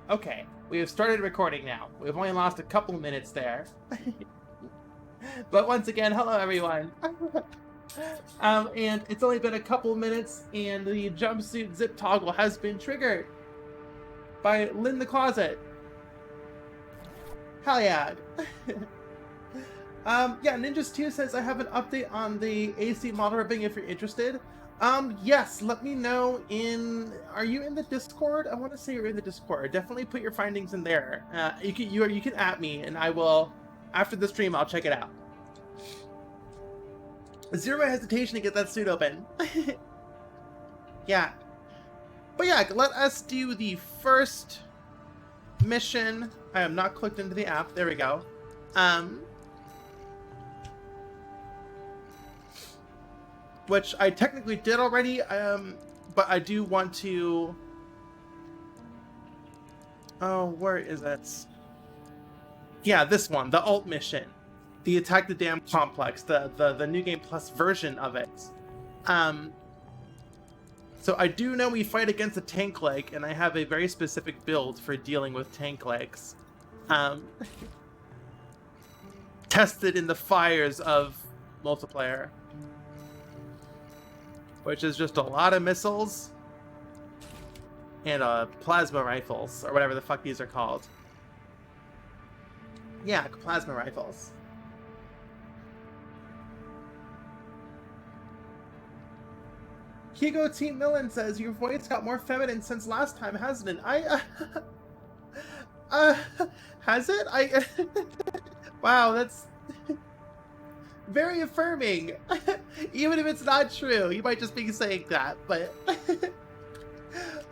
Okay, we have started recording now. We've only lost a couple minutes there. But once again, hello everyone. And it's only been a couple minutes, and the jumpsuit zip toggle has been triggered by Lynn the Closet. Hell yeah. Yeah, Ninjas2 says I have an update on the AC model ripping if you're interested. Yes, let me know are you in the Discord? I want to say you're in the Discord. Definitely put your findings in there. You can at me, and I will, after the stream, I'll check it out. Zero hesitation to get that suit open. Yeah. But yeah, let us do the first mission. I am not clicked into the app. There we go. Which I technically did already, but I do want to... Oh, where is it? Yeah, this one, the alt mission. The Attack the Dam Complex, the New Game Plus version of it. So I do know we fight against a tank leg, and I have a very specific build for dealing with tank legs. Tested in the fires of multiplayer. Which is just a lot of missiles and plasma rifles, or whatever the fuck these are called. Yeah, plasma rifles. Kigo T. Millen says, your voice got more feminine since last time, hasn't it? Has it? Wow, that's very affirming. Even if it's not true, you might just be saying that, but...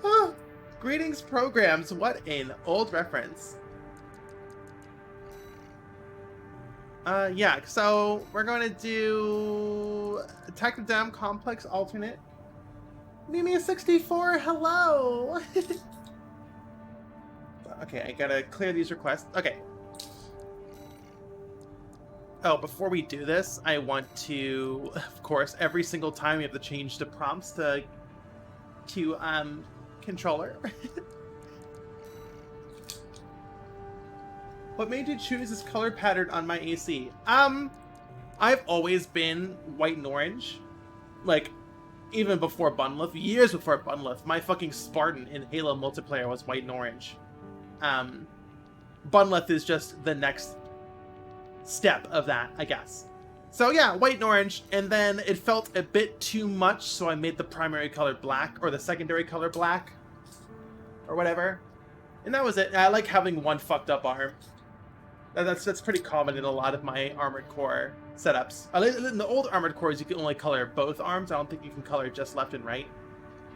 Oh, greetings programs, what an old reference. Yeah, so we're going to do Attack the Dam Complex alternate. Mimi64, hello! Okay, I gotta clear these requests. Okay. Oh, before we do this, I want to, of course, every single time we have to change the prompts to controller. What made you choose this color pattern on my AC? I've always been white and orange. Like, even before Bunleth, years before Bunleth, my fucking Spartan in Halo multiplayer was white and orange. Bunleth is just the next step of that, I guess. So yeah, white and orange, and then it felt a bit too much, so I made the primary color black, or the secondary color black, or whatever. And that was it. I like having one fucked up arm. That's pretty common in a lot of my Armored Core setups. In the old Armored Cores, you can only color both arms. I don't think you can color just left and right.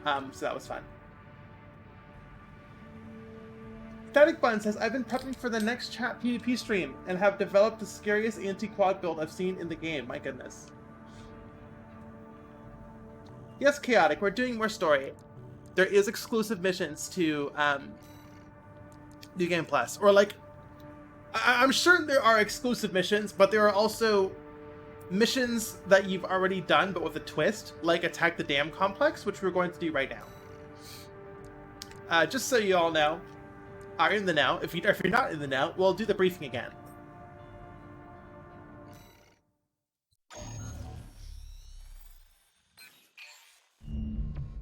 So that was fun. Static Bun says, I've been prepping for the next chat PvP stream and have developed the scariest anti-quad build I've seen in the game. My goodness. Yes, Chaotic, we're doing more story. There is exclusive missions to New Game Plus. Or like, I'm sure there are exclusive missions, but there are also missions that you've already done, but with a twist, like Attack the Dam Complex, which we're going to do right now. Just so you all know, are in the know. If you're not in the know, we'll do the briefing again.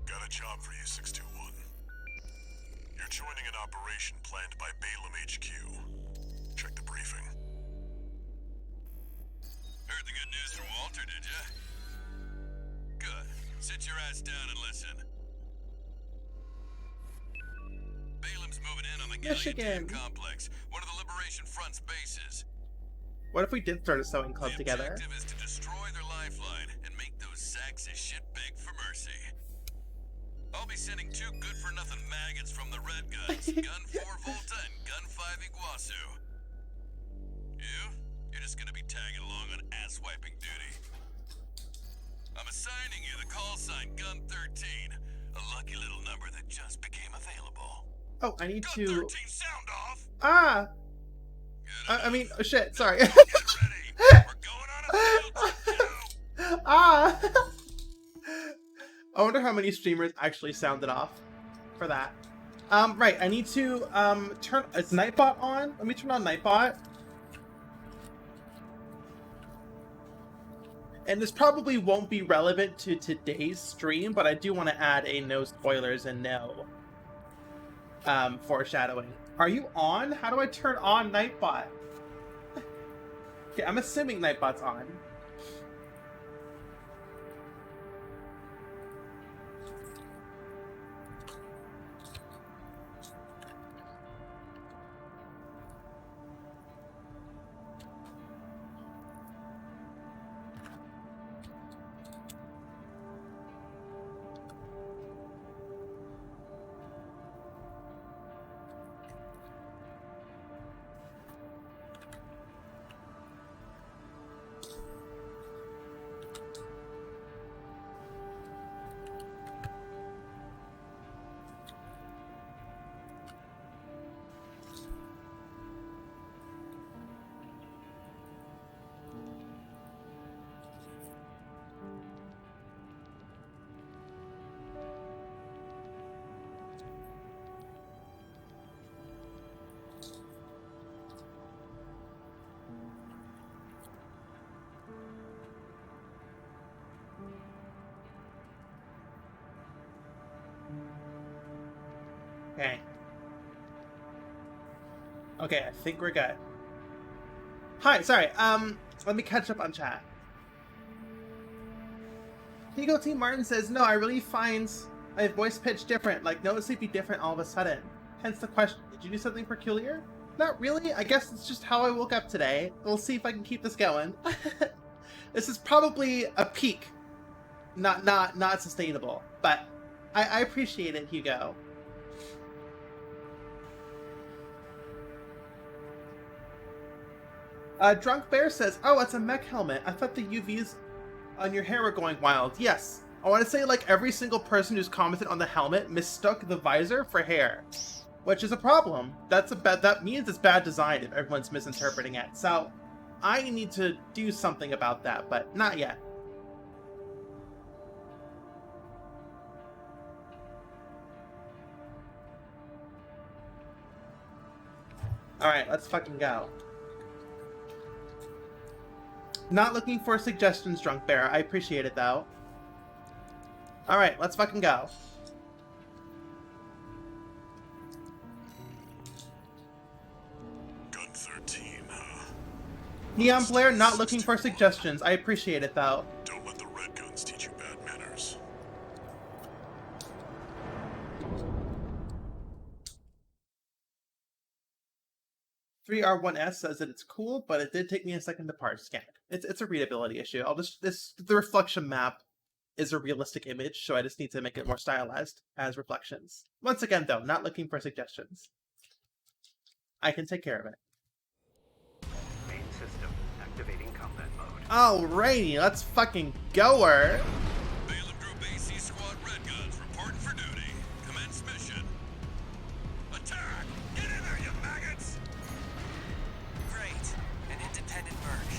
Got a job for you, 621. You're joining an operation planned by Balaam HQ. Check the briefing. Heard the good news from Walter, did ya? Good. Sit your ass down and listen. Balaam's moving in on the Gallium complex, one of the Liberation Front's bases. What if we did start a sewing club together? The objective is to destroy their lifeline and make those sacks of shit beg for mercy. I'll be sending 2 good-for-nothing maggots from the Red Guns, Gun 4 Volta and Gun 5 Iguazu. You're just gonna be tagging along on ass-wiping duty. I'm assigning you the call sign Gun 13, a lucky little number that just became available. Oh, I need Gun to... 13, sound off! Ah! I mean, oh shit, sorry. Get ready! We're going on a field trip now! Ah! I wonder how many streamers actually sounded off for that. Right, I need to turn, is Nightbot on? Let me turn on Nightbot. And this probably won't be relevant to today's stream, but I do want to add a no spoilers and no foreshadowing. Are you on? How do I turn on Nightbot? Okay, I'm assuming Nightbot's on. Okay. Okay, I think we're good. Hi, sorry, let me catch up on chat. Hugo T. Martin says, no, I really find my voice pitch different, like noticeably different all of a sudden. Hence the question, did you do something peculiar? Not really, I guess it's just how I woke up today. We'll see if I can keep this going. This is probably a peak. Not sustainable, but I appreciate it, Hugo. Drunk Bear says, oh, it's a mech helmet. I thought the UVs on your hair were going wild. Yes. I want to say, like, every single person who's commented on the helmet mistook the visor for hair, which is a problem. That means it's bad design if everyone's misinterpreting it. So I need to do something about that, but not yet. Alright, let's fucking go. Not looking for suggestions, Drunk Bear. I appreciate it, though. Alright, let's fucking go. Gun 13, huh? Neon Blair, not looking for suggestions. I appreciate it, though. Don't let the red guns teach you bad manners. $3R1S says that it's cool, but it did take me a second to parse scan. It's a readability issue. The reflection map is a realistic image, so I just need to make it more stylized as reflections. Once again, though, not looking for suggestions. I can take care of it. Main system activating combat mode. Alrighty, let's fucking go her. Balaam Group AC Squad Red Guns reporting for duty. Commence mission. Attack! Get in there, you maggots! Great. An independent merc.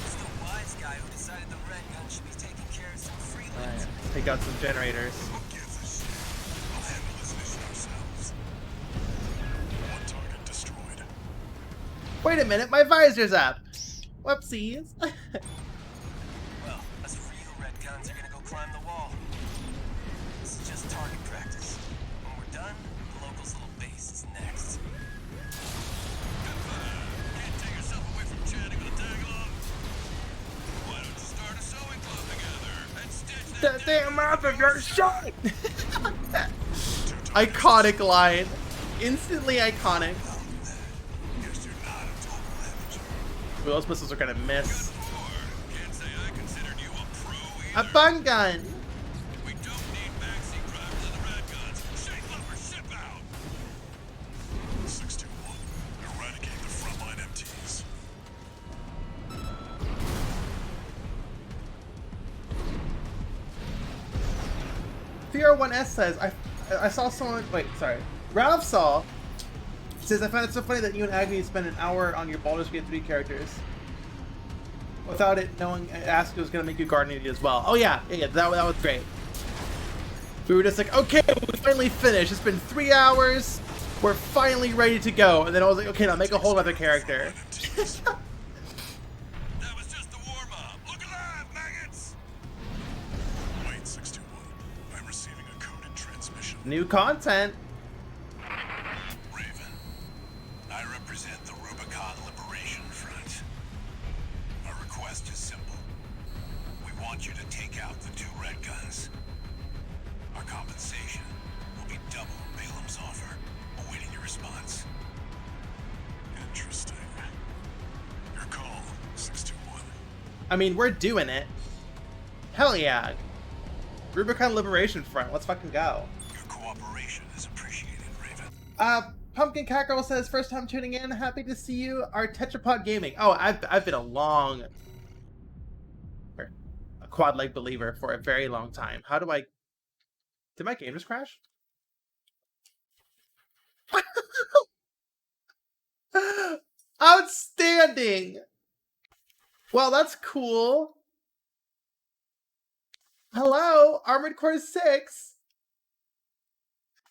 It's the wise guy who decided the red gun should be taking care of some freelancers. Alright, take out some generators. Who gives a shit? We'll handle this mission ourselves. One target destroyed. Wait a minute, my visor's up! Whoopsies. Well, us real red guns are gonna go climb the wall. This is just target practice. When we're done, the local's little base is next. Can't take yourself away from chatting with a tag-along? Why don't you start a sewing club together and stitch The damn mouth of your shot! Iconic line. Instantly iconic. Guess you're not a total amateur. Well, those missiles are gonna miss. Can't say I considered you a pro A bun gun! We don't need backseat drivers in the red guns. Shape up or ship out. 621. Eradicate the frontline MTs. VR1S says, I saw someone, wait, sorry. Ralph saw, says, I found it so funny that you and Agni spent an hour on your Baldur's Gate 3 characters. Without it knowing, asked if it was going to make you Guardian as well. Oh yeah, that was great. We were just like, okay, we finally finished. It's been 3 hours. We're finally ready to go. And then I was like, okay, now make a whole other character. That was just the warm-up. Look alive, maggots! Wait, 621. I'm receiving a coded transmission. New content. Raven, I represent the Rubicon Liberation Front. Our request is simple. We want you to take out the 2 red guns. Our compensation will be double Balaam's offer. Awaiting your response. Interesting. Your call, 621. I mean, we're doing it. Hell yeah. Rubicon Liberation Front. Let's fucking go. Your cooperation is appreciated, Raven. Pumpkin Cat Girl says, first time tuning in. Happy to see you. Our Tetrapod Gaming. Oh, I've been a quad leg believer for a very long time. How do I... Did my game just crash? Outstanding! Well, that's cool. Hello, Armored Core 6.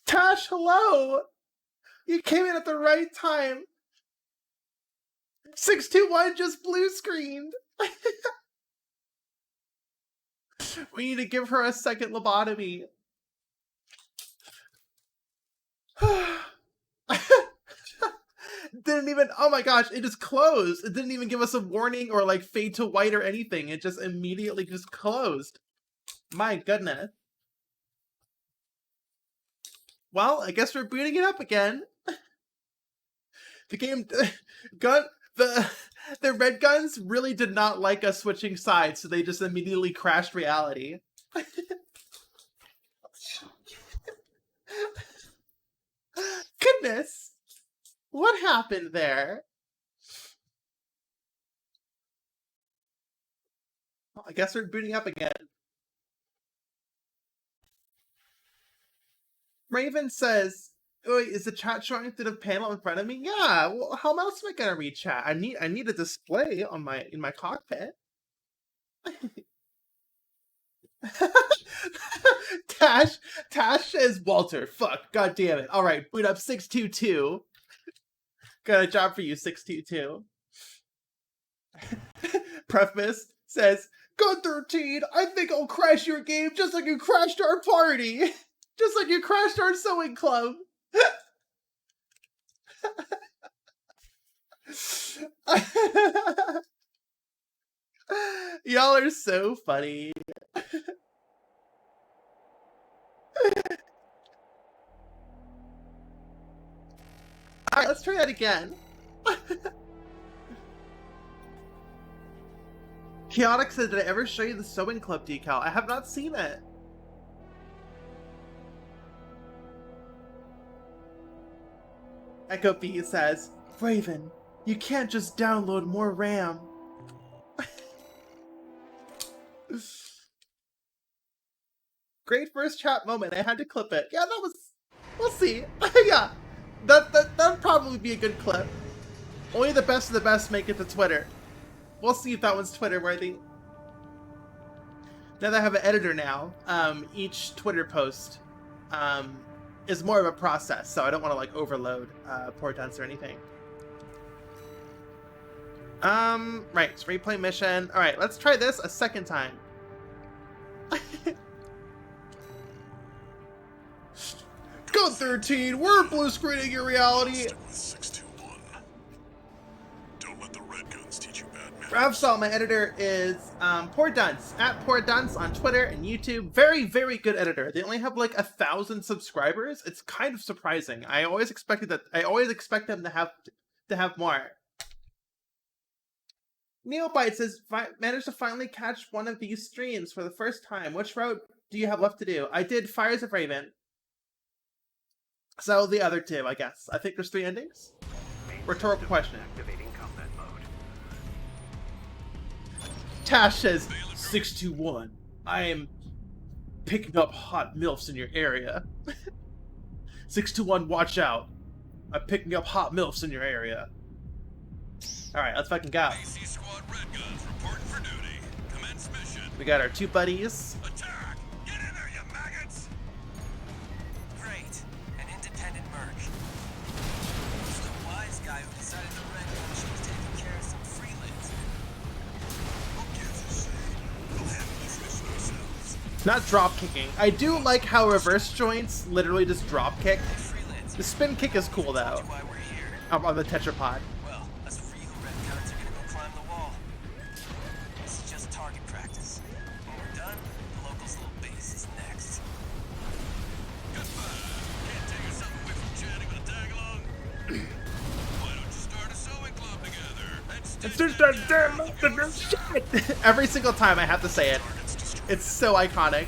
Tash, hello! You came in at the right time. 621 just blue screened. We need to give her a second lobotomy. Didn't even, oh my gosh, it just closed. It didn't even give us a warning or like fade to white or anything. It just immediately just closed. My goodness. Well, I guess we're booting it up again. The game, the red guns really did not like us switching sides, so they just immediately crashed reality. Goodness. What happened there? Well, I guess we're booting up again. Raven says, "Wait, is the chat showing through the panel in front of me?" Yeah. Well, how else am I gonna read chat? I need a display on in my cockpit. Tash says, Walter. Fuck. God damn it. All right, boot up 622. Got a job for you, 622. Preface says, "Gun 13, I think I'll crash your game just like you crashed our party. Just like you crashed our sewing club." Y'all are so funny. Alright, let's try that again. Chaotic said, "Did I ever show you the sewing club decal? I have not seen it." Echo B says, "Raven, you can't just download more RAM." Great first chat moment. I had to clip it. Yeah, that was... We'll see. Yeah. That'd probably be a good clip. Only the best of the best make it to Twitter. We'll see if that one's Twitter worthy. Now that I have an editor now, each Twitter post is more of a process, so I don't want to like overload poor dunce or anything. Right, so replay mission. Alright, let's try this a second time. Go 13, we're blue screening your reality. Stick with 621. Don't let the red guns teach you bad manners. Ravsal, my editor, is Poor Dunce, at Poor Dunce on Twitter and YouTube. Very, very good editor. They only have like 1,000 subscribers. It's kind of surprising. I always expect them to have more. Neobite says, "Managed to finally catch one of these streams for the first time. Which route do you have left to do?" I did Fires of Raven. So the other two, I guess. I think there's 3 endings. Main Rhetorical system question. Activating combat mode. Tash says, 621. I am picking up hot MILFs in your area. 621, watch out. I'm picking up hot MILFs in your area. Alright, let's fucking go. AC Squad Red Guns reporting for duty. Commence mission. We got our 2 buddies. Attack! Get in there, you maggots! Not drop kicking. I do like how reverse joints literally just drop kick. Freelance. The spin kick is cool though. Why we're here? On the tetrapod. Well, us real red guns are gonna go climb the wall. This is just target practice. When we're done, the locals' little base is next. Goodbye. Can't take yourself away from chatting with a tag-along? Why don't you start a sewing club together? And Shit. Every single time I have to say it. It's so iconic.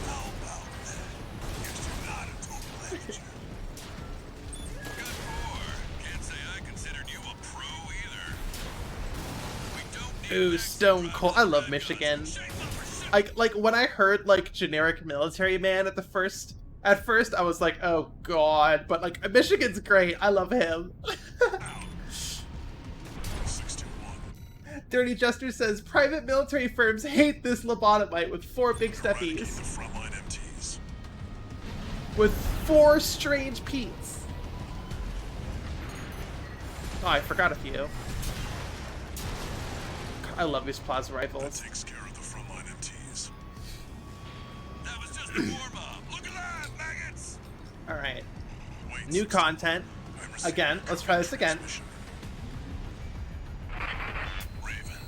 How about that? Guess you're not a total amateur. Good for. Can't say I considered you a pro either. We don't need Ooh, an Stone extra Cold. I love Michigan. Shake up for Like when I heard like generic military man at first I was like, oh god, but like Michigan's great. I love him. 61. Dirty Jester says private military firms hate this lobotomite with 4 big Eradicate the steppies. frontline MTs. With 4 strange Pete's. Oh, I forgot a few. I love these plasma That rifles. takes care of the frontline MTs. That was just a warm-up. Look at that, maggots! Alright. Wait, New 61. content. I'm receiving Again, let's try this again. transmission. Raven,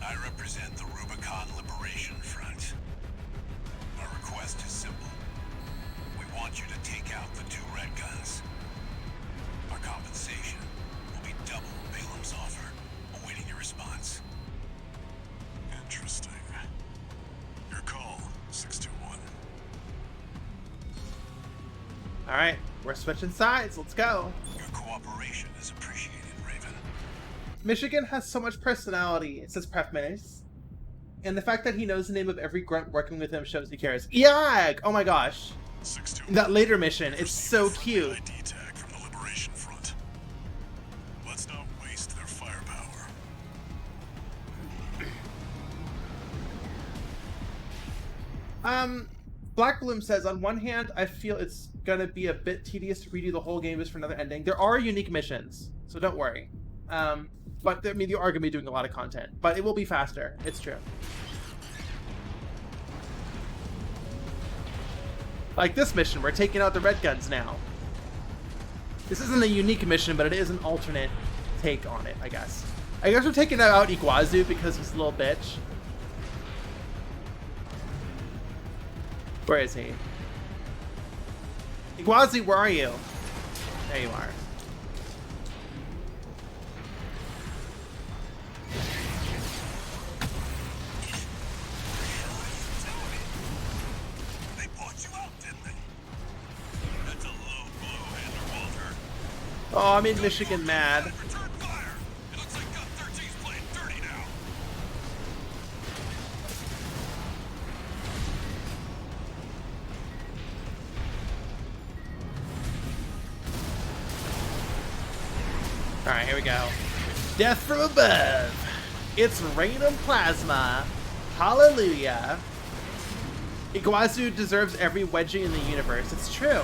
I represent the Rubicon Liberation Front. Our request is simple. We want you to take out the 2 red guns. Our compensation will be double Balaam's offer. Awaiting your response. Interesting. Your call, 621. Alright, we're switching sides. Let's go. Your cooperation is appreciated, Raven. Michigan has so much personality, says Prefminus. And the fact that he knows the name of every grunt working with him shows he cares. Yag! Oh my gosh. 621. That later mission, it's so Received a cute. friendly ID tag from the Liberation Front. Let's not waste their firepower. Black Bloom says, on one hand, I feel it's gonna be a bit tedious to redo the whole game just for another ending. There are unique missions, so don't worry. But I mean, you are gonna be doing a lot of content, but it will be faster. It's true. Like this mission, we're taking out the red guns now. This isn't a unique mission, but it is an alternate take on it, I guess. I guess we're taking out Iguazu because he's a little bitch. Where is he? Iguazu, where are you? There you are. They bought you out, didn't they? That's a low blow, Handler Walter. Oh, I'm in Michigan mad. Return fire! It looks like Gun 13's playing dirty now. Alright, here we go. Death from above. It's rain and plasma. Hallelujah. Iguazu deserves every wedgie in the universe. It's true.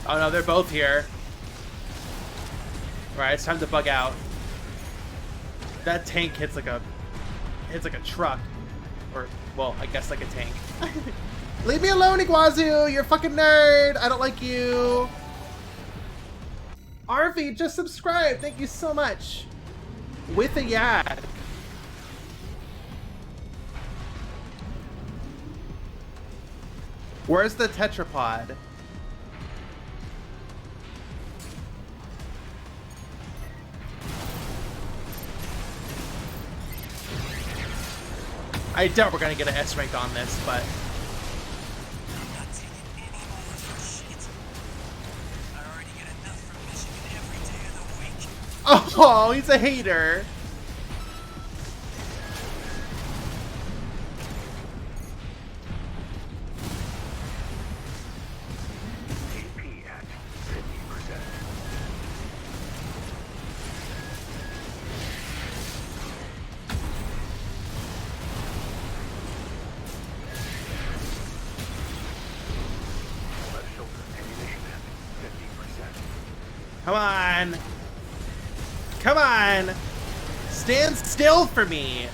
Oh no, they're both here. Alright, it's time to bug out. That tank hits like a truck. Or, well, I guess like a tank. Leave me alone, Iguazu! You're a fucking nerd! I don't like you! Arvi, just subscribe! Thank you so much! With a yak. Where's the tetrapod? I doubt we're gonna get an S rank on this, but I'm not taking any more of your shit. I already get enough from Michigan every day of the week. oh, he's a hater. AP at 50%. Left shoulder ammunition at 50%. Come on. Come on! Stand still for me!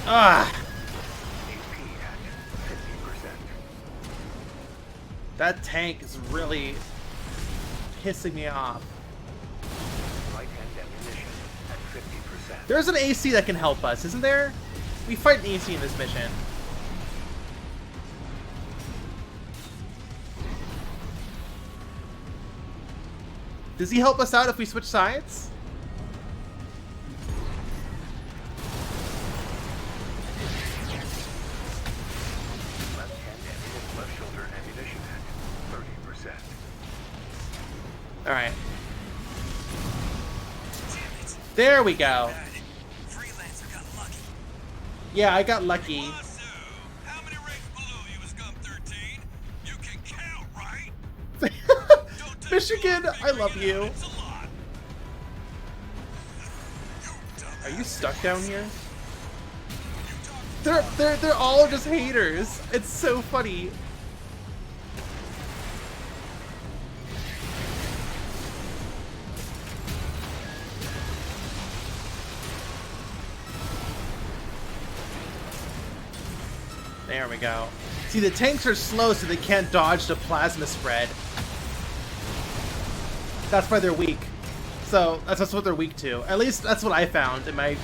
Ah! HP at 50%. That tank is really pissing me off. Light hand ammunition at 50%. There's an AC that can help us, isn't there? We fight an AC in this mission. Does he help us out if we switch sides? Left shoulder ammunition at 30%. Alright. Damn it. There we go. Freelancer got lucky. Yeah, I got lucky. So, how many ranks below you is Gun 13? You can count, right? Don't take Michigan, too long I love figuring it you. out. It's a lot. Are you stuck down here? They're all just haters. It's so funny. There we go. See, the tanks are slow, so they can't dodge the plasma spread. That's why they're weak. So that's what they're weak to. At least that's what I found in my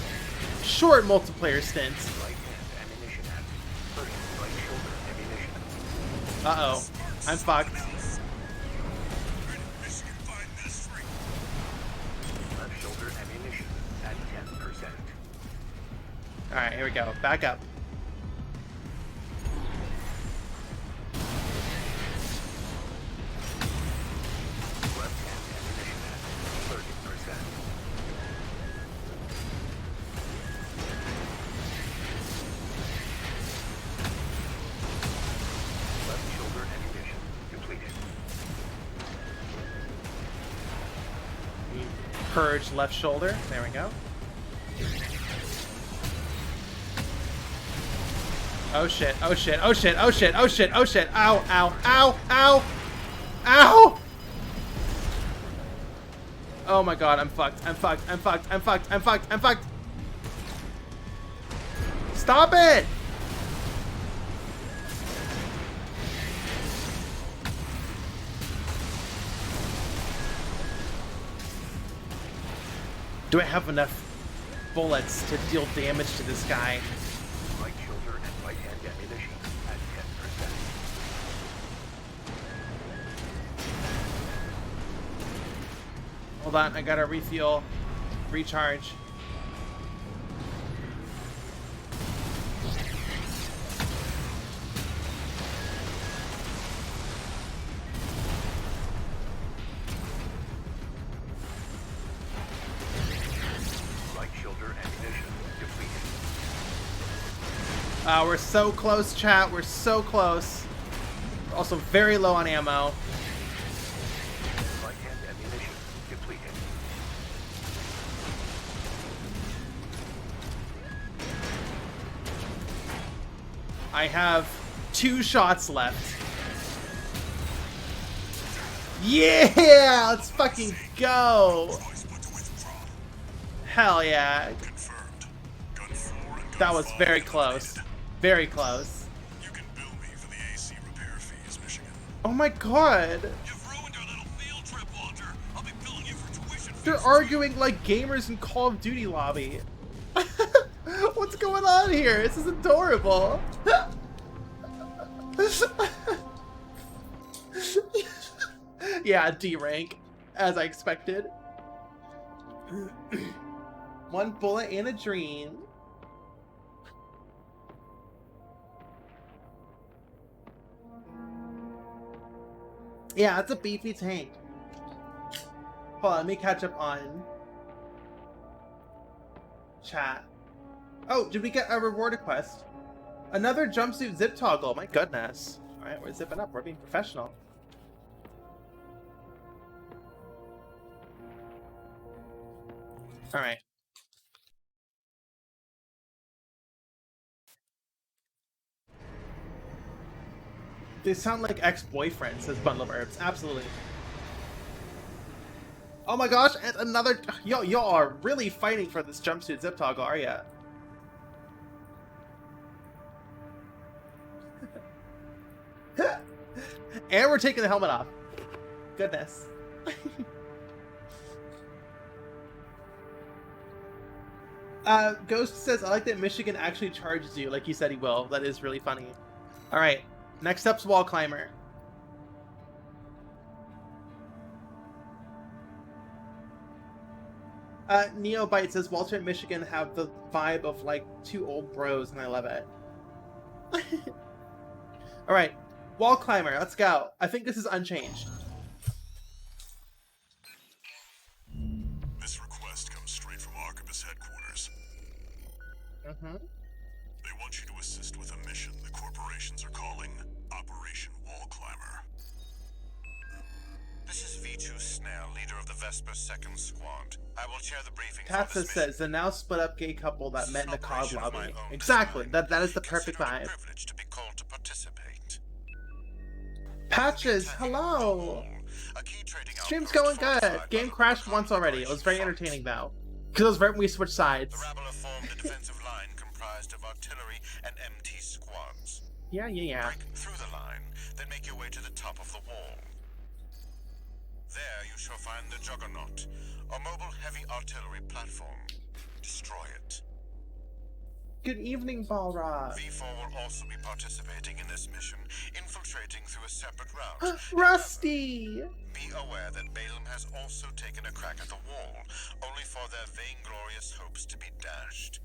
short multiplayer stint. Right hand ammunition at 30. Right shoulder ammunition. Uh-oh. I'm fucked. Michigan find this free. Left shoulder ammunition at 10%. Alright, here we go. Back up. Left hand ammunition at 30%. Left shoulder ammunition completed. Purge left shoulder. There we go. Oh shit, oh shit, oh shit, oh shit, oh shit, oh shit. Ow, ow, ow, ow, ow! Oh my god, I'm fucked, I'm fucked, I'm fucked, I'm fucked, I'm fucked, I'm fucked. Stop it! Do I have enough bullets to deal damage to this guy? Right shoulder and right hand ammunition at 10%. Hold on, I gotta refuel, recharge. Right shoulder ammunition depleted. We're so close, chat. We're so close. We're also very low on ammo. Right hand ammunition depleted. I have 2 shots left. Yeah! Let's fucking go! Choice but to withdraw. Hell yeah. Confirmed. Gun 4 and Gun That was 5 very eliminated. close. Very close. You can bill me for the AC repair fees, Michigan. Oh my god. You've ruined our little field trip, Walter. I'll be billing you for tuition fees. They're arguing like gamers in Call of Duty lobby. What's going on here? This is adorable. Yeah, D rank, as I expected. 1 bullet and a dream. Yeah, it's a beefy tank. Hold on, let me catch up on chat. Oh, did we get a reward quest? Another jumpsuit zip toggle. My goodness. All right, we're zipping up. We're being professional. All right. They sound like ex-boyfriends, says Bundle of Herbs. Absolutely. Oh my gosh, and another... Y'all are really fighting for this jumpsuit zip toggle, are ya? And we're taking the helmet off. Goodness. Ghost says, I like that Michigan actually charges you like he said he will. That is really funny. Alright, next up's Wall Climber. Neobite says, Walter and Michigan have the vibe of like two old bros, and I love it. Alright, Wall Climber, let's go. I think this is unchanged. This request comes straight from Archibus headquarters. They want you to assist with a mission the corporations are calling Operation Wall Climber. This is V2 Snell, leader of the Vesper 2nd Squad. I will chair the briefing. Tatsa says, the now split up gay couple that met in the COG lobby. Exactly, that is the perfect vibe. Privilege to be called to participate. Patches, hello! Stream's going good. Game crashed once already. It was very entertaining though. Because it was right when we switched sides. The rabble have formed a defensive line comprised of artillery and MT squads. Yeah. Break through the line, then make your way to the top of the wall. There you shall find the Juggernaut, a mobile heavy artillery platform. Destroy it. Good evening, Balrog. V4 will also be participating in this mission, infiltrating through a separate route. Rusty! Be aware that Balaam has also taken a crack at the wall, only for their vainglorious hopes to be dashed.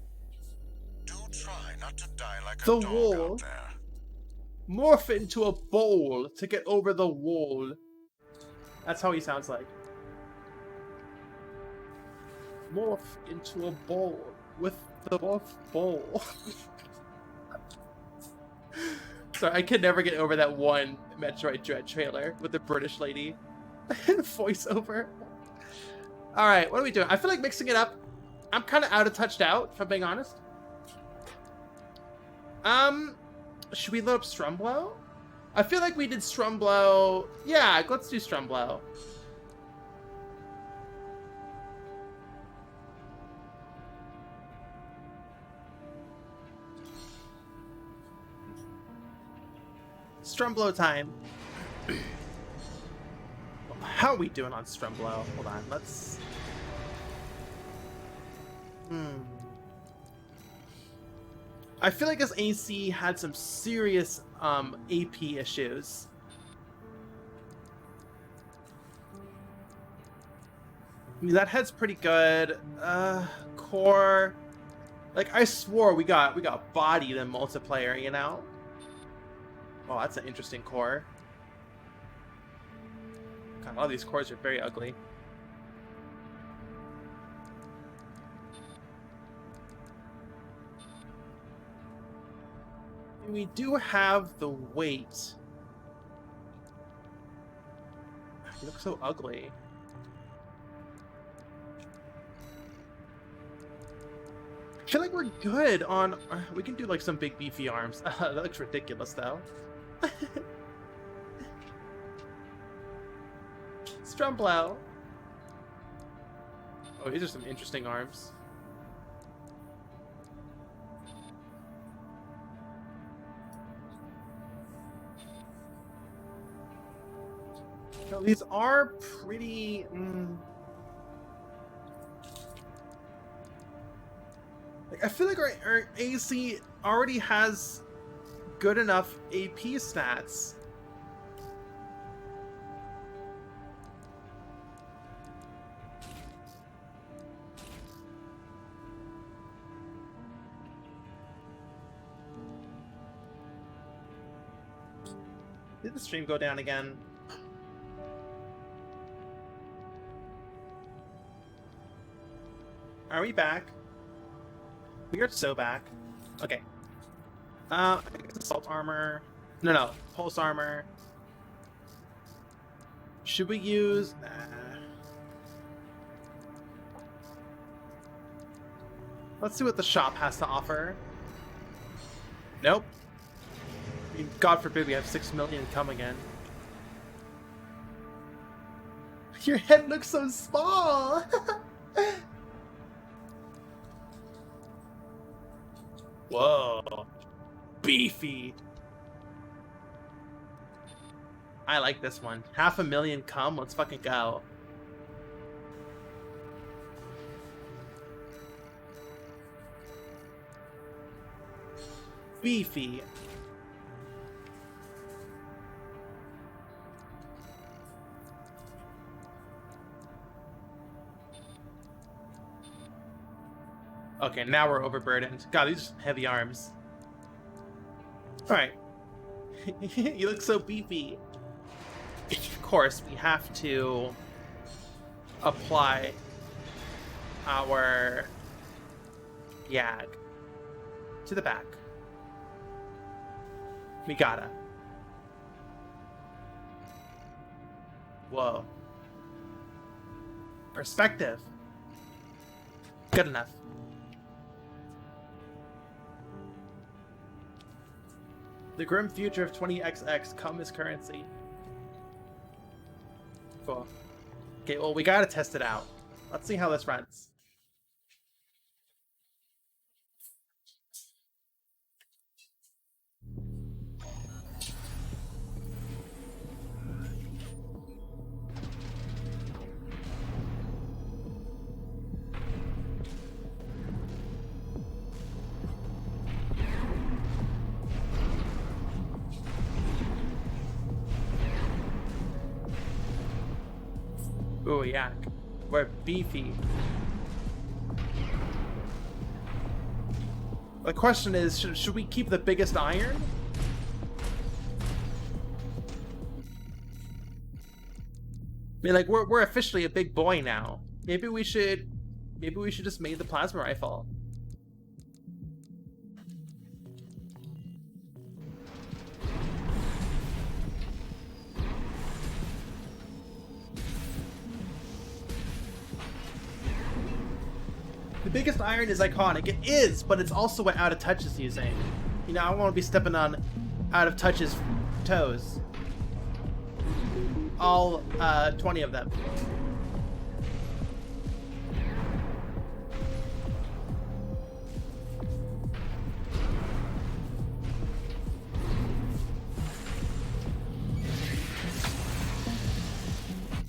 Do try not to die like a The dog wall. out there. Morph into a bowl to get over the wall. That's how he sounds like. Morph into a bowl with the morph bowl. Sorry, I could never get over that one Metroid Dread trailer with the British lady voiceover. Alright, what are we doing? I feel like mixing it up. I'm kind of out of touched out, if I'm being honest. Should we load up Strumblow? I feel like we did Strumblow. Yeah, let's do Strumblow. Strumblow time. How are we doing on Strumblow? Hold on, let's... I feel like this AC had some serious AP issues. I mean, that head's pretty good. Core, like I swore we got bodied in multiplayer, you know? Oh, that's an interesting core. God, all these cores are very ugly. We do have the weight. He looks so ugly. I feel like we're good on... we can do like some big beefy arms. That looks ridiculous though. Strumblow. Oh, these are some interesting arms. No, these are pretty... Like, I feel like our AC already has good enough AP stats. Did the stream go down again? Are we back? We are so back. Okay. I guess assault armor. No, pulse armor. Should we use... Let's see what the shop has to offer. Nope. God forbid we have 6 million come again. Your head looks so small! Whoa. Beefy! I like this one. 500,000 come, let's fucking go. Beefy. Okay, now we're overburdened. God, these heavy arms. Alright. You look so beefy. Of course, we have to apply our YAG to the back. We gotta. Whoa. Perspective. Good enough. The grim future of 20XX, come as currency. Cool. Okay, well, we gotta test it out. Let's see how this runs. Ooh, yak. We're beefy. The question is, should we keep the biggest iron? I mean, like, we're officially a big boy now. Maybe we should just make the plasma rifle. The biggest iron is iconic. It is, but it's also what Out of Touch is using. You know, I don't want to be stepping on Out of Touch's toes. All 20 of them.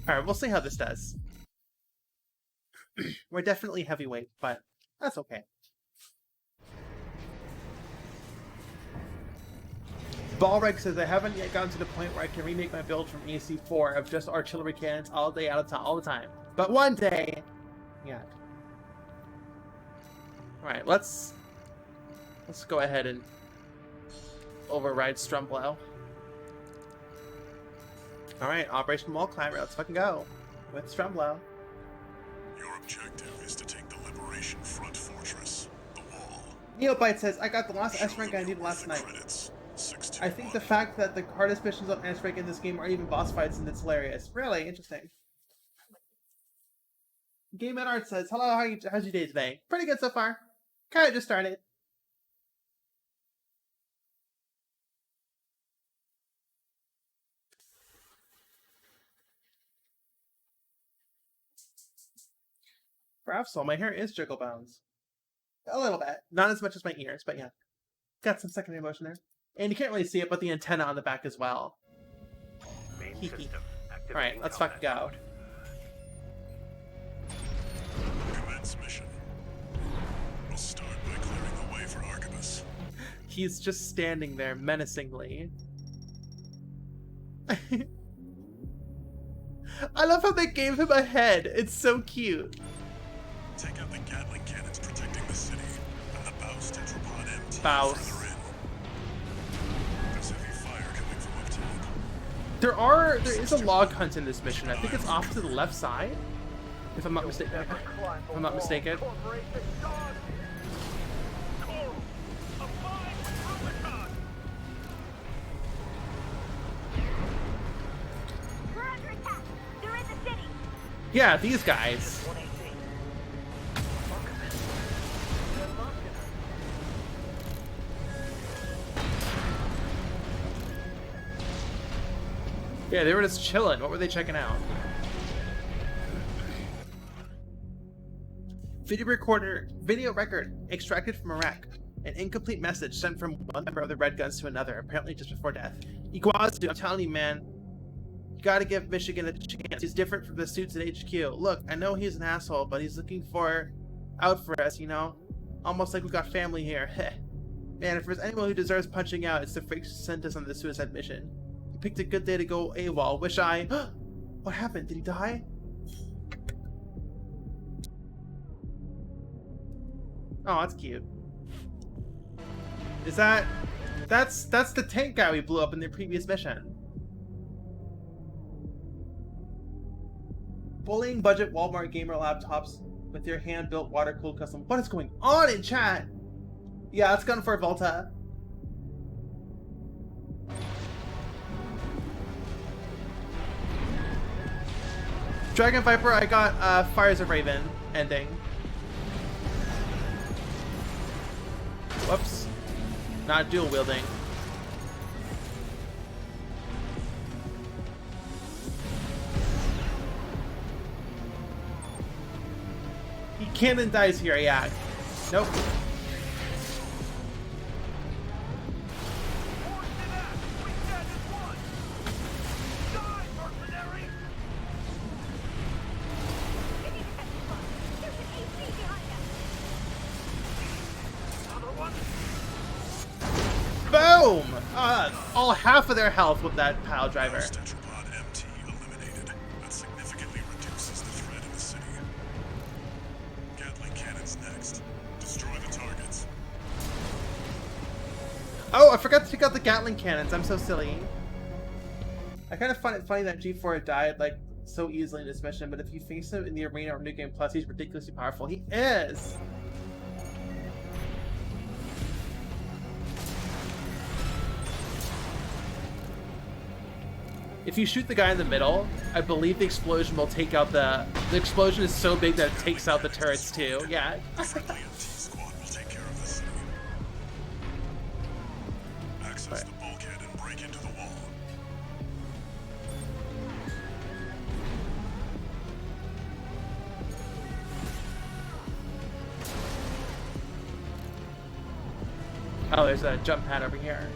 Alright, we'll see how this does. We're definitely heavyweight, but that's okay. Ballreg says, I haven't yet gotten to the point where I can remake my build from AC4 of just artillery cannons all day all the time. But one day, yeah. Alright, let's go ahead and override Strumblow. Alright, Operation Wall Climber, let's fucking go. With Strumblow. Your objective is to take the Liberation Front fortress, the wall. Neobite says, I got the last S rank I needed last night. I think the fact that the hardest missions on S rank in this game aren't even boss fights and it's hilarious. Really interesting. Game at Art says, hello, how's your day today? Pretty good so far. Kinda just started. Perhaps so. My hair is jiggle bounds. A little bit. Not as much as my ears, but yeah. Got some secondary motion there. And you can't really see it, but the antenna on the back as well. Main system Alright, let's fucking go. Commence mission. We'll start by clearing the way for Archibus. He's just standing there menacingly. I love how they gave him a head. It's so cute. Take out the Gatling cannons protecting the city, and the Baust Tetropod MT Baust. further in. There's heavy fire coming from up top. There is a log hunt in this mission. I think it's off to the left side, if I'm not mistaken. If I'm not mistaken. We're under attack. They're in the city. Yeah, these guys. Yeah, they were just chilling. What were they checking out? Video record extracted from a wreck. An incomplete message sent from one member of the Red Guns to another, apparently just before death. Iguazu, I'm telling you, man, you gotta give Michigan a chance. He's different from the suits at HQ. Look, I know he's an asshole, but he's looking out for us, you know? Almost like we got family here. Man, if there's anyone who deserves punching out, it's the freaks who sent us on the suicide mission. He picked a good day to go AWOL. Wish I... What happened? Did he die? Oh, that's cute. Is that... That's the tank guy we blew up in the previous mission. Bullying budget Walmart gamer laptops with your hand-built water-cooled custom. What is going on in chat? Yeah, let's go for Volta. Dragon Viper, I got Fires of Raven ending. Whoops. Not dual wielding. He cannon dies here, yeah. Nope. Boom! All half of their health with that pile driver. Tetrapod MT eliminated. That significantly reduces the threat in the city. Gatling cannons next. Destroy the targets. Oh, I forgot to pick out the Gatling cannons. I'm so silly. I kind of find it funny that G4 died like so easily in this mission, but if you face him in the arena or New Game Plus, he's ridiculously powerful. He is. If you shoot the guy in the middle, I believe the explosion will take out the explosion is so big that it takes out the turrets too. Yeah. The friendly MT squad will take care of the city. Access the bulkhead and break into the wall. Oh, there's a jump pad over here.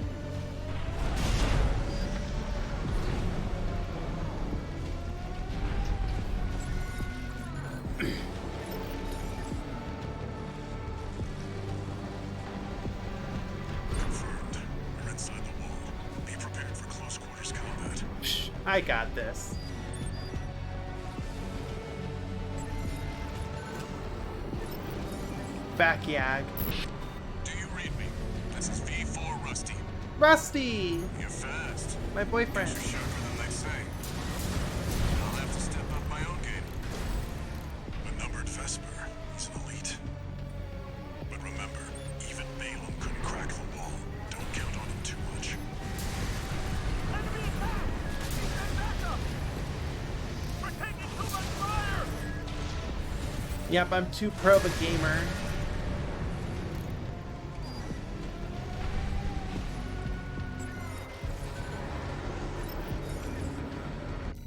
Confirmed. We're inside the wall. Be prepared for close quarters combat. Psh, I got this. Back yag. Do you read me? This is V4 Rusty. Rusty! You're fast. My boyfriend. You're sharper than they say. I'll have to step up my own game. A numbered Vesper. He's an elite. But remember, even Balaam couldn't crack the wall. Don't count on him too much. Enemy attack! Send backup! We're taking too much fire! Yep, I'm too pro of a gamer.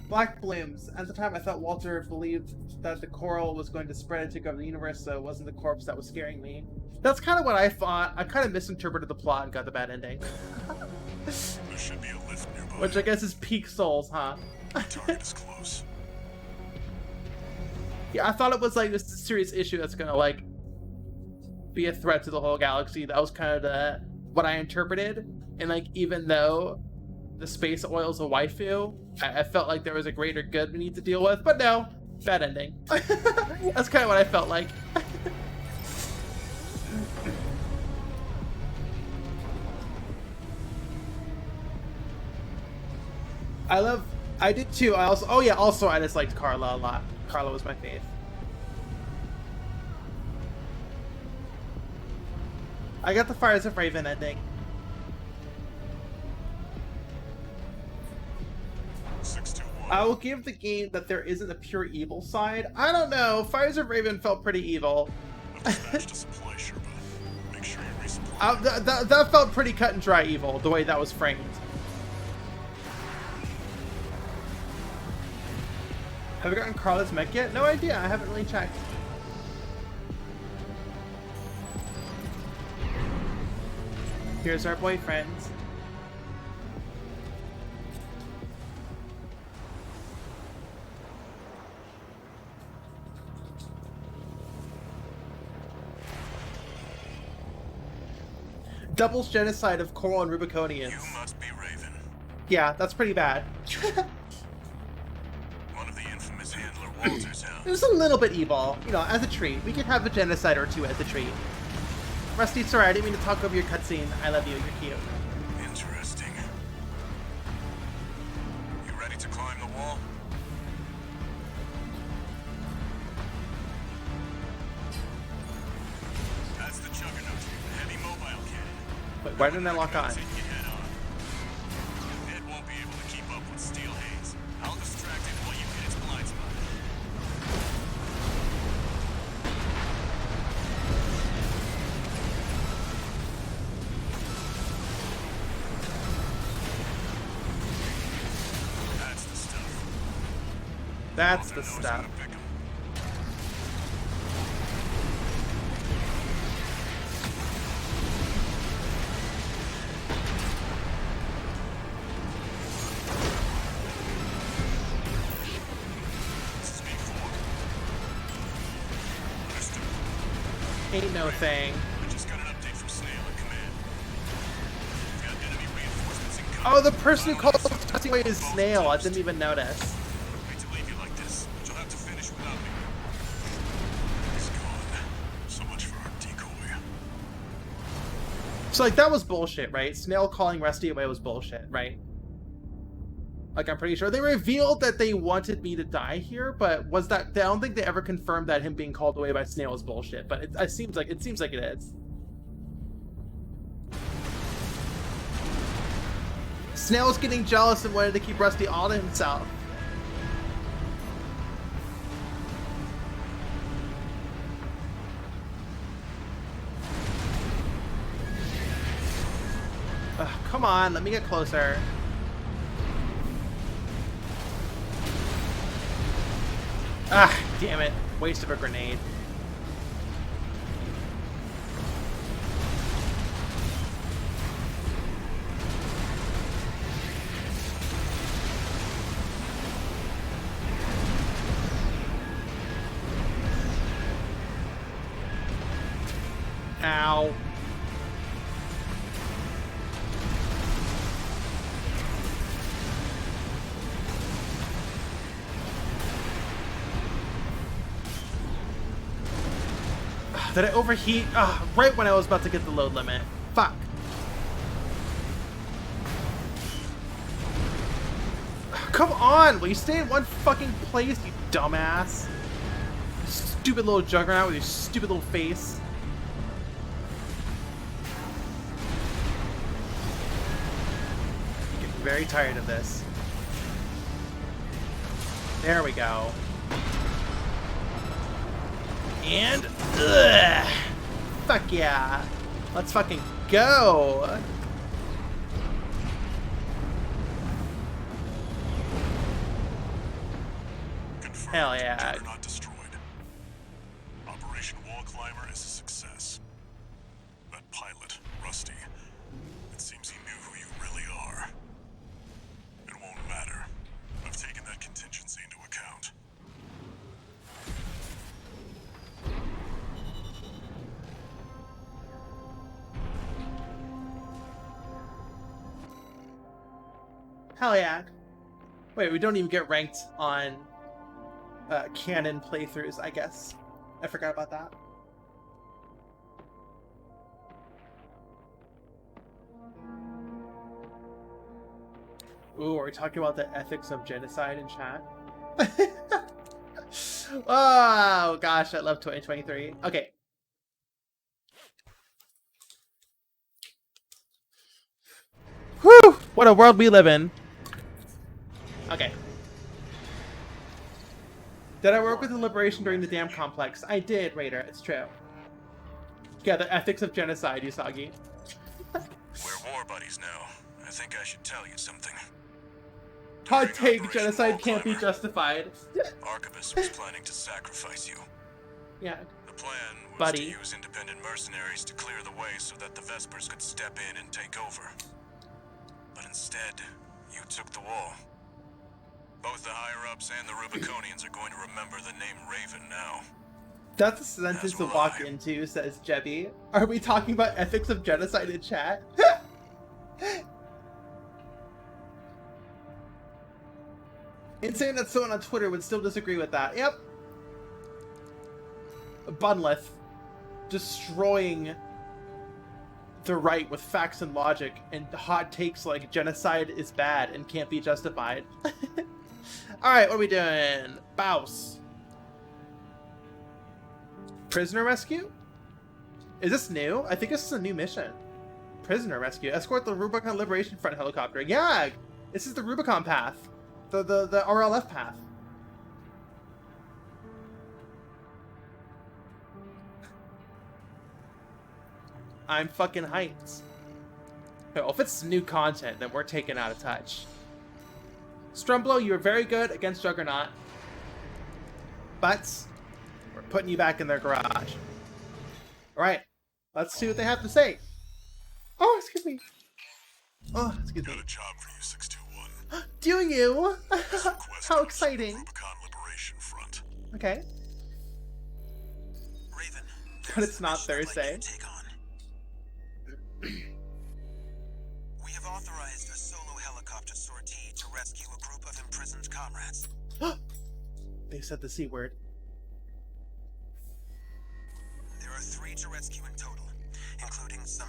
Black blooms. At the time, I thought Walter believed that the coral was going to spread and take over the universe, so it wasn't the corpse that was scaring me. That's kind of what I thought. I kind of misinterpreted the plot and got the bad ending. There should be a lift nearby. Which I guess is peak souls, huh? The target is close. Yeah, I thought it was like this serious issue that's gonna like be a threat to the whole galaxy. That was kind of what I interpreted. And like, even though the space oil's a waifu, I felt like there was a greater good we need to deal with. But no, bad ending. That's kind of what I felt like. I did too. Also I just liked Carla a lot. Carla was my fave. I got the Fires of Raven ending. 621. I will give the game that there isn't a pure evil side. I don't know. Fires of Raven felt pretty evil. Dispatched a supply Sherpa. Make sure you resupply. That felt pretty cut and dry evil, the way that was framed. Have we gotten Carla's mech yet? No idea. I haven't really checked. Here's our boyfriends. Doubles genocide of Coral and Rubiconians. You must be Raven, Yeah, that's pretty bad. one of the infamous handler Walter's It hounds. was a little bit evil, you know, as a treat. We could have a genocide or two as a treat. Rusty, sorry, I didn't mean to talk over your cutscene. I love you, you're cute. Interesting. You ready to climb the wall? That's the Juggernaut, the heavy mobile cannon. Wait, why didn't I lock on? Take your head on. It won't be able to keep up with Steel Haze. I'll distract it while you hit its blind spot. That's the stuff. That's Walter the knows how stuff. to pick 'em. This is B4. Understood. Ain't no thing. We just got an update from Snail at command. We've got enemy reinforcements incoming. Oh, the person who called Rusty Wade is Snail. I didn't even notice. Hate to leave you like this, but you'll have to finish without me. He's gone. So much for our decoy. So, like, that was bullshit, right? Snail calling Rusty away was bullshit, right? Like, I'm pretty sure they revealed that they wanted me to die here, but was that? I don't think they ever confirmed that him being called away by Snail was bullshit. But it seems like it is. Snail's getting jealous and wanted to keep Rusty all to himself. Ugh, come on, let me get closer. Ah, damn it. Waste of a grenade. Ow. Did I overheat? Right when I was about to get the load limit. Fuck. Come on! Will you stay in one fucking place, you dumbass? You stupid little juggernaut with your stupid little face. I'm getting very tired of this. There we go. And ugh, fuck yeah, let's fucking go. Confirmed. Hell yeah. Juggernaut destroyed. Operation Wall Climber is a success. That pilot, Rusty, it seems he knew who you really are. It won't matter. I've taken that contingency into account. Hell yeah. Wait, we don't even get ranked on canon playthroughs, I guess. I forgot about that. Ooh, are we talking about the ethics of genocide in chat? Oh gosh, I love 2023. Okay. Whew! What a world we live in. Okay. Did I work with the Liberation during the Dam Complex? I did, Raider. It's true. Yeah, the ethics of genocide, Usagi. We're war buddies now. I think I should tell you something. Hot take, genocide can't be justified. Archivist was planning to sacrifice you. Yeah, The plan was buddy. to use independent mercenaries to clear the way so that the Vespers could step in and take over. But instead, you took the wall. Both the higher-ups and the Rubiconians are going to remember the name Raven now. That's a sentence As to will walk I. into, says Jebby. Are we talking about ethics of genocide in chat? Insane that someone on Twitter would still disagree with that. Yep. Bunleth destroying the right with facts and logic and hot takes like genocide is bad and can't be justified. Alright, what are we doing? Bouse. Prisoner rescue? Is this new? I think this is a new mission. Prisoner rescue. Escort the Rubicon Liberation Front helicopter. Yeah! This is the Rubicon path. The RLF path. I'm fucking hyped. Well, if it's new content, then we're taken out of touch. Strumblo, you were very good against Juggernaut. But we're putting you back in their garage. Alright, let's see what they have to say. Oh, excuse me. Oh, excuse me. Got a job for you, 621. Do you? Request How to exciting. Rubicon Liberation Front. Okay. Raven. But it's not there's a mission I'd like you Thursday. to take on. We have authorized a solo helicopter sortie to rescue a group of imprisoned comrades. They said the C word. There are 3 to rescue in total, including some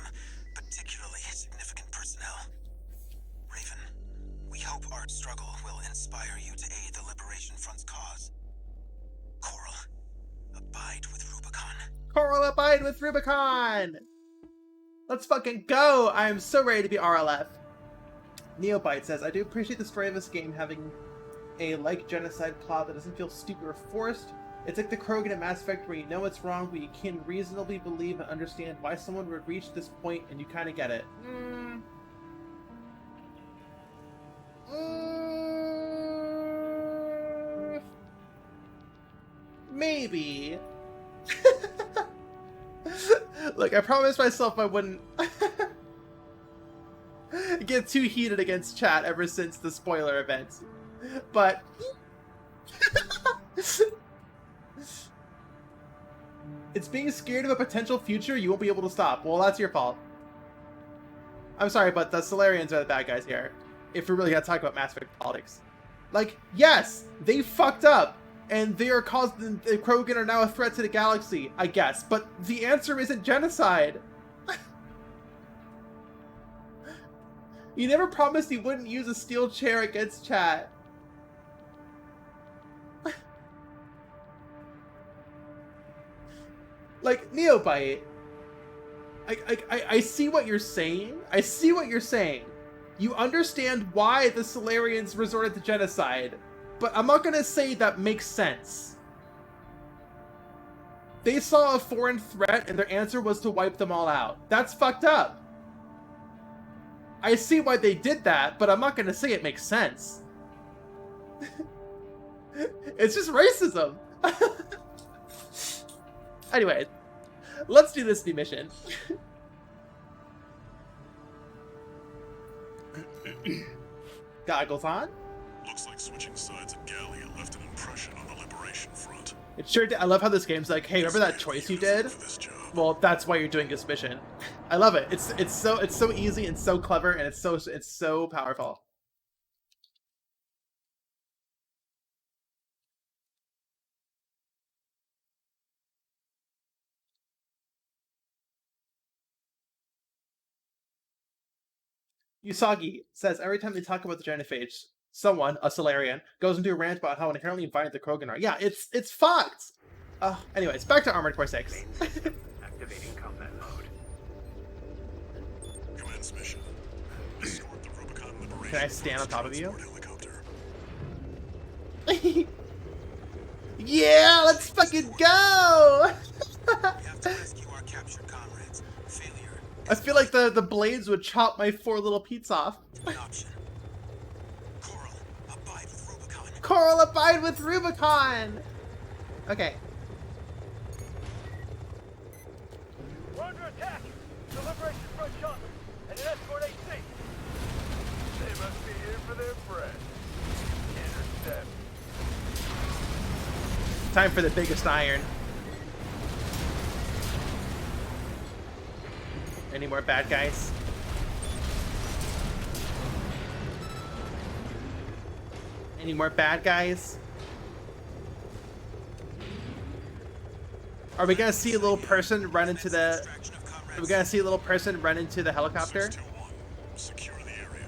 particularly significant personnel. Raven, we hope our struggle will inspire you to aid the Liberation Front's cause. Coral, abide with Rubicon. Coral abide with Rubicon! Let's fucking go! I am so ready to be RLF. Neobite says, I do appreciate the story of this game having a like genocide plot that doesn't feel stupid or forced. It's like the Krogan in Mass Effect where you know it's wrong, but you can reasonably believe and understand why someone would reach this point and you kind of get it. Maybe. Look, I promised myself I wouldn't get too heated against chat ever since the spoiler event. But it's being scared of a potential future you won't be able to stop. Well, that's your fault. I'm sorry, but the Solarians are the bad guys here. If we're really gonna talk about Mass Effect politics. Like, yes, they fucked up. And they are causing the Krogan are now a threat to the galaxy, I guess. But the answer isn't genocide. You never promised you wouldn't use a steel chair against chat. Like, Neobite, I see what you're saying. I see what you're saying. You understand why the Solarians resorted to genocide. But I'm not gonna say that makes sense. They saw a foreign threat and their answer was to wipe them all out. That's fucked up. I see why they did that, but I'm not gonna say it makes sense. It's just racism. Anyway, let's do this new mission. Goggles on. Looks like switching sides of Gallia left an impression on the Liberation Front. It sure did. I love how this game's like, hey, remember that choice you did? For this job. Well, that's why you're doing this mission. I love it. It's so easy and so clever and it's so powerful. Usagi says every time they talk about the genophage, someone, a Solarian, goes into a rant about how inherently violent the Krogan are. Yeah, it's fucked! Anyways, back to Armored Core 6. Main system activating combat mode. Commence mission. Escort the Rubicon Liberation Can I stand on top of you? transport helicopter. Yeah, let's fucking go! We have to rescue our captured comrades. Failure I feel like the blades would chop my 4 little peats off. is an option. Coral, Coral abide with Rubicon! Okay. We're under attack! The Liberation Front shot and an escort AC! They must be here for their friend. Intercept. Time for the biggest iron. Any more bad guys? Any more bad guys? Are we gonna see a little person run into the... Are we gonna see a little person run into the helicopter? 621, secure the area.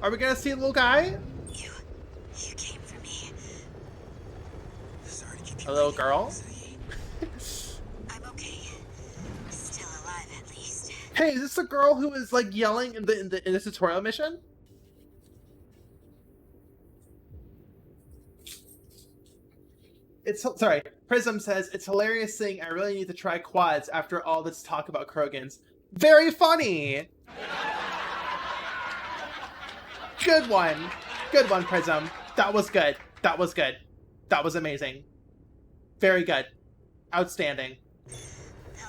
Are we gonna see a little guy? You came for me. Sorry to keep you A little waiting, girl? Zoe. I'm okay. Still alive, at least. Hey, is this the girl who is like yelling in the tutorial mission? It's sorry. Prism says it's hilarious saying I really need to try quads after all this talk about Krogans. Very funny. Good one. Good one, Prism. That was good. That was good. That was amazing. Very good. Outstanding. A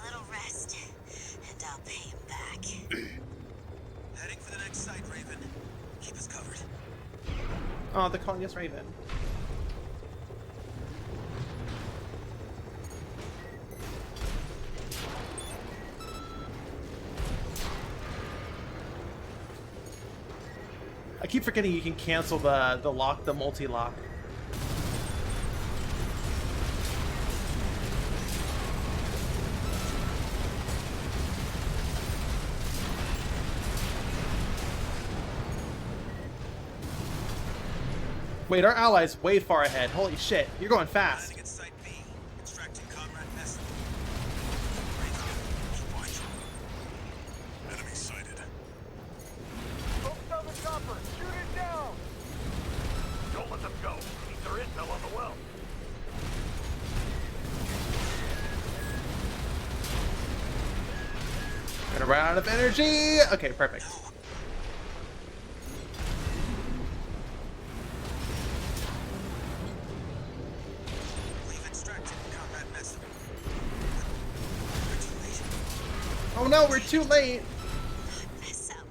little rest, and I'll pay him back. Heading for the next site, Raven. Keep us covered. Oh, they're calling us Raven. I keep forgetting you can cancel the lock, the multi-lock. Wait, our allies way far ahead. Holy shit, you're going fast. Landing at Site B. Extracting Comrade Nessa. Enemy sighted. Folks on the chopper! Shoot it down! Don't let them go. Keep their intel on the well. Gonna run out of energy. Okay, perfect. We've extracted Comrade Nessa. We're too late. Oh no, we're too late. Mess up.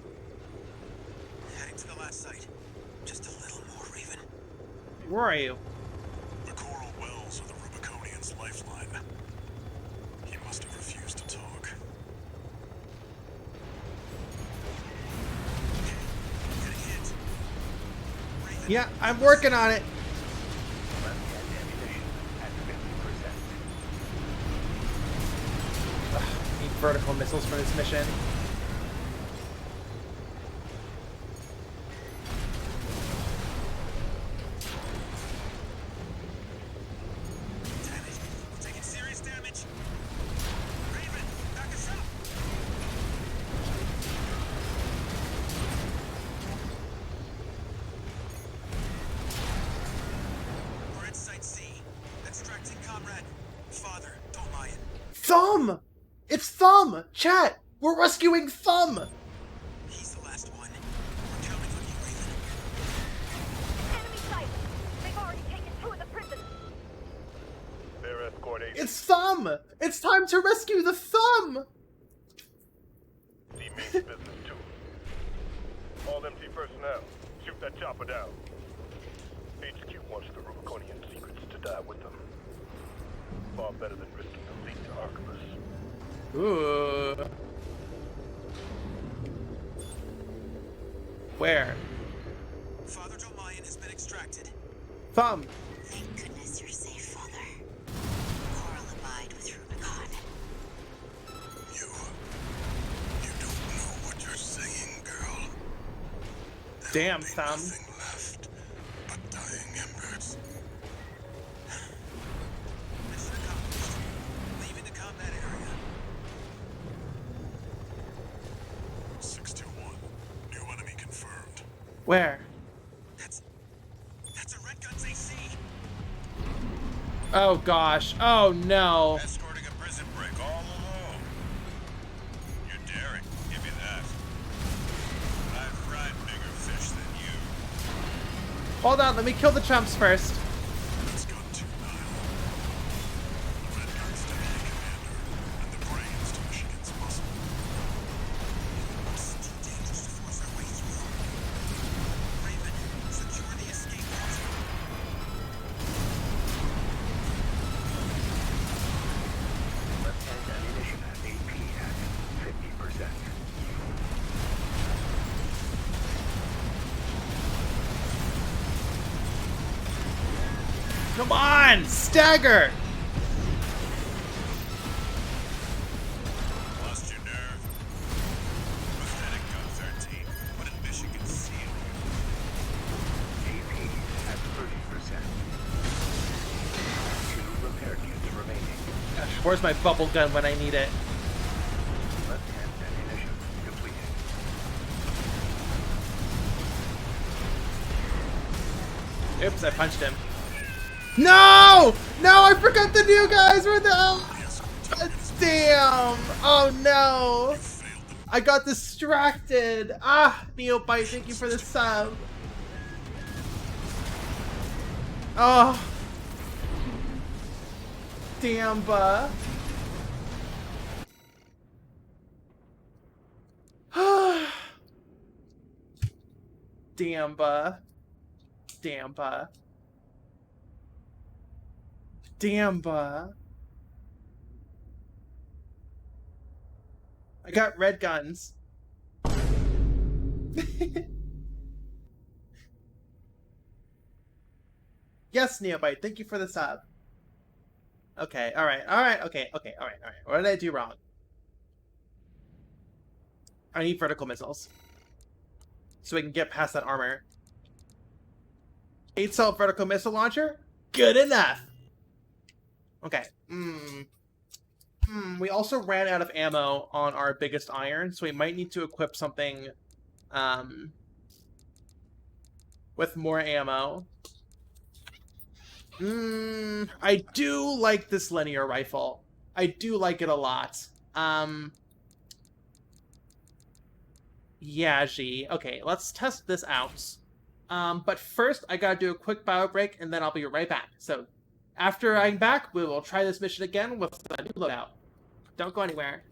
Heading to the last site. Just a little more, Raven. Where are you? The coral wells are the Rubiconian's lifeline. He must have refused to talk. Getting hit. Raven. Yeah, I'm working on it. Left hand ammunition at 50%. Need vertical missiles for this mission. Damn it. We're taking serious damage. Raven, back us up. We're at Site C. Extracting Comrade. Father, don't lie. Thumb! It's Thumb! Chat! We're rescuing Thumb! He's the last one. We're counting on you, Raven. Enemy sight! They've already taken 2 of the prisoners. Their escort AC. It's Thumb! It's time to rescue the Thumb! The main business too. All MT personnel, shoot that chopper down. HQ wants the Rubiconian secrets to die with them. Far better than risking a leak to Archibus. Ooh. Where? Father Jomayan has been extracted. Thumb! Thank goodness you're safe, Father. Coral abide with Rubicon. You don't know what you're saying, girl. Damn, Be Thumb. nothing left but dying embers. Mission accomplished. Leaving the combat area. 621. New enemy confirmed. Where? That's Oh gosh. Oh no. Escorting a prison break all alone. You're daring. Give me that. I've fried bigger fish than you. Hold on, let me kill the chumps first. It's gone too Nile. The Red Gun's deputy commander, and the brains to Michigan's muscle. It's too dangerous to force our way through. Raven, secure the escape hatch. Left-hand ammunition AP at 50%. Come on, stagger. Lost your nerve. Pathetic Gun 13. What did Michigan seal? AP at 30%. 2 repair kits remaining. Where's my bubble gun when I need it? Left-hand ammunition completed. Oops, I punched him. No! No, I forgot the new guys were the... Damn! Oh no! I got distracted. Ah, Neopite, thank you for the sub. Oh. Damn, buh. Damn, buh. Damn, buh. Damn, buh. I got red guns. Yes, Neopite, thank you for the sub. Okay, alright, okay, alright. What did I do wrong? I need vertical missiles. So we can get past that armor. 8-cell vertical missile launcher? Good enough! Okay. We also ran out of ammo on our biggest iron, so we might need to equip something with more ammo. I do like this linear rifle. I do like it a lot. Yeah, G. Okay, let's test this out. But first, I gotta do a quick bio break, and then I'll be right back. So, after I'm back, we will try this mission again with the new loadout. Don't go anywhere.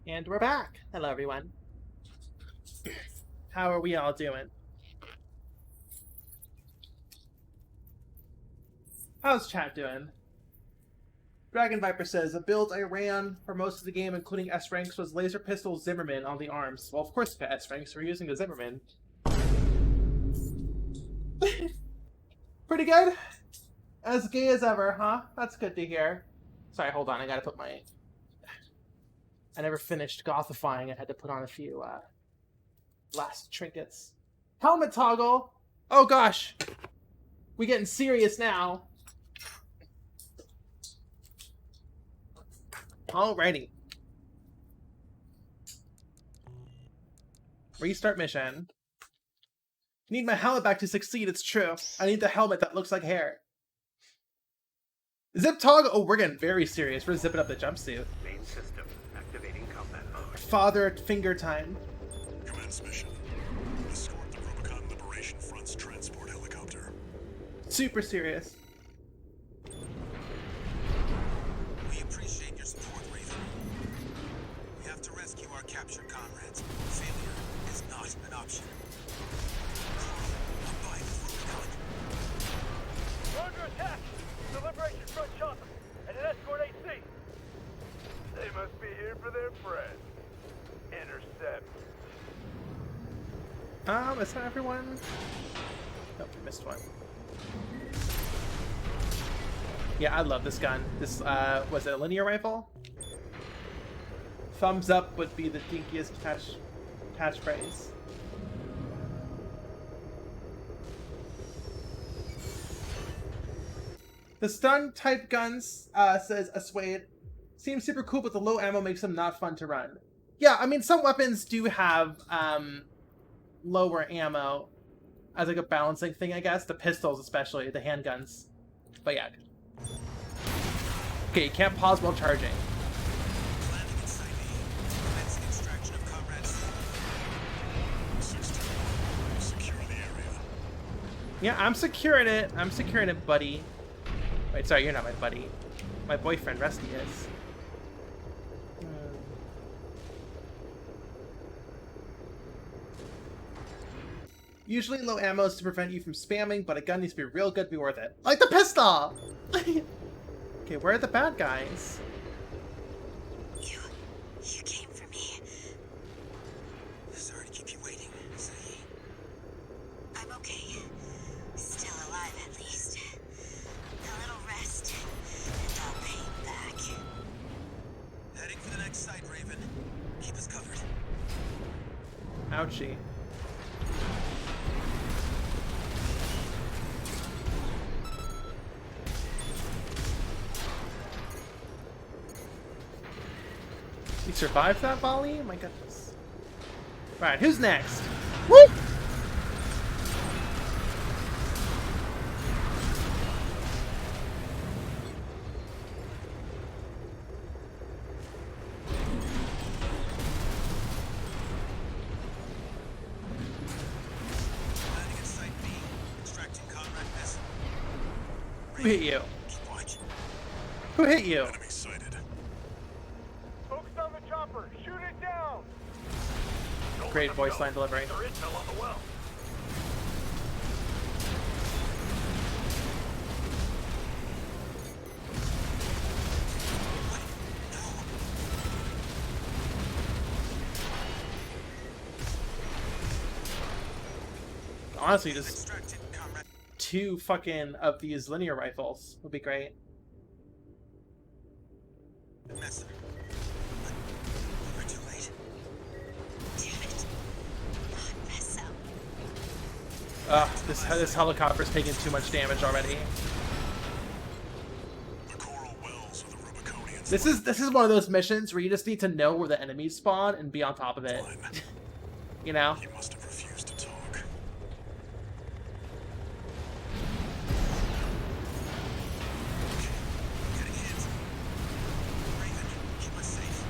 And we're back. Hello, everyone. How are we all doing? How's chat doing? Dragon Viper says, the build I ran for most of the game, including S-Ranks, was Laser Pistol Zimmerman on the arms. Well, of course we got S-Ranks, we're using the Zimmerman. Pretty good? As gay as ever, huh? That's good to hear. Sorry, hold on, I gotta put my... I never finished gothifying, I had to put on a few, last trinkets. Helmet toggle! Oh gosh! We getting serious now. Alrighty. Restart mission. Need my helmet back to succeed, it's true. I need the helmet that looks like hair. Zip toggle! Oh, we're getting very serious. We're zipping up the jumpsuit. Main system activating combat mode. Father finger time. Commence mission. Escort the Rubicon Liberation Front's transport helicopter. Super serious. We appreciate your support, Raven. We have to rescue our captured comrades. Failure is not an option. I'm buying the Rubicon. We're under attack! The Liberation Front chopper and an escort AC! They must be here for their friend. Intercept. Is that everyone? Nope, we missed one. Yeah, I love this gun. This, was it a linear rifle? Thumbs up would be the dinkiest catchphrase. The stun type guns, says Aswade, seems super cool, but the low ammo makes them not fun to run. Yeah, I mean, some weapons do have, lower ammo as like a balancing thing, I guess. The pistols, especially, the handguns. But yeah. Okay, you can't pause while charging. Landing in Site A. Commencing extraction of comrades. 61. Secure the area. Yeah, I'm securing it. I'm securing it, buddy. Wait, sorry, you're not my buddy. My boyfriend, Rusty, is. Usually low ammo is to prevent you from spamming, but a gun needs to be real good to be worth it. Like the pistol! Okay, where are the bad guys? You came for me. Sorry to keep you waiting, Sae. I'm okay. Still alive, at least. A little rest, and I'll pay you back. Heading for the next site, Raven. Keep us covered. Ouchie. We survived that volley? My goodness. Right, who's next? Woo! Landing in Site B. Extracting comrade vessel. Who hit you? Keep watch. Who hit you? Enemy sighted. Focus on the chopper! Shoot it down! Great voice line delivery. There is no on the well. Honestly, just Extracted comrade. 2 fucking of these linear rifles would be great. Messer. We're too late. Damn it. Not mess up. Ugh, this helicopter's taking too much damage already. The coral wells of the Rubiconians. This is one of those missions where you just need to know where the enemies spawn and be on top of it. You know? You must have refused to talk. Getting hit. Raven, keep us safe.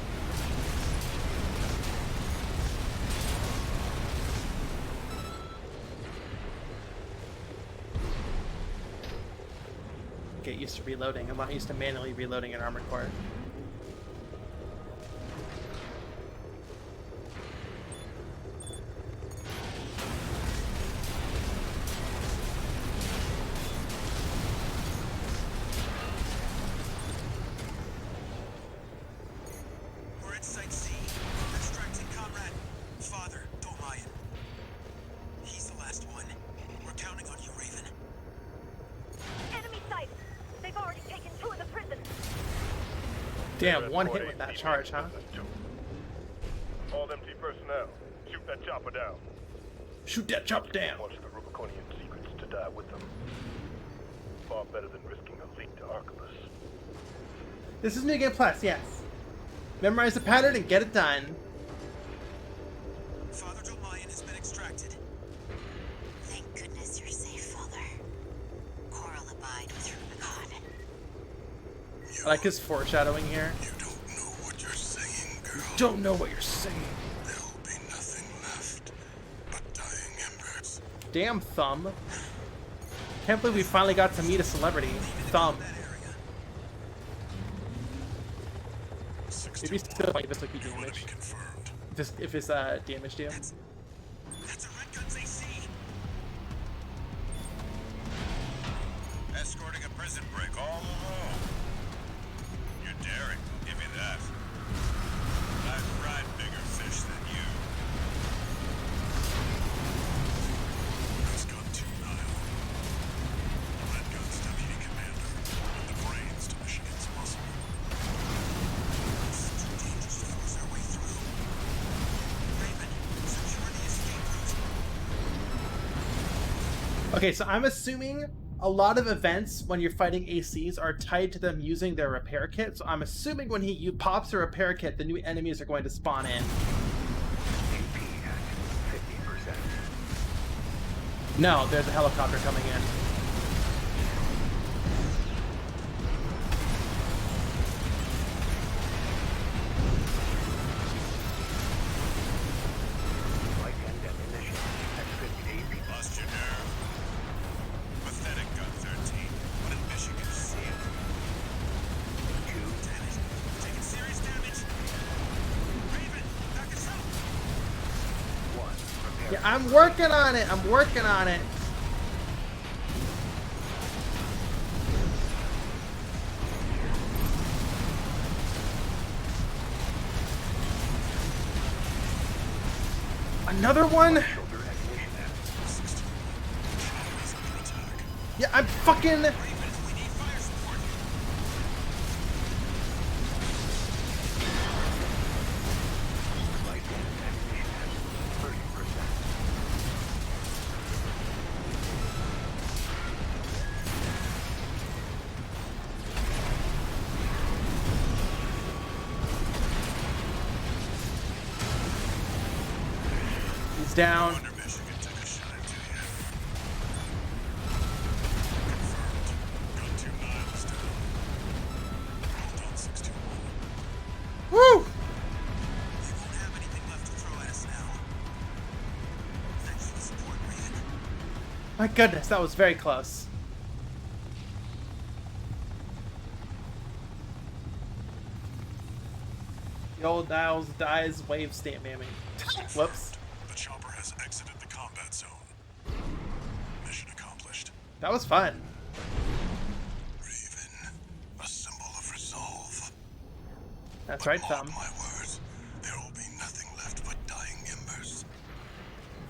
Get used to reloading. I'm not used to manually reloading an armored core. Damn, They're one Escort hit with that AC charge, huh? Business 2. All MT personnel, shoot that chopper down. Shoot that chopper down. Wants the Rubiconian secrets to die with them. Far better than risking a leak to Archibus. This is New Game Plus, yes. Memorize the pattern and get it done. Father Jolmayan has been extracted. Thank goodness you're safe, Father. Coral abide with Rubicon. I like his foreshadowing here. You don't know what you're saying, girl. Don't know what you're saying. There'll be nothing left but dying embers. Damn, Thumb. Can't believe we finally got to meet a celebrity. Thumb. Maybe still like this would be damage. Confirmed. If it's damage deal. That's a Red Gun's AC. Escorting a prison break all alone. You're daring, I'll give you that. I've fried bigger fish than you. It's gun 2 Nile. Red Gun's deputy commander. And the brains to Michigan's muscle. It's too dangerous to force our way through. Raven, secure the escape route. Okay, so I'm assuming a lot of events when you're fighting ACs are tied to them using their repair kit. So I'm assuming when he pops a repair kit, the new enemies are going to spawn in. AP at 50%. No, there's a helicopter coming in. Light and ammunition at 50 AP. Lost your nerve. Pathetic gun 13. What did Michigan see it? 2 Damage. Taking serious damage. Raven, back us up. 1 repair. Yeah, I'm working on it. I'm working on it. Another one? Shoulder ammunition at Yeah, I'm fucking... Raven, we need fire support. light and ammunition at 30%. He's down. Under Michigan took a shot into you. Confirmed. Gun 2 Nile is down. Hold on 621. Woo! They won't have anything left to throw at us now. Thanks for the support, Raven. My goodness, that was very close. The old Niles dies wave stamp mamming. Whoops. The chopper has exited the combat zone. Mission accomplished. That was fun. Raven, a symbol of resolve. That's right, Mark Thumb. my words, there will be nothing left but dying embers.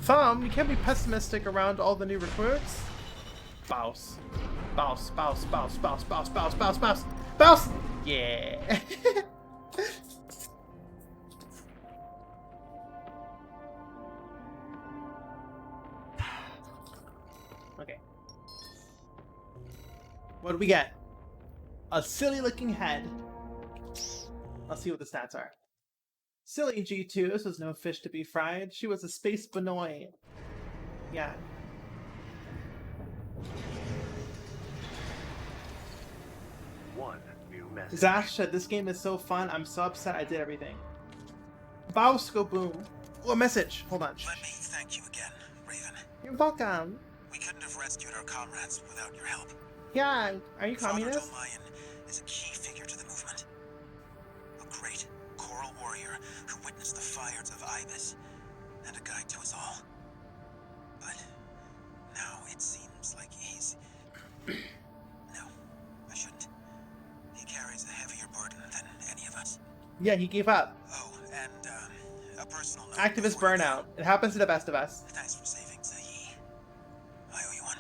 Thumb, you can't be pessimistic around all the new recruits. Bouse. Bouse, bouse, bouse, bouse, bouse, bouse, bouse, bouse. Bouse! Yeah. Okay. What do we get? A silly looking head. Let's see what the stats are. Silly G2, this was no fish to be fried. She was a space Benoit. Yeah. One new message. Zash said, this game is so fun. I'm so upset I did everything. Bowsko boom. Oh, a message. Hold on. Let me thank you again, Raven. You're welcome. We couldn't have rescued our comrades without your help. Yeah, are you Father communist? Jolmayan is a key figure to the movement. A great choral warrior who witnessed the fires of Ibis and a guide to us all. But now it seems like he's... No, I shouldn't. He carries a heavier burden than any of us. Yeah, he gave up. Oh, and a personal note. Activist before you go. burnout. It happens to the best of us. Thanks for saving Zahi. I owe you one.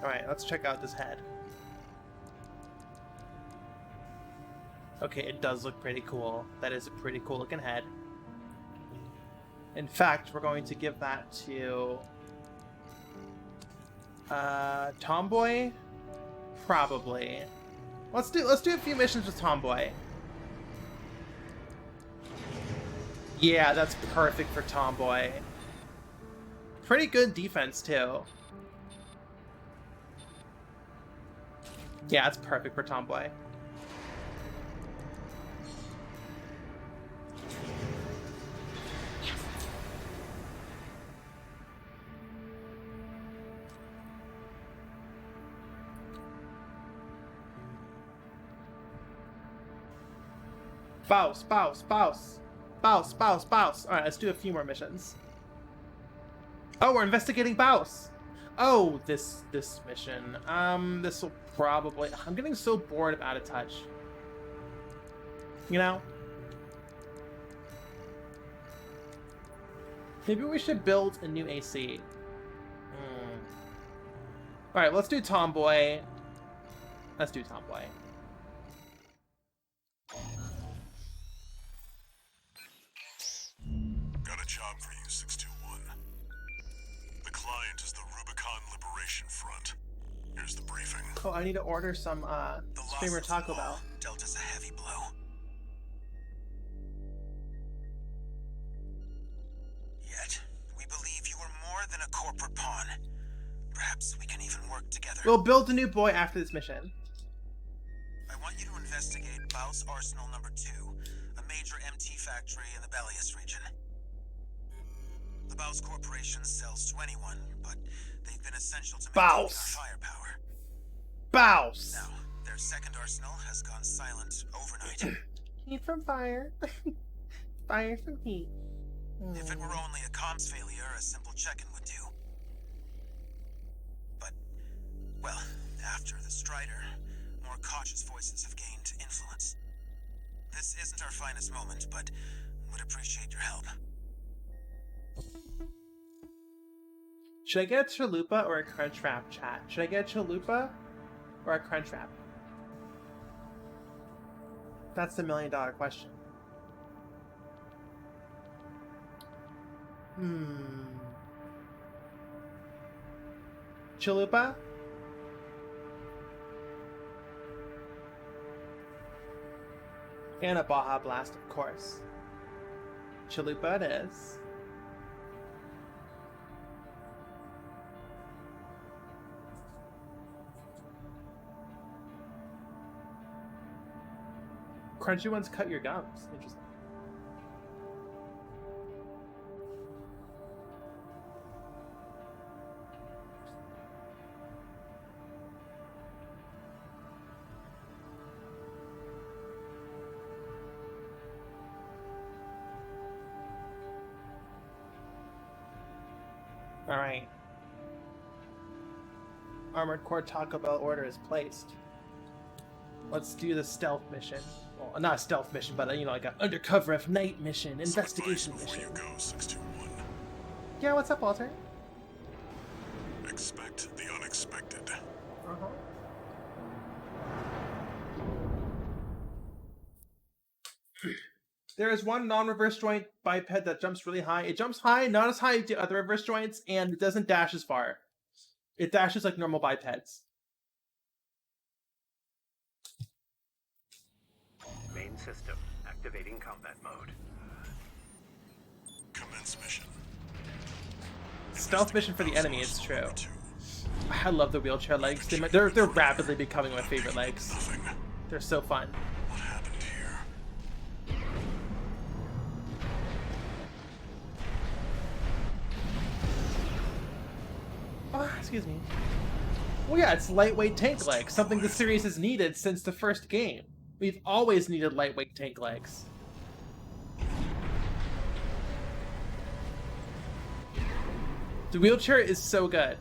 Alright, let's check out this head. Okay, it does look pretty cool. That is a pretty cool looking head. In fact, we're going to give that to Tomboy? Probably. Let's do a few missions with Tomboy. Yeah, that's perfect for Tomboy. Pretty good defense too. Yeah, it's perfect for Tomboy. Spouse. Alright, let's do a few more missions. Oh, we're investigating Baus. Oh, this mission. This will probably... I'm getting so bored of Out of Touch. You know? Maybe we should build a new AC. Alright, let's do Tomboy. Let's do Tomboy. Got a job for you, 621. The client is the Rubicon Liberation Front. Here's the briefing. Oh, I need to order some The loss Screamer of Taco the wall Bell. dealt us a heavy blow. Yet, we believe you are more than a corporate pawn. Perhaps we can even work together. We'll build a new boy after this mission. I want you to investigate Baus Arsenal number 2, a major MT factory in the Bellius region. The Baus Corporation sells to anyone, but they've been essential to maintaining our Baus. firepower. Baus! Now, their second arsenal has gone silent overnight. Heat from fire. Fire from heat. If it were only a comms failure, a simple check-in would do. But, well, after the Strider, more cautious voices have gained influence. This isn't our finest moment, but would appreciate your help. Should I get a Chalupa or a Crunchwrap, chat? Should I get a Chalupa or a Crunchwrap? That's the $1 million question. Chalupa? And a Baja Blast, of course. Chalupa it is. Crunchy ones cut your gums. Interesting. Alright. Armored Core Taco Bell order is placed. Let's do the stealth mission. Well, not a stealth mission, but you know, like an undercover of night mission, investigation Before mission. you go, 621. Yeah, what's up, Walter? Expect the unexpected. There is one non-reverse joint biped that jumps really high. It jumps high, not as high as the other reverse joints, and it doesn't dash as far. It dashes like normal bipeds. Main system activating combat mode. Commence mission. Stealth mission for the enemy, it's Investigate true. Baus Arsenal I love the wheelchair legs. They're rapidly becoming my favorite legs. Nothing. They're so fun. What happened here? Oh, excuse me. Well, yeah, it's lightweight tank legs, something the series has needed since the first game. We've always needed lightweight tank legs. The wheelchair is so good.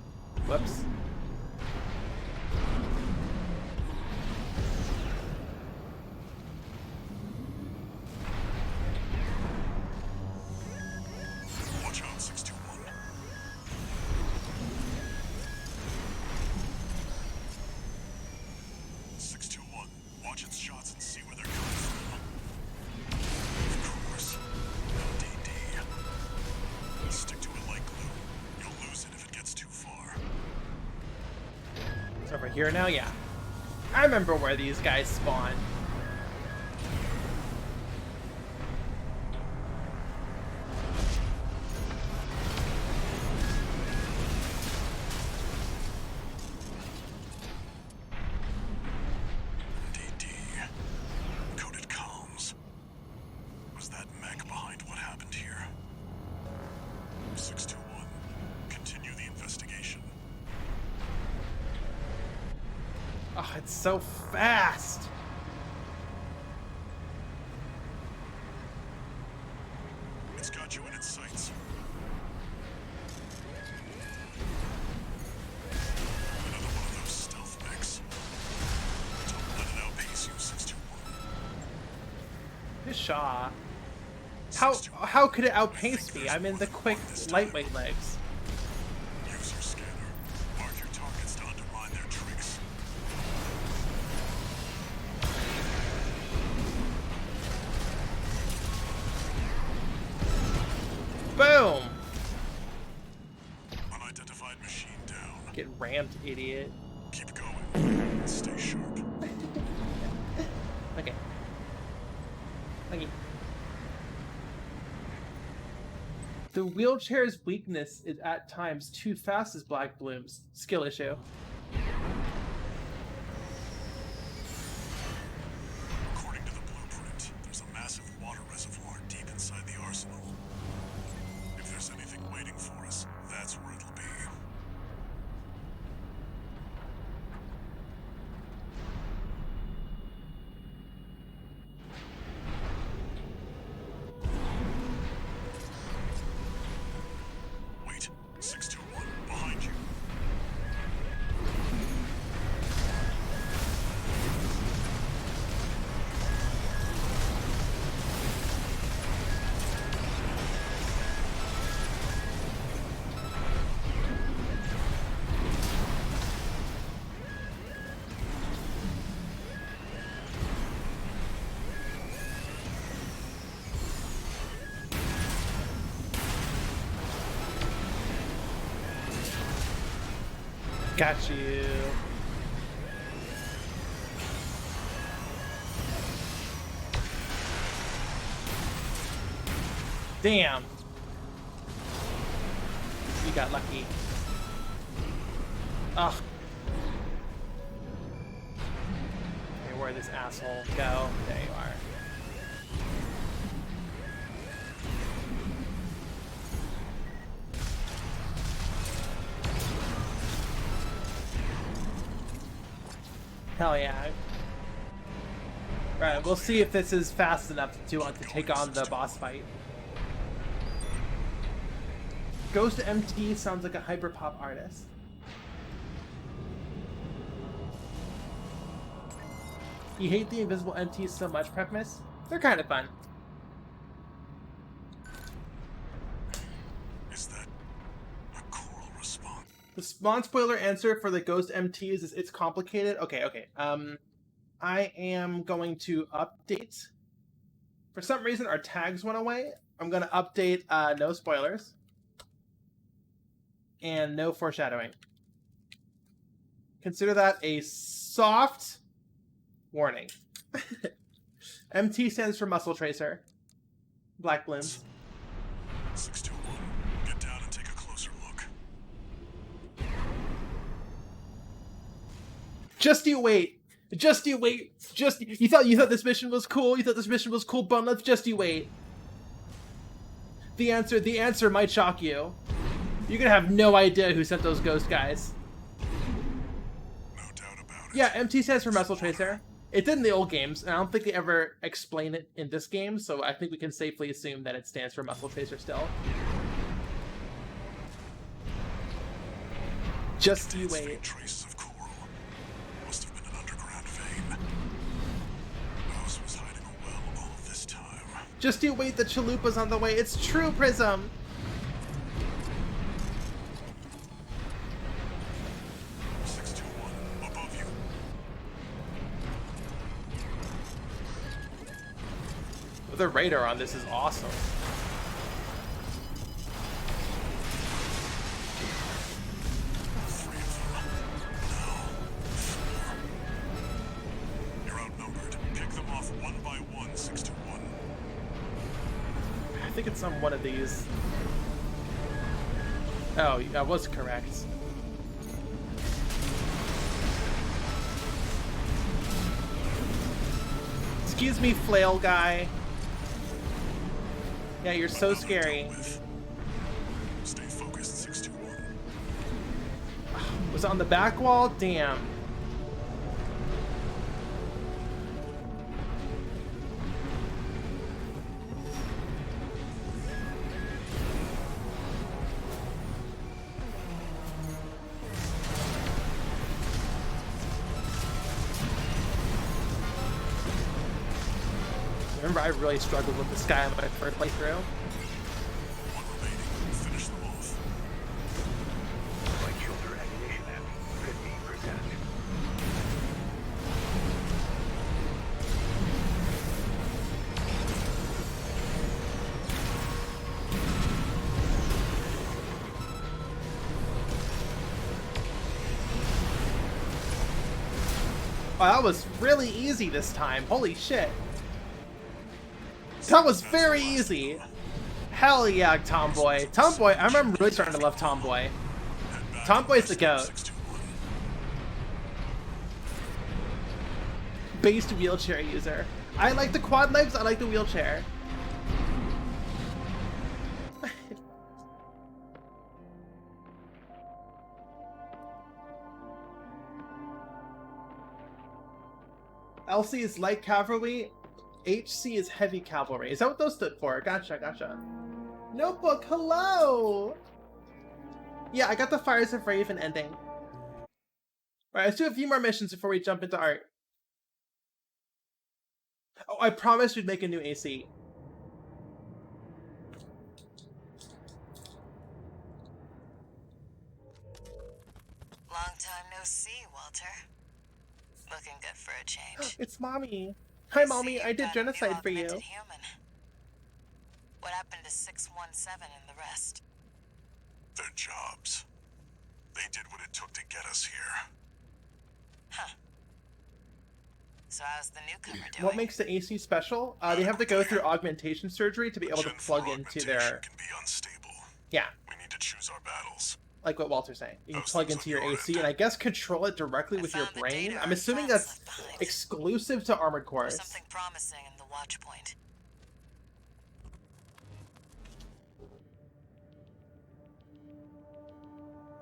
Whoops. Watch out, 621. here now? Yeah. I remember where these guys spawn. DD. Coded comms. Was that mech behind what happened here? 621. Continue the investigation. Oh, it's so fast. It's got you in its sights. Another one of those stealth mechs. Don't let it outpace you, 621. Good shot. How could it outpace me? I'm in the quick lightweight legs. Use your scanner. Mark your targets to undermine their tricks. Boom! Unidentified machine down. Get rammed, idiot. Keep going. Stay sharp. Okay. Okay. The wheelchair's weakness is at times too fast as Black Bloom's skill issue. According to the blueprint, there's a massive water reservoir deep inside the arsenal. If there's anything waiting for us, that's where it'll be. Wait, 621, behind you. Got you. Damn. You got lucky. Ugh. Okay, where'd this asshole go? There you are. Hell yeah. Right, we'll see if this is fast enough to take on the boss fight. Ghost MT sounds like a hyperpop artist. You hate the invisible MTs so much, Prepmas? They're kind of fun. Is that a choral response? The non-spoiler answer for the Ghost MTs is it's complicated. Okay. I am going to update. For some reason, our tags went away. I'm going to update no spoilers. And no foreshadowing. Consider that a soft warning. MT stands for Muscle Tracer. Black Blooms. 621, get down and take a closer look. Just you wait. Just you wait. You thought this mission was cool. You thought this mission was cool, but let's just you wait. The answer might shock you. You're gonna have no idea who sent those ghost guys. No doubt about it. Yeah, MT stands for Muscle Tracer. It did in the old games, and I don't think they ever explain it in this game, so I think we can safely assume that it stands for Muscle Tracer still. Just you Contains wait. faint traces of coral. Must have been an underground vein. Mouse was hiding a well all this time. Just you wait, the chalupa's on the way. It's true, Prism! 621, above you. The radar on this is awesome. Three of them. Now, one by one, 621. I think it's on one of these. Oh, I was correct. Excuse me, flail guy. Yeah, you're so scary. Stay focused, 621. Was it on the back wall? Damn. Remember, I really struggled with this guy on my first playthrough. One remaining. Finish them off. Right shoulder ammunition at 50%. Oh, that was really easy this time. Holy shit. That was very easy. Hell yeah, Tomboy. Tomboy, I remember really starting to love Tomboy. Tomboy's the goat. 621. Based wheelchair user. I like the quad legs, I like the wheelchair. LC is light cavalry, HC is heavy cavalry. Is that what those stood for? Gotcha, gotcha. Notebook, hello! Yeah, I got the Fires of Raven ending. Alright, let's do a few more missions before we jump into art. Oh, I promised we'd make a new AC. Long time no see, Walter. Looking good for a change. It's Mommy. Hi, See, Mommy. you've I did got a new genocide for you. augmented human. What happened to 617 and the rest? Their jobs. They did what it took to get us here. Huh. So how's the newcomer doing? What makes the AC special? They have to go through augmentation surgery to be able to Gen plug 4 into augmentation their... can be unstable. Yeah, We need to choose our battles. like what Walter's saying. You can Those plug things into on your your AC end. and I guess control it directly I with your found the brain. data I'm assuming artifacts that's left behind. exclusive to Armored There's Cores. something promising in the watch point.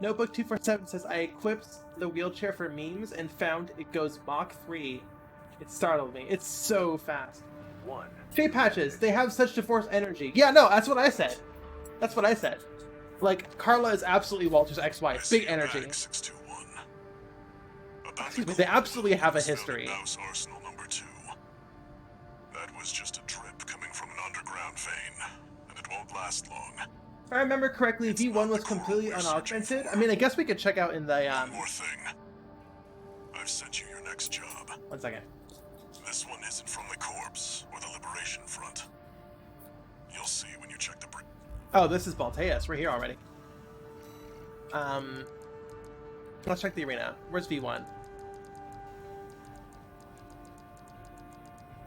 Notebook 247 says, I equipped the wheelchair for memes and found it goes Mach 3. It startled me. It's so fast. 1. Shape patches, they have such divorce energy. Yeah, no, that's what I said. That's what I said. Like, Carla is absolutely Walter's ex-wife. I see Big a energy. bag, 621. Excuse me, they absolutely have a history. Mouse Arsenal number 2. That was just a drip coming from an underground vein, and it won't last long. If I remember correctly, V1 was completely unaugmented. I mean, I guess we could check out in the, One more thing. I've sent you your next job. 1 second. This one isn't from the Corps or the Liberation Front. You'll see when you check the Oh, this is Balteus. We're here already. Let's check the arena. Where's V1?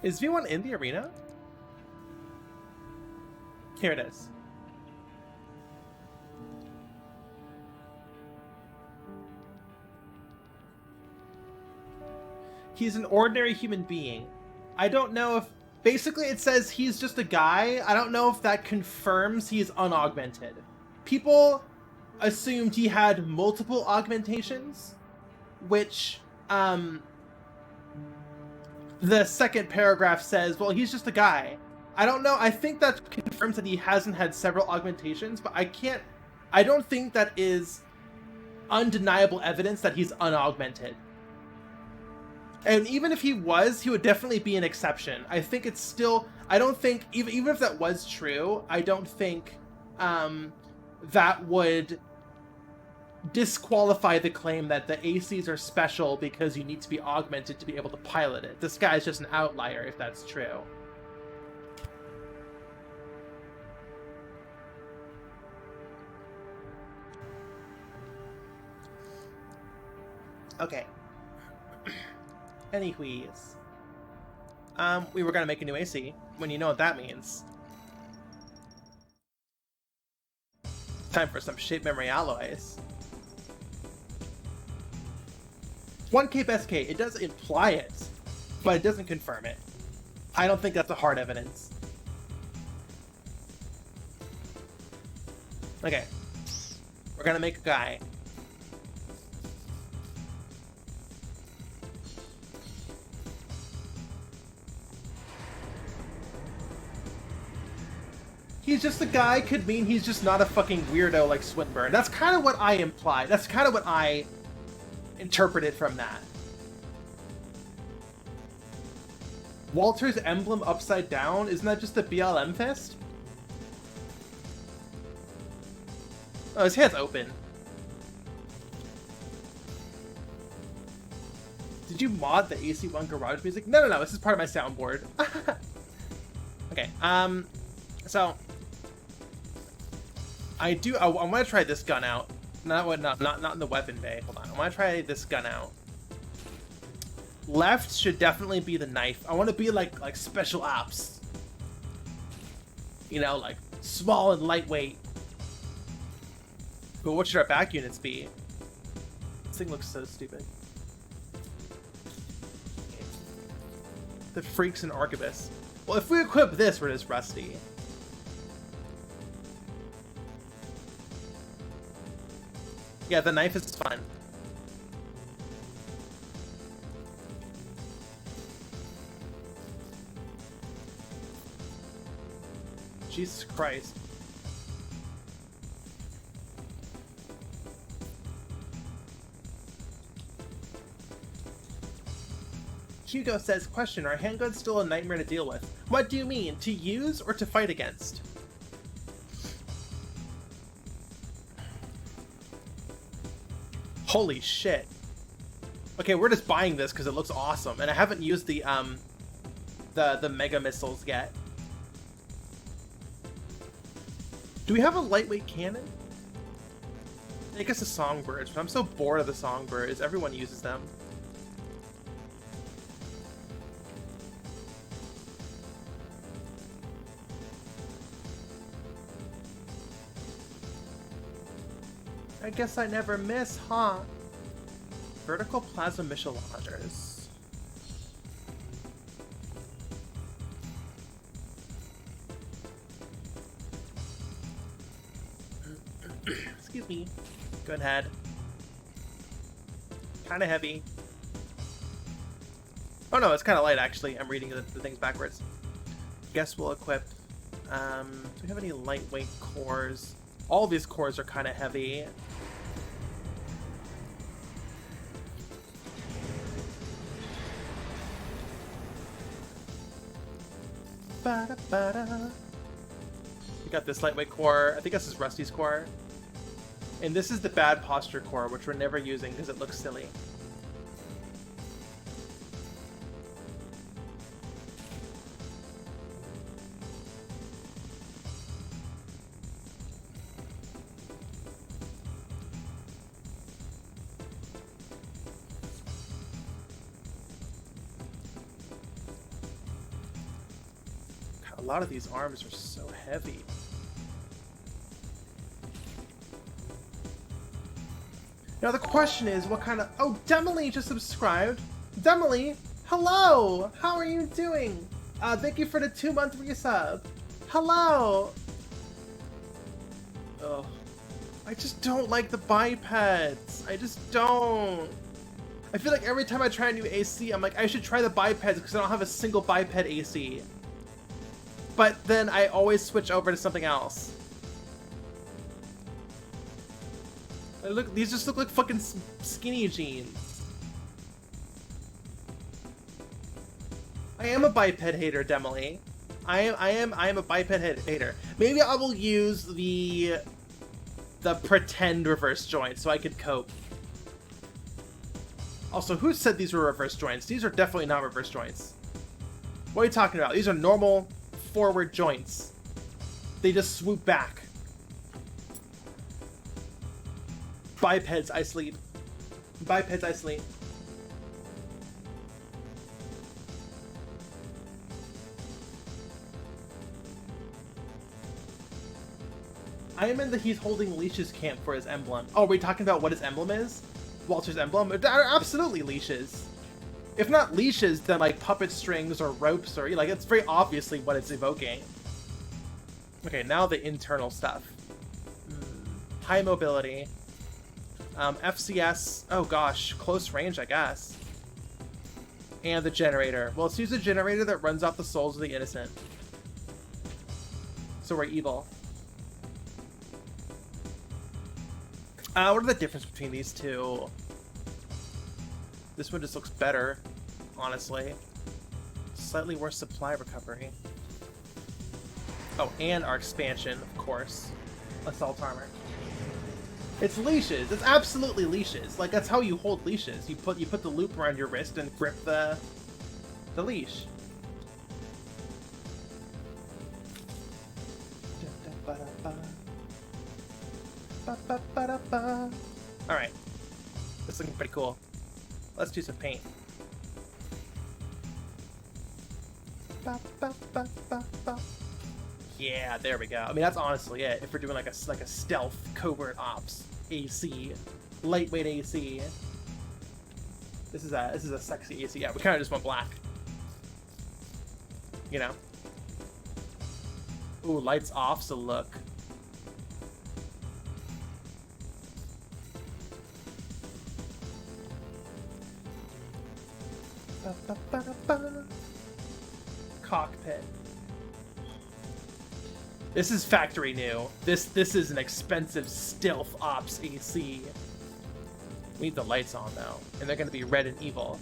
Is V1 in the arena? Here it is. He's an ordinary human being. I don't know if... Basically, it says he's just a guy. I don't know if that confirms he's unaugmented. People assumed he had multiple augmentations, which, the second paragraph says, well, he's just a guy. I don't know. I think that confirms that he hasn't had several augmentations, but I don't think that is undeniable evidence that he's unaugmented. And even if he was, he would definitely be an exception. I think it's still... I don't think... Even if that was true, I don't think that would disqualify the claim that the ACs are special because you need to be augmented to be able to pilot it. This guy's just an outlier if that's true. Okay. Anyways. We were gonna make a new AC, when you know what that means. Time for some shape memory alloys. 1K best K, it does imply it, but it doesn't confirm it. I don't think that's a hard evidence. Okay. We're gonna make a guy. He's just a guy could mean he's just not a fucking weirdo like Swinburne. That's kind of what I implied. That's kind of what I interpreted from that. Walter's emblem upside down? Isn't that just a BLM fist? Oh, his hand's open. Did you mod the AC1 garage music? No, this is part of my soundboard. Okay, so I want to try this gun out. Not in the weapon bay. Hold on, I want to try this gun out. Left should definitely be the knife. I want to be like special ops. You know, like small and lightweight. But what should our back units be? This thing looks so stupid. The Freaks and Archivist. Well, if we equip this, we're just rusty. Yeah, the knife is fun. Jesus Christ. Hugo says, question, are handguns still a nightmare to deal with? What do you mean? To use or to fight against? Holy shit. Okay, we're just buying this because it looks awesome, and I haven't used the mega missiles yet. Do we have a lightweight cannon? I guess the songbirds, but I'm so bored of the songbirds. Everyone uses them. I guess I never miss, huh? Vertical plasma missile launchers. Excuse me. Go ahead. Kind of heavy. Oh no, it's kind of light actually. I'm reading the things backwards. Guess we'll equip. Do we have any lightweight cores? All of these cores are kind of heavy. Ba-da-ba-da. We got this lightweight core. I think this is Rusty's core. And this is the bad posture core, which we're never using because it looks silly. A lot of these arms are so heavy. Now the question is, what kind of... Oh, Demily just subscribed. Demily, hello! How are you doing? Thank you for the 2-month resub. Hello! Oh, I just don't like the bipeds. I just don't. I feel like every time I try a new AC, I'm like, I should try the bipeds because I don't have a single biped AC. But then I always switch over to something else. Look, these just look like fucking skinny jeans. I am a biped hater, Demily. I am a biped hater. Maybe I will use the pretend reverse joint so I could cope. Also, who said these were reverse joints? These are definitely not reverse joints. What are you talking about? These are normal forward joints. They just swoop back. Bipeds, I sleep. Bipeds, I sleep. I'm in the he's holding leashes camp for his emblem. Oh, are we talking about what his emblem is? Walter's emblem? Absolutely leashes. If not leashes, then like puppet strings or ropes or like it's very obviously what it's evoking. Okay, now the internal stuff. High mobility. FCS, oh gosh, close range, I guess. And the generator. Well, let's use a generator that runs off the souls of the innocent. So we're evil. What are the difference between these two? This one just looks better, honestly. Slightly worse supply recovery. Oh, and our expansion, of course. Assault armor. It's leashes. It's absolutely leashes. Like, that's how you hold leashes. You put the loop around your wrist and grip the leash. Alright. This is looking pretty cool. Let's do some paint. Yeah, there we go. I mean, that's honestly it. If we're doing like a stealth covert ops AC, lightweight AC. This is a sexy AC. Yeah, we kind of just went black. You know. Ooh, lights off. So look. Cockpit. This is factory new. This is an expensive stealth ops AC. We need the lights on though, and they're gonna be red and evil.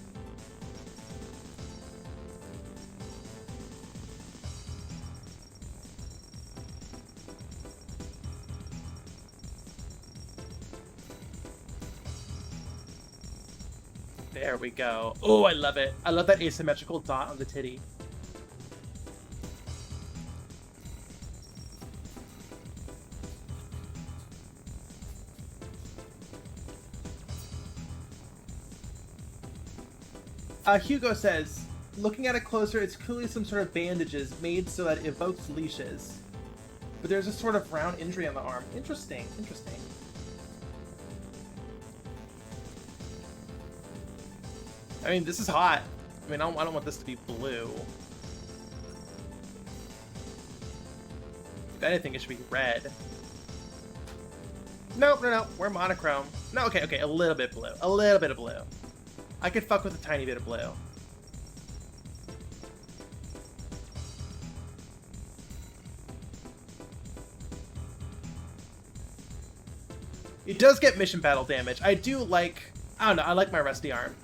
There we go. Oh, I love it. I love that asymmetrical dot on the titty. Hugo says, looking at it closer, it's clearly some sort of bandages made so that it evokes leashes. But there's a sort of round injury on the arm. Interesting, interesting. I mean, this is hot. I mean, I don't want this to be blue. If anything, it should be red. Nope, no, we're monochrome. No, okay, a little bit blue. A little bit of blue. I could fuck with a tiny bit of blue. It does get mission battle damage. I do like... I don't know, I like my rusty arm.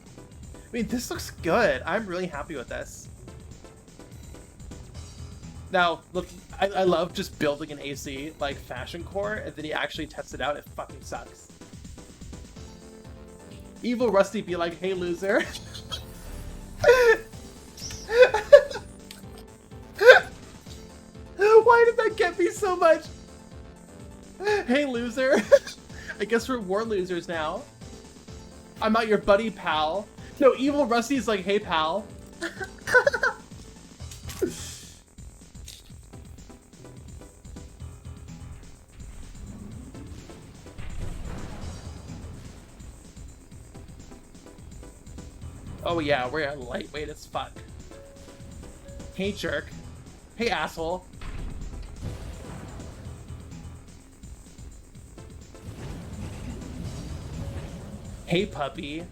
I mean, this looks good. I'm really happy with this. Now, look, I love just building an AC, like, Fashion Core, and then you actually test it out, it fucking sucks. Evil Rusty be like, hey, loser. Why did that get me so much? Hey, loser. I guess we're war losers now. I'm not your buddy, pal. No, Evil Rusty's like, hey, pal. Oh yeah, we're lightweight as fuck. Hey, jerk. Hey, asshole. Hey, puppy.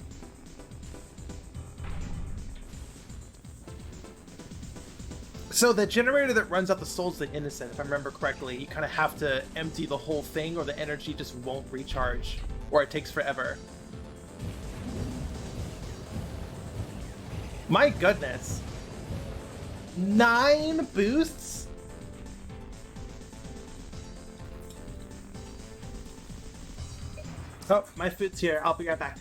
So the generator that runs out the souls of the innocent, if I remember correctly, you kind of have to empty the whole thing or the energy just won't recharge, or it takes forever. My goodness. 9 boosts? Oh, my food's here. I'll be right back.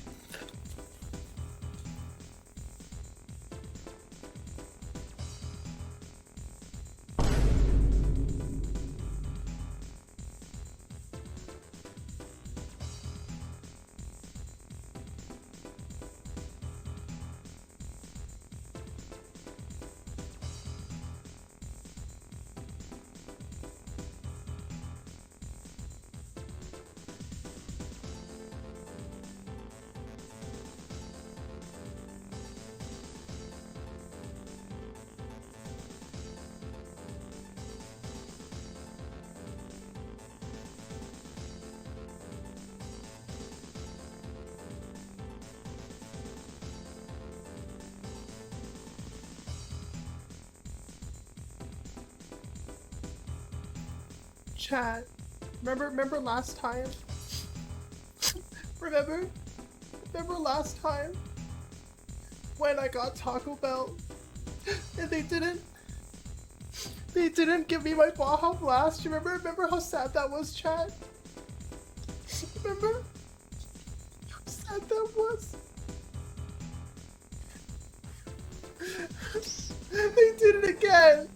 Chat, remember last time? Remember last time when I got Taco Bell and they didn't give me my Baja Blast? Remember how sad that was, chat? Remember how sad that was? They did it again.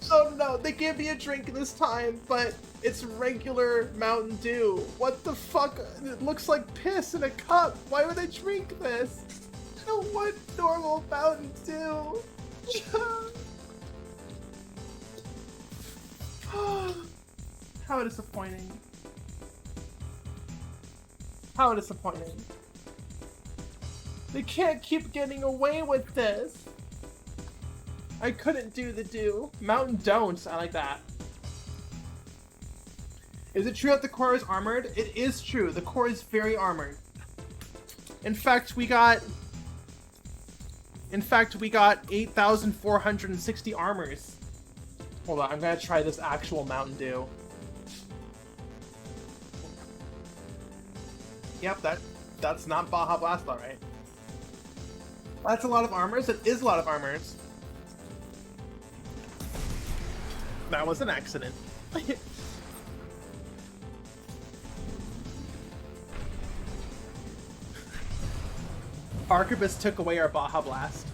Oh no, they gave me a drink this time, but it's regular Mountain Dew. What the fuck? It looks like piss in a cup. Why would I drink this? I don't want normal Mountain Dew. How disappointing. How disappointing. They can't keep getting away with this. I couldn't do the do. Mountain don't. I like that. Is it true that the core is armored? It is true. The core is very armored. In fact, we got 8,460 armors. Hold on, I'm gonna try this actual Mountain Dew. Yep, that's not Baja Blast, all right. That's a lot of armors. It is a lot of armors. That was an accident. Arquebus took away our Baja Blast.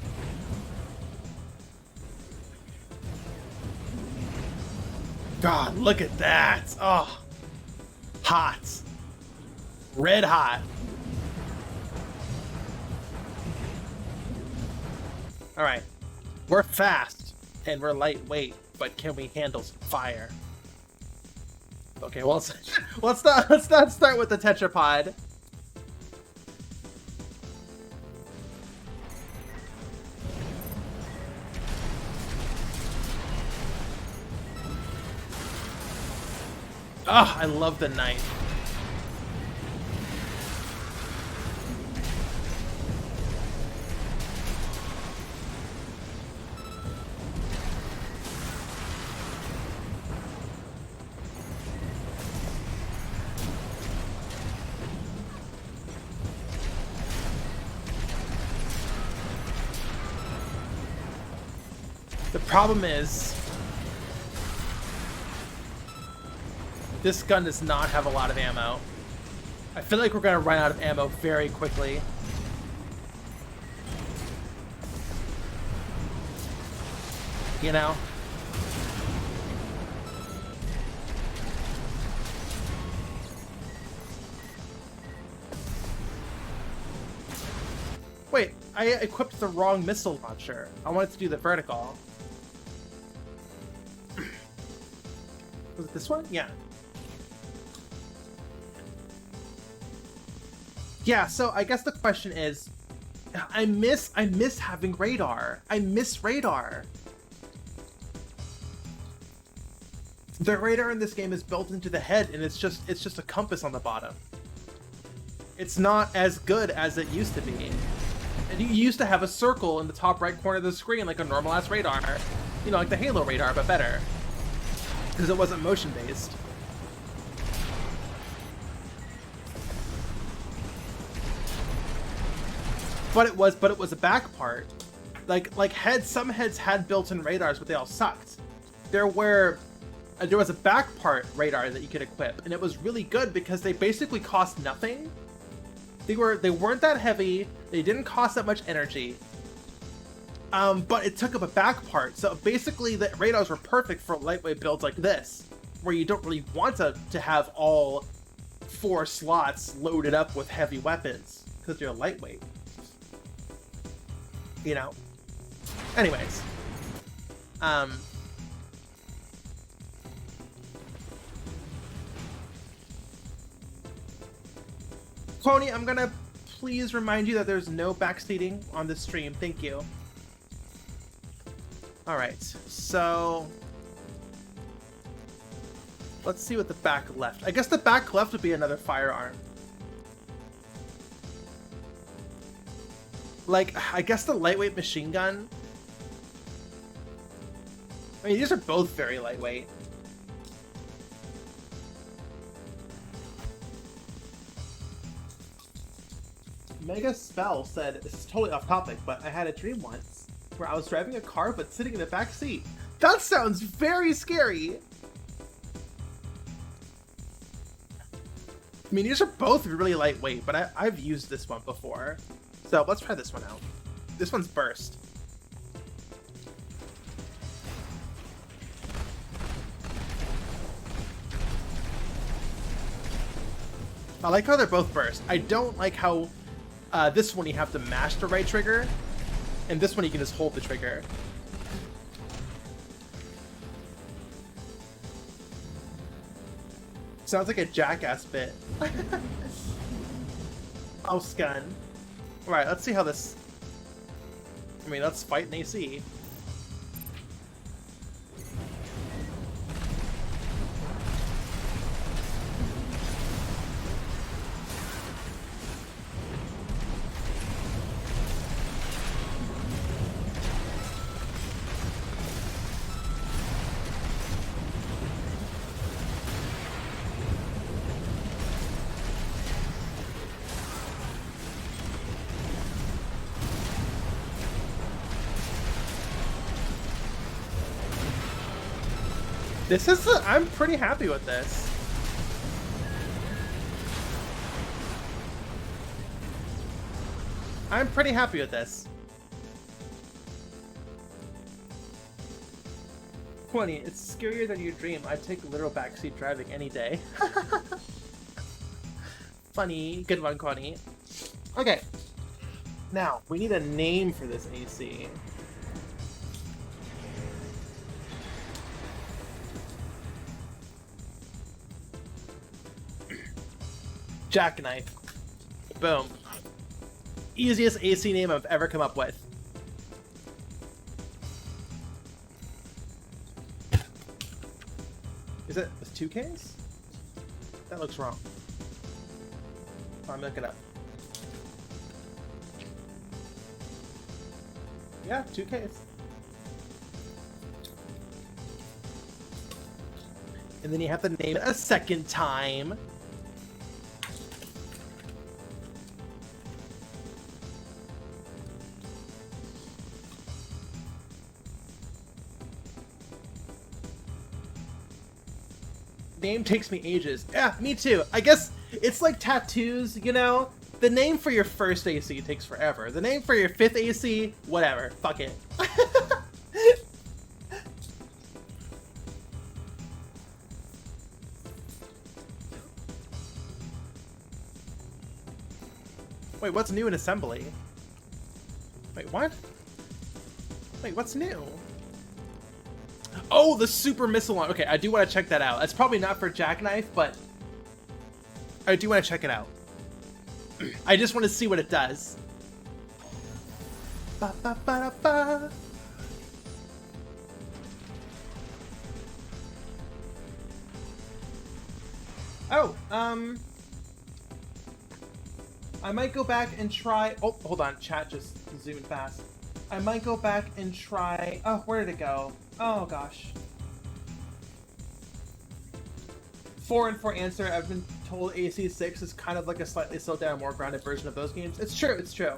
God, look at that. Oh, hot. Red hot. All right, we're fast and we're lightweight, but can we handle some fire? Okay, well, let's not start with the tetrapod. Ah, I love the knife. The problem is, this gun does not have a lot of ammo. I feel like we're gonna run out of ammo very quickly. You know? Wait, I equipped the wrong missile launcher. I wanted to do the vertical. Was it this one? Yeah. Yeah, so I guess the question is, I miss having radar. I miss radar. The radar in this game is built into the head, and it's just a compass on the bottom. It's not as good as it used to be. And you used to have a circle in the top right corner of the screen, like a normal ass radar. You know, like the Halo radar, but better. Because it wasn't motion based. But it was a back part. Like some heads had built-in radars, but they all sucked. There was a back part radar that you could equip, and it was really good because they basically cost nothing. They weren't that heavy. They didn't cost that much energy. But it took up a back part. So basically the radars were perfect for lightweight builds like this, where you don't really want to have all 4 slots loaded up with heavy weapons because you're lightweight. You know. Anyways. Pony, I'm gonna please remind you that there's no backseating on this stream. Thank you. Alright, so let's see what the back left. I guess the back left would be another firearm. Like, I guess the lightweight machine gun. I mean, these are both very lightweight. Mega Spell said, this is totally off topic, but I had a dream once where I was driving a car but sitting in the back seat. That sounds very scary. I mean, these are both really lightweight, but I've used this one before. So let's try this one out. This one's burst. I like how they're both burst. I don't like how this one you have to mash the right trigger, and this one you can just hold the trigger. Sounds like a jackass bit. Mouse gun. Alright, let's see how this... I mean, let's fight an AC. This is, I'm pretty happy with this. I'm pretty happy with this. 20, it's scarier than you dream. I'd take literal backseat driving any day. Funny, good one, Connie. Okay, now we need a name for this AC. Jackknife. Boom. Easiest AC name I've ever come up with. Is it with 2Ks? That looks wrong. I'm looking it up. Yeah, 2Ks. And then you have to name it a second time. Name takes me ages. Yeah, me too. I guess it's like tattoos, you know? The name for your first AC takes forever. The name for your 5th AC, whatever. Fuck it. Wait, what's new in assembly? Wait, what? Wait, what's new? Oh, the super missile launcher. Okay, I do want to check that out. That's probably not for Jackknife, but I do want to check it out. I just want to see what it does. Ba, ba, ba, da, ba. Oh, I might go back and try... Oh, hold on. Chat just zoomed fast. I might go back and try... Oh, where did it go? Oh, gosh. 4 and 4 answer. I've been told AC6 is kind of like a slightly slowed down, more grounded version of those games. It's true, it's true.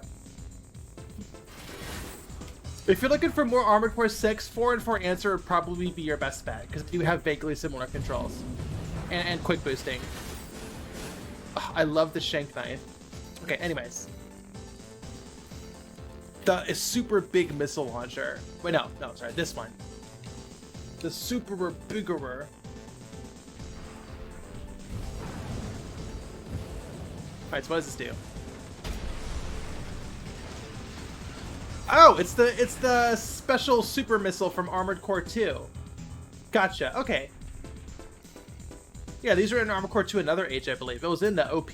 If you're looking for more Armored Core 6, 4 and 4 answer would probably be your best bet, because you have vaguely similar controls. And quick boosting. Oh, I love the shank knife. Okay, anyways. The super big missile launcher. Wait, no, sorry, this one. The super biggerer. Alright, so what does this do? Oh, it's the special super missile from Armored Core 2. Gotcha, okay. Yeah, these are in Armored Core 2 another age, I believe. It was in the OP.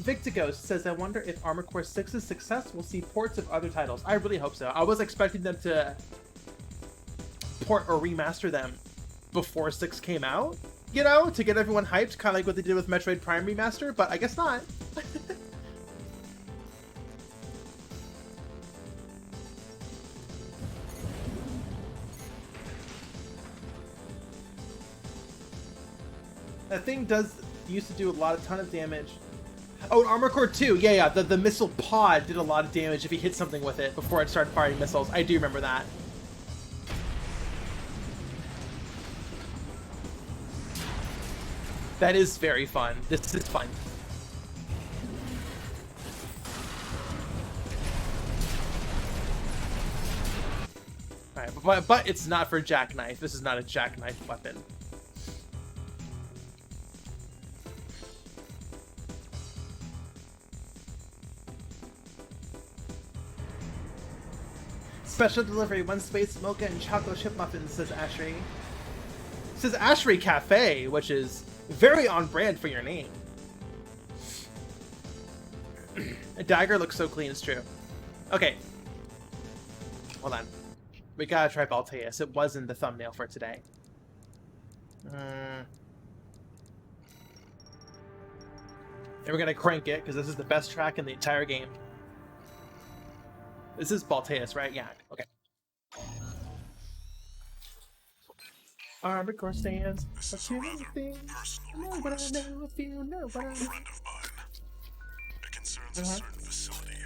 Victighost says, I wonder if Armored Core 6's success will see ports of other titles. I really hope so. I was expecting them to port or remaster them before 6 came out, you know, to get everyone hyped, kind of like what they did with Metroid Prime Remaster, but I guess not. That thing used to do a ton of damage. Oh, Armor Core 2. Yeah. The missile pod did a lot of damage if you hit something with it before it started firing missiles. I do remember that. That is very fun. This is fun. Alright, but it's not for jackknife. This is not a jackknife weapon. Special delivery, 1 space mocha and chocolate chip muffins, says Ashray. It says Ashray Cafe, which is very on brand for your name. A dagger looks so clean, it's true. Okay. Hold on. We gotta try Balteus. It was in the thumbnail for today. And we're gonna crank it, because this is the best track in the entire game. This is Balteus, right? Yeah, okay. Armored Core stands. This is a rather personal request. From a friend of mine. It concerns a certain facility.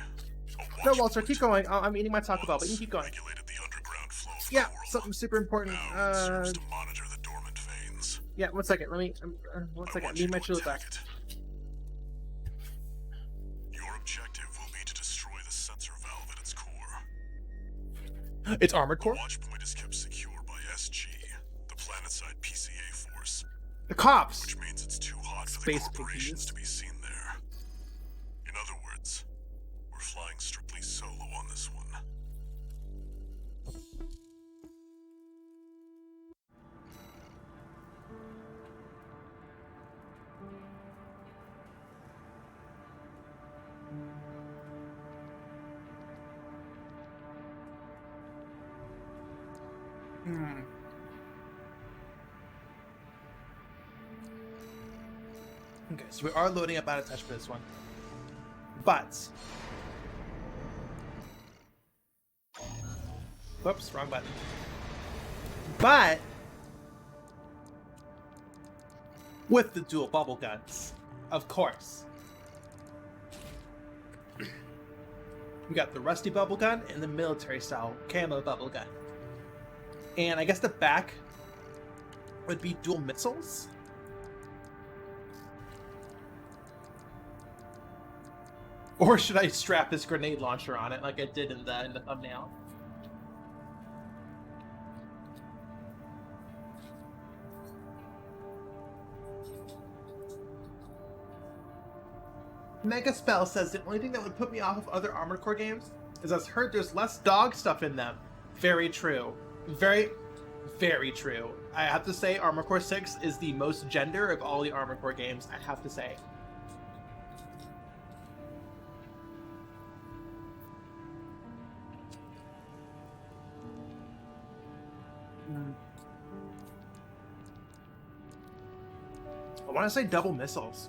No, Walter, keep going. I'm eating my Taco Bell, but you can keep going. Regulated the underground flow of Yeah, the world. something super important. Now it serves to monitor the dormant veins. Yeah, 1 second. Let me. 1 second. I need my chili back. Your objective will be to destroy the sensor valve at its core. It's Armored Core? The watch point is kept secure by SG, the planetside PCA force. The cops! Which means it's too hot for Space the corporations piggies. to be seen there. In other words, we're flying strictly solo on this one. Okay, so we are loading up out of touch for this one. But... Whoops, wrong button. But... with the dual bubble guns, of course. We got the rusty bubble gun and the military style camo bubble gun. And I guess the back would be dual missiles? Or should I strap this grenade launcher on it like I did in the thumbnail? Mega Spell says the only thing that would put me off of other Armored Core games is I've heard there's less dog stuff in them. Very true. Very, very true. I have to say Armored Core 6 is the most gender of all the Armored Core games, I have to say. I want to say double missiles.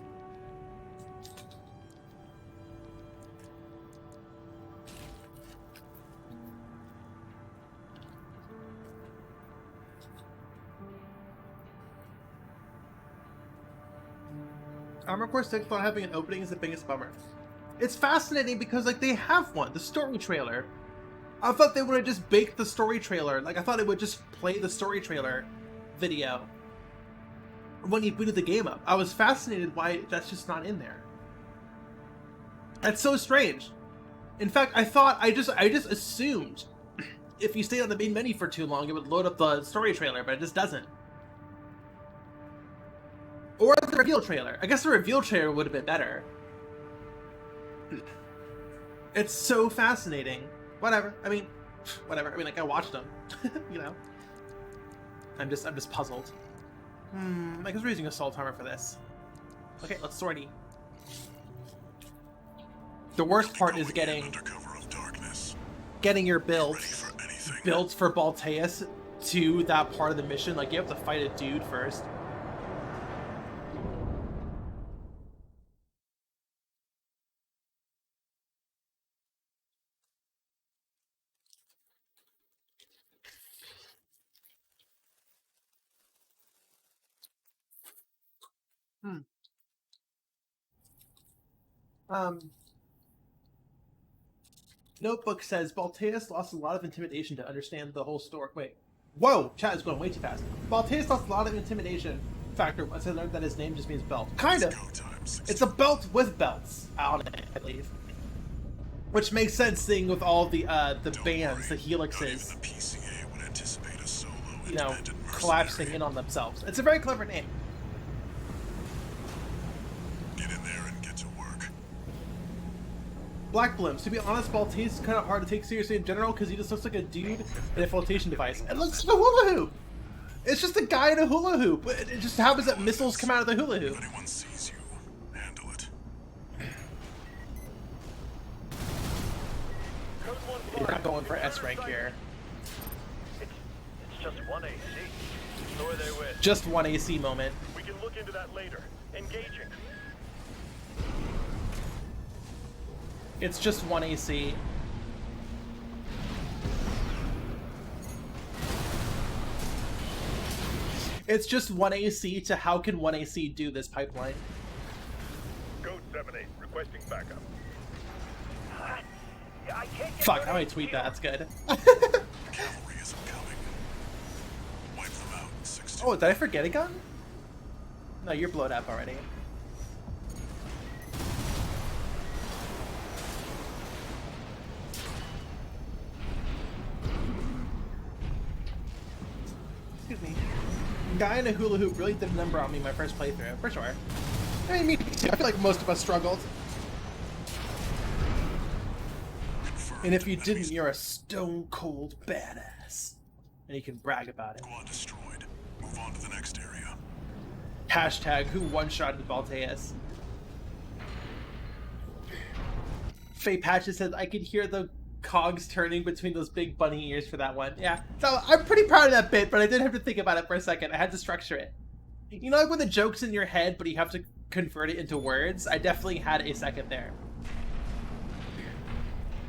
Armored Core 6 not having an opening is the biggest bummer. It's fascinating because, like, they have one, the story trailer. I thought they would have just baked the story trailer. Like, I thought it would just play the story trailer video when you booted the game up. I was fascinated why that's just not in there. That's so strange. In fact, I just assumed if you stayed on the main menu for too long, it would load up the story trailer, but it just doesn't. Or the reveal trailer. I guess the reveal trailer would have been better. It's so fascinating. Whatever. I mean, whatever. I mean, like, I watched them. You know? I'm just puzzled. I guess we're using assault armor for this. Okay, let's sortie. The worst part is getting your builds for Balteus to that part of the mission. Like, you have to fight a dude first. Notebook says Balteus lost a lot of intimidation to understand the whole story. Wait. Whoa! Chat is going way too fast. Balteus lost a lot of intimidation factor once I learned that his name just means belt. Kind of. It's a belt with belts on it, I believe. Which makes sense, seeing with all the bands, the helixes, you know, collapsing in on themselves. It's a very clever name. Get in there and get to work. Black Blimps. To be honest, Balteus is kind of hard to take seriously in general because he just looks like a dude in a flotation device. It looks like a hula hoop! It's just a guy in a hula hoop. It just happens that missiles come out of the hula hoop. If anyone sees you, handle it. You're not going for S rank here. It's just one AC. Who are they with? Just one AC moment. We can look into that later. Engaging. It's just one AC. It's just one AC to how can one AC do this pipeline? Code 7-8, requesting backup. I can't get Fuck, I might tweet that. That's good. Cavalry isn't coming. Wipe them out. 6-2. Oh, did I forget a gun? No, you're blowed up already. Excuse me. Guy in a hula hoop really did a number on me my first playthrough, for sure. I mean, me too. I feel like most of us struggled. And if you didn't, you're a stone cold badass. And you can brag about it. Squad destroyed. Move on to the next area. Hashtag who one-shotted Balteus. Faye Patches said, I could hear the cogs turning between those big bunny ears for that one. Yeah, so I'm pretty proud of that bit, but I did have to think about it for a second. I had to structure it. You know, like when the joke's in your head, but you have to convert it into words? I definitely had a second there.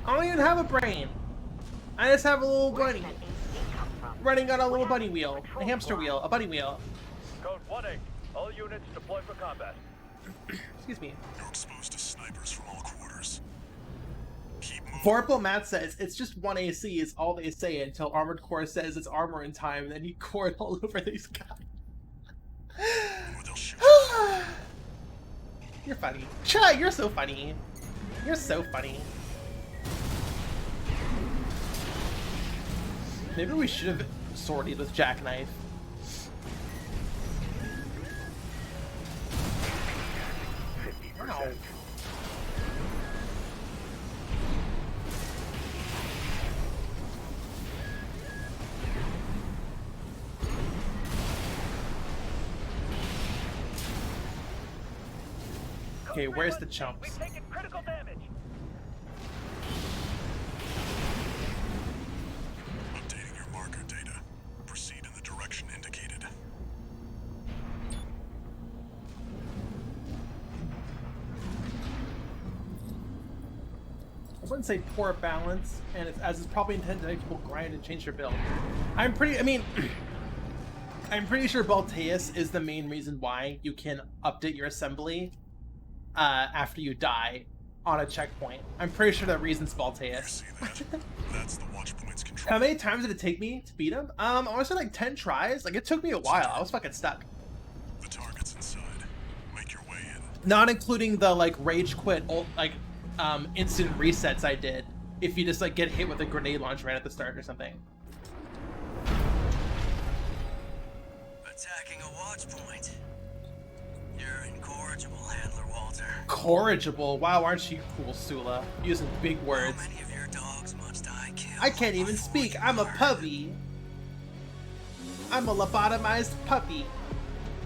I don't even have a brain. I just have a little bunny. Running on a little bunny wheel. A hamster wheel. A bunny wheel. Code 1-8, all units deploy for combat. Excuse me. You're exposed to snipers from all quarters. Keep moving. Vorpal Matt says, it's just one AC is all they say until Armored Core says it's armor in time, and then you core it all over these guys. Or they'll shoot. You're funny. Chat, you're so funny. You're so funny. Maybe we should have sortied with Jackknife. Wow. Okay, where's the chumps? We've taken critical damage. Updating your marker data. Proceed in the direction indicated. I wouldn't say poor balance, and it's, as it's probably intended to make people grind and change their build. I'm pretty sure Balteus is the main reason why you can update your assembly after you die on a checkpoint. I'm pretty sure that reason's Balteus. See that? That's the watch point's control. How many times did it take me to beat him? I want to say like 10 tries. Like, it took me a while. I was fucking stuck. The target's inside. Make your way in. Not including the, like, rage quit, instant resets I did. If you just, like, get hit with a grenade launcher right at the start or something. Attacking a watch point. You're incorrigible, Handler Walter. Corrigible? Wow, aren't you cool, Sula? Using big words. How many of your dogs must I kill? I can't even speak. I'm a puppy. I'm a lobotomized puppy.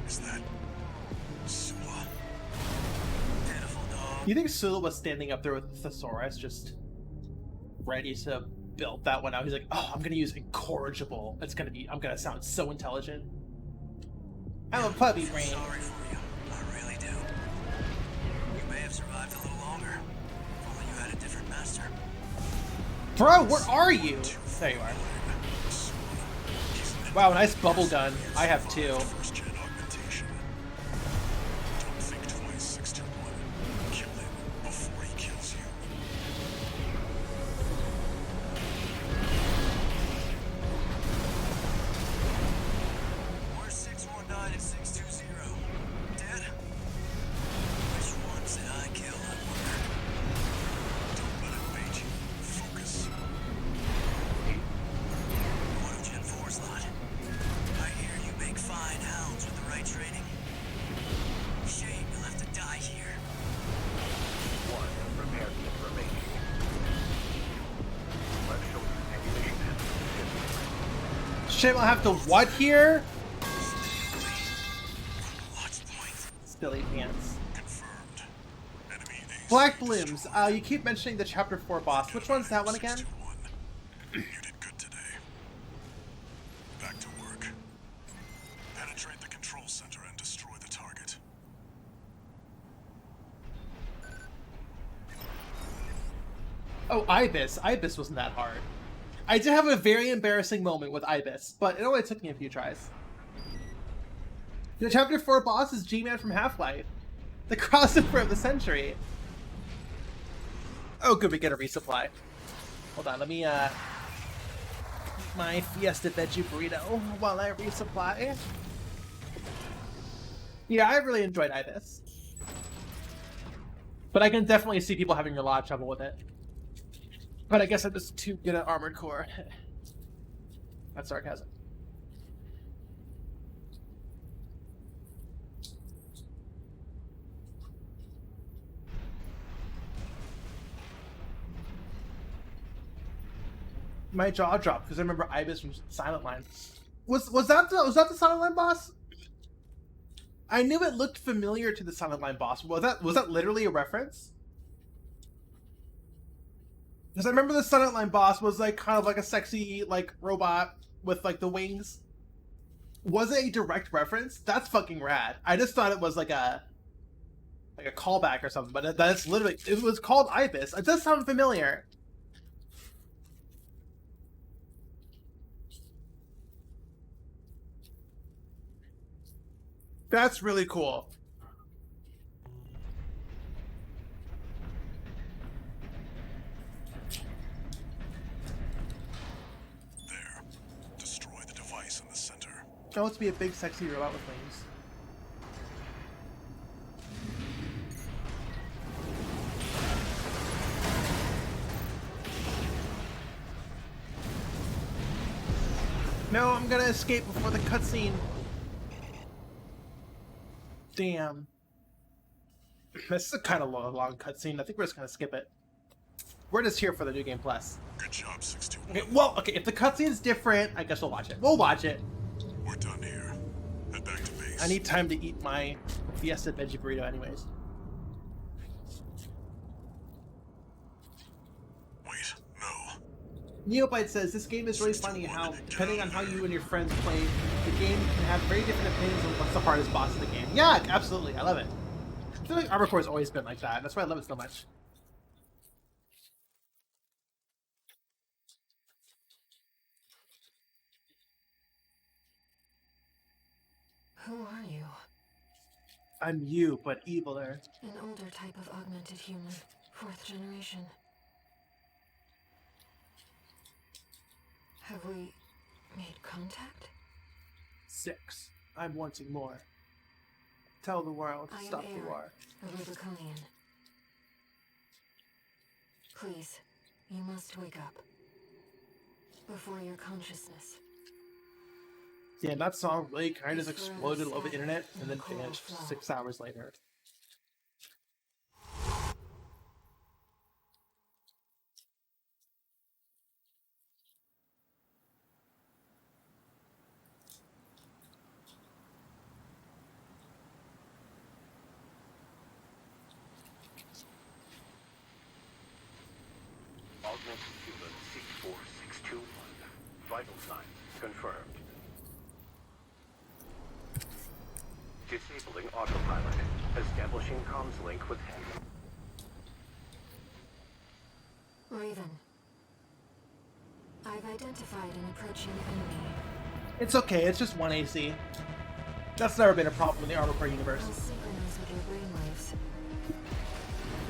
Is that Sula? Pitiful dog. You think Sula was standing up there with Thesaurus, just ready to build that one out? He's like, oh, I'm gonna use incorrigible. I'm gonna sound so intelligent. I'm a puppy brain. Sorry for you. I really do. You may have survived a little longer. If only you had a different master. Bro, where are you? There you are. Wow, nice bubble gun. I have two. First gen augmentation. Don't Shit, I'll have to what here? Silly pants. Confirmed. Enemy AC Black Blooms, destroyed. you keep mentioning the Chapter 4 boss. Which one's that one again? 621. You did good today. Back to work. Penetrate the control center and destroy the target. Oh, Ibis. Ibis wasn't that hard. I did have a very embarrassing moment with Ibis, but it only took me a few tries. The Chapter 4 boss is G-Man from Half-Life. The crossover of the century. Oh, good, we get a resupply. Hold on, let me, eat my Fiesta Veggie Burrito while I resupply. Yeah, I really enjoyed Ibis. But I can definitely see people having a lot of trouble with it. But I guess I'm just too good at Armored Core. That's sarcasm. My jaw dropped because I remember Ibis from Silent Line. Was that the Silent Line boss? I knew it looked familiar to the Silent Line boss. Was that literally a reference? Because I remember the Silent Line boss was like kind of like a sexy like robot with like the wings. Was it a direct reference? That's fucking rad. I just thought it was like a callback or something, but that's literally, it was called Ibis. It does sound familiar. That's really cool. There. Destroy the device in the center. I want to be a big sexy robot with wings. No, I'm gonna escape before the cutscene. Damn. This is a kind of long cutscene. I think we're just gonna skip it. We're just here for the New Game Plus. Good job, 621. Okay, well, okay, if the cutscene's different, I guess we'll watch it. We'll watch it. We're done here. Head back to base. I need time to eat my Fiesta Veggie Burrito anyways. Wait, no. Neophyte says, this game is really funny how, depending on how you and your friends play, the game can have very different opinions on what's the hardest boss in the game. Yeah, absolutely, I love it. I feel like Armored Core has always been like that. That's why I love it so much. Who are you? I'm you, but eviler. An older type of augmented human. 4th generation. Have we made contact? 6. I'm wanting more. Tell the world, I am stop the Air, war. a Rubiconian. Please, you must wake up. Before your consciousness. Yeah, that song really kind of exploded all over the internet and then finished 6 hours later. Augmented human C4621. Vital signs confirmed. Disabling autopilot. Establishing comms link with him. Raven. I've identified an approaching enemy. It's okay, it's just 1 AC. That's never been a problem in the Armored Core universe. I'll synchronize with your brainwaves.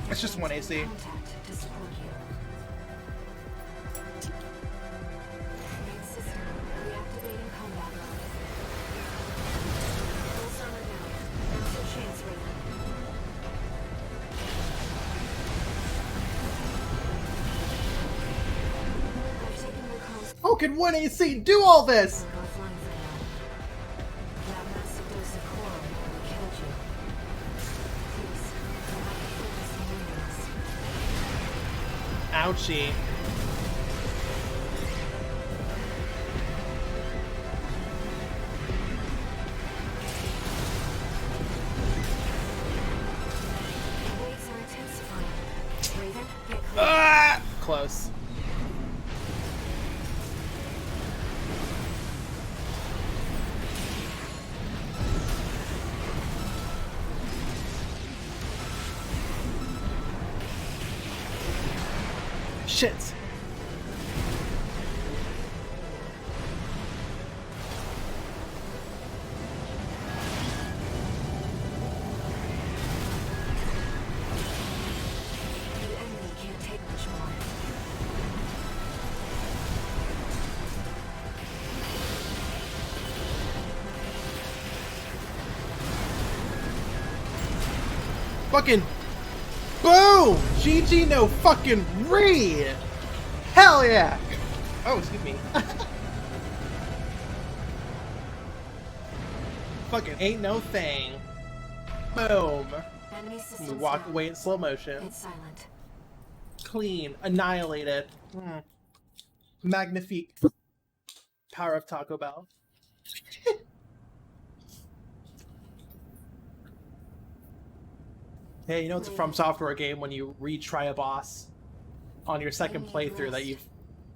It's just 1 AC. Contact to support you. Main system reactivating combat mode. Pulse armor down. Now's your chance, Raven. I've taken your comms How can 1 AC do all this? offline for now. That massive dose of coral nearly killed you. Please, you'll have to focus on maintenance. Ouchie. Ah! Close. Shit. The enemy can't take much more. Fucking boom! GG no fucking re! Hell yeah! Oh, excuse me. Fucking ain't no thing. Boom. Enemy We systems walk down. away in slow motion. It's silent. Clean. Annihilated. Magnifique. Power of Taco Bell. Hey, you know it's a From Software game when you retry a boss on your second playthrough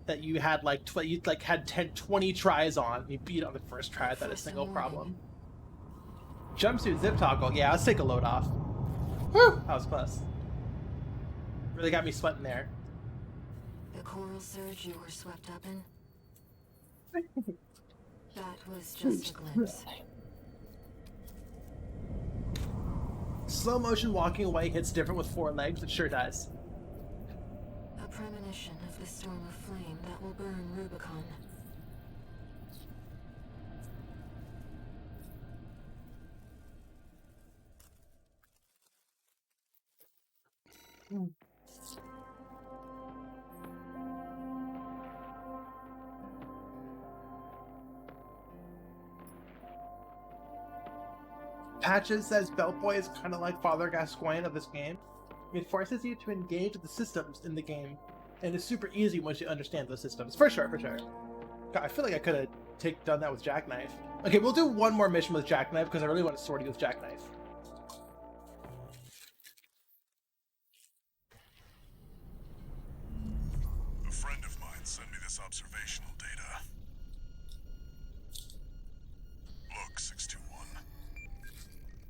that you had like you like had 20 tries on. You beat it on the first try without a single problem. Jumpsuit zip toggle. Yeah, let's take a load off. Whew, that was close. Really got me sweating there. The coral surge you were swept up in? That was just a glimpse. Slow motion walking away hits different with 4 legs. It sure does. A premonition of the storm of flame that will burn Rubicon. Patches says Belt Boy is kind of like Father Gascoigne of this game. It forces you to engage with the systems in the game, and it's super easy once you understand those systems. For sure, for sure. God, I feel like I could have done that with Jackknife. Okay, we'll do one more mission with Jackknife because I really want to sword you with Jackknife. A friend of mine sent me this observational data. Look, 621.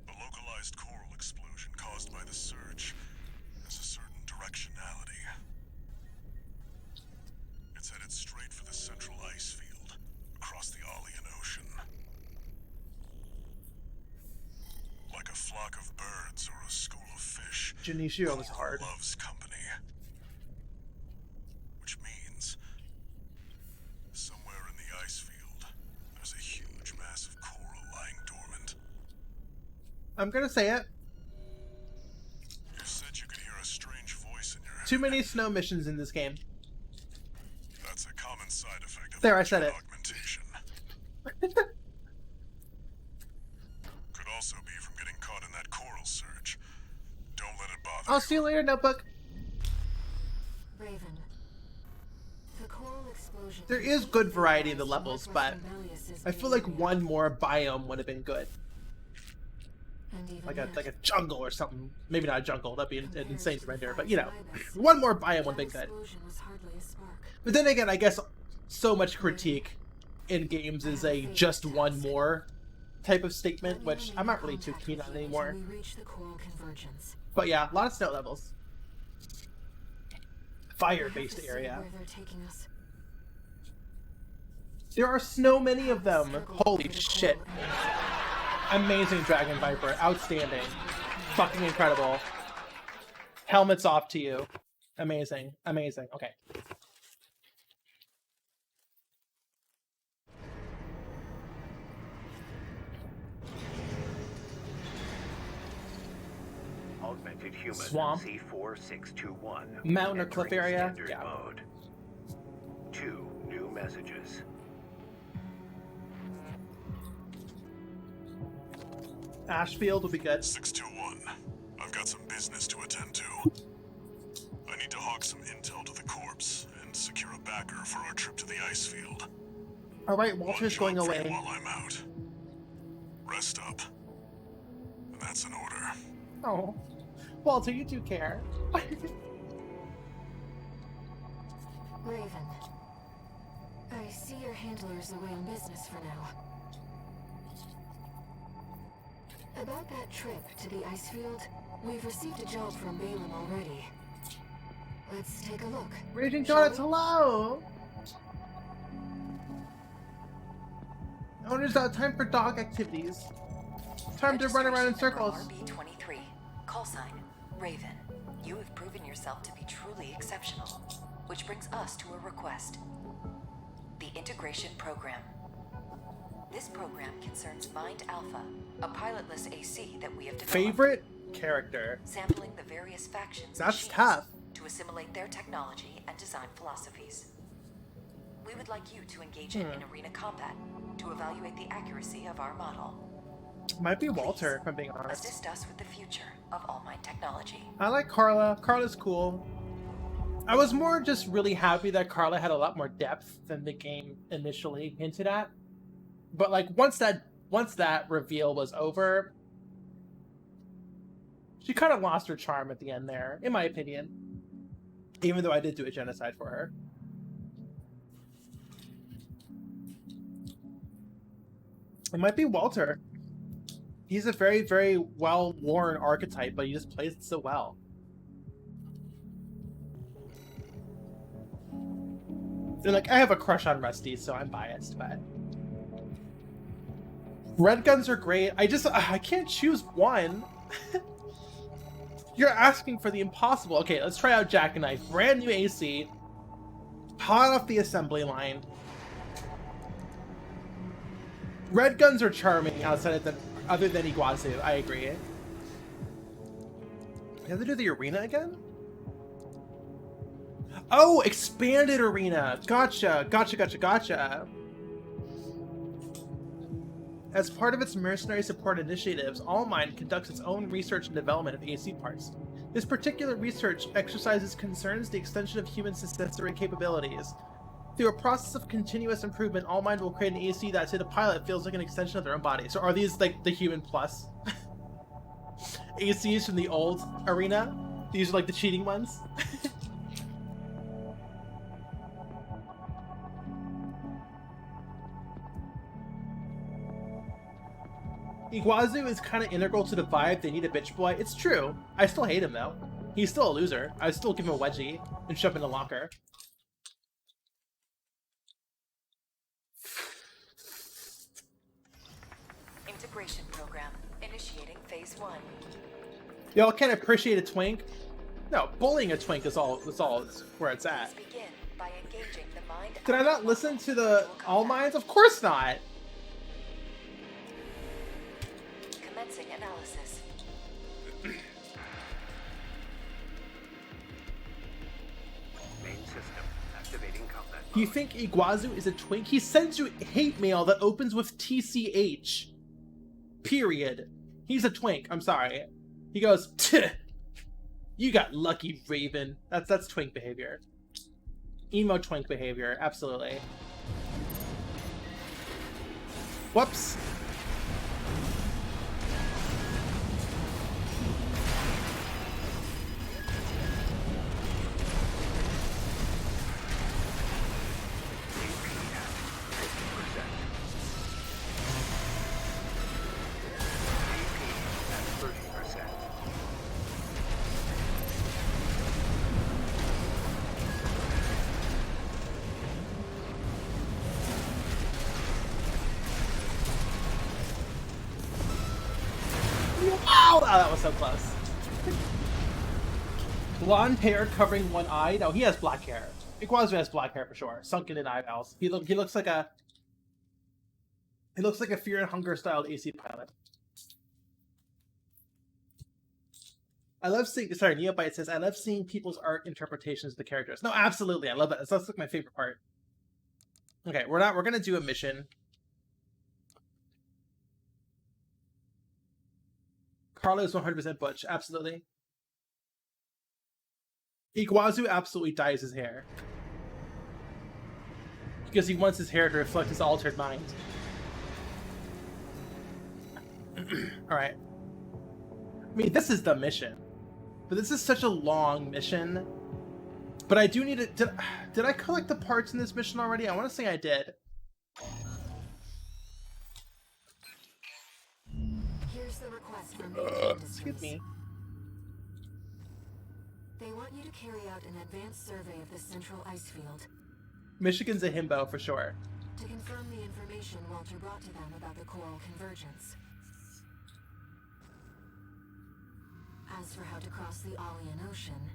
The localized coral explosion caused by the surge has a certain directionality. It's headed straight for the central ice field, across the Arlean Ocean. Like a flock of birds or a school of fish, Janicio was hard. loves company. Which means, somewhere in the ice field, there's a huge mass of coral lying dormant. I'm gonna say it. You said you could hear a strange voice in your head. Too many snow missions in this game. That's a common side effect of There, I said it. augmentation. Could also be from getting caught in that coral surge. Don't let it bother I'll see you later, Notebook. Raven. The coral explosion. There is good variety in the levels, but I feel like one more biome would have been good. Like a jungle or something. Maybe not a jungle, that'd be an insane to render, but you know, one more biome would have been good. But then again, I guess so much critique in games is a just one more type of statement, which I'm not really too keen on anymore. But yeah, a lot of snow levels. Fire-based area. There are so many of them. Holy shit. Amazing Dragon Viper. Outstanding. Fucking incredible. Helmets off to you. Amazing. Amazing. Okay. Augmented human Swamp. C4621. Mountain or cliff Entering area? standard Yeah. mode. 2 new messages. Ashfield will be good. 621. I've got some business to attend to. I need to hawk some intel to the corpse and secure a backer for our trip to the ice field. Alright, Walter's going One job for away. you while I'm out. Rest up. And that's an order. Oh. Walter, you do care. Raven, I see your handler's away on business for now. About that trip to the ice field, we've received a job from Balin already. Let's take a look. Raging Shall Donuts, we? hello! Owner's out time for dog activities. Time to run around in circles. RB23, call sign Raven. You have proven yourself to be truly exceptional, which brings us to a request. The integration program. This program concerns Mind Alpha, a pilotless AC that we have developed. Favorite character. Sampling the various factions' That's machines tough. to assimilate their technology and design philosophies. We would like you to engage in arena combat to evaluate the accuracy of our model. Might be Walter, if I'm being honest. Assist us with the future of All Might technology. I like Carla. Carla's cool. I was more just really happy that Carla had a lot more depth than the game initially hinted at. But like once that reveal was over, she kind of lost her charm at the end there, in my opinion. Even though I did do a genocide for her. It might be Walter. He's a very, very well-worn archetype, but he just plays it so well. And like, I have a crush on Rusty, so I'm biased, but... Red guns are great. I can't choose one. You're asking for the impossible. Okay, let's try out Jackknife. Brand new AC. Hot off the assembly line. Red guns are charming outside of them, other than Iguazu. I agree. You have to do the arena again? Oh, expanded arena. Gotcha. As part of its mercenary support initiatives, All Might conducts its own research and development of AC parts. This particular research exercises concerns the extension of human sensory capabilities. Through a process of continuous improvement, All Might will create an AC that, to the pilot, feels like an extension of their own body. So are these like the human plus ACs from the old arena? These are like the cheating ones? Iguazu is kind of integral to the vibe. They need a bitch boy. It's true. I still hate him though. He's still a loser. I would still give him a wedgie and shove him in a locker. Integration program initiating phase 1. Y'all can't appreciate a twink? No, bullying a twink is all where it's at. Let's begin by engaging the Mind Did I not listen to the All Minds? Of course not. Commencing analysis. Main system activating combat. Do you think Iguazu is a twink? He sends you hate mail that opens with TCH. Period. He's a twink. I'm sorry. He goes, "Tch, you got lucky, Raven." That's twink behavior. Emo twink behavior. Absolutely. Whoops. Wow! Oh, that was so close. Blonde hair covering one eye. No, he has black hair. Iguazu has black hair for sure. Sunken in eyeballs. He looks like a Fear and Hunger styled AC pilot. I love seeing. Sorry, Neobite says I love seeing people's art interpretations of the characters. No, absolutely, I love that. That's like my favorite part. Okay, we're gonna do a mission. Carlos 100% Butch, absolutely. Iguazu absolutely dyes his hair. Because he wants his hair to reflect his altered mind. Alright. I mean, this is the mission. But this is such a long mission But I do need to... Did I collect the parts in this mission already? I want to say I did. Here's the request from Native Industries. Excuse me. They want you to carry out an advanced survey of the central ice field Michigan's a himbo for sure. to confirm the information Walter brought to them about the coral convergence. As for how to cross the Alian Ocean,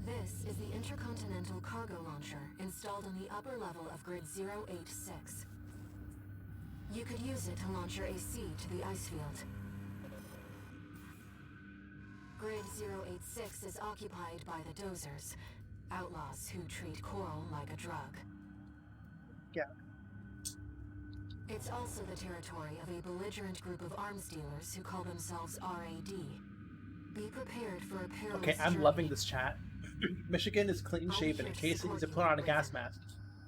this is the intercontinental cargo launcher installed on the upper level of Grid 086. You could use it to launch your AC to the ice field. Grid 086 is occupied by the Dozers, outlaws who treat coral like a drug. Yeah. It's also the territory of a belligerent group of arms dealers who call themselves RAD. Be prepared for a perilous Okay, I'm journey. loving this chat. Michigan is clean shaven in case he needs to put on a gas mask.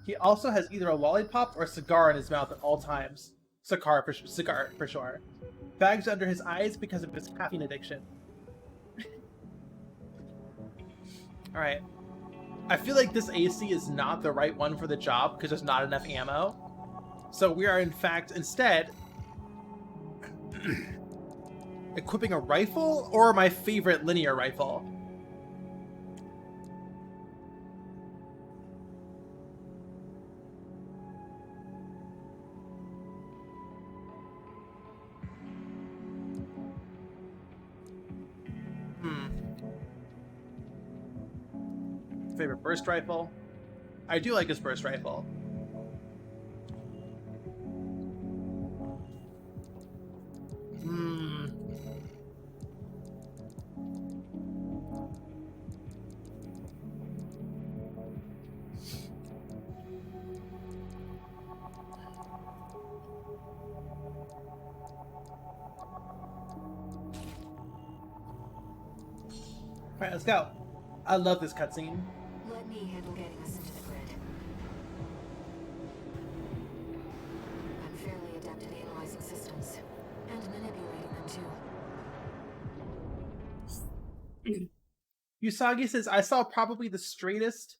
He also has either a lollipop or a cigar in his mouth at all times. Cigar for sure. Bags under his eyes because of his caffeine addiction. Alright. I feel like this AC is not the right one for the job because there's not enough ammo. So we are in fact instead equipping a rifle or my favorite linear rifle. Favorite burst rifle? I do like his burst rifle. Alright, let's go. I love this cutscene. Let me handle getting us into the grid. I'm fairly adept at analyzing systems and manipulating them too. Usagi says, I saw probably the straightest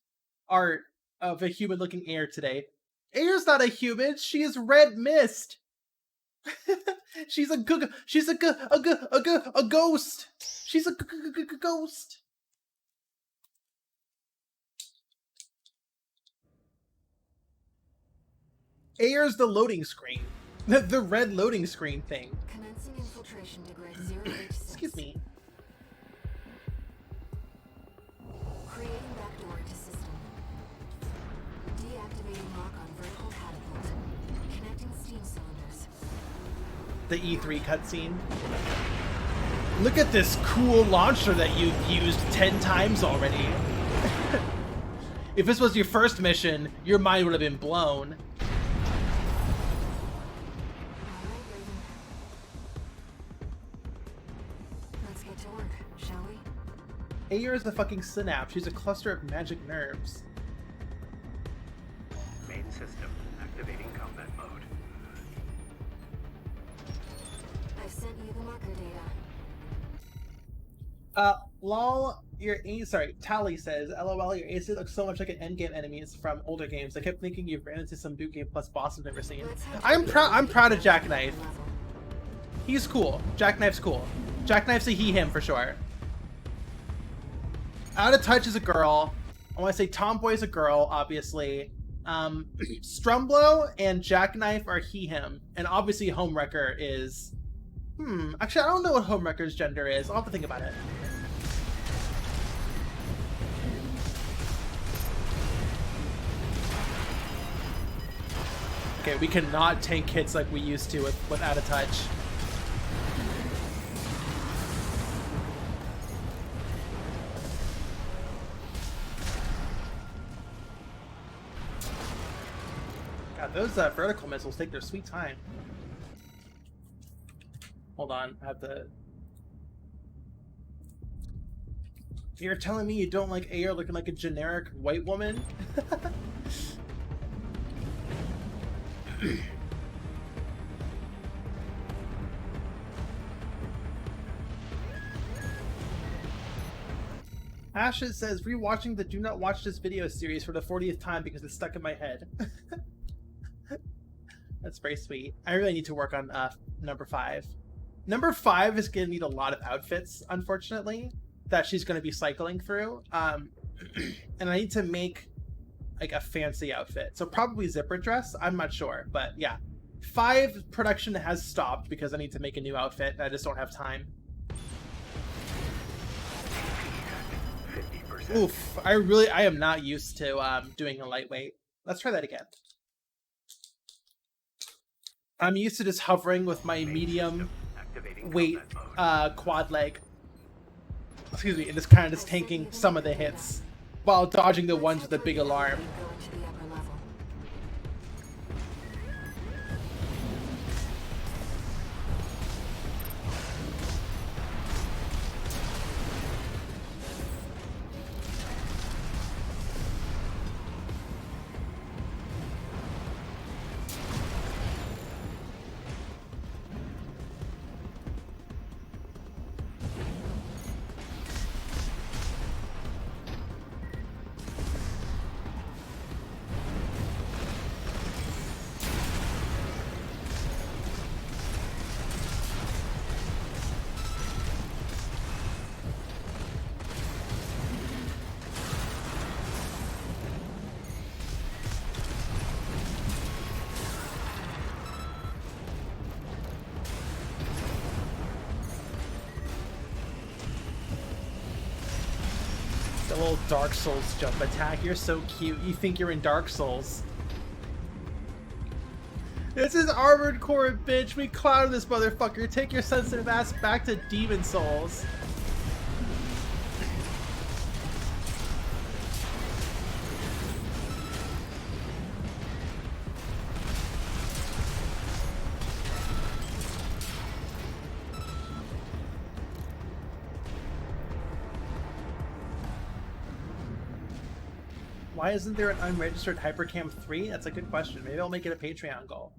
art of a human-looking Air today. Air's not a human, she is red mist. She's a ghost. She's a ghost. Air's the loading screen. The red loading screen thing. Commencing infiltration to Grid 086. Excuse me. Creating backdoor into system. Deactivating lock on vertical catapult. Connecting steam cylinders. The E3 cutscene. Look at this cool launcher that you've used 10 times already. If this was your first mission, your mind would have been blown. Let's get to work, shall we? Ayer is the fucking synapse. She's a cluster of magic nerves. Main system activating combat mode. I've sent you the marker data. Lol, your ace, sorry, Tally says, LOL, your ace looks so much like an endgame enemies from older games. I kept thinking you ran into some new game plus boss I've never seen. I'm proud of Jackknife. He's cool. Jackknife's cool. Jackknife's a he, him for sure. Out of Touch is a girl. I want to say Tomboy is a girl, obviously. Strumblow and Jackknife are he, him. And obviously Homewrecker is... actually, I don't know what Homewrecker's gender is. I'll have to think about it. Okay, we cannot tank hits like we used to with Out of Touch. God, those vertical missiles take their sweet time. Hold on, I have to... You're telling me you don't like Ayer looking like a generic white woman? Ashes says, rewatching the Do Not Watch This Video series for the 40th time because it's stuck in my head. That's very sweet. I really need to work on number 5. Number 5 is going to need a lot of outfits, unfortunately, that she's going to be cycling through. And I need to make like a fancy outfit. So probably zipper dress. I'm not sure, but yeah. 5 production has stopped because I need to make a new outfit and I just don't have time. 50%. Oof, I am not used to doing a lightweight. Let's try that again. I'm used to just hovering with my medium weight quad leg. Excuse me, and just kind of just tanking some of the hits while dodging the ones with the big alarm. Go to the upper level. The little Dark Souls jump attack. You're so cute. You think you're in Dark Souls. This is Armored Core, bitch. We clouded this motherfucker. Take your sensitive ass back to Demon Souls. Why isn't there an unregistered Hypercam 3? That's a good question. Maybe I'll make it a Patreon goal.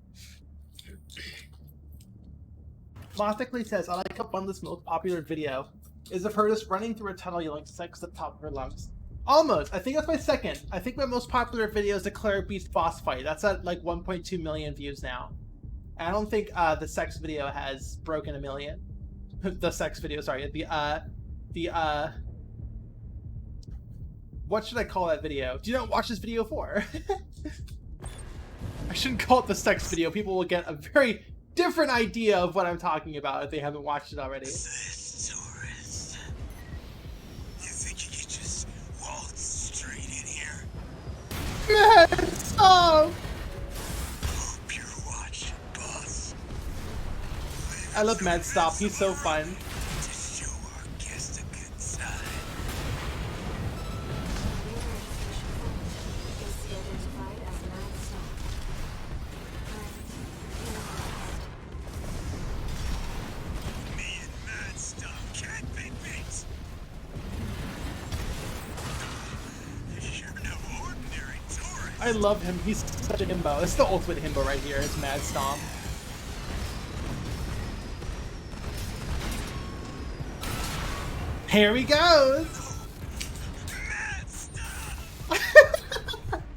Logically says, I like how Bundle's most popular video is of her just running through a tunnel yelling sex at the top of her lungs. Almost. I think that's my second. I think my most popular video is the Claire Beast boss fight. That's at like 1.2 million views now. And I don't think the sex video has broken 1 million. The sex video, sorry. What should I call that video? Do you not watch this video for? I shouldn't call it the sex video. People will get a very different idea of what I'm talking about if they haven't watched it already. Taurus. You think you could just waltz straight in here? Man, stop! Hope you're watching, boss. I love Mad Stop. He's so fun. To show our guest a good side. Is identified as Mad Stop. Me and Mad Stuff can't be beat. You're no ordinary Taurus. I love him. He's such a himbo. It's the ultimate himbo right here. It's Mad Stomp. Here he goes. Mad Stuff.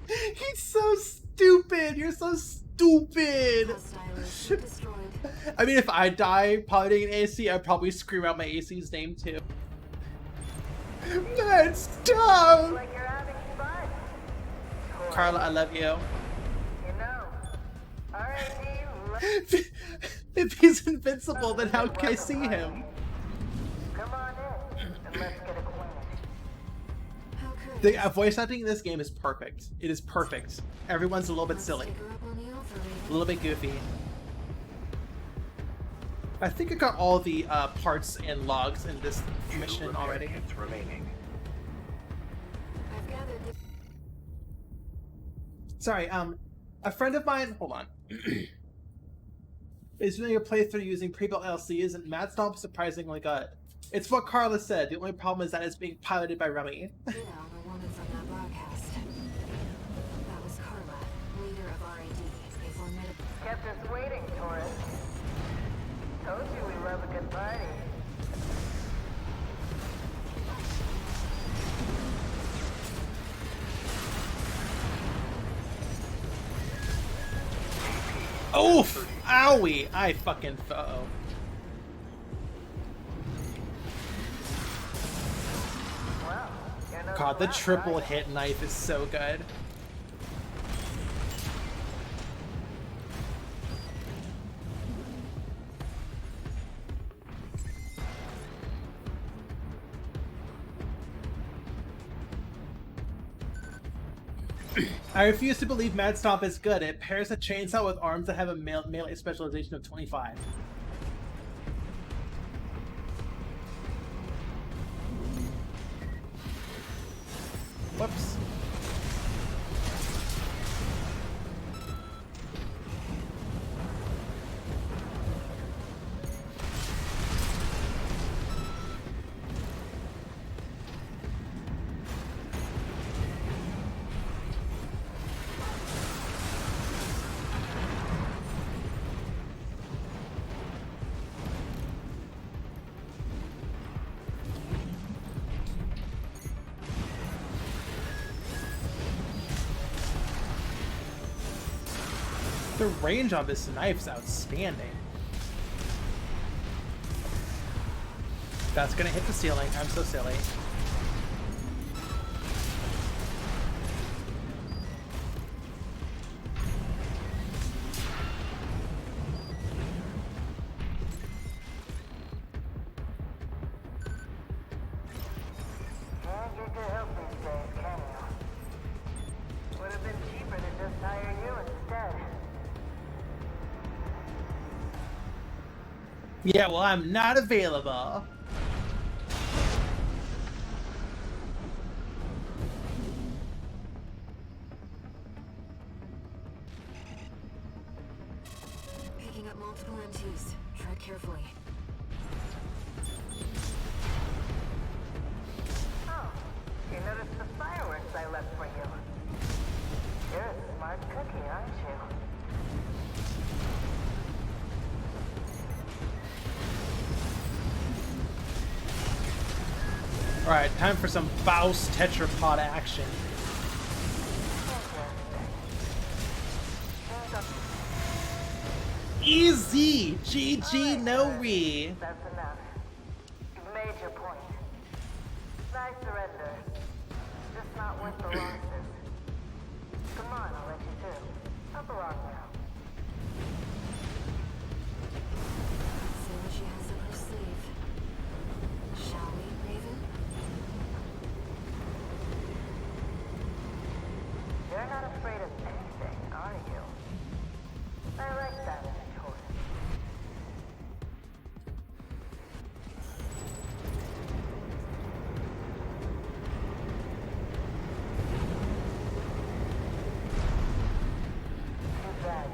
He's so stupid. You're so stupid. Hostile destroyed. I mean, if I die piloting an AC, I'd probably scream out my AC's name too. Mad Stop. Like you're having fun. Carla, I love you. You know. R.I.D. If he's invincible, then how can I see him? Come on in and let's get acquainted. How could The voice acting in this game is perfect. It is perfect. Everyone's a little bit silly, Stick her up on the alpha, a Raven. little bit goofy. I think I got all the parts and logs in this mission Repair already. kits remaining. I've gathered the Sorry, a friend of mine, hold on, is doing a playthrough using pre-built LCs, and Mad Stomp is surprisingly good. It's what Carla said. The only problem is that it's being piloted by Remy. the woman from that broadcast. That was Carla, leader of R.I.D. A formidable. Kept us waiting, Taurus. Told you we love a good party. Oof! Owie! I fucking... Uh-oh. God, the triple hit knife is so good. I refuse to believe Mad Stomp is good. It pairs a chainsaw with arms that have a melee specialization of 25. Whoops. The range on this knife's outstanding. That's gonna hit the ceiling. I'm so silly. Can't get your help these days, can you? Would have been cheaper to just hire you instead. Yeah, well, I'm not available. Picking up multiple MTs. Tread carefully. Oh, you noticed the fireworks I left for you. You're a smart cookie, aren't you? Alright, time for some Faust tetrapod action. Easy! GG, no re! That's enough. You've made your point. I surrender. Just not worth the losses. Come on, I'll let you through. Up along now. See what she has up her sleeve. Shall we, Raven? You're not afraid of anything, are you? I like that in a choice. Too bad.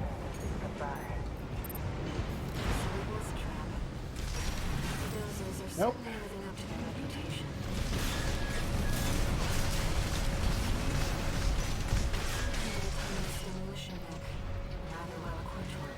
Goodbye. Cerebral's a trap. The Dozers are Nope. certainly living up to their reputation. Tiny stimulation deck. Rather well equipped one.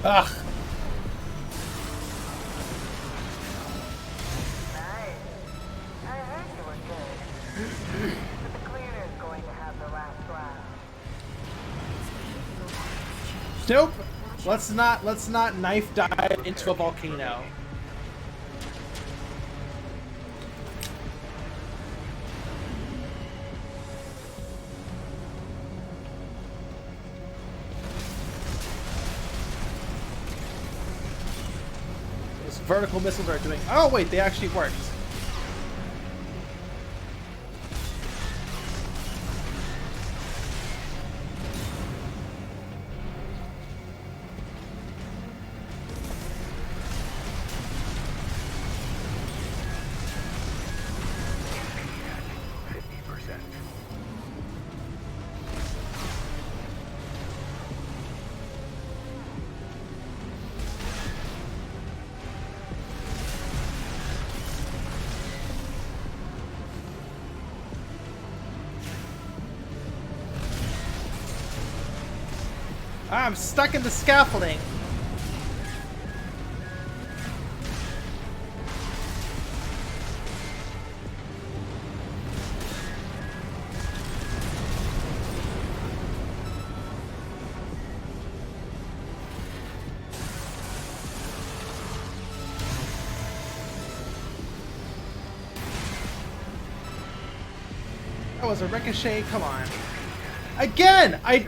Ugh. Nice. I heard you were good. But the cleaner's going to have the last laugh. Nope. Let's not knife dive into a volcano. Those vertical missiles are doing... Oh wait, they actually worked. I'm stuck in the scaffolding. That was a ricochet, come on. Again! I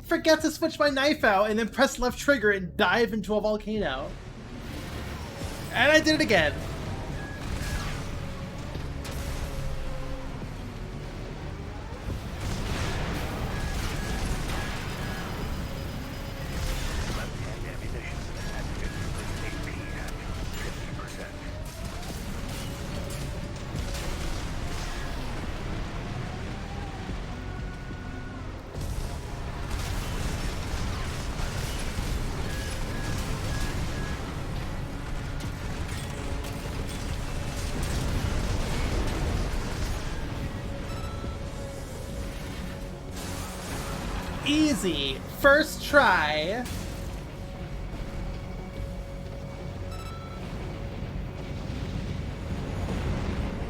forget to switch my knife out and then press left trigger and dive into a volcano. And I did it again. Left-hand ammunition at 50 AP at 50%. Easy. First try.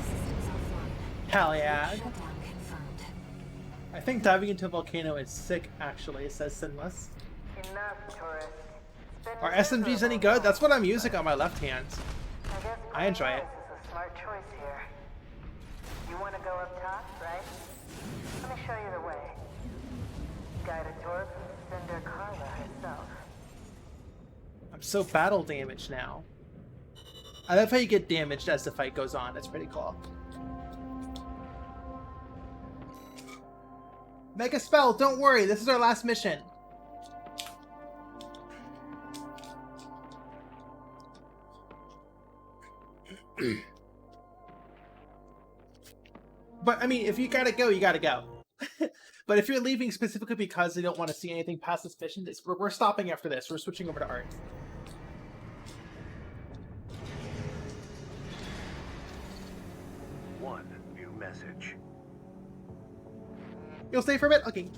Systems offline. Hell yeah. Shutdown confirmed. I think diving into a volcano is sick, actually, says Sinless. Enough, tourist. Spend Are years SMGs on any a good? boat. That's what I'm using on my left hand. I guess I enjoy it. This is a smart choice here. You want to go up top, right? Let me show you the way. Guided tour from Cinder Carla herself. I'm so battle damaged now. I love how you get damaged as the fight goes on. That's pretty cool. Make a spell. Don't worry. This is our last mission. But, I mean, if you gotta go, you gotta go. But if you're leaving specifically because you don't want to see anything past this mission, we're stopping after this. We're switching over to art. One new message. You'll stay for a bit? Okay.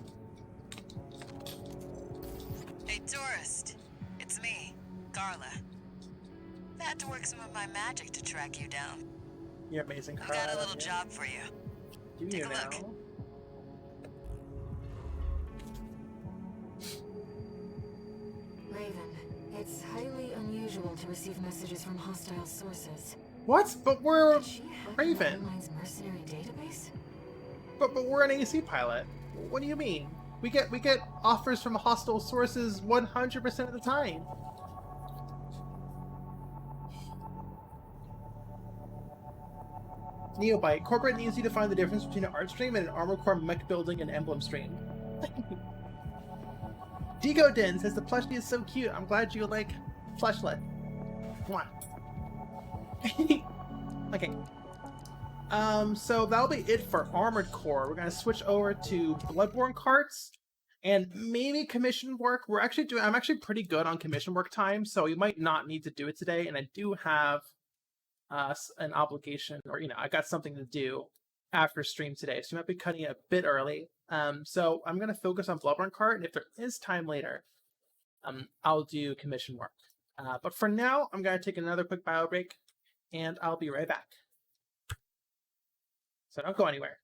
Hey, tourist. It's me, Carla. I had to work some of my magic to track you down. You're amazing, I Carla. got a little job for you. Do Take you a look. now? Raven, it's highly unusual to receive messages from hostile sources. What? But we're Did she hack Raven. Mastermind's mercenary database? But we're an AC pilot. What do you mean? We get offers from hostile sources 100% of the time. Neobite. Corporate needs you to find the difference between an art stream and an armor core mech building and emblem stream. Digo Den says the plushie is so cute. I'm glad you like fleshlet. Mwah. Okay. So that'll be it for Armored Core. We're gonna switch over to Bloodborne carts and maybe commission work. I'm actually pretty good on commission work time, so you might not need to do it today. And I do have an obligation, or I got something to do after stream today, so you might be cutting it a bit early. So I'm gonna focus on Bloodborne cart, and if there is time later, I'll do commission work. But for now, I'm gonna take another quick bio break, and I'll be right back. So don't go anywhere.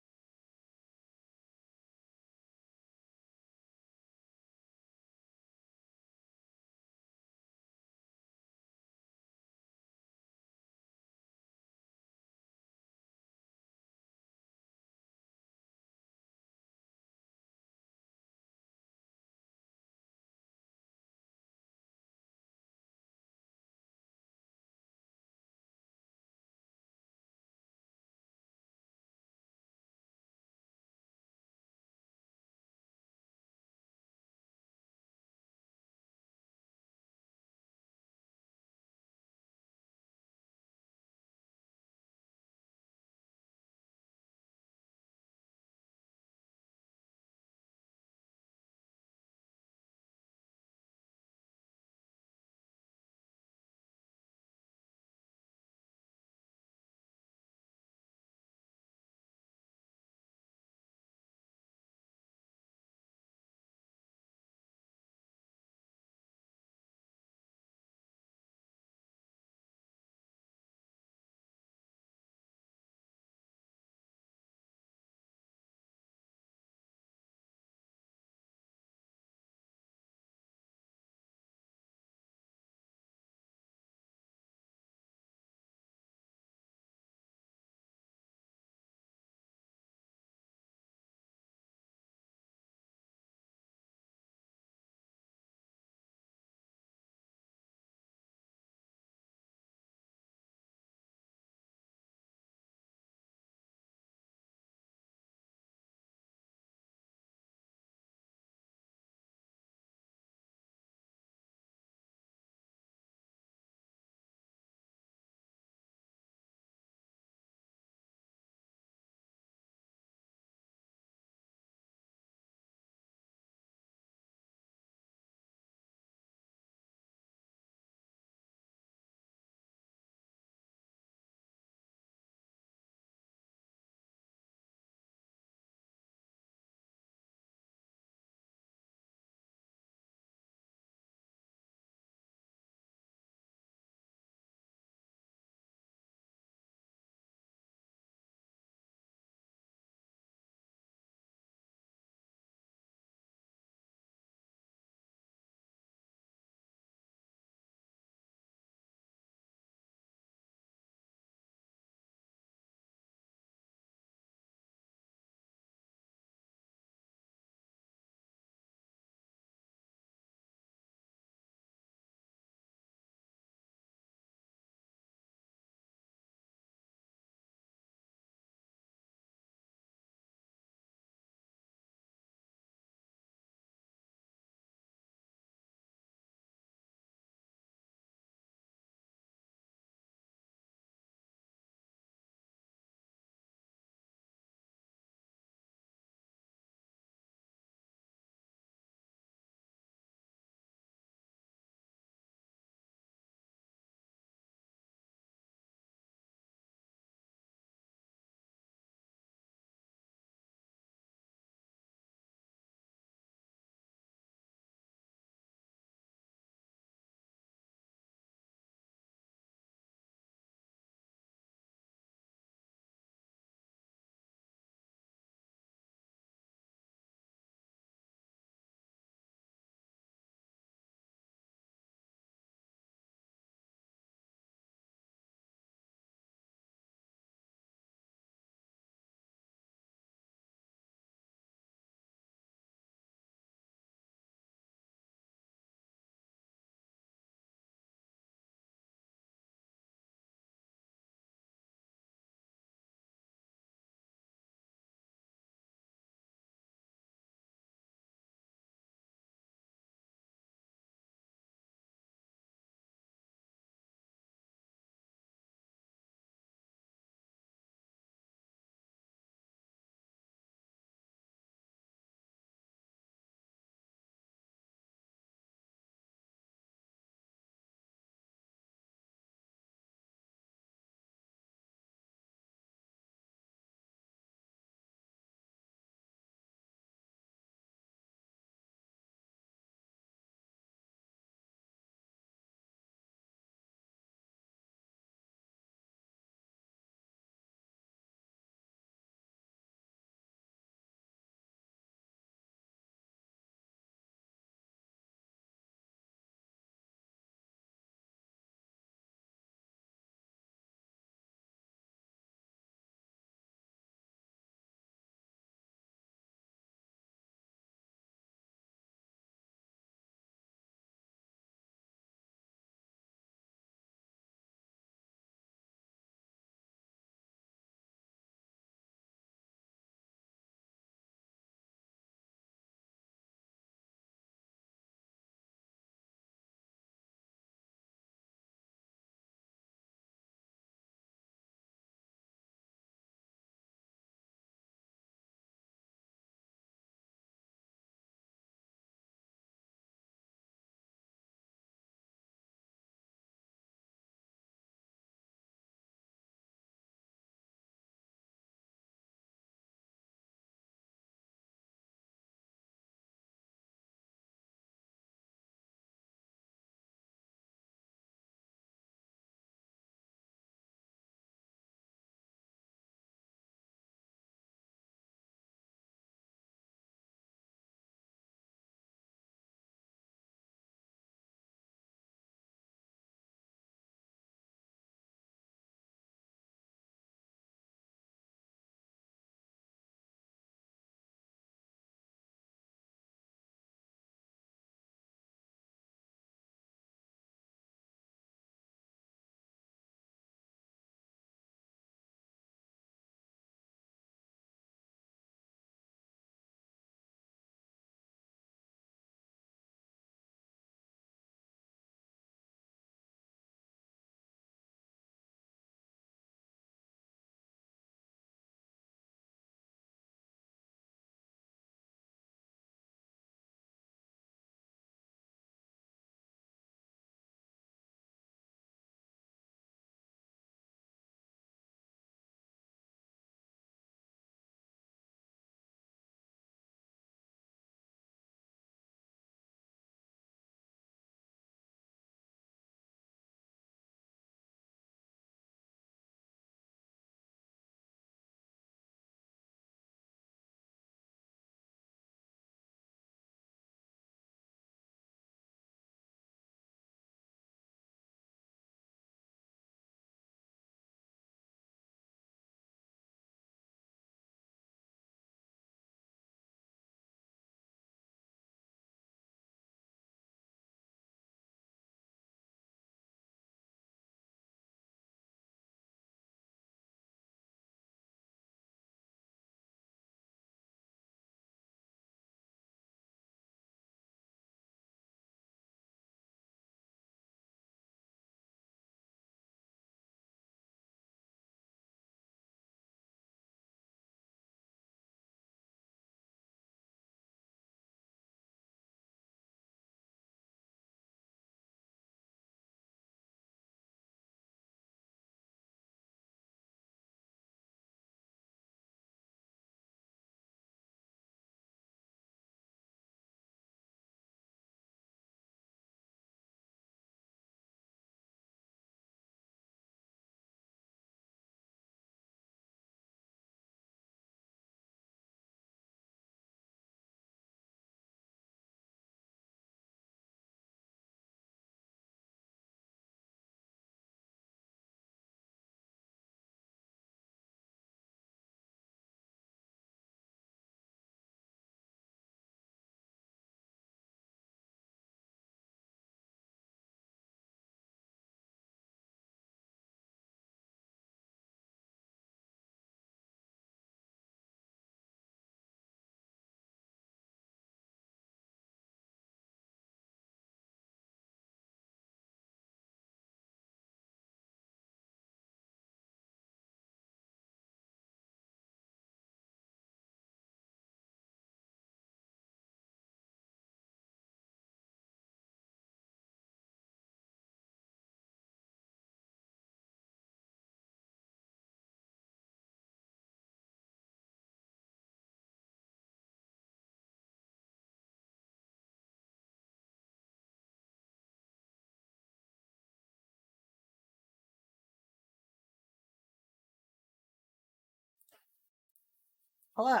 Hello.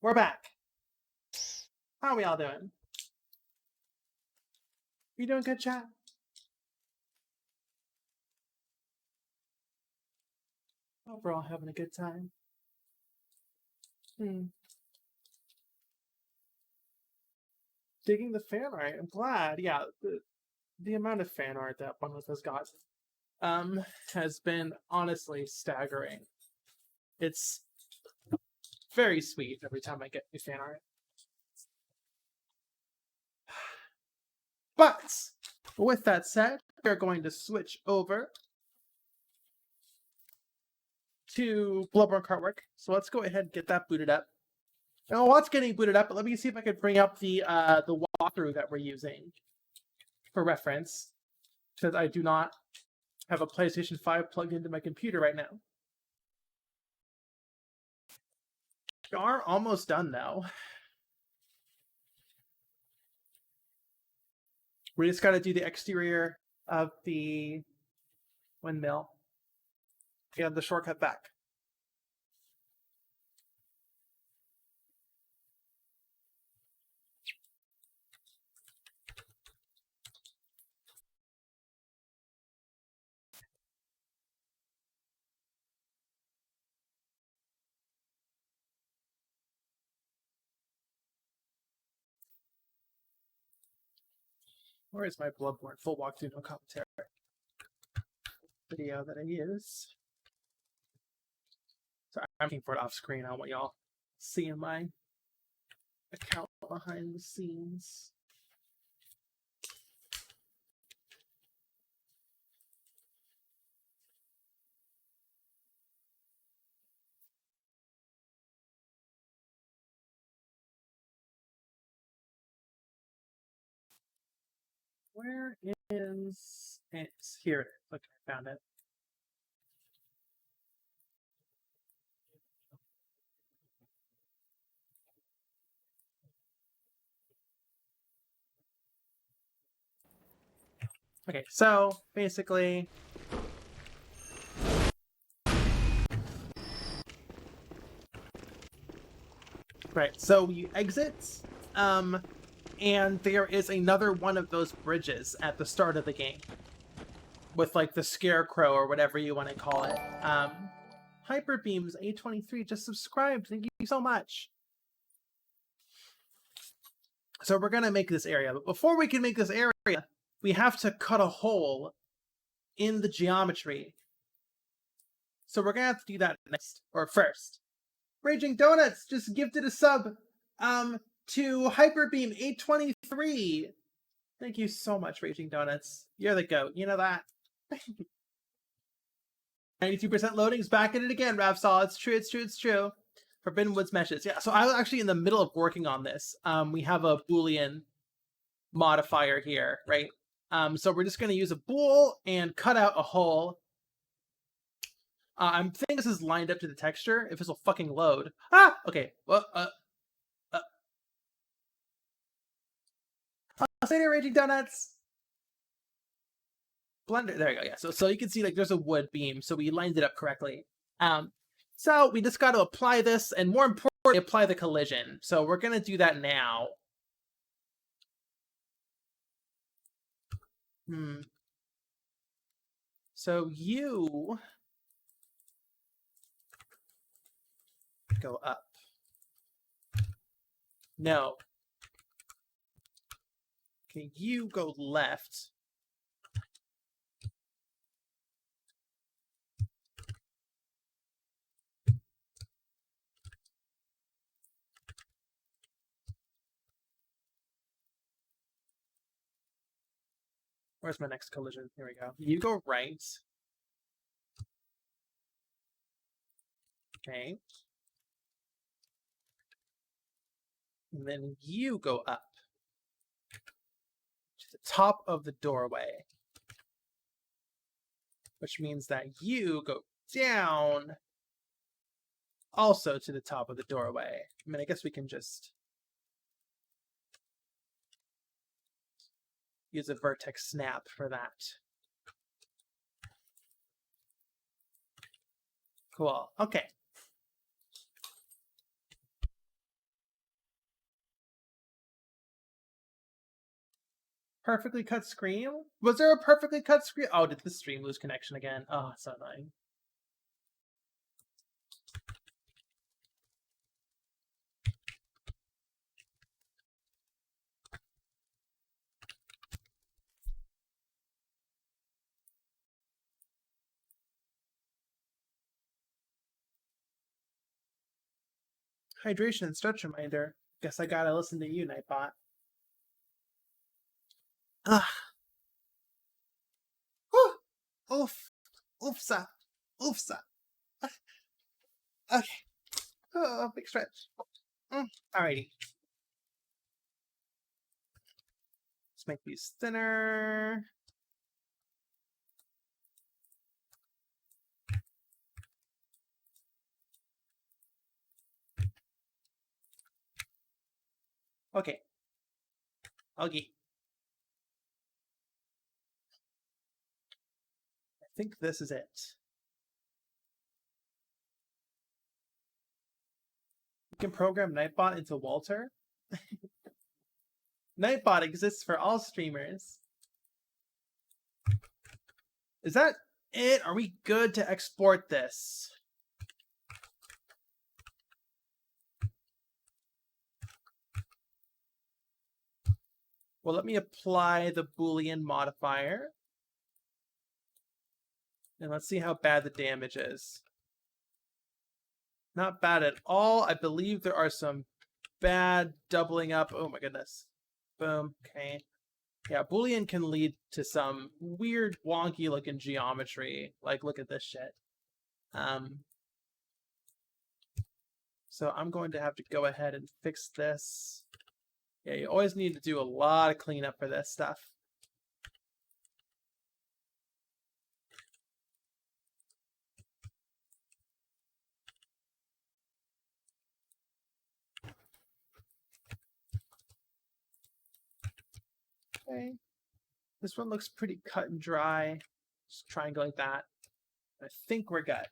We're back. How are we all doing? You doing good, chat? Hope we're all having a good time. Digging the fan art. I'm glad. Yeah, the amount of fan art that one of us got has been honestly staggering. It's very sweet every time I get new fan art. But with that said, we're going to switch over to Bloodborne Cartwork. So let's go ahead and get that booted up. Now, while it's getting booted up, let me see if I could bring up the walkthrough that we're using for reference, because I do not have a PlayStation 5 plugged into my computer right now. We are almost done, though. We just got to do the exterior of the windmill and the shortcut back. Where is my Bloodborne full walkthrough no commentary video that I use? Sorry, I'm looking for it off screen. I don't want y'all seeing my account behind the scenes. Where is it? Here it is. Okay, I found it. Okay, so basically, right, so you exit, and there is another one of those bridges at the start of the game with like the scarecrow or whatever you want to call it. Hyperbeams A23 just subscribed. Thank you so much. So we're gonna make this area, but before we can make this area, we have to cut a hole in the geometry. So we're gonna have to do that next, or first. Raging Donuts just gifted a sub to Hyperbeam 823. Thank you so much, Raging Donuts. You're the GOAT. You know that. 92% loading's back at it again, Rapsol. It's true, it's true, it's true. Forbidden Woods meshes. Yeah, so I was actually in the middle of working on this. We have a Boolean modifier here, right? So we're just going to use a bool and cut out a hole. I'm thinking this is lined up to the texture. If this will fucking load. Ah! Okay. Well, say there, Raging Donuts! Blender. There you go. Yeah. So you can see like there's a wood beam. So we lined it up correctly. So we just got to apply this, and more importantly, apply the collision. So we're going to do that now. So you go up. No. Okay, you go left. Where's my next collision? Here we go. You go right. Okay. And then you go up to the top of the doorway. Which means that you go down also to the top of the doorway. I mean, I guess we can just use a vertex snap for that. Cool. Okay. Perfectly cut screen? Was there a perfectly cut screen? Oh, did the stream lose connection again? Oh, so annoying. Hydration and stretch reminder. Guess I gotta listen to you, Nightbot. Ah. Whew. Oof. Oofsa. Oofsa. Okay. Oh, big stretch. Alrighty. Let's make these thinner. Okay. Okay. I think this is it. You can program Nightbot into Walter. Nightbot exists for all streamers. Is that it? Are we good to export this? Well, let me apply the Boolean modifier. And let's see how bad the damage is. Not bad at all. I believe there are some bad doubling up. Oh my goodness. Boom. Okay. Yeah, Boolean can lead to some weird, wonky looking geometry. Like, look at this shit. So I'm going to have to go ahead and fix this. Yeah, you always need to do a lot of cleanup for this stuff. Okay. This one looks pretty cut and dry. Just triangle like that. I think we're good.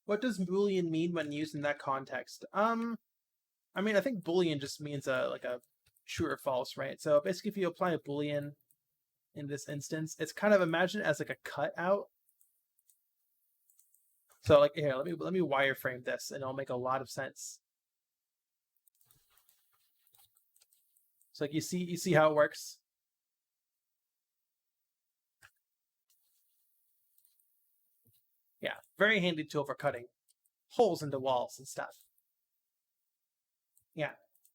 What does Boolean mean when used in that context? I mean, I think Boolean just means like a true or false, right? So basically, if you apply a Boolean in this instance, it's kind of imagine it as like a cutout. So like here, let me wireframe this, and it'll make a lot of sense. So like you see how it works. Yeah, very handy tool for cutting holes into walls and stuff. Yeah,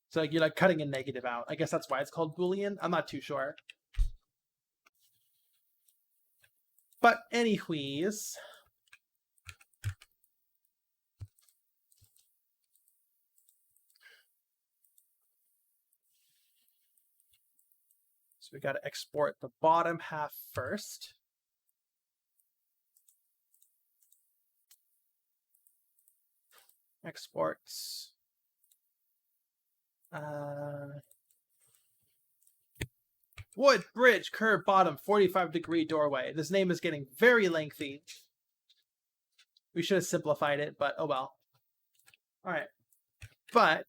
so you're like cutting a negative out. I guess that's why it's called Boolean. I'm not too sure. But anyways, so we got to export the bottom half first. Exports. Wood, bridge, curved bottom, 45-degree doorway. This name is getting very lengthy. We should have simplified it, but oh well. All right. But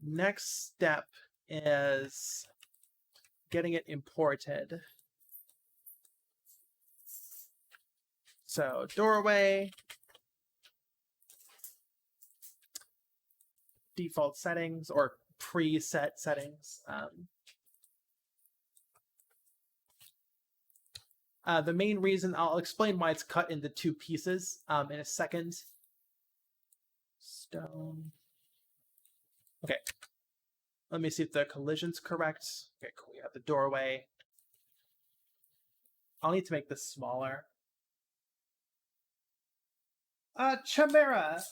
next step is getting it imported. So doorway, default settings or preset settings. The main reason, I'll explain why it's cut into two pieces in a second. Stone. Okay. Let me see if the collision's correct. Okay, cool. We have the doorway. I'll need to make this smaller. Chimera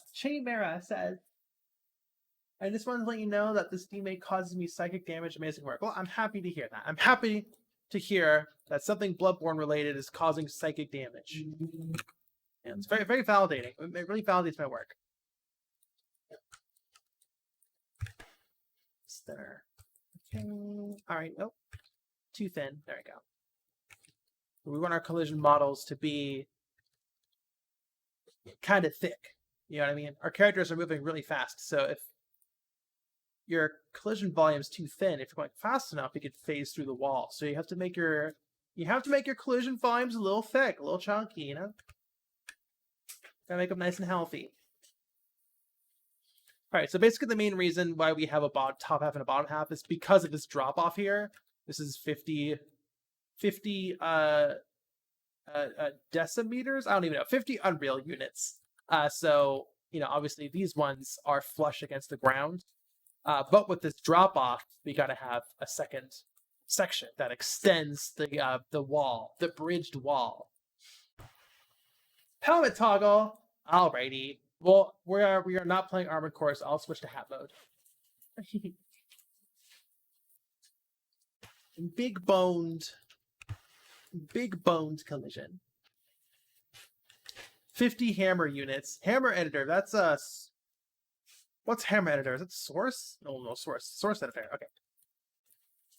says, I just wanted to let you know that this teammate causes me psychic damage. Amazing work. Well, I'm happy to hear that. I'm happy to hear that something Bloodborne related is causing psychic damage. And it's very, very validating. It really validates my work. It's thinner. Okay. All right. Nope. Too thin. There we go. We want our collision models to be kind of thick. You know what I mean? Our characters are moving really fast, so if your collision volume is too thin, if you're going fast enough, you could phase through the wall. So you have to make your collision volumes a little thick, a little chunky, you know? Gotta make them nice and healthy. Alright, so basically the main reason why we have a top half and a bottom half is because of this drop off here. This is 50 decimeters? I don't even know. 50 Unreal units. So, you know, obviously these ones are flush against the ground. But with this drop off, we gotta have a second section that extends the wall, the bridged wall. Helmet toggle. Alrighty. Well, we are not playing Armored Core, so I'll switch to hat mode. Big boned collision. 50 hammer units. Hammer editor. That's what's hammer editor? Is it source? No, source. Source editor. Okay.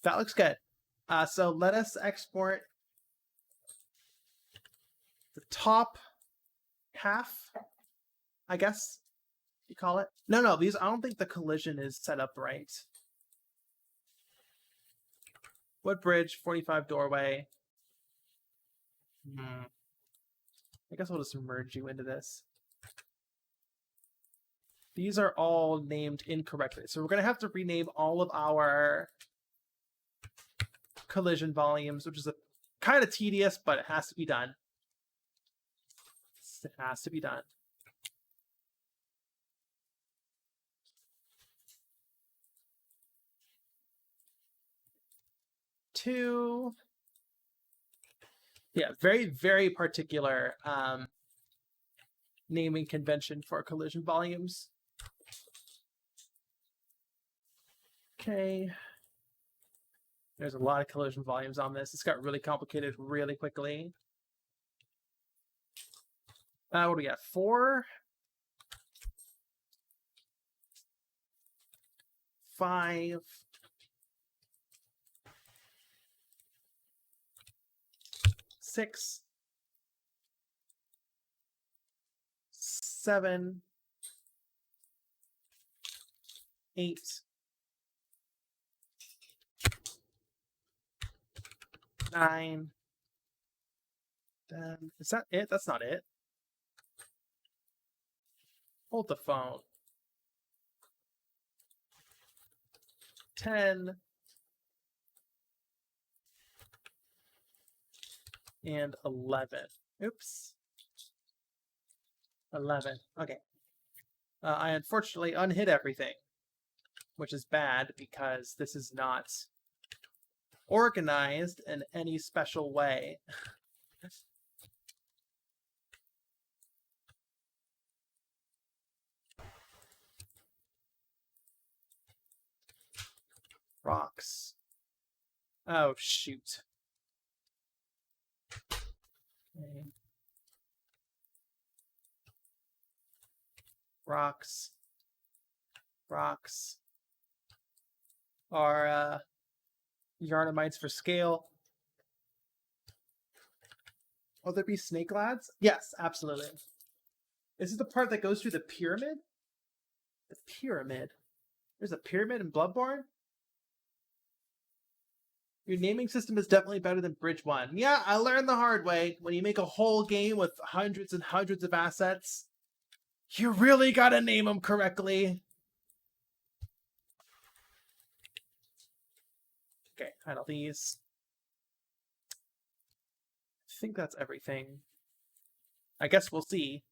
That looks good. So let us export the top half, I guess you call it. No, these, I don't think the collision is set up right. Wood bridge, 45 doorway. I guess I'll just merge you into this. These are all named incorrectly. So we're going to have to rename all of our collision volumes, which is kind of tedious, but it has to be done. It has to be done. Two. Yeah, very, very particular naming convention for collision volumes. Okay. There's a lot of collision volumes on this. This got really complicated really quickly. What do we got? 4? 5. 6. 7. 8. 9. 10. Is that it? That's not it. Hold the phone. 10. And 11. Oops. 11. Okay. I unfortunately unhit everything, which is bad because this is not organized in any special way. Rocks. Oh, shoot. Okay. Rocks are Yarnamites for scale. Will there be snake lads? Yes, absolutely. Is this the part that goes through the pyramid? The pyramid? There's a pyramid in Bloodborne? Your naming system is definitely better than Bridge 1. Yeah, I learned the hard way. When you make a whole game with hundreds and hundreds of assets, you really gotta name them correctly. Okay, handle these. I think that's everything. I guess we'll see.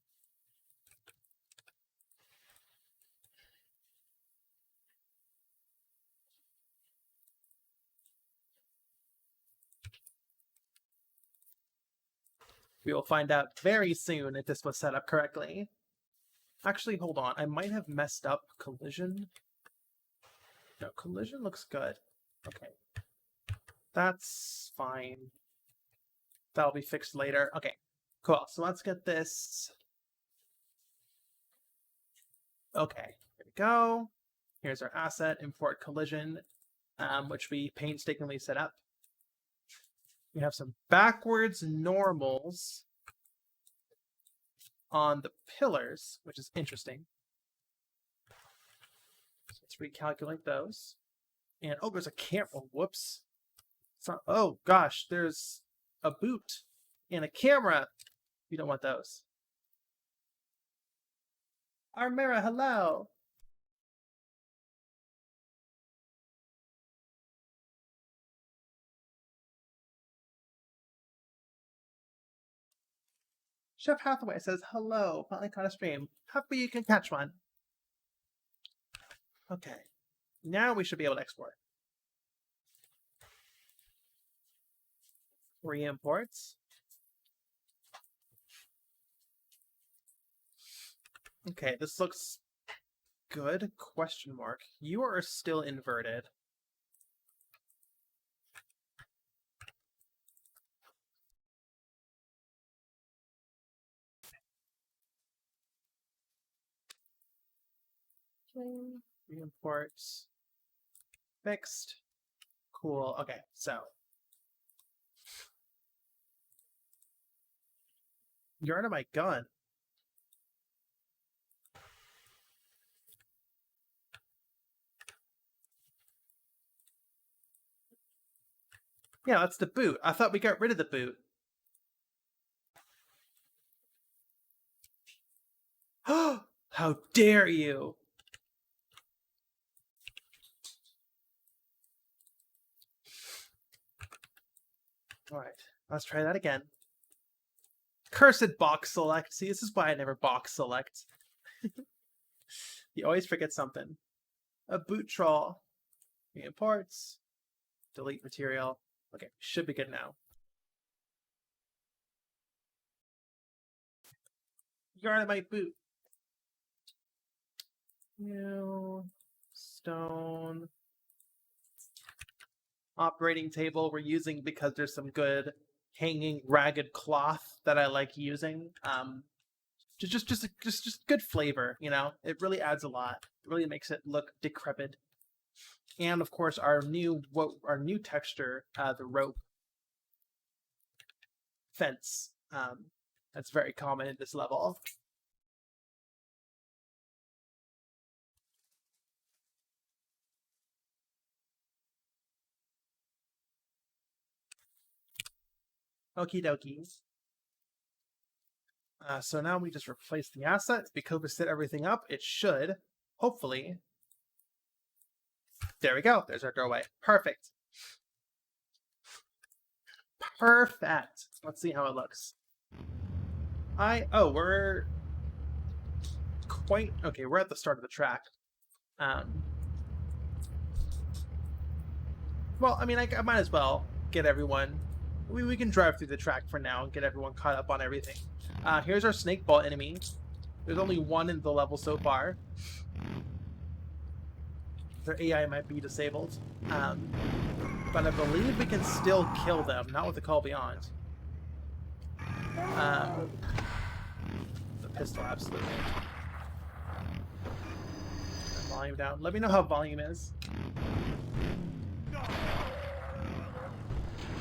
We will find out very soon if this was set up correctly. Actually, hold on. I might have messed up collision. No, collision looks good. Okay. That's fine. That'll be fixed later. Okay, cool. So let's get this. Okay, here we go. Here's our asset, import collision, which we painstakingly set up. We have some backwards normals. on the pillars, which is interesting. So let's recalculate those. And oh, there's a camera. Whoops. It's not, oh gosh, there's a boot and a camera. You don't want those. Armera, hello. Chef Hathaway says hello. Finally caught a stream. Happy you can catch one. Okay. Now we should be able to export. Re-imports. Okay, this looks good. Question mark. You are still inverted. Okay. Re-imports. Fixed. Cool. Okay, so you're under my gun. Yeah, that's the boot. I thought we got rid of the boot. How dare you! Alright, let's try that again. Cursed box select. See, this is why I never box select. You always forget something. A boot troll. Imports. Delete material. Okay, should be good now. You're on my boot. New stone operating table we're using because there's some good hanging ragged cloth that I like using. Just good flavor, you know. It really adds a lot. It really makes it look decrepit. And of course, our new texture, the rope fence. That's very common in this level. Okie dokies. So now we just replace the assets. Because we set everything up, it should, hopefully... There we go. There's our doorway. Perfect. Perfect. Let's see how it looks. We're quite... Okay, we're at the start of the track. Well, I mean, I might as well get everyone... We can drive through the track for now and get everyone caught up on everything. Here's our snake ball enemy. There's only one in the level so far. Their AI might be disabled. But I believe we can still kill them, not with the Call Beyond. The pistol, absolutely. Volume down. Let me know how volume is.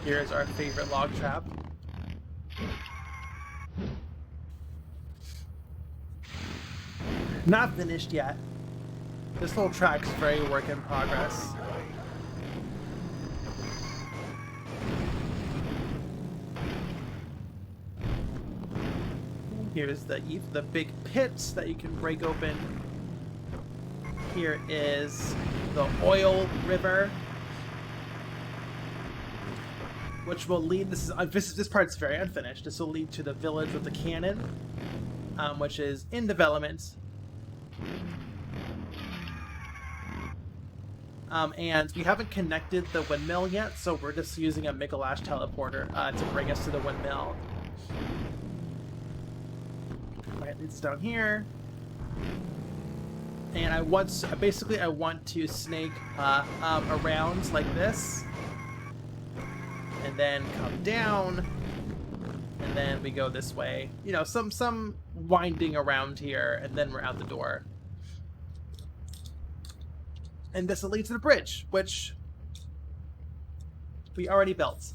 Here's our favorite log trap. Not finished yet. This whole track's very work in progress. Here's the big pits that you can break open. Here is the oil river, which will lead. This part's very unfinished. This will lead to the village with the cannon, which is in development. And we haven't connected the windmill yet, so we're just using a Mikolash teleporter to bring us to the windmill. Right, leads down here. And I want to snake around like this, and then come down, and then we go this way. You know, some winding around here, and then we're out the door. And this will lead to the bridge, which we already built.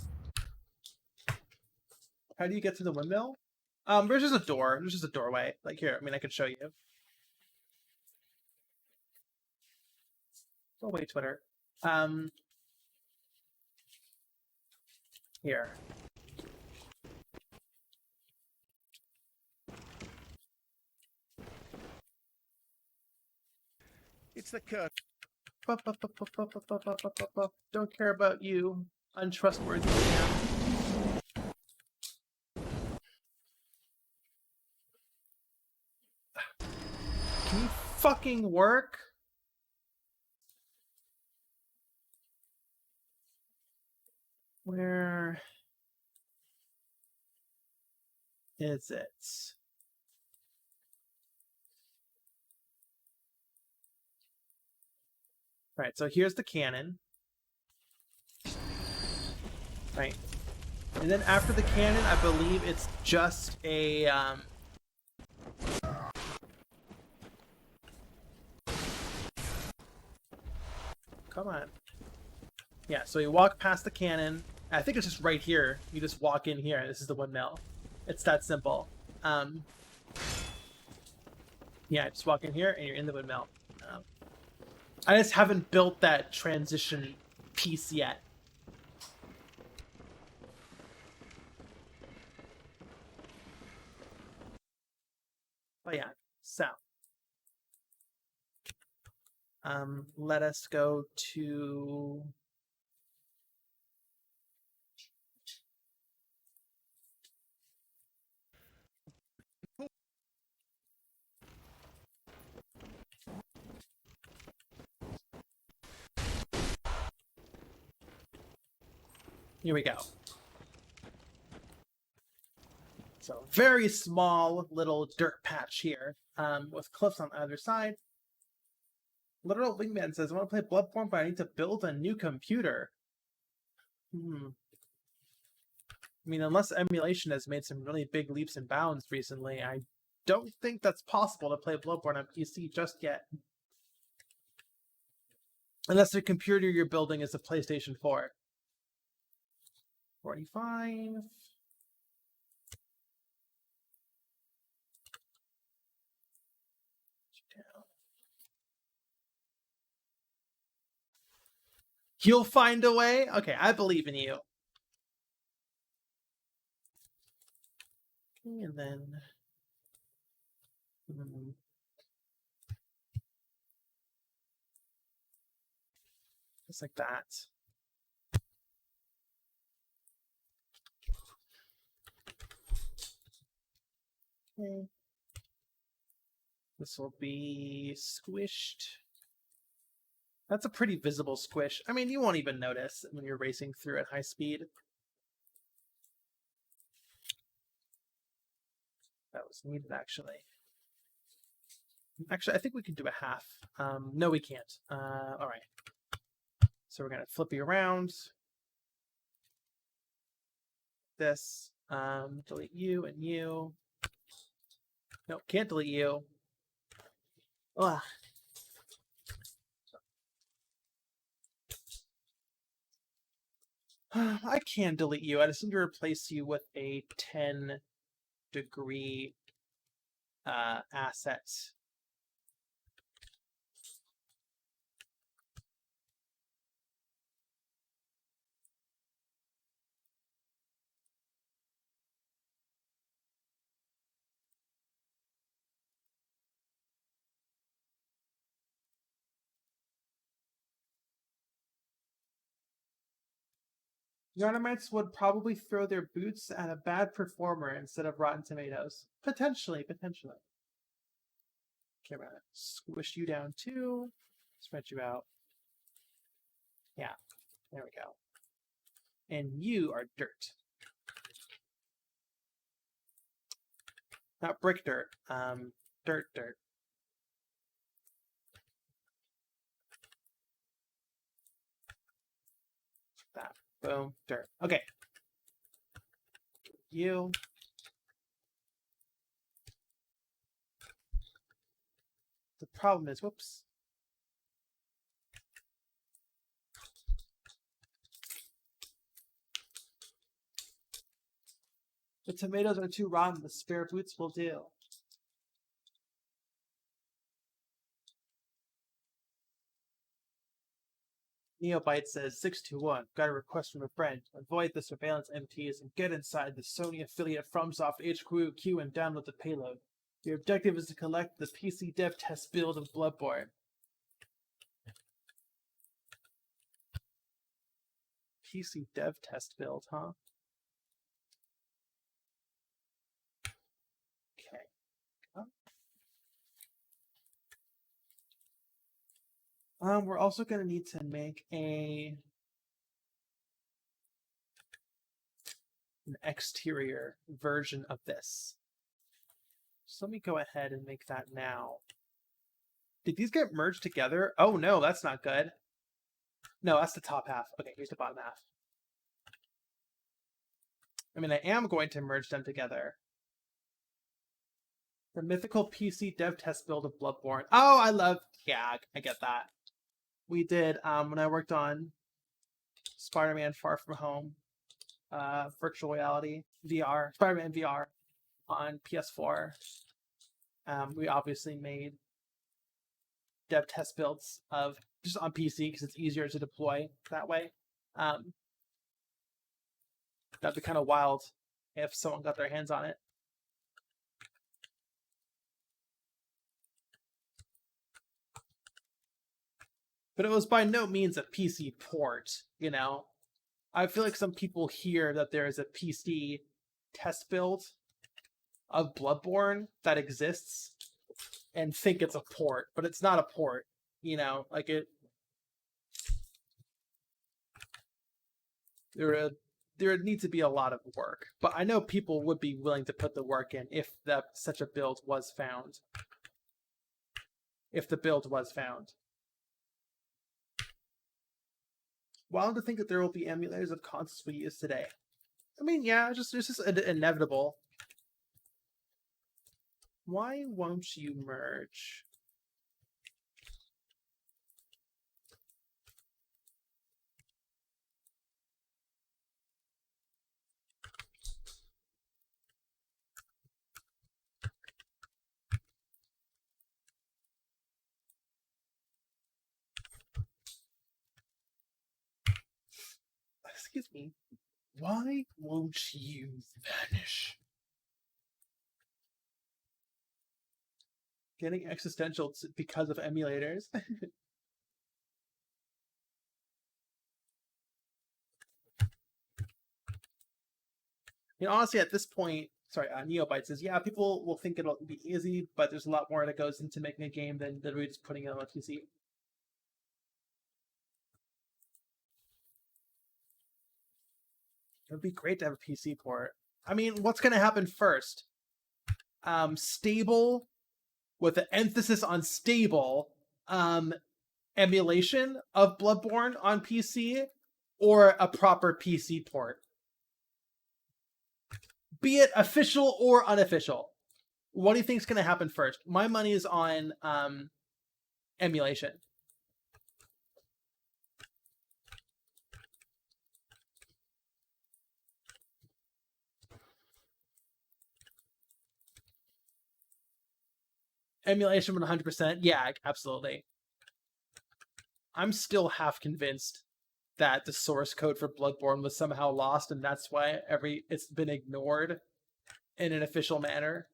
How do you get to the windmill? There's just a door. There's just a doorway. Like here, I mean, I could show you. Go away, Twitter. Here. It's the curse. Don't care about you, untrustworthy man. Can you fucking work? Where is it? Right, so here's the cannon. Right. And then after the cannon, I believe it's just a, come on. Yeah, so you walk past the cannon. I think it's just right here. You just walk in here. This is the windmill. It's that simple. Yeah, just walk in here and you're in the windmill. I just haven't built that transition piece yet. But yeah, so let us go to here we go. So very small little dirt patch here, with cliffs on either side. Literal Wingman says, I want to play Bloodborne, but I need to build a new computer. I mean, unless emulation has made some really big leaps and bounds recently, I don't think that's possible to play Bloodborne on PC just yet. Unless the computer you're building is a PlayStation 4. 45. You'll find a way? Okay, I believe in you. Okay, and then... just like that. Okay. This will be squished. That's a pretty visible squish. I mean, you won't even notice when you're racing through at high speed. That was needed, actually. Actually, I think we can do a half. No, we can't. All right. So we're going to flip you around. This. Delete you and you. No, can't delete you. Ugh. I can delete you. I just need to replace you with a 10-degree asset. Yarnamites would probably throw their boots at a bad performer instead of Rotten Tomatoes. Potentially, potentially. Okay, I'm gonna squish you down too. Spread you out. Yeah, there we go. And you are dirt. Not brick dirt. Dirt dirt. That. Boom. Dirt. Okay. You. The problem is, whoops. The tomatoes are too rotten. The spare boots will do. Neobite says 621. Got a request from a friend. Avoid the surveillance MTs and get inside the Sony affiliate FromSoft HQ and download the payload. Your objective is to collect the PC dev test build of Bloodborne. PC dev test build, huh? Okay. We're also going to need to make an exterior version of this. So let me go ahead and make that now. Did these get merged together? Oh no, that's not good. No, that's the top half. Okay, here's the bottom half. I mean, I am going to merge them together. The mythical PC dev test build of Bloodborne. Oh, yeah, I get that. We did, when I worked on Spider-Man Far From Home, virtual reality, VR, Spider-Man VR on PS4. We obviously made dev test builds of just on PC because it's easier to deploy that way. That'd be kind of wild if someone got their hands on it. But it was by no means a PC port, you know? I feel like some people hear that there is a PC test build of Bloodborne that exists and think it's a port, but it's not a port, you know? Like there would need to be a lot of work, but I know people would be willing to put the work in if such a build was found. If the build was found. Wild to think that there will be emulators of consoles we use today. I mean, yeah, it's just inevitable. Why won't you merge? Excuse me. Why won't you vanish? Getting existential because of emulators. You know, honestly, at this point, sorry, Neobite says, yeah, people will think it'll be easy, but there's a lot more that goes into making a game than literally just putting it on a PC. It would be great to have a PC port. I mean, what's going to happen first? Stable, with an emphasis on stable, emulation of Bloodborne on PC, or a proper PC port? Be it official or unofficial. What do you think is going to happen first? My money is on emulation. Emulation 100%. Yeah, absolutely. I'm still half convinced that the source code for Bloodborne was somehow lost, and that's why it's been ignored in an official manner.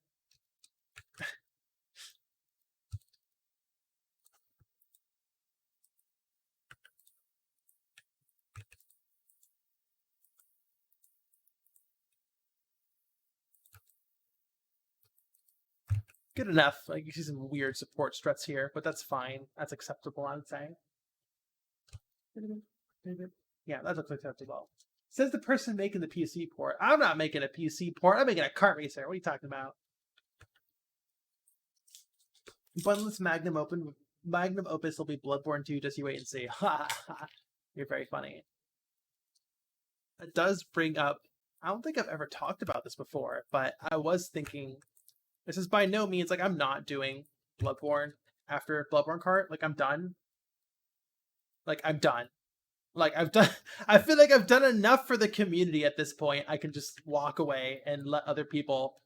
Good enough. Like, you see some weird support struts here, but that's fine. That's acceptable, I would say. Yeah, that looks acceptable. Says the person making the PC port. I'm not making a PC port. I'm making a kart racer. What are you talking about? Bunless Magnum Opus will be Bloodborne 2. Just you wait and see. Ha ha. You're very funny. It does bring up. I don't think I've ever talked about this before, but I was thinking. This is by no means like I'm not doing Bloodborne after BloodborneKart. Like I'm done. Like I've done, I feel like I've done enough for the community at this point. I can just walk away and let other people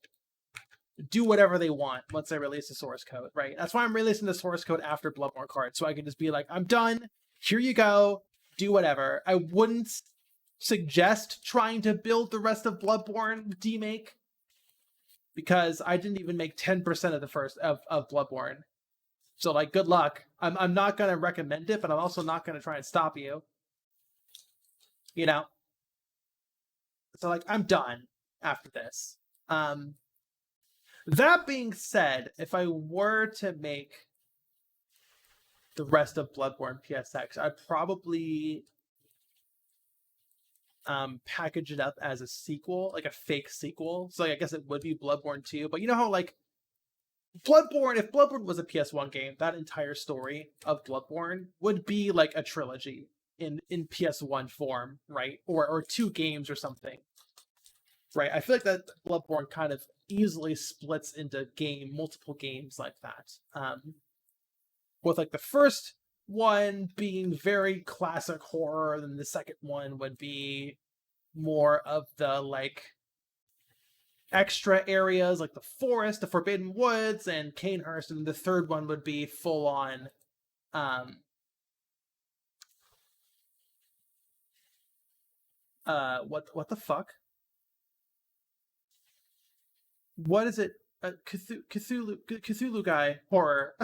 do whatever they want once I release the source code, right? That's why I'm releasing the source code after BloodborneKart, so I can just be like, I'm done. Here you go. Do whatever. I wouldn't suggest trying to build the rest of Bloodborne demake because I didn't even make 10% of the first of Bloodborne. So like, good luck. I'm not gonna recommend it, but I'm also not gonna try and stop you. You know. So like, I'm done after this. That being said, if I were to make the rest of Bloodborne PSX, I'd probably package it up as a sequel, like a fake sequel. So like, I guess it would be Bloodborne 2, but you know how like Bloodborne, if Bloodborne was a PS1 game, that entire story of Bloodborne would be like a trilogy in PS1 form, right? Or 2 games or something. Right? I feel like that Bloodborne kind of easily splits into multiple games like that. With like the first one being very classic horror, and then the second one would be more of the like extra areas like the forest, the Forbidden Woods, and Canehurst, and the third one would be full on what the fuck? What is it? Cthulhu guy horror.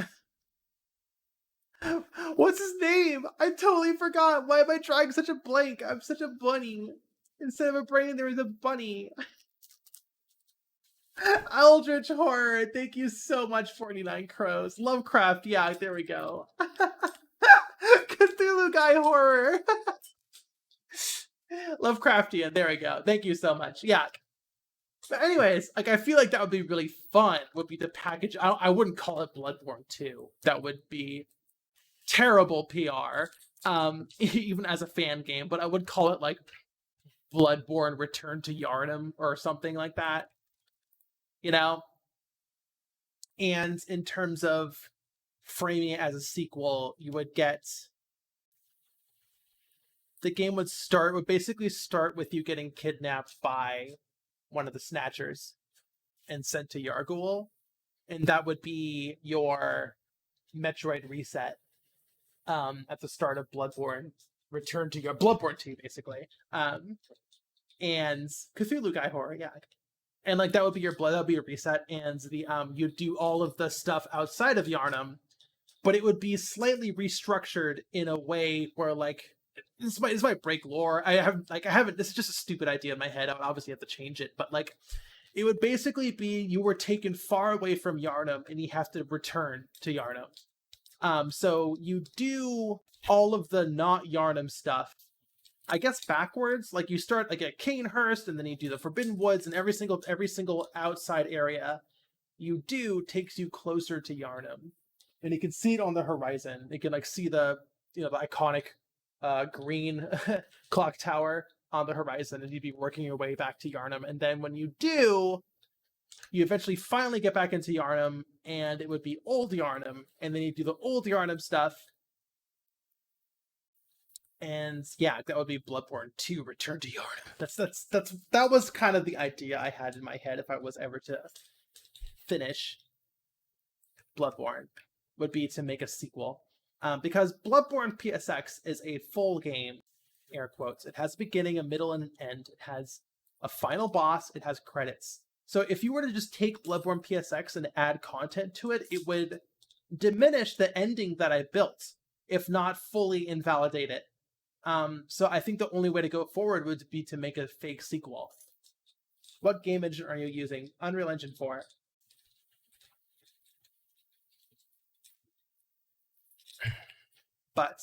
What's his name? I totally forgot. Why am I drawing such a blank? I'm such a bunny. Instead of a brain, there is a bunny. Eldritch horror. Thank you so much, 49 Crows. Lovecraft. Yeah, there we go. Cthulhu guy horror. Lovecraftian. There we go. Thank you so much. Yeah. But anyways, like I feel like that would be really fun. Would be the package. I wouldn't call it Bloodborne 2. That would be terrible PR. Even as a fan game, but I would call it like Bloodborne Return to Yharnam or something like that. You know? And in terms of framing it as a sequel, you would get the game would basically start with you getting kidnapped by one of the Snatchers and sent to Yargul, and that would be your Metroid reset at the start of Bloodborne Return to your Bloodborne 2, basically. And Cthulhu guy horror, yeah. And like that would be your reset, and the you'd do all of the stuff outside of Yharnam, but it would be slightly restructured in a way where like this might break lore. I haven't this is just a stupid idea in my head. I would obviously have to change it, but like it would basically be you were taken far away from Yharnam and you have to return to Yharnam. So you do all of the not Yharnam stuff, I guess backwards. Like you start like at Canehurst, and then you do the Forbidden Woods, and every single outside area you do takes you closer to Yharnam. And you can see it on the horizon. You can like see the the iconic green clock tower on the horizon, and you'd be working your way back to Yharnam. And then when you do, you eventually finally get back into Yharnam, and it would be old Yharnam, and then you do the old Yharnam stuff. And yeah, that would be Bloodborne 2 Return to Yharnam. That was kind of the idea I had in my head if I was ever to finish Bloodborne, would be to make a sequel. Because Bloodborne PSX is a full game, air quotes. It has a beginning, a middle, and an end. It has a final boss. It has credits. So if you were to just take Bloodborne PSX and add content to it, it would diminish the ending that I built, if not fully invalidate it. So I think the only way to go forward would be to make a fake sequel. What game engine are you using? Unreal Engine 4. But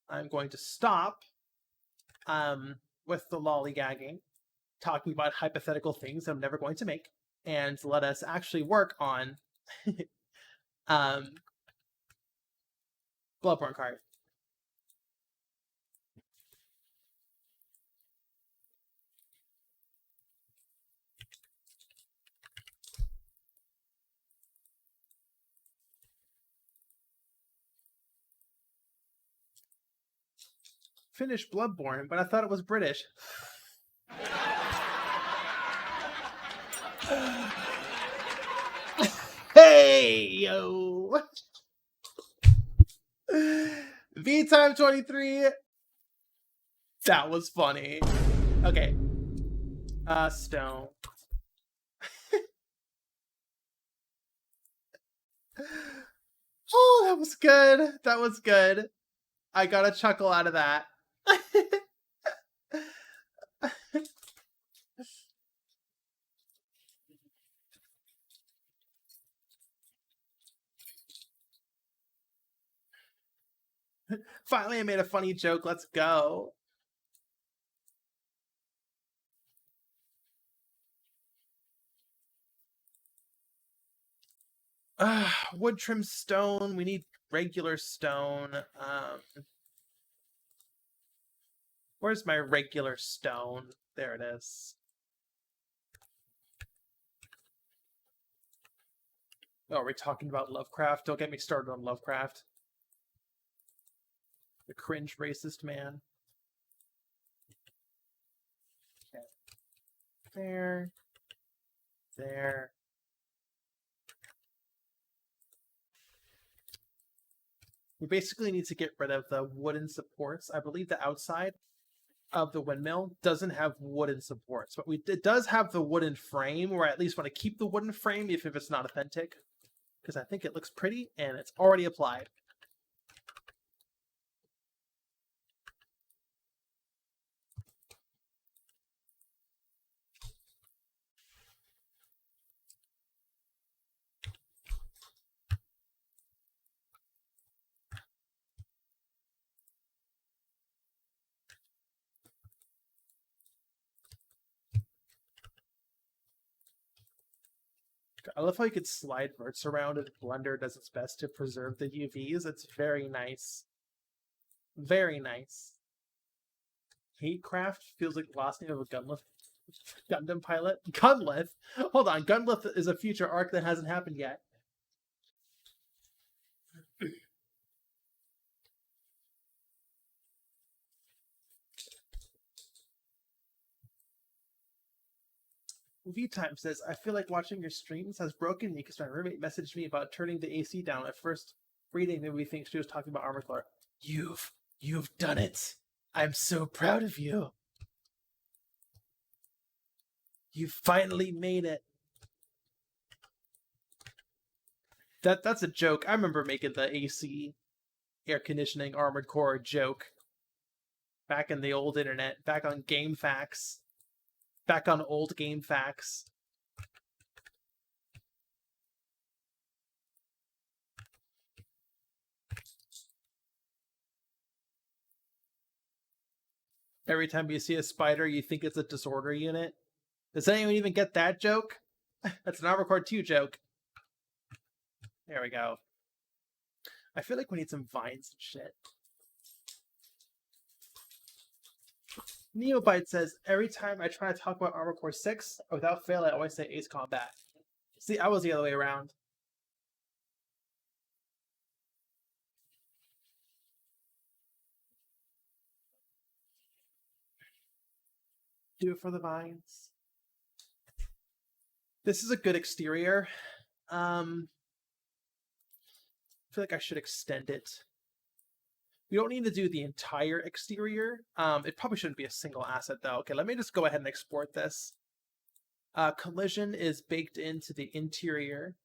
I'm going to stop with the lollygagging, talking about hypothetical things I'm never going to make, and let us actually work on BloodborneKart. finished Bloodborne, but I thought it was British. Hey, yo! V-Time 23. That was funny. Okay. Stone. Oh, that was good. That was good. I got a chuckle out of that. Finally, I made a funny joke. Let's go. Wood trim stone. We need regular stone. Where's my regular stone? There it is. Oh, are we talking about Lovecraft? Don't get me started on Lovecraft. The cringe racist man. Okay. There. There. We basically need to get rid of the wooden supports. I believe the outside of the windmill doesn't have wooden supports, but it does have the wooden frame, or I at least want to keep the wooden frame if it's not authentic, because I think it looks pretty and it's already applied. I love how you could slide verts around and Blender does its best to preserve the UVs. It's very nice. Very nice. Hatecraft feels like the last name of a Gundam pilot. Gunlith? Hold on, Gunlith is a future arc that hasn't happened yet. V-Time says, I feel like watching your streams has broken me because my roommate messaged me about turning the AC down. At first reading that we think she was talking about Armored Core. You've done it. I'm so proud of you. You finally made it. That's a joke. I remember making the AC air conditioning Armored Core joke back in the old internet, back on GameFAQs. Back on old GameFAQs. Every time you see a spider, you think it's a disorder unit. Does anyone even get that joke? That's an Armored Core 2 joke. There we go. I feel like we need some vines and shit. Neobite says, every time I try to talk about Armored Core 6, without fail, I always say Ace Combat. See, I was the other way around. Do it for the vines. This is a good exterior. I feel like I should extend it. We don't need to do the entire exterior. It probably shouldn't be a single asset, though. Okay, let me just go ahead and export this. Collision is baked into the interior.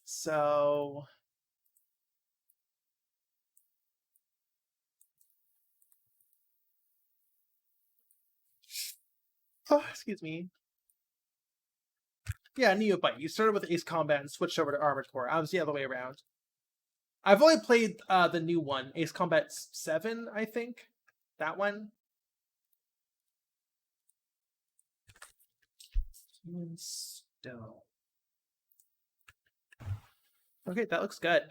So oh, excuse me. Yeah, Neobite. You started with Ace Combat and switched over to Armored Core. I was the other way around. I've only played the new one, Ace Combat 7, I think. That one. Human stone. Okay, that looks good.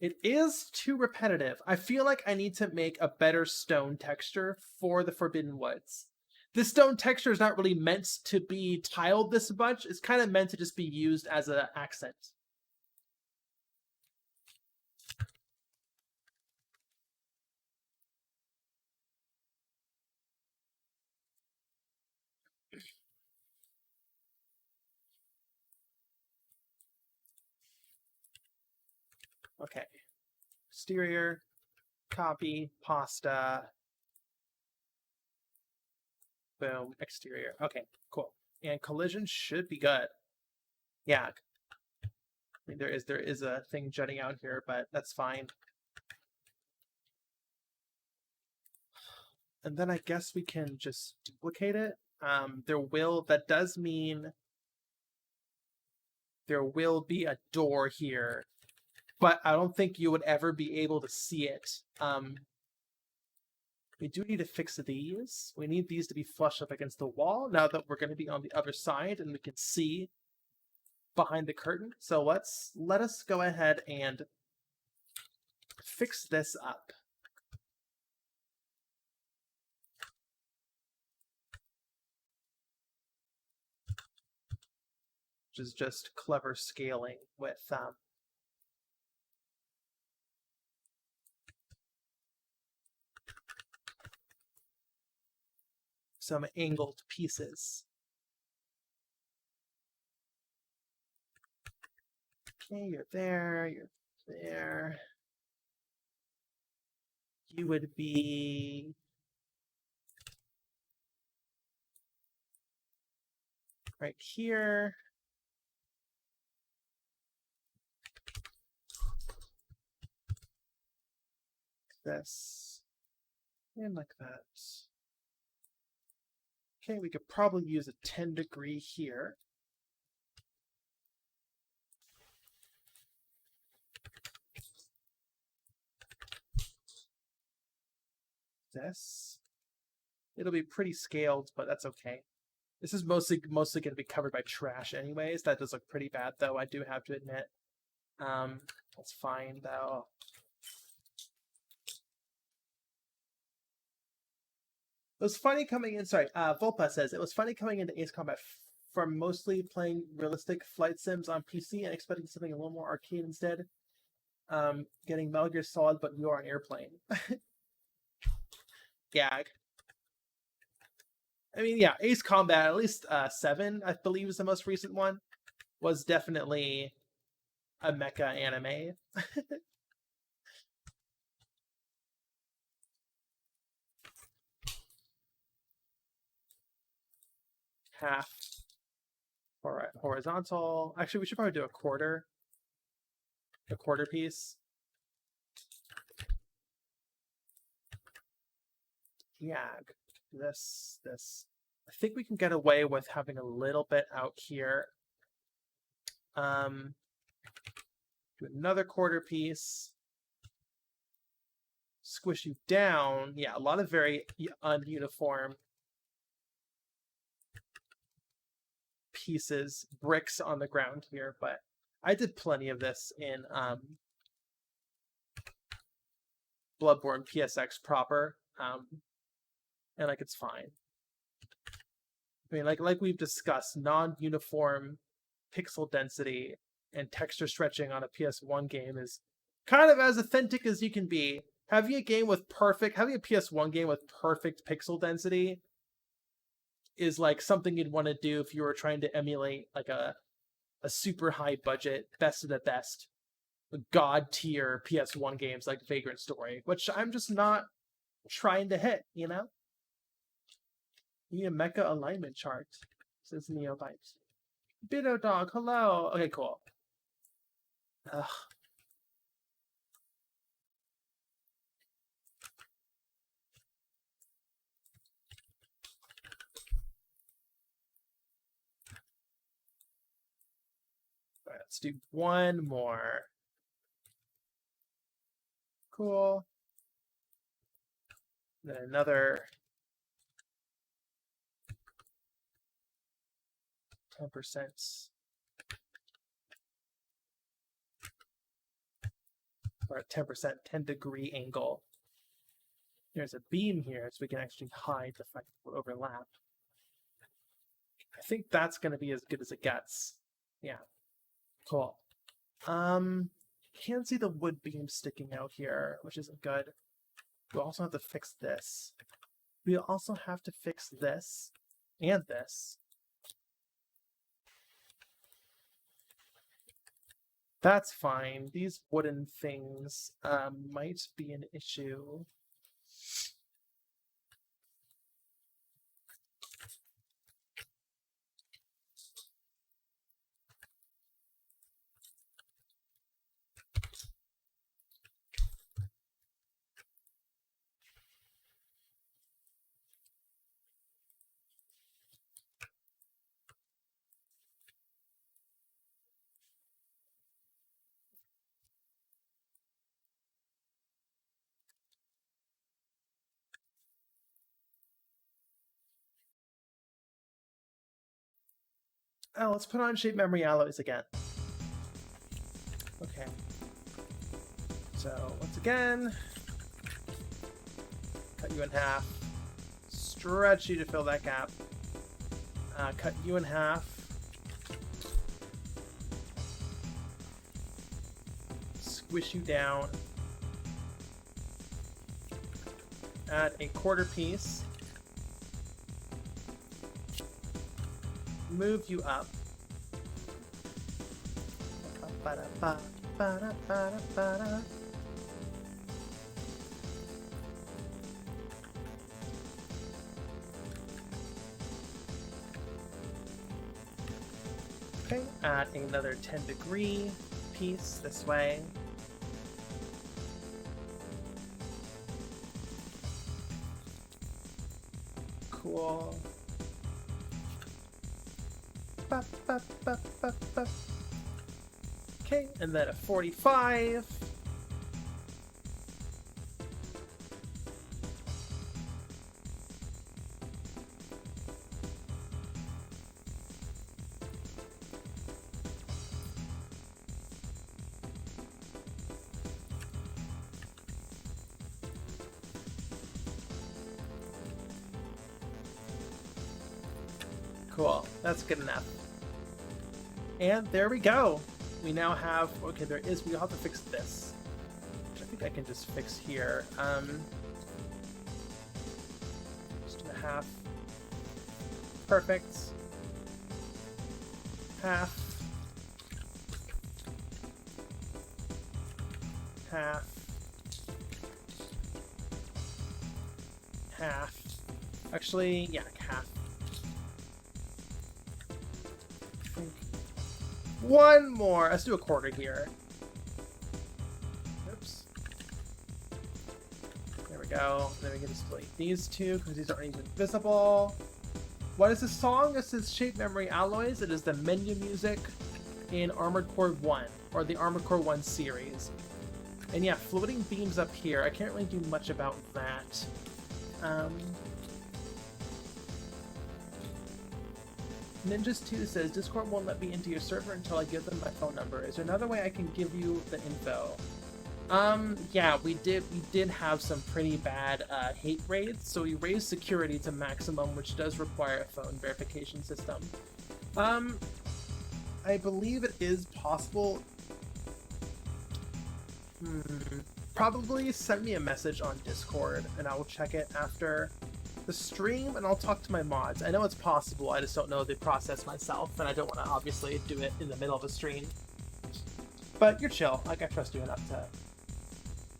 It is too repetitive. I feel like I need to make a better stone texture for the Forbidden Woods. This stone texture is not really meant to be tiled this much. It's kind of meant to just be used as an accent. Okay. Exterior, copy, pasta. Boom, exterior. Okay, cool. And collision should be good. Yeah. I mean, there is a thing jutting out here, but that's fine. And then I guess we can just duplicate it. That does mean there will be a door here, but I don't think you would ever be able to see it. We do need to fix these. We need these to be flush up against the wall now that we're going to be on the other side and we can see behind the curtain. So let us go ahead and fix this up. Which is just clever scaling with some angled pieces. Okay, you're there, you're there. You would be right here. This and like that. Okay, we could probably use a 10-degree here. This. It'll be pretty scaled, but that's okay. This is mostly going to be covered by trash anyways. That does look pretty bad, though, I do have to admit. That's fine, though. It was funny coming in, sorry, Volpa says, it was funny coming into Ace Combat from mostly playing realistic flight sims on PC and expecting something a little more arcade instead. Getting Metal Gear Solid, but you're on airplane. Gag. I mean, yeah, Ace Combat, at least 7, I believe is the most recent one, was definitely a mecha anime. Half horizontal. Actually, we should probably do a quarter piece. Yeah, this. I think we can get away with having a little bit out here. Do another quarter piece. Squish you down. Yeah, a lot of very ununiform pieces, bricks on the ground here, but I did plenty of this in Bloodborne PSX proper, and like it's fine. I mean, like we've discussed, non-uniform pixel density and texture stretching on a PS1 game is kind of as authentic as you can be. Having a PS1 game with perfect pixel density is like something you'd want to do if you were trying to emulate like a super high budget, best of the best, god tier PS1 games like Vagrant Story, which I'm just not trying to hit, you know? You need a mecha alignment chart, says Neobite. Bido Dog, hello. Okay, cool. Ugh. All right, let's do one more. Cool. Then another 10%. Or a 10%, 10-degree angle. There's a beam here, so we can actually hide the fact that we'll overlap. I think that's going to be as good as it gets. Yeah. Cool. Can't see the wood beam sticking out here, which isn't good. We also have to fix this. We also have to fix this and this. That's fine. These wooden things might be an issue. Oh, let's put on shape memory alloys again. Okay. So, once again, cut you in half. Stretch you to fill that gap. Cut you in half. Squish you down. Add a quarter piece. Move you up. Okay, add another 10-degree piece this way. Cool. Okay, and then a 45. Cool, that's good enough. And there we go. We now have, okay, we'll have to fix this. Which I think I can just fix here. Just do a half. Perfect. Half. Half. Half. Actually, yeah, half. One more. Let's do a quarter here. Oops. There we go. Then we can just delete these two because these aren't even visible. What is this song? This is Shape Memory Alloys. It is the menu music in Armored Core 1, or the Armored Core 1 series. And yeah, floating beams up here. I can't really do much about that. Ninjas2 says, Discord won't let me into your server until I give them my phone number. Is there another way I can give you the info? Yeah, we did have some pretty bad hate raids, so we raised security to maximum, which does require a phone verification system. I believe it is possible. Probably send me a message on Discord, and I will check it after the stream, and I'll talk to my mods. I know it's possible, I just don't know the process myself, and I don't want to obviously do it in the middle of a stream. But you're chill, like I trust you enough to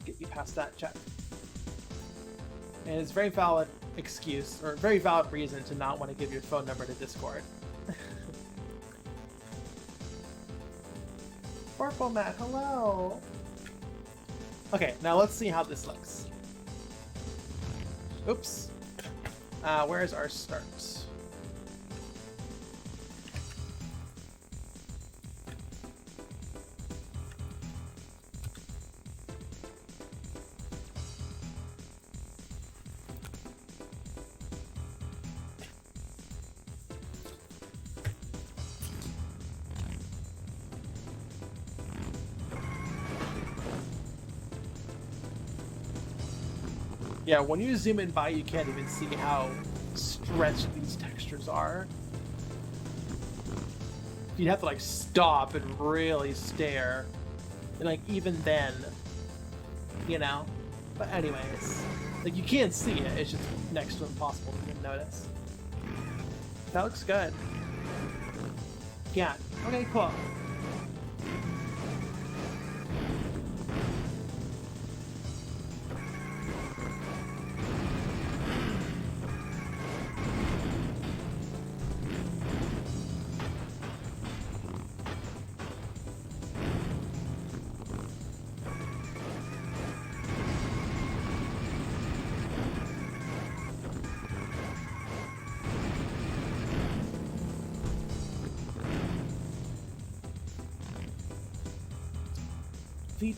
get you past that check. And it's a very valid excuse, or a very valid reason to not want to give your phone number to Discord. Purple Matt, hello! Okay, now let's see how this looks. Oops. Where's our start? Yeah, when you zoom in by, you can't even see how stretched these textures are. You'd have to like stop and really stare. And like even then, you know? But anyways, like you can't see it, it's just next to impossible to even notice. That looks good. Yeah, okay, cool.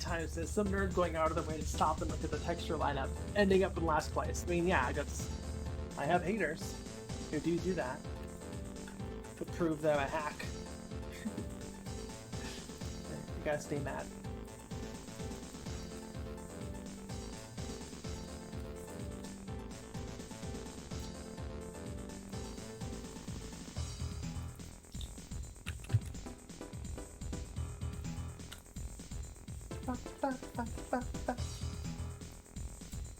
Times this, some nerd going out of their way to stop and look at the texture lineup, ending up in last place. I mean, yeah, I have haters who do that to prove that I'm a hack. You gotta stay mad.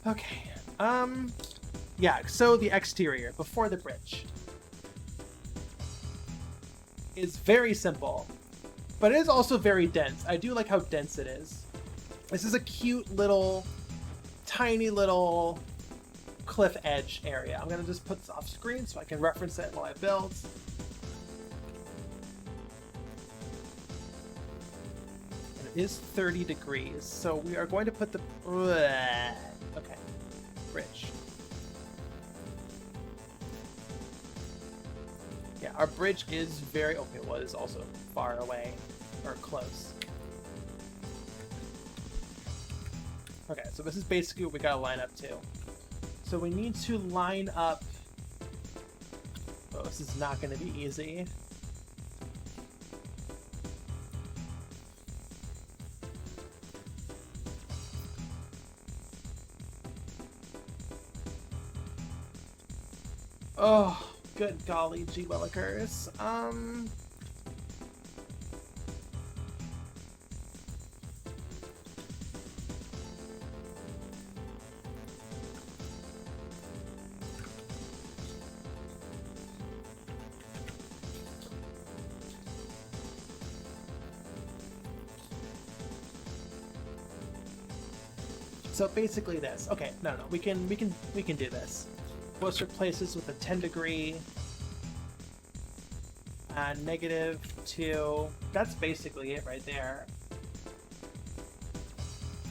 Okay, yeah, so the exterior, before the bridge, is very simple, but it is also very dense. I do like how dense it is. This is a cute little, tiny little cliff edge area. I'm gonna just put this off screen so I can reference it while I build. It is 30 degrees, so we are going to put the... Okay, bridge. Yeah, our bridge is very... Okay, well, it is also far away, or close. Okay, so this is basically what we gotta line up to. So we need to line up... Oh, this is not gonna be easy. Oh, good golly, gee willikers. So basically this. Okay, no, we can do this. Let's replace this with a 10 degree, -2. That's basically it right there.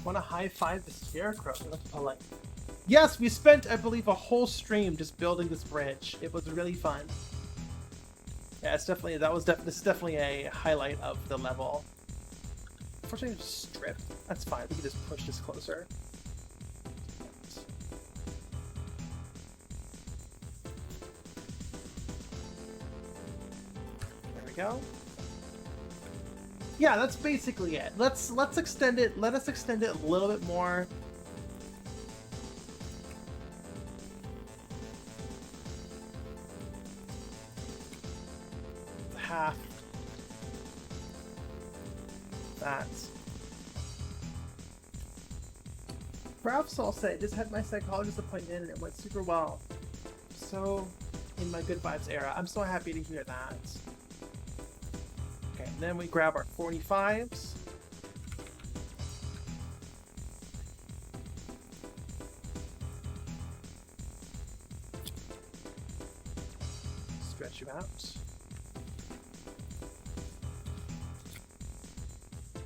Want to high five the scarecrow? That's polite. Yes, we spent, I believe, a whole stream just building this bridge. It was really fun. Yeah, it's definitely this is definitely a highlight of the level. Unfortunately, it's stripped. That's fine. We can just push this closer. Go. Yeah, that's basically it. Let's extend it. Let us extend it a little bit more. Half that. Perhaps I'll say, just had my psychologist appointment and it went super well. So, in my good vibes era, I'm so happy to hear that. Okay, and then we grab our 45s. Stretch you out.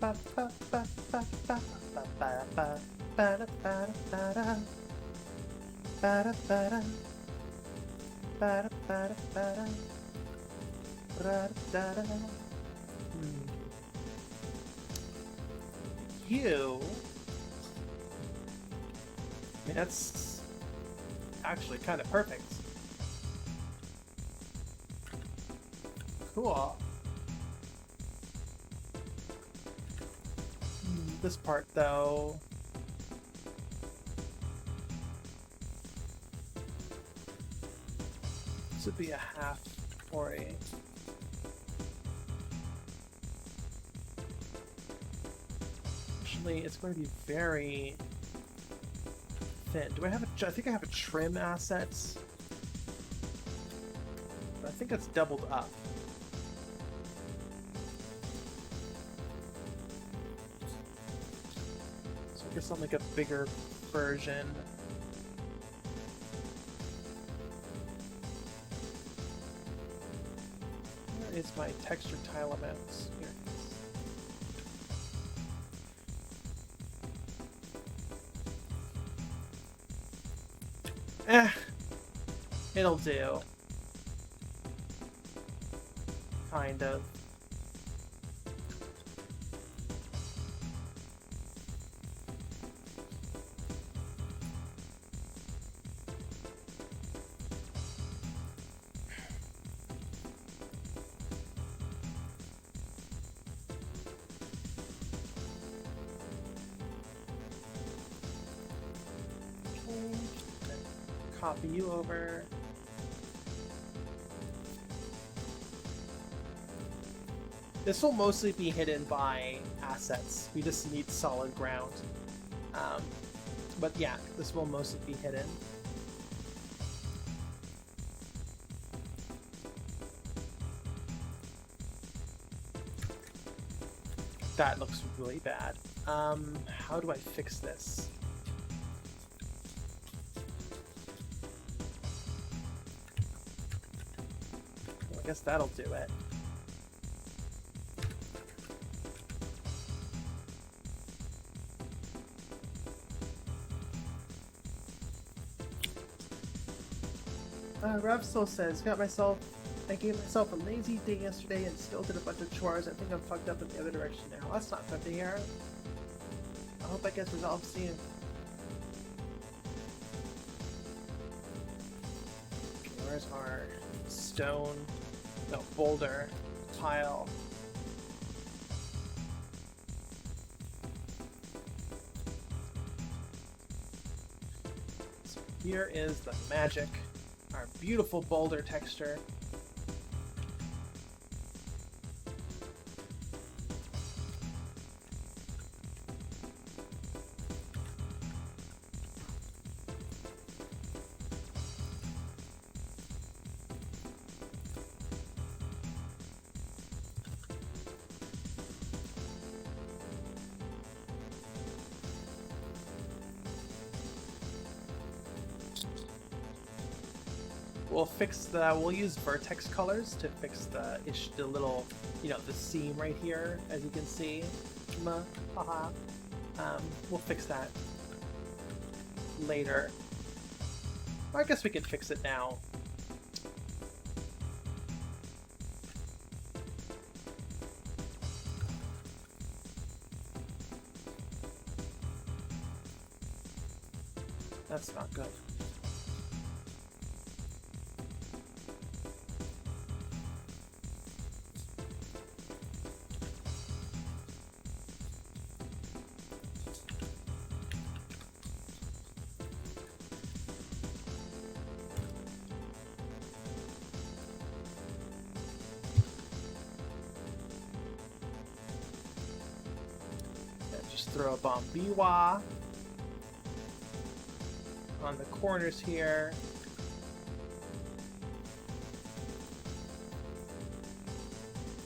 Ba ba ba ba ba ba ba ba ba da ba da ba da ba da ba da ba da ba da da da da. You. I mean, that's actually kind of perfect. Cool. This part, though. This would be a half or a... Actually, it's going to be very thin. Do I have a... I think I have a trim assets. I think it's doubled up. So I guess I'll make a bigger version. Where is my texture tile amounts? Here it is. It'll do. Kind of. Copy you over. This will mostly be hidden by assets. We just need solid ground. But yeah, this will mostly be hidden. That looks really bad. How do I fix this? Well, I guess that'll do it. Ravsol says, I gave myself a lazy day yesterday and still did a bunch of chores. I think I'm fucked up in the other direction now. That's not good to hear. I hope that gets resolved soon. Okay, where's our stone? No, boulder pile. So here is the magic. Our beautiful boulder texture. We'll fix the, we'll use vertex colors to fix the little, the seam right here, as you can see. We'll fix that later. Or I guess we can fix it now. That's not good. Throw a bombiwa on the corners here.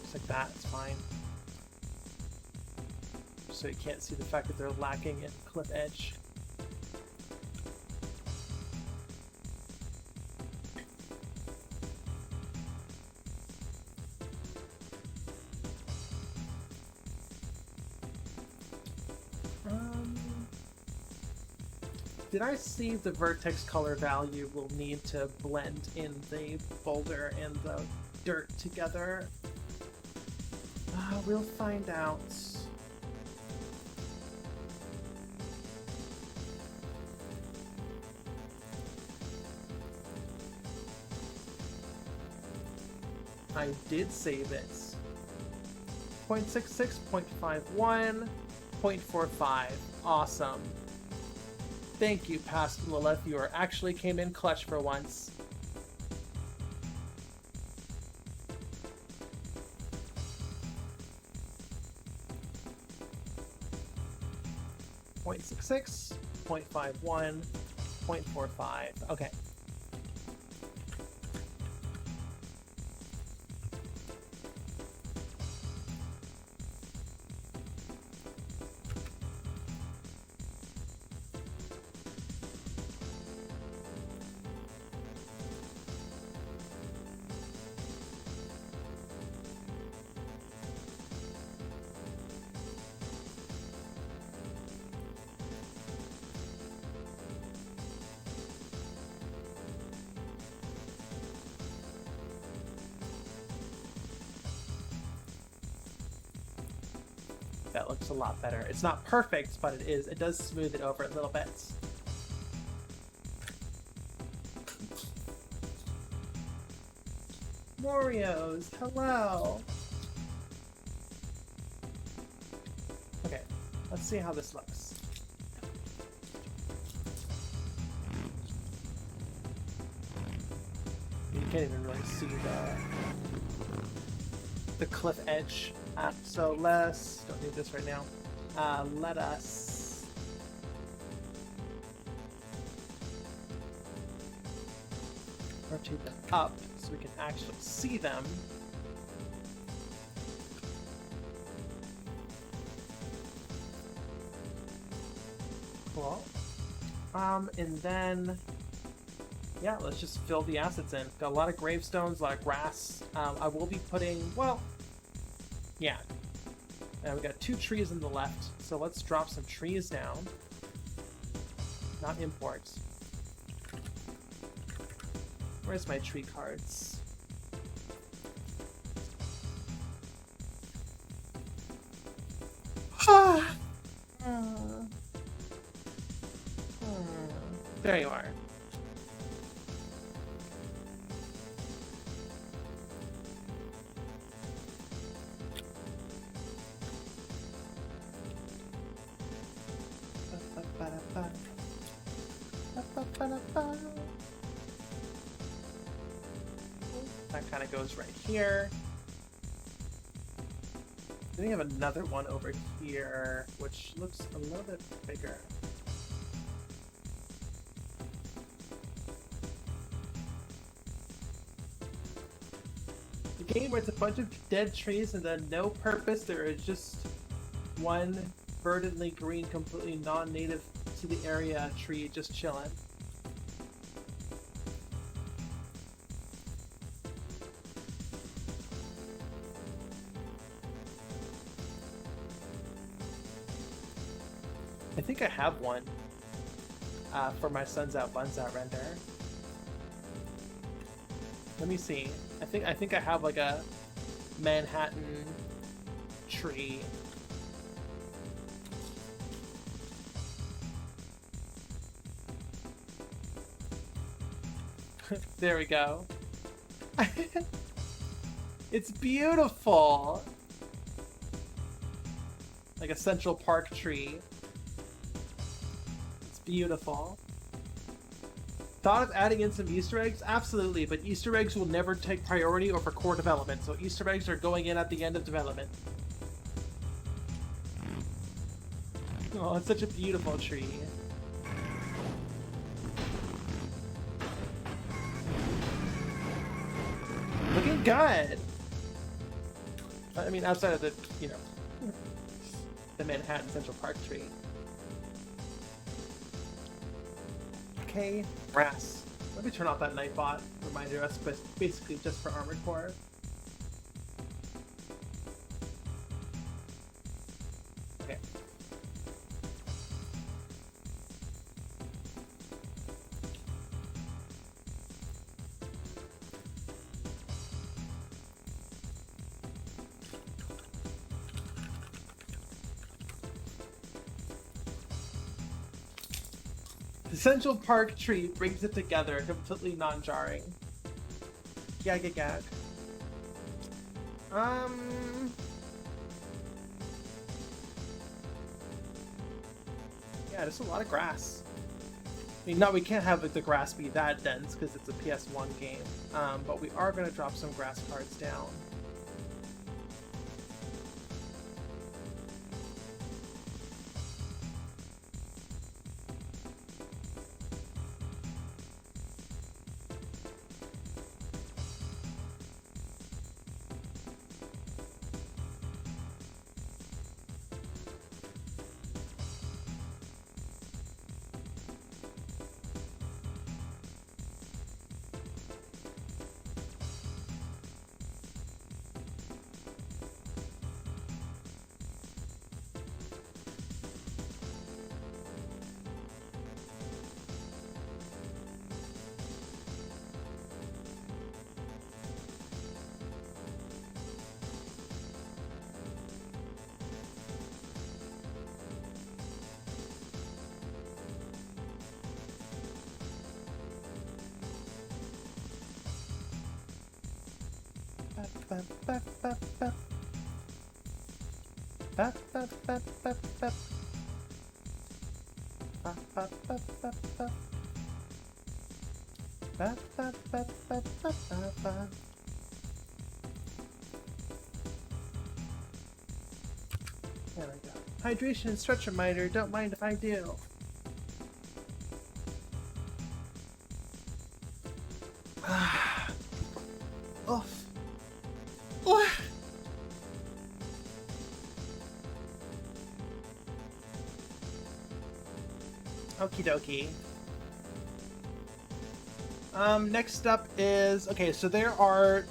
Just like that, it's fine. So you can't see the fact that they're lacking in cliff edge. Did I see the vertex color value will need to blend in the boulder and the dirt together? We'll find out. I did save it. 0.66, 0.51, 0.45. Awesome. Thank you, Past Lilith. You actually came in clutch for once. 0.66, 0.51, 0.45. Okay. That looks a lot better. It's not perfect, but it does smooth it over a little bit. Morios, hello. Okay, let's see how this looks. You can't even really see the cliff edge. So let's, don't need this right now. Let us rotate them up so we can actually see them. Cool. And then, yeah, let's just fill the assets in. Got a lot of gravestones, a lot of grass. I will be putting, well, yeah. We got 2 trees on the left, so let's drop some trees down. Not imports. Where's my tree cards? There you are. That kind of goes right here. Then we have another one over here, which looks a little bit bigger. The game where it's a bunch of dead trees and then no purpose, there is just one verdantly green, completely non-native to the area tree just chilling. I think I have one for my Suns Out, Buns Out render. Let me see. I think I have like a Manhattan tree. There we go. It's beautiful. Like a Central Park tree. It's beautiful. Thought of adding in some Easter eggs? Absolutely, but Easter eggs will never take priority over core development, so Easter eggs are going in at the end of development. Oh, it's such a beautiful tree. Looking good! I mean, outside of the, you know, the Manhattan Central Park tree. Okay, grass. Let me turn off that Nightbot reminder us, but basically just for Armored Core. Okay. The Central Park tree brings it together, completely non-jarring. Gag. Yeah, there's a lot of grass. I mean, no, we can't have the grass be that dense because it's a PS1 game, but we are going to drop some grass cards down. There we go. Hydration and stretch reminder, don't mind if I do. Oof. Oof. Okie dokie. Next up is, okay, so there are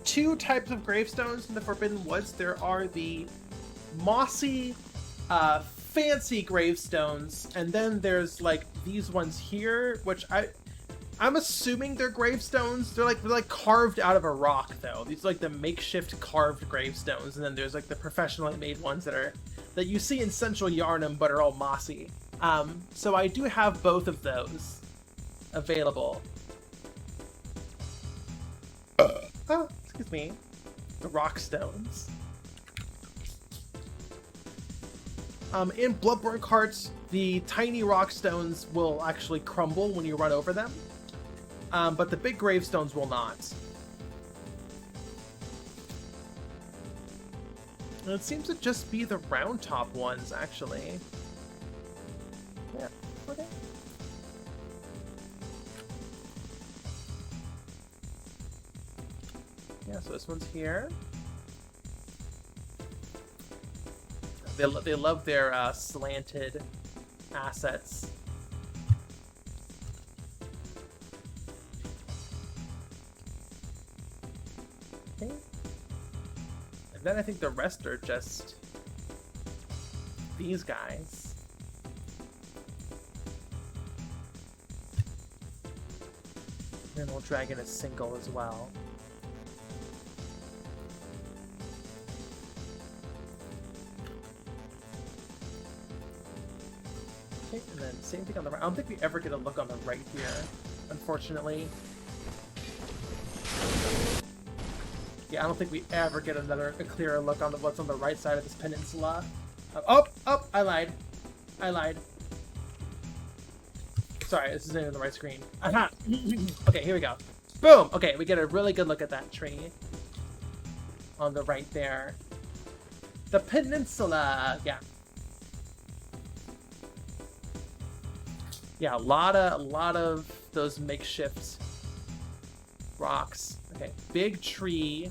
two types of gravestones in the Forbidden Woods. There are the mossy, fancy gravestones, and then there's like these ones here, which I'm assuming they're gravestones. They're like carved out of a rock, though. These are like the makeshift carved gravestones, and then there's like the professionally made ones that you see in Central Yarnum, but are all mossy. So I do have both of those available. Oh, excuse me. The rock stones. In Bloodborne carts, the tiny rock stones will actually crumble when you run over them, but the big gravestones will not. And it seems to just be the round top ones, actually. Yeah, okay. Yeah, so this one's here. They love their slanted assets. Okay. And then I think the rest are just these guys. And then we'll drag in a single as well. And then same thing on the right. I don't think we ever get a look on the right here, unfortunately. Yeah, I don't think we ever get a clearer look on what's on the right side of this peninsula. Oh, I lied. Sorry, this isn't even the right screen. Aha! Okay, here we go. Boom! Okay, we get a really good look at that tree on the right there. The peninsula! Yeah. Yeah, a lot of those makeshift rocks. Okay, big tree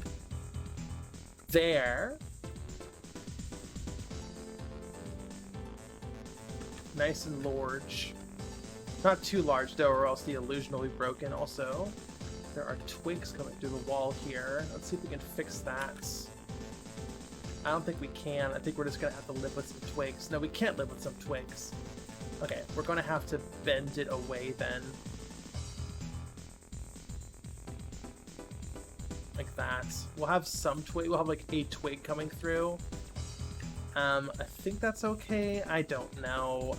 there. Nice and large. Not too large though, or else the illusion will be broken. Also, there are twigs coming through the wall here. Let's see if we can fix that. I don't think we can. I think we're just gonna have to live with some twigs. No, we can't live with some twigs. Okay, we're gonna have to bend it away then. Like that. We'll have some twig, we'll have like a twig coming through. I think that's okay. I don't know.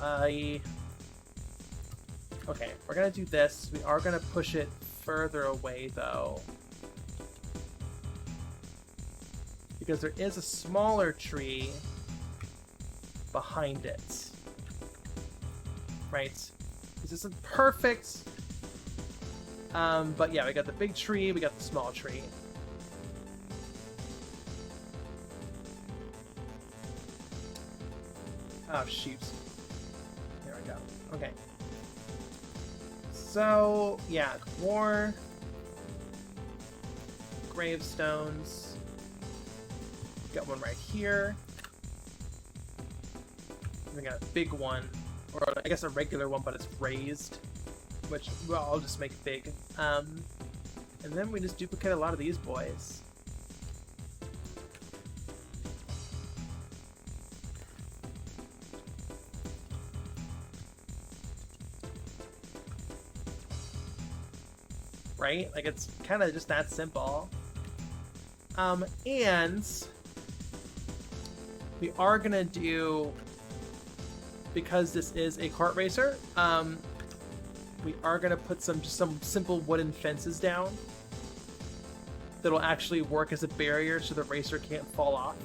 Okay, we're gonna do this. We are gonna push it further away though. Because there is a smaller tree behind it. Right? This isn't perfect. But yeah, we got the big tree, we got the small tree. Oh, shoot. There we go. Okay. So, yeah, more gravestones. Got one right here. We got a big one, or I guess a regular one, but it's raised, which, well, I'll just make big. And then we just duplicate a lot of these boys. Right? Like, it's kind of just that simple. And we are gonna do, because this is a kart racer, we are gonna put just some simple wooden fences down that'll actually work as a barrier so the racer can't fall off.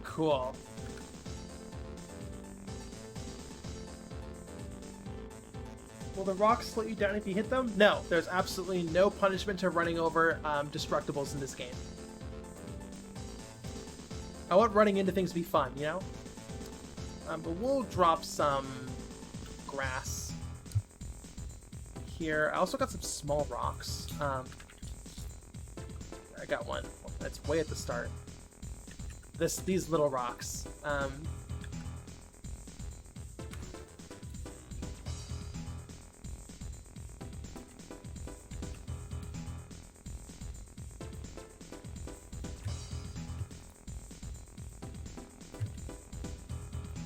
Cool. Will the rocks slow you down if you hit them? No, there's absolutely no punishment to running over destructibles in this game. I want running into things to be fun, you know? But we'll drop some grass here. I also got some small rocks. I got one. That's way at the start. These little rocks.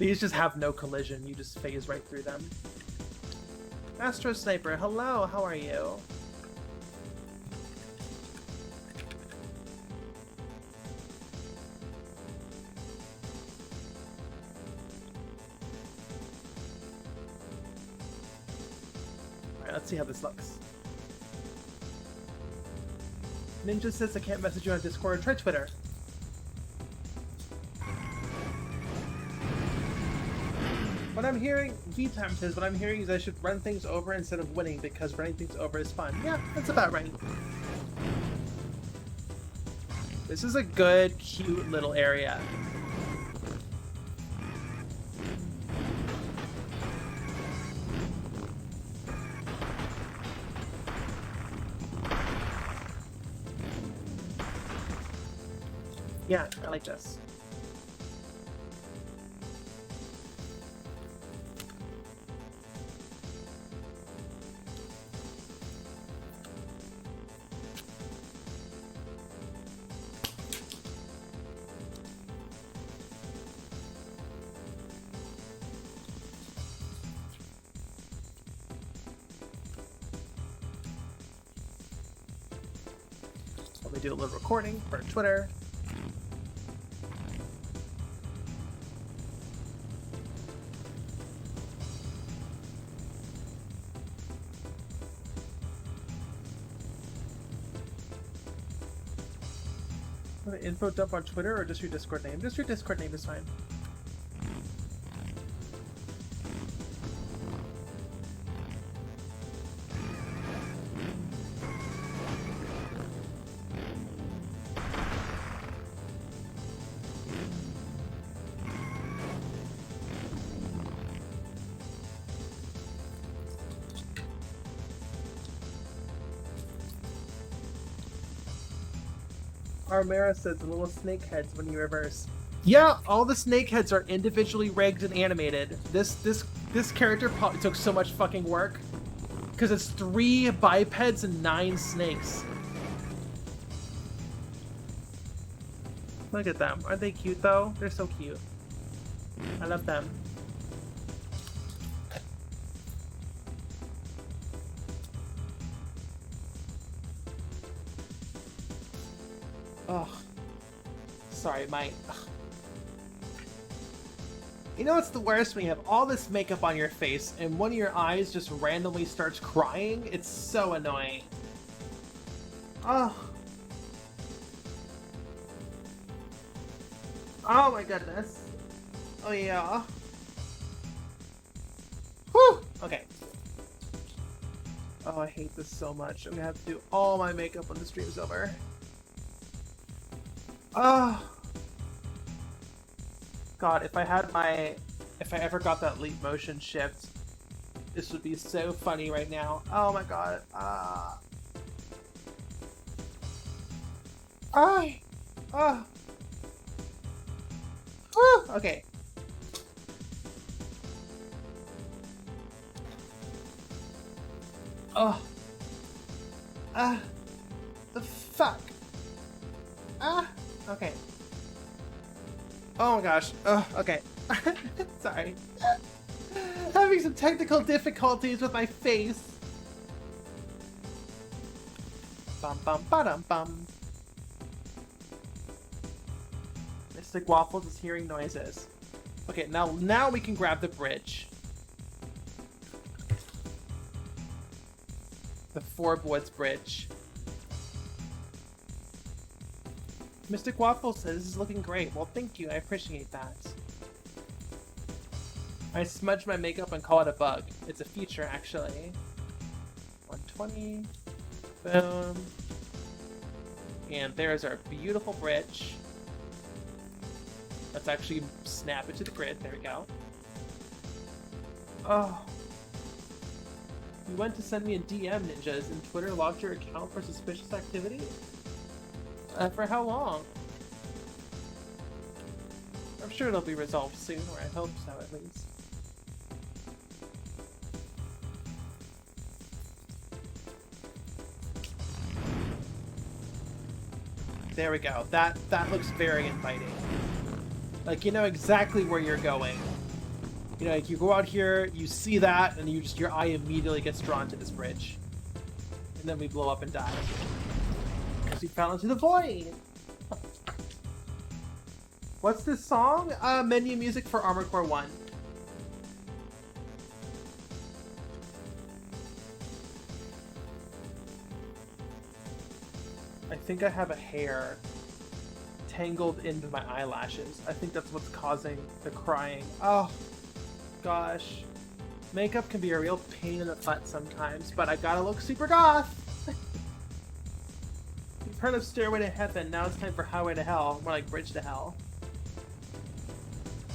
These just have no collision. You just phase right through them. Astro Sniper, hello. How are you? Let's see how this looks. Ninja says I can't message you on Discord. Try Twitter. What I'm hearing, V-Time says, what I'm hearing is I should run things over instead of winning because running things over is fun. Yeah, that's about right. This is a good, cute little area. Yeah, I like this. Let me do a little recording for Twitter. Info dump on Twitter or just your Discord name? Just your Discord name is fine. Armera says the little snake heads when you reverse. Yeah, all the snake heads are individually rigged and animated. This character probably took so much fucking work because it's 3 bipeds and 9 snakes. Look at them. Aren't they cute though? They're so cute. I love them. Ugh. Sorry, ugh. You know what's the worst? When you have all this makeup on your face and one of your eyes just randomly starts crying? It's so annoying. Oh. Oh my goodness. Oh yeah. Whew! Okay. Oh, I hate this so much. I'm gonna have to do all my makeup when the stream's over. Oh God, if I ever got that leap motion shift, this would be so funny right now. Oh my God. Okay. Oh. The fuck? Okay. Oh my gosh. Okay. Sorry. Having some technical difficulties with my face. Bum bum ba-dum bum. Mystic Waffles is hearing noises. Okay, now we can grab the bridge. The Forb Woods Bridge. Mystic Waffles says this is looking great. Well, thank you. I appreciate that. I smudged my makeup and call it a bug. It's a feature, actually. 120. Boom. And there's our beautiful bridge. Let's actually snap it to the grid. There we go. Oh. You went to send me a DM, Ninjas, and Twitter locked your account for suspicious activity? For how long? I'm sure it'll be resolved soon, or I hope so at least. There we go. That looks very inviting. Like, you know exactly where you're going. You know, like you go out here, you see that, and your eye immediately gets drawn to this bridge. And then we blow up and die. Because we fell into the void! What's this song? Menu music for Armored Core 1. I think I have a hair tangled into my eyelashes. I think that's what's causing the crying. Oh, gosh. Makeup can be a real pain in the butt sometimes, but I gotta look super goth! You've heard of Stairway to Heaven, now it's time for Highway to Hell. More like Bridge to Hell.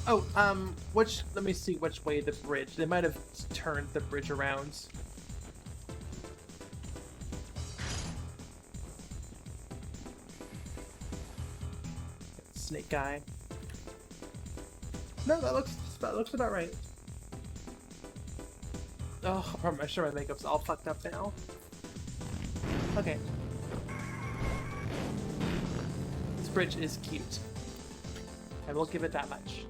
Oh, let me see which way the bridge. They might have turned the bridge around. Snake guy. No, that looks about right. Oh, I'm sure my makeup's all fucked up now. Okay. This bridge is cute. I will give it that much.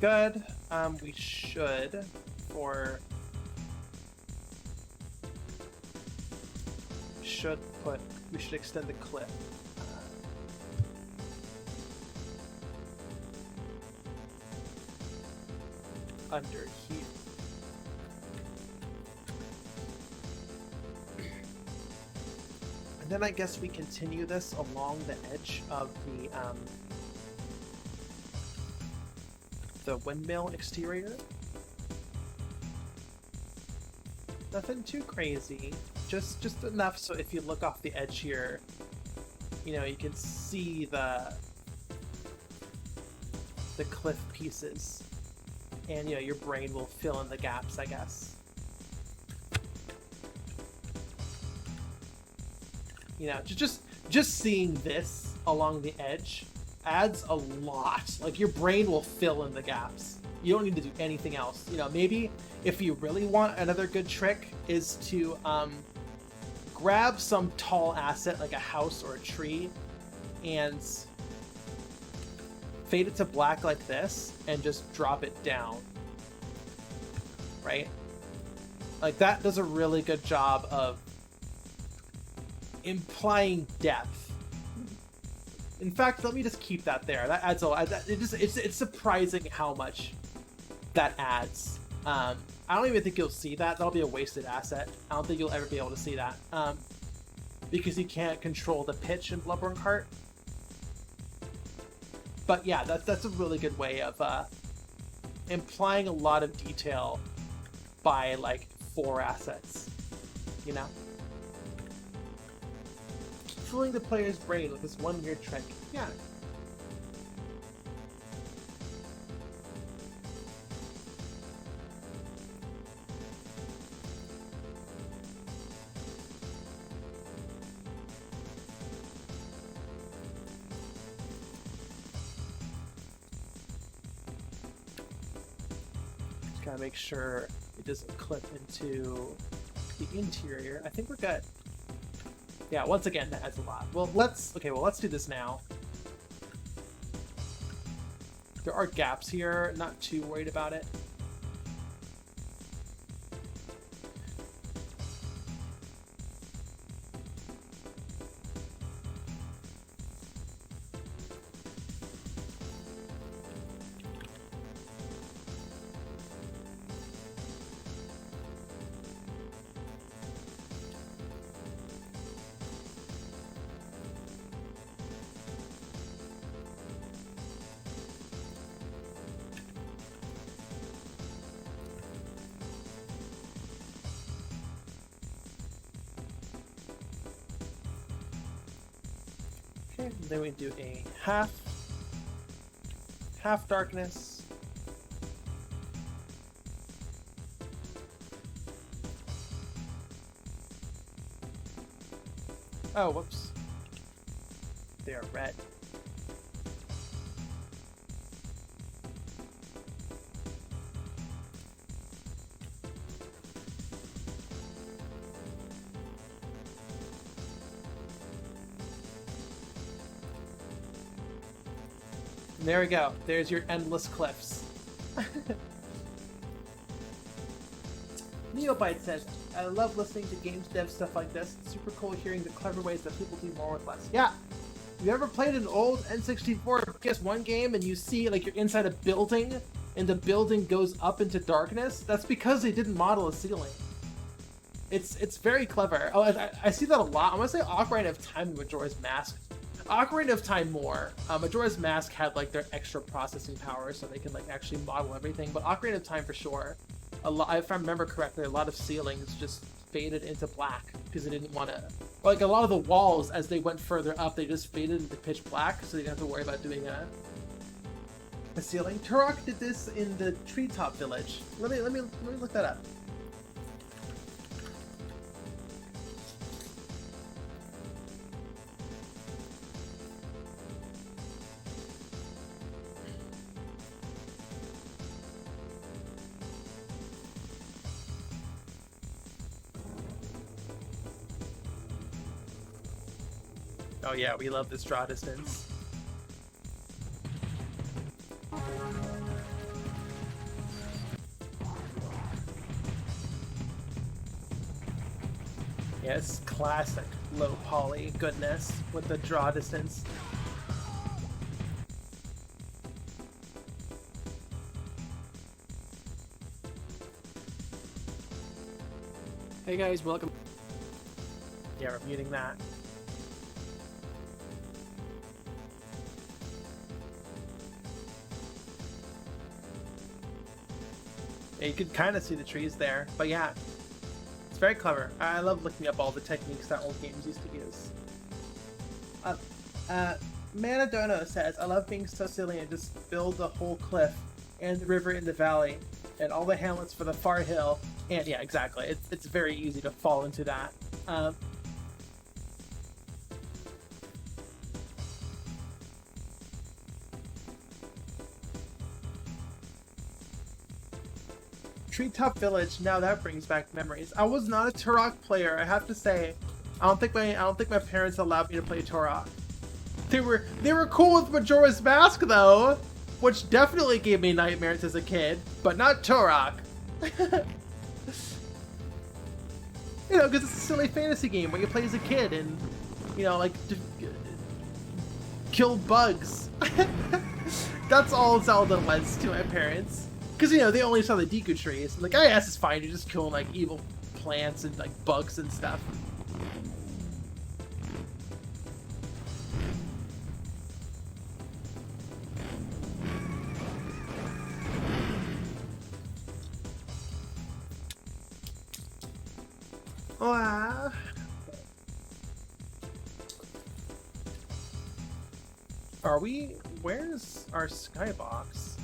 Good. We should extend the clip. Under here. And then I guess we continue this along the edge of the windmill exterior. Nothing too crazy, just enough so if you look off the edge here, you know, you can see the cliff pieces, and you know, your brain will fill in the gaps, I guess. You know, just seeing this along the edge adds a lot. Like, your brain will fill in the gaps. You don't need to do anything else. You know, maybe if you really want another good trick is to grab some tall asset like a house or a tree and fade it to black like this and just drop it down. Right? Like, that does a really good job of implying depth. In fact, let me just keep that there. That adds a lot. It's surprising how much that adds. I don't even think you'll see that. That'll be a wasted asset. I don't think you'll ever be able to see that. Because you can't control the pitch in BBKart. But yeah, that's a really good way of implying a lot of detail by like 4 assets, you know? Fooling the player's brain with this one weird trick. Yeah. Just gotta make sure it doesn't clip into the interior. I think we're good. Yeah, once again, that adds a lot. Well, let's do this now. There are gaps here, not too worried about it. Okay, then we do a half darkness. Oh, whoops. They are red. There we go. There's your endless cliffs. Neobite says, I love listening to games dev stuff like this. It's super cool hearing the clever ways that people do more with less. Yeah. You ever played an old N64 PS1 game and you see like you're inside a building and the building goes up into darkness? That's because they didn't model a ceiling. It's very clever. Oh, I see that a lot. I'm gonna say Ocarina of Time and Majora's Mask. Ocarina of Time more. Majora's Mask had like their extra processing power, so they can like actually model everything. But Ocarina of Time for sure. A lot, if I remember correctly, a lot of ceilings just faded into black because they didn't want to. Like a lot of the walls, as they went further up, they just faded into pitch black, so they didn't have to worry about doing a ceiling. Turok did this in the Treetop Village. Let me look that up. Oh yeah, we love this draw distance. Yes, classic low poly goodness with the draw distance. Hey guys, welcome. Yeah, we're muting that. Yeah, you could kind of see the trees there, but yeah, it's very clever. I love looking up all the techniques that old games used to use. Manadono says, I love being so silly and just build the whole cliff and the river in the valley and all the hamlets for the far hill. And yeah, exactly. It's very easy to fall into that. Treetop Village. Now that brings back memories. I was not a Turok player, I have to say. I don't think my parents allowed me to play Turok. They were cool with Majora's Mask though, which definitely gave me nightmares as a kid, but not Turok. You know, because it's a silly fantasy game where you play as a kid and, you know, like kill bugs. That's all Zelda was to my parents. Because, you know, they only saw the Deku trees. Like, oh yeah, this is fine. You're just killing, like, evil plants and, like, bugs and stuff. Wow. Are we? Where's our skybox?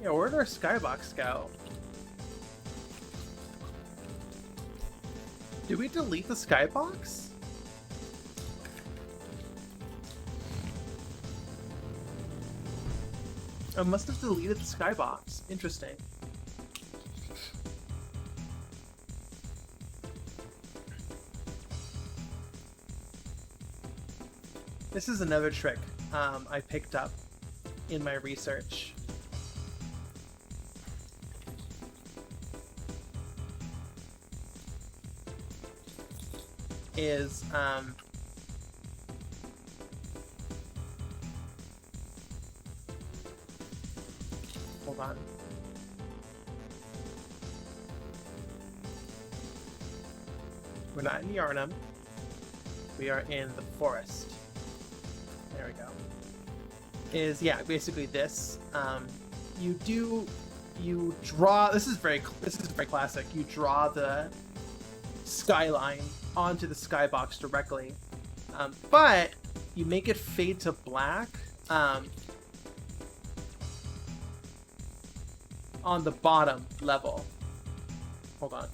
Yeah, where'd our skybox go? Did we delete the skybox? I must have deleted the skybox. Interesting. This is another trick I picked up in my research. Is hold on. We're not in Yarnum. We are in the forest. There we go. Is, yeah, basically this. You draw, this is very classic. You draw the skyline onto the skybox directly. But you make it fade to black on the bottom level. Hold on.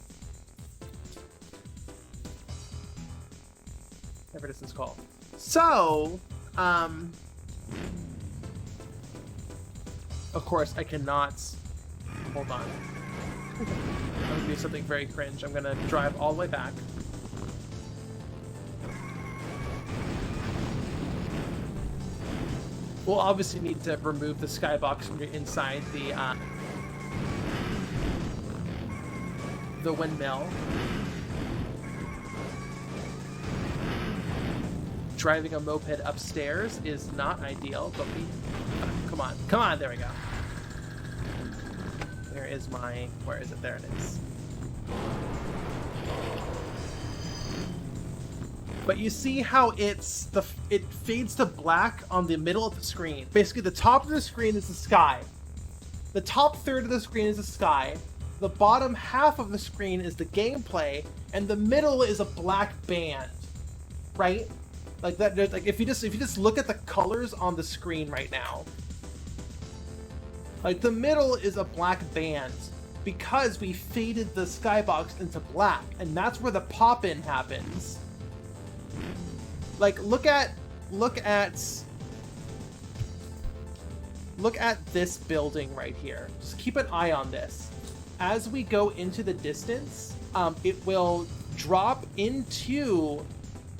Whatever this is called. So, of course, I cannot. Hold on. I'm gonna do something very cringe. I'm gonna drive all the way back. We'll obviously need to remove the skybox from inside the windmill. Driving a moped upstairs is not ideal, but we... Come on, there we go. Where is my... Where is it? There it is. But you see how it fades to black on the middle of the screen. Basically, the top of the screen is the sky. The top third of the screen is the sky. The bottom half of the screen is the gameplay, and the middle is a black band, right? Like that. Like if you just look at the colors on the screen right now, like the middle is a black band because we faded the skybox into black, and that's where the pop-in happens. Like look at this building right here. Just keep an eye on this. As we go into the distance, it will drop into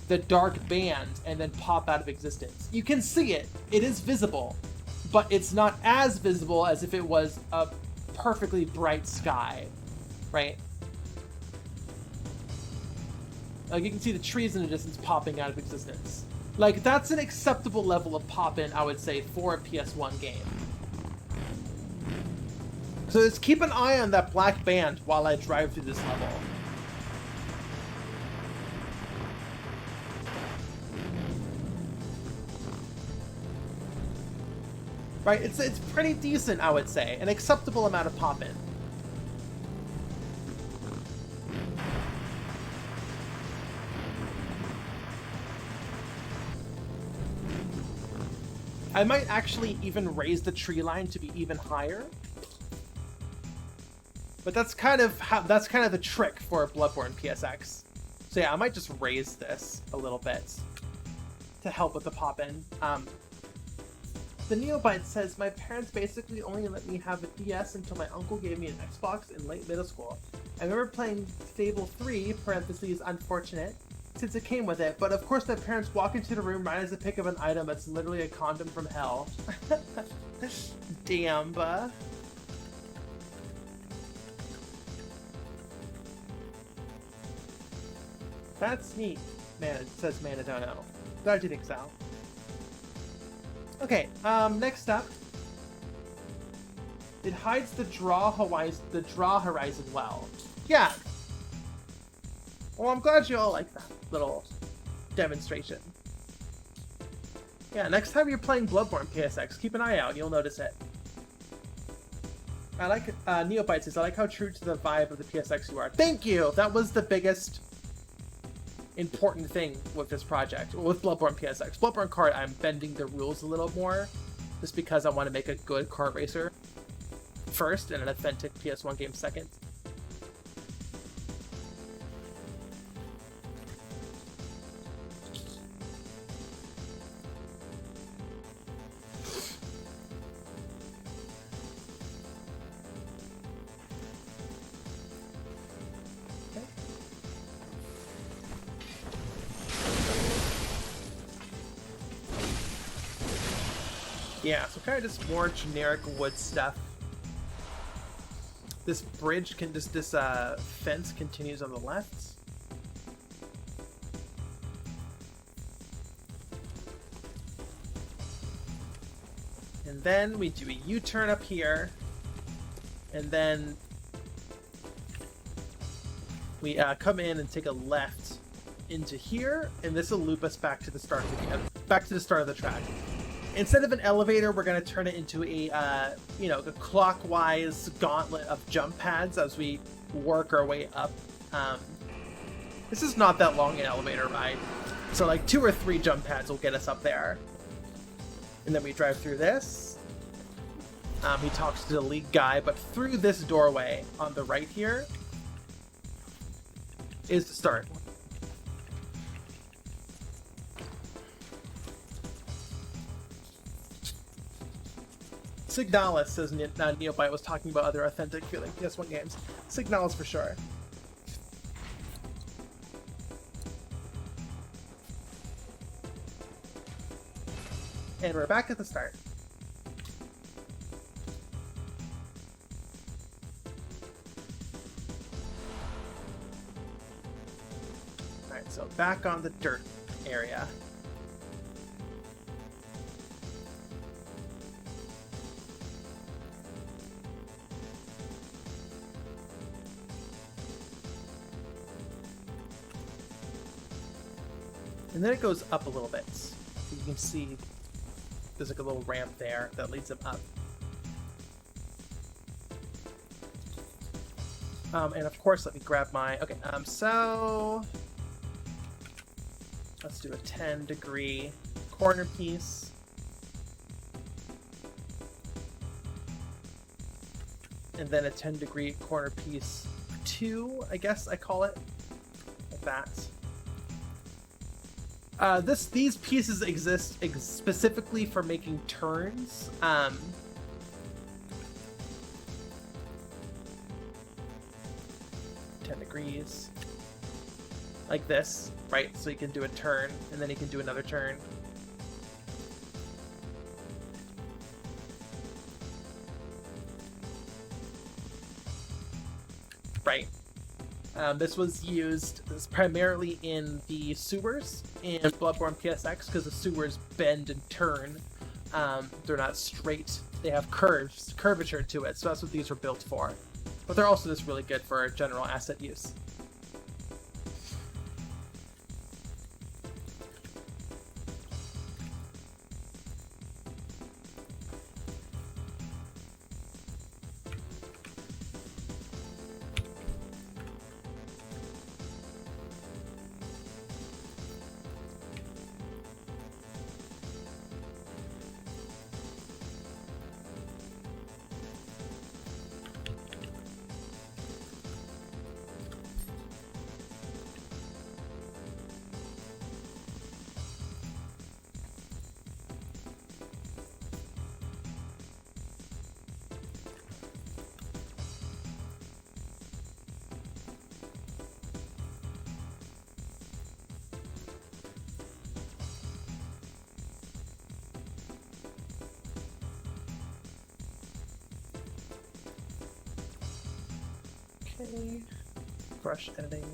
the dark band and then pop out of existence. You can see it. It is visible, but it's not as visible as if it was a perfectly bright sky, right? Like you can see the trees in the distance popping out of existence. Like that's an acceptable level of pop-in, I would say, for a PS1 game. So just keep an eye on that black band while I drive through this level. Right, it's pretty decent, I would say. An acceptable amount of pop-in. I might actually even raise the tree line to be even higher. But that's kind of the trick for Bloodborne PSX. So yeah, I might just raise this a little bit to help with the pop-in. The Neobite says, my parents basically only let me have a DS until my uncle gave me an Xbox in late middle school. I remember playing Fable 3, parentheses, unfortunate, since it came with it, but of course my parents walk into the room right as a pick of an item that's literally a condom from hell. Damn, buh. That's neat. Man, it says Manadono. Glad you think so. Okay, next up. It hides the draw horizon well. Yeah. Well, I'm glad you all like that little demonstration. Yeah, next time you're playing Bloodborne PSX, keep an eye out. You'll notice it. I like Neophyte says, I like how true to the vibe of the PSX you are. Thank you! That was the biggest important thing with this project. Well, with Bloodborne PSX. Bloodborne Kart, I'm bending the rules a little more. Just because I want to make a good kart racer first and an authentic PS1 game second. Yeah, so kind of just more generic wood stuff. This bridge can just, this fence continues on the left. And then we do a U-turn up here. And then we come in and take a left into here. And this will loop us back to the start of the track. Instead of an elevator, we're going to turn it into a, a clockwise gauntlet of jump pads as we work our way up. This is not that long an elevator ride. So like 2 or 3 jump pads will get us up there. And then we drive through this. He talks to the lead guy, but through this doorway on the right here is the start. Signalis, says Neophyte, was talking about other authentic feeling PS1 games. Signalis for sure. And we're back at the start. Alright, so back on the dirt area. And then it goes up a little bit. So you can see there's like a little ramp there that leads them up. And of course, let me grab my... Okay, so... let's do a 10-degree corner piece. And then a 10-degree corner piece 2, I guess I call it. Like that. These pieces exist specifically for making turns. 10 degrees. Like this, right? So you can do a turn, and then you can do another turn. Right. This was used primarily in the sewers in Bloodborne PSX because the sewers bend and turn. They're not straight. They have curvature to it, so that's what these were built for. But they're also just really good for general asset use. Okay, brush editing.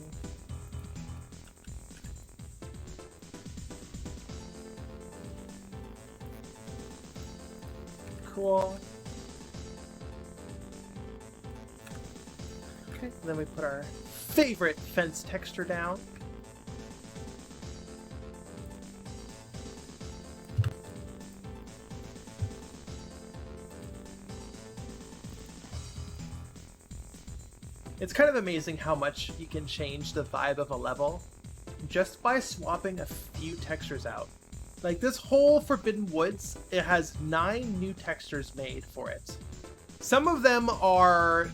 Cool. Okay, then we put our favorite fence texture down. It's kind of amazing how much you can change the vibe of a level just by swapping a few textures out. Like this whole Forbidden Woods, it has 9 new textures made for it. Some of them are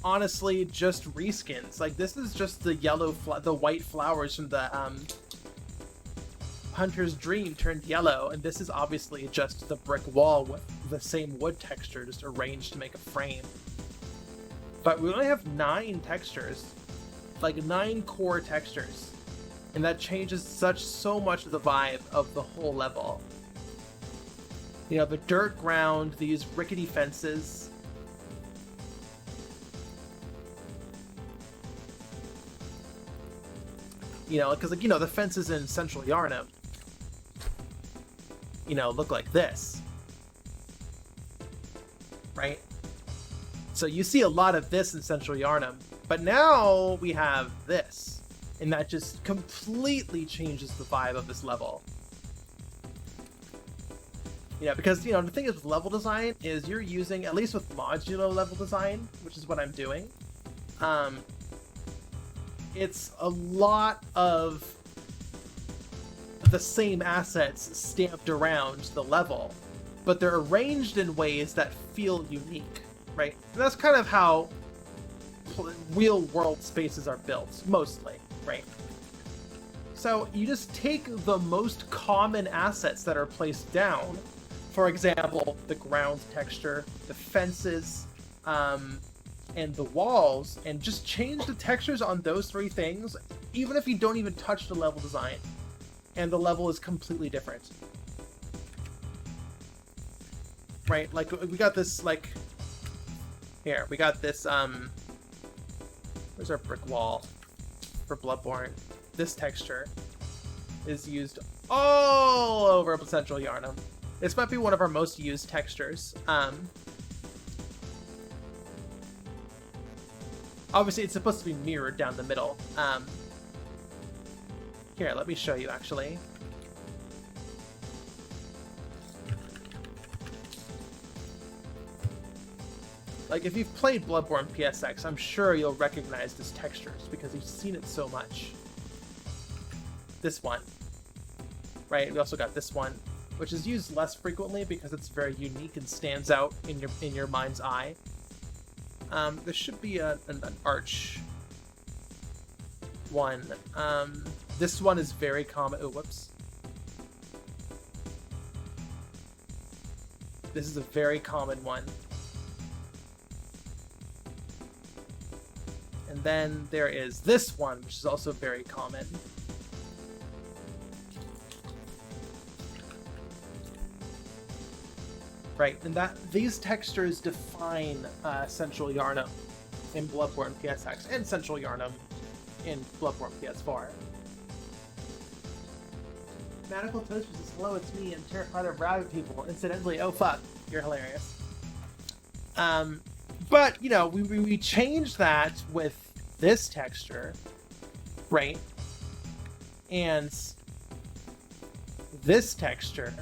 honestly just reskins. Like this is just the the white flowers from the Hunter's Dream turned yellow, and this is obviously just the brick wall with the same wood texture just arranged to make a frame. But we only have 9 textures, like 9 core textures, and that changes so much of the vibe of the whole level. You know, the dirt ground, these rickety fences. You know, because, like, you know, the fences in Central Yarnum, you know, look like this. Right? So you see a lot of this in Central Yarnum, but now we have this, and that just completely changes the vibe of this level. You know, because, you know, the thing is with level design is you're using, at least with modular level design, which is what I'm doing, it's a lot of the same assets stamped around the level, but they're arranged in ways that feel unique, right? And that's kind of how real world spaces are built, mostly, right? So you just take the most common assets that are placed down, for example, the ground texture, the fences, and the walls, and just change the textures on those 3 things, even if you don't even touch the level design. And the level is completely different. Right? Like, we got this, like... Here, we got this, where's our brick wall for Bloodborne? This texture is used all over Central Yarnum. This might be one of our most used textures. Obviously, it's supposed to be mirrored down the middle. Here, let me show you, actually. Like, if you've played Bloodborne PSX, I'm sure you'll recognize these textures, because you've seen it so much. This one. Right? We also got this one, which is used less frequently because it's very unique and stands out in your mind's eye. There should be an arch one. This one is very common. Oh, whoops. This is a very common one. And then there is this one, which is also very common. Right, and these textures define Central Yarnum in Bloodborne PSX, and Central Yarnum in Bloodborne PS4. Manical Toasters says, hello, it's me. I'm terrified of rabbit people. Incidentally, oh fuck, you're hilarious. But, you know, we changed that with this texture, right? And this texture.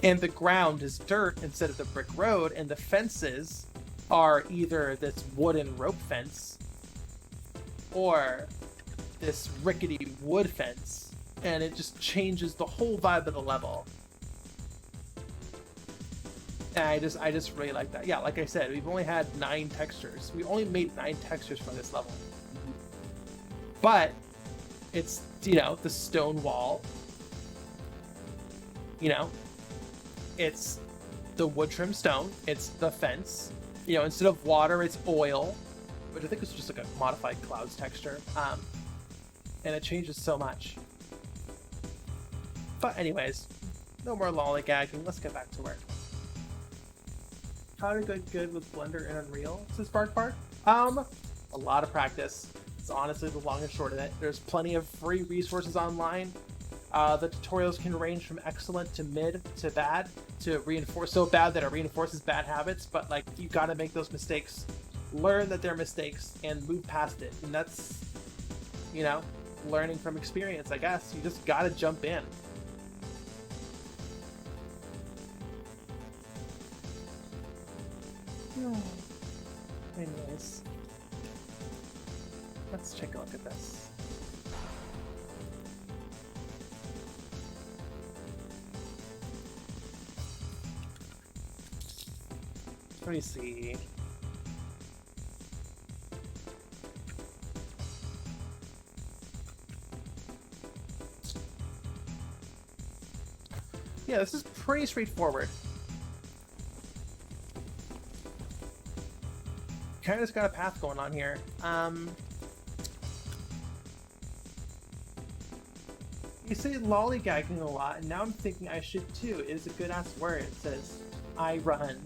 And the ground is dirt instead of the brick road, and the fences are either this wooden rope fence or this rickety wood fence, and it just changes the whole vibe of the level. And I just really like that. Yeah, like I said, we've only had 9 textures. We only made 9 textures for this level. But it's, you know, the stone wall. You know, it's the wood trim stone. It's the fence. You know, instead of water, it's oil, which I think is just like a modified clouds texture. And it changes so much. But anyways, no more lollygagging. Let's get back to work. How to get good with Blender and Unreal, says BBKart. A lot of practice. It's honestly the long and short of it. There's plenty of free resources online. The tutorials can range from excellent to mid to bad to reinforce, so bad that it reinforces bad habits, but like, you gotta make those mistakes, learn that they're mistakes, and move past it. And that's, you know, learning from experience, I guess. You just gotta jump in. Anyways, Let's take a look at this. Let me see. Yeah, this is pretty straightforward. Kind of just got a path going on here. You say lollygagging a lot, and now I'm thinking I should too. It is a good ass word. It says, "I run."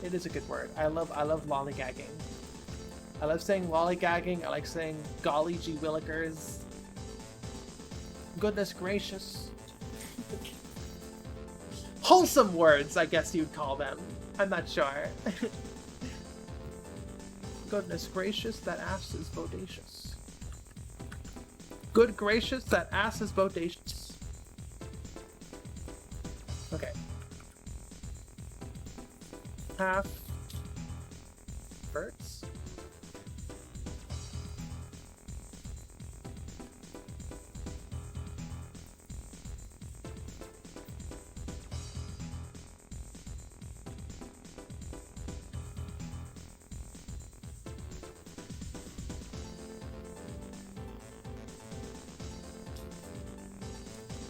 It is a good word. I love lollygagging. I love saying lollygagging. I like saying golly gee willikers. Goodness gracious. Wholesome words, I guess you'd call them. I'm not sure. Goodness gracious, that ass is bodacious. Good gracious, that ass is bodacious. Okay. Half verts.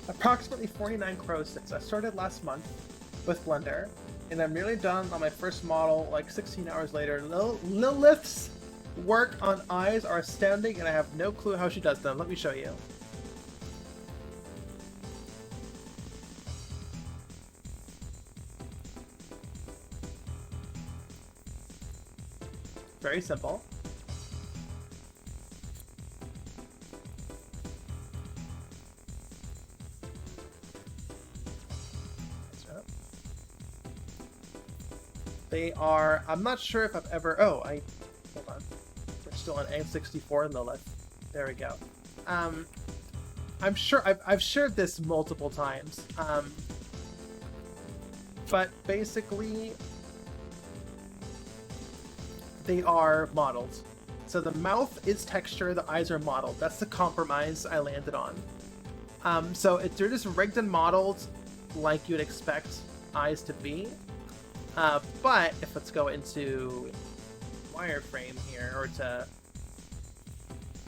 Approximately 49 crow sticks. I started last month with Blender, and I'm nearly done on my first model like 16 hours later. Lilith's work on eyes are astounding, and I have no clue how she does them. Let me show you. Very simple. They are, I'm not sure if I've ever, hold on. We're still on A64 Lilith. There we go. I'm sure I've shared this multiple times. But basically, they are modeled. So the mouth is texture, the eyes are modeled. That's the compromise I landed on. So they're just rigged and modeled like you'd expect eyes to be. But if let's go into wireframe here, or to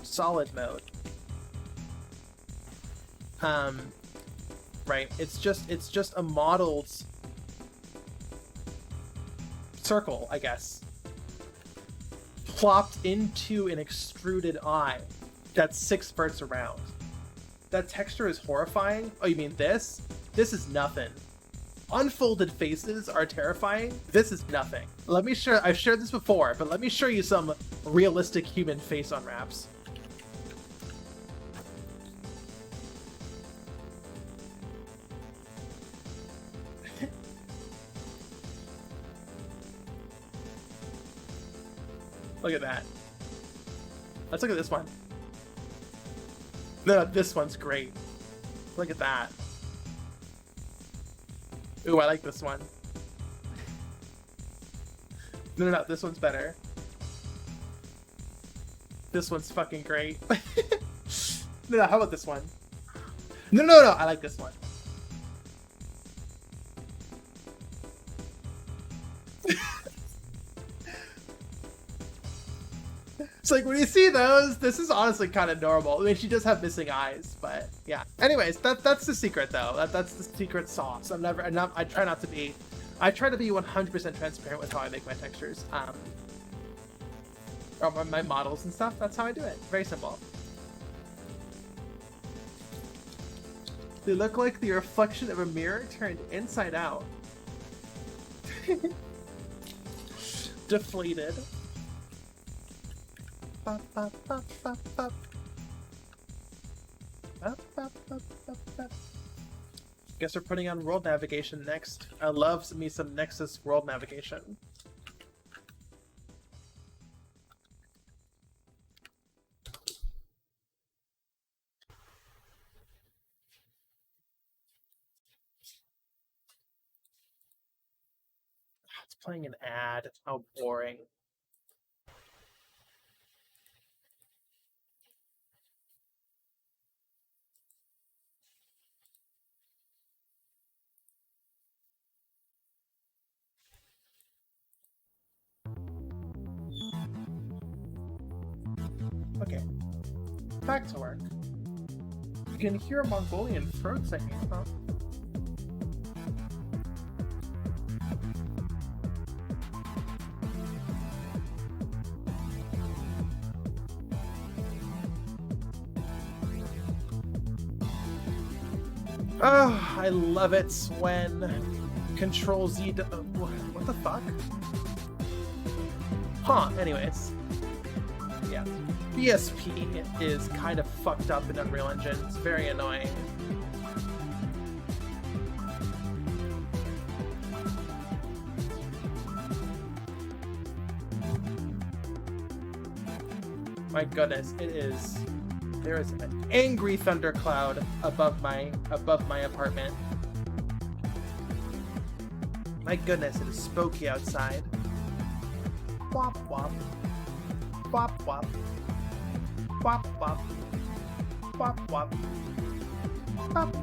solid mode, right? It's just a modeled circle, I guess, plopped into an extruded eye that's 6 verts around. That texture is horrifying. Oh, you mean this? This is nothing. Unfolded faces are terrifying. This is nothing. Let me share, I've shared this before, but let me show you some realistic human face unwraps. Look at that. Let's look at this one. No, this one's great. Look at that. Ooh, I like this one. No, this one's better. This one's fucking great. No, how about this one? No, I like this one. It's like, when you see those, this is honestly kind of normal. I mean, she does have missing eyes, but yeah. Anyways, that's the secret, though. That's the secret sauce. I try to be 100% transparent with how I make my textures, or my models and stuff. That's how I do it. Very simple. They look like the reflection of a mirror turned inside out. Deflated. Guess we're putting on world navigation next. I love me some Nexus world navigation. It's playing an ad. How boring. Back to work. You can hear Mongolian throat singing, huh? Oh, I love it when Control Z. What the fuck? Huh, anyways. Yeah. BSP is kind of fucked up in Unreal Engine. It's very annoying. My goodness, it is. There is an angry thundercloud above my apartment. My goodness, it is spooky outside. Wop wop. Wop wop. Wop wop. Wop wop. Wop. Wop.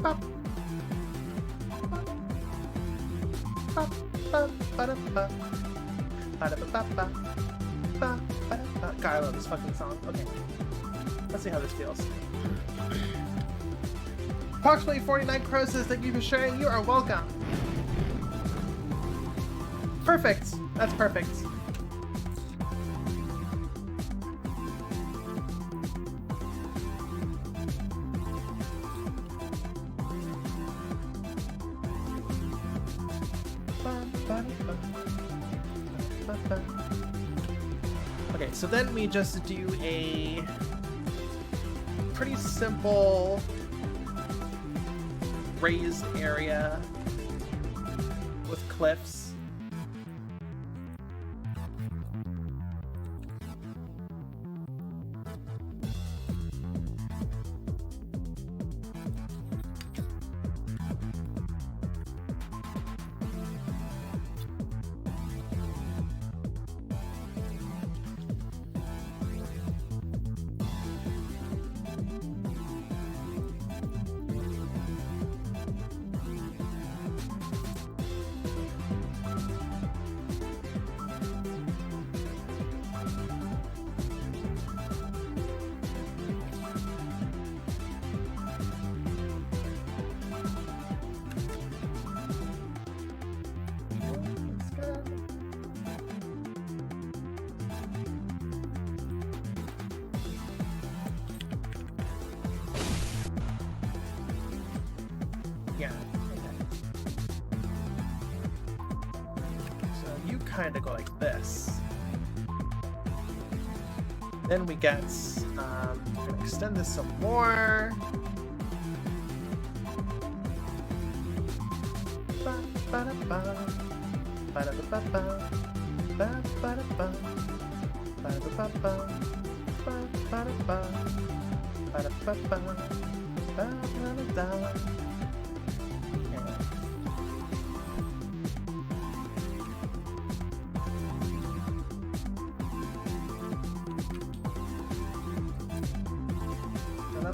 Wop. Wop. Ba-da-ba. Ba-da-ba-ba-ba. God, I love this fucking song. Okay. Let's see how this feels. Approximately 49 Crow says, thank you for sharing. You are welcome. Perfect. That's perfect. Okay, so then we just do a pretty simple raised area with cliffs. Yeah, okay. So you kind of go like this. Then we get, we're gonna extend this some more. Ba-ba-da-ba. Ba-da-ba-ba-ba. Ba-ba-da-ba. Ba-da-ba-ba. Ba-ba-da-ba. Ba-da-ba-ba. Ba-ba-da-da.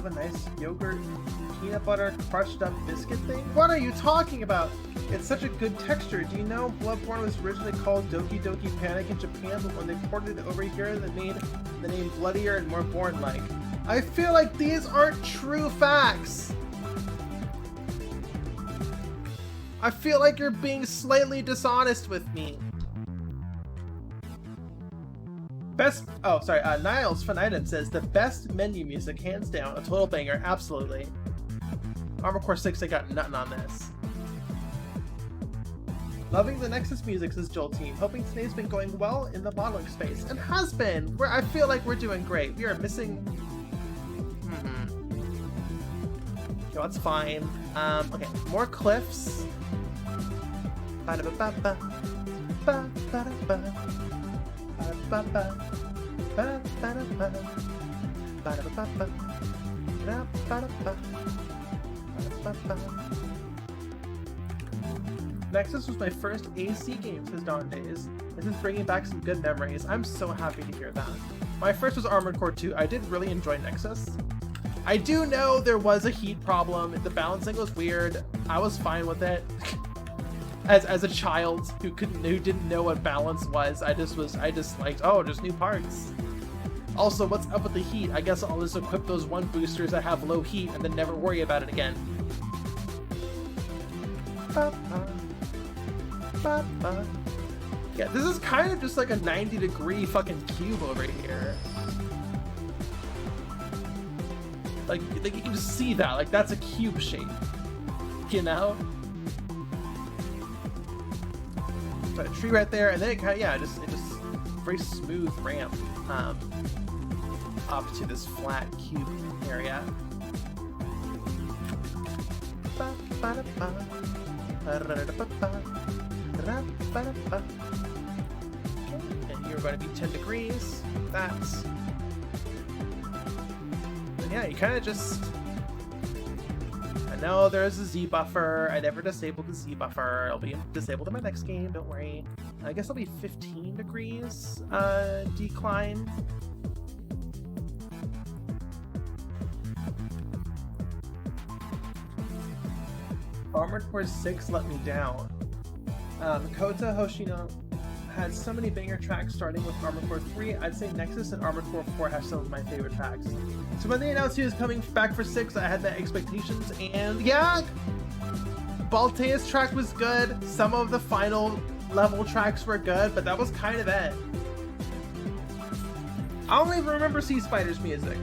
A nice yogurt, peanut butter, crushed up biscuit thing? What are you talking about? It's such a good texture. Do you know Bloodborne was originally called Doki Doki Panic in Japan, but when they ported it over here, they made the name bloodier and more Bourne-like. I feel like these aren't true facts. I feel like you're being slightly dishonest with me. Best, oh sorry, Niles Fanitum says the best menu music, hands down, a total banger, absolutely. Armored Core 6, I got nothing on this. Loving the Nexus music, says Joel Team. Hoping today's been going well in the modeling space, and has been. I feel like we're doing great. We are missing. Okay, that's fine. Okay, more cliffs. Ba-da-ba-ba-ba. Ba-ba-da-ba. Ba-ba-ba. Ba-ba-da-ba. Ba-da-ba-ba. Ba-ba-da-ba. Ba-ba-ba. Nexus was my first AC game since Dawn Days. This is bringing back some good memories. I'm so happy to hear that. My first was Armored Core 2. I did really enjoy Nexus. I do know there was a heat problem. The balancing was weird. I was fine with it. As a child who didn't know what balance was, I just liked, oh, just new parts. Also, what's up with the heat? I guess I'll just equip those 1 boosters that have low heat and then never worry about it again. Yeah, this is kind of just like a 90-degree fucking cube over here. Like you can just see that, like that's a cube shape, you know? Got a tree right there, and then it kind of, yeah, it just very smooth ramp up to this flat cube area. And you're going to be 10 degrees. That's... And yeah, you kind of just... I know there's a Z buffer. I never disabled the Z buffer. It'll be disabled in my next game, don't worry. I guess it'll be 15 degrees decline. Armored Core 6 let me down. Kota Hoshino had so many banger tracks starting with Armored Core 3. I'd say Nexus and Armored Core 4 have some of my favorite tracks. So when they announced he was coming back for 6, I had the expectations, and yeah! Baltea's track was good, some of the final level tracks were good, but that was kind of it. I don't even remember Sea Spider's music.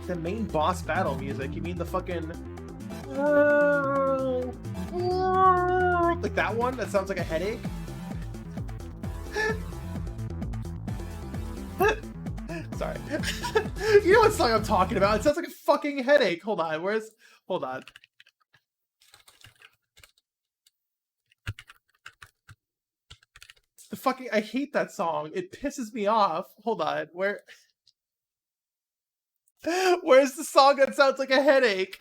The main boss battle music, you mean the fucking... Like that one? That sounds like a headache? Sorry. You know what song I'm talking about? It sounds like a fucking headache. Hold on, where's... Hold on. The fucking... I hate that song. It pisses me off. Hold on, where... Where's the song that sounds like a headache?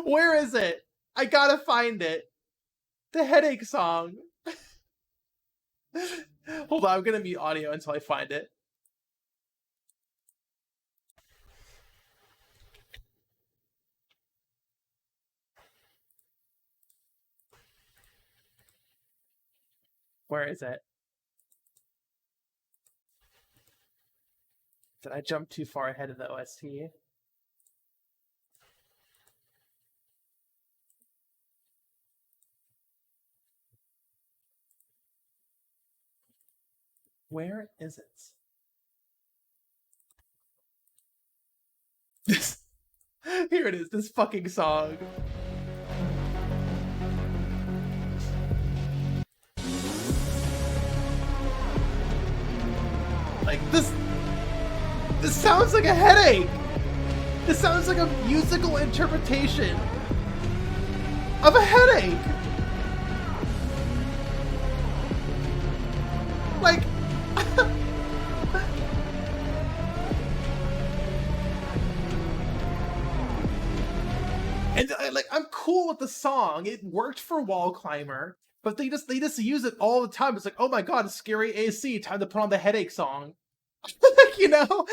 Where is it? I gotta find it. The headache song. Hold on, I'm gonna mute audio until I find it. Where is it? Did I jump too far ahead of the OST? Where is it? This... Here it is, this fucking song. Like, this sounds like a headache! This sounds like a musical interpretation of a headache! Like... And like, I'm cool with the song. It worked for Wall Climber, but they just use it all the time. It's like, oh my god, scary AC, time to put on the headache song. You know?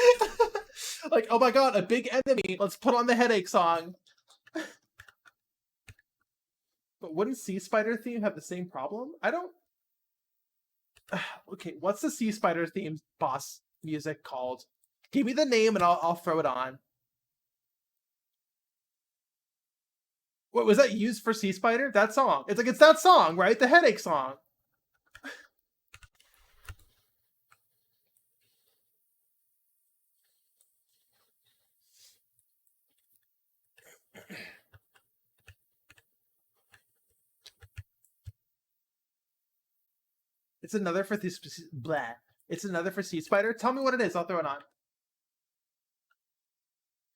Like, oh my god, a big enemy, let's put on the headache song. But wouldn't Sea Spider theme have the same problem? I don't... Okay, what's the Sea Spider theme boss music called? Give me the name and I'll throw it on. What was that used for Sea Spider? That song. It's like, it's that song, right? The headache song. It's another for this blah. It's another for Sea Spider. Tell me what it is. I'll throw it on.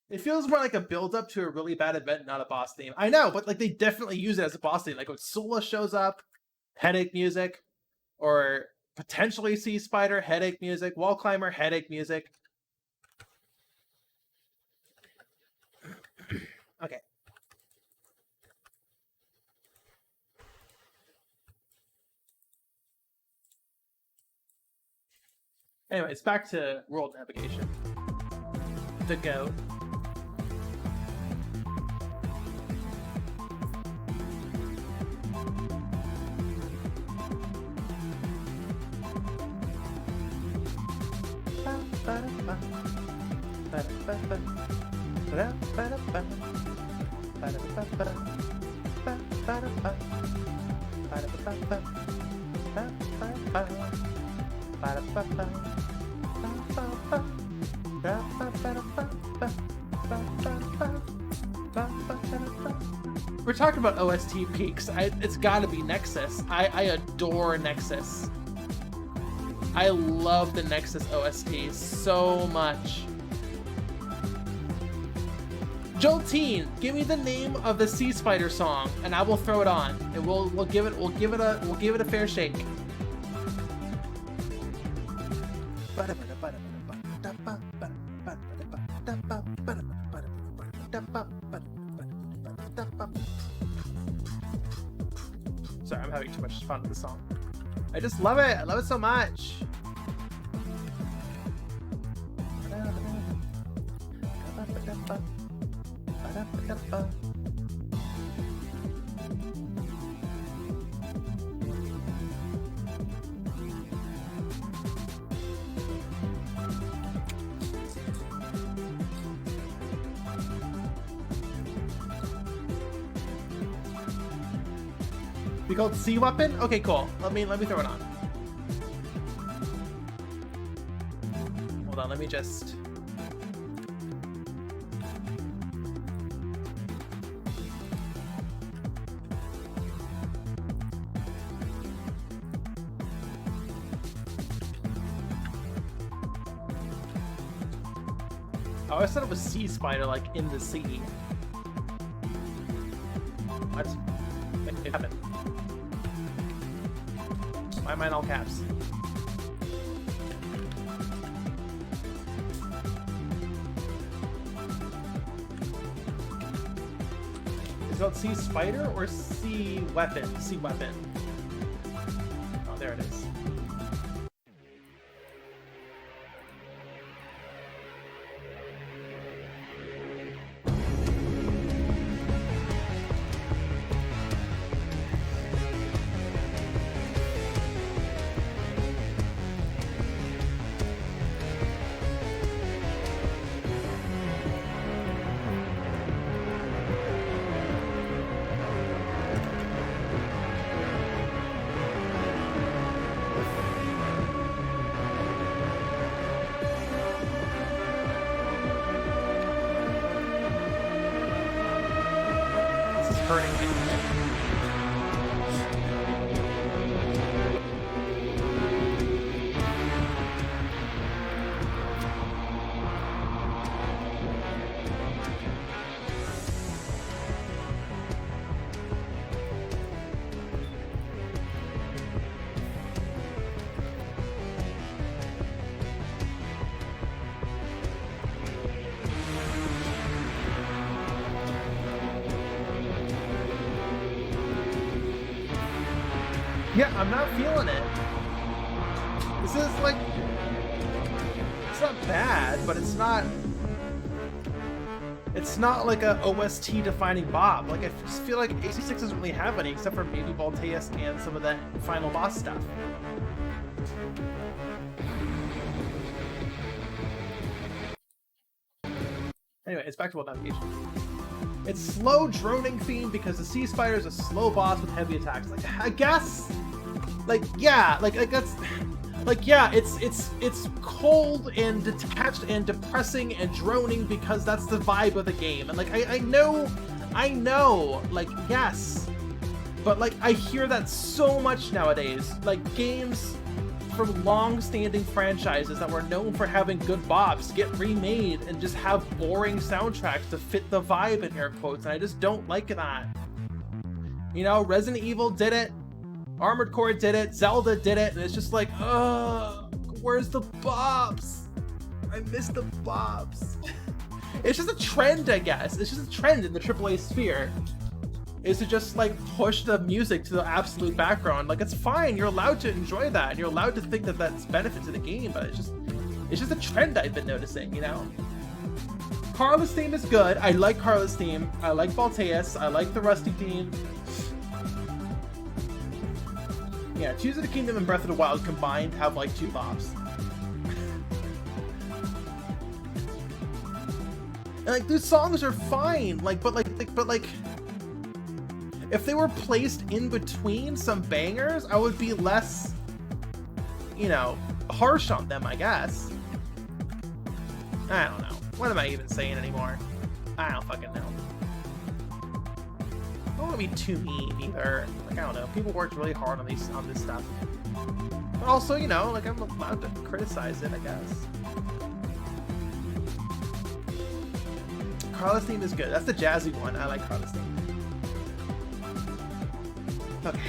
It feels more like a build-up to a really bad event, not a boss theme. I know, but like they definitely use it as a boss theme. Like when Sula shows up, headache music, or potentially Sea Spider, headache music, Wall Climber, headache music. Okay. Anyways, back to world navigation. The GOAT. We're talking about OST peaks. It's gotta be Nexus. I adore Nexus. I love the Nexus OST so much. Joltine, give me the name of the Sea Spider song, and I will throw it on, and we'll give it a fair shake. Sorry, I'm having too much fun with the song. I just love it. I love it so much. Be called Sea Weapon? Okay, cool. Let me throw it on. Hold on, let me just... I always thought it was Sea Spider, like in the sea. What? It happened. Why am I in all caps? Is it Sea Spider or Sea Weapon? Sea Weapon. Oh, there it is. Hurting me. Yeah, I'm not feeling it. This is like... It's not bad, but it's not... It's not like a OST defining Bob. Like, I just feel like AC6 doesn't really have any, except for maybe Voltaeus and some of the final boss stuff. Anyway, it's back to world navigation. It's slow droning theme because the Sea Spider is a slow boss with heavy attacks. Like, I guess... Like, yeah, like that's... Like, yeah, it's cold and detached and depressing and droning because that's the vibe of the game. And, like, I know, like, yes. But, like, I hear that so much nowadays. Like, games from long-standing franchises that were known for having good bops get remade and just have boring soundtracks to fit the vibe, in air quotes, and I just don't like that. You know, Resident Evil did it. Armored Core did it, Zelda did it, and it's just like, ugh, where's the bops? I miss the bops. It's just a trend, I guess. It's just a trend in the AAA sphere. Is to just like push the music to the absolute background. Like, it's fine, you're allowed to enjoy that, and you're allowed to think that that's benefit to the game, but it's just a trend I've been noticing, you know? Carla's theme is good. I like Carla's theme. I like Voltaeus. I like the Rusty theme. Yeah, Tears of the Kingdom and Breath of the Wild combined have like 2 bops. And like these songs are fine, like but if they were placed in between some bangers, I would be less, you know, harsh on them, I guess. I don't know. What am I even saying anymore? I don't fucking know. I don't want to be too mean either. Like, I don't know. People worked really hard on this stuff. But also, you know, like, I'm allowed to criticize it, I guess. Carla's theme is good. That's the jazzy one. I like Carla's theme. Okay.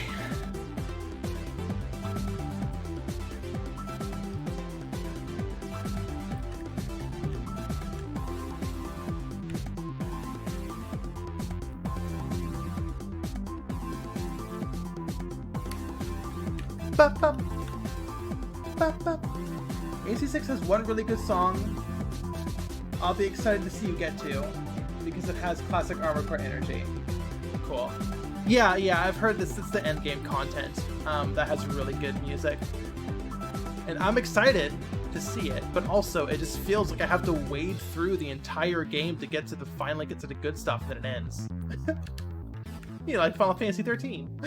AC6 has one really good song I'll be excited to see you get to, because it has classic Armored Core energy. Cool. Yeah, I've heard this. It's the endgame content that has really good music. And I'm excited to see it, but also it just feels like I have to wade through the entire game to finally get to the good stuff, and then it ends. You know, like Final Fantasy 13.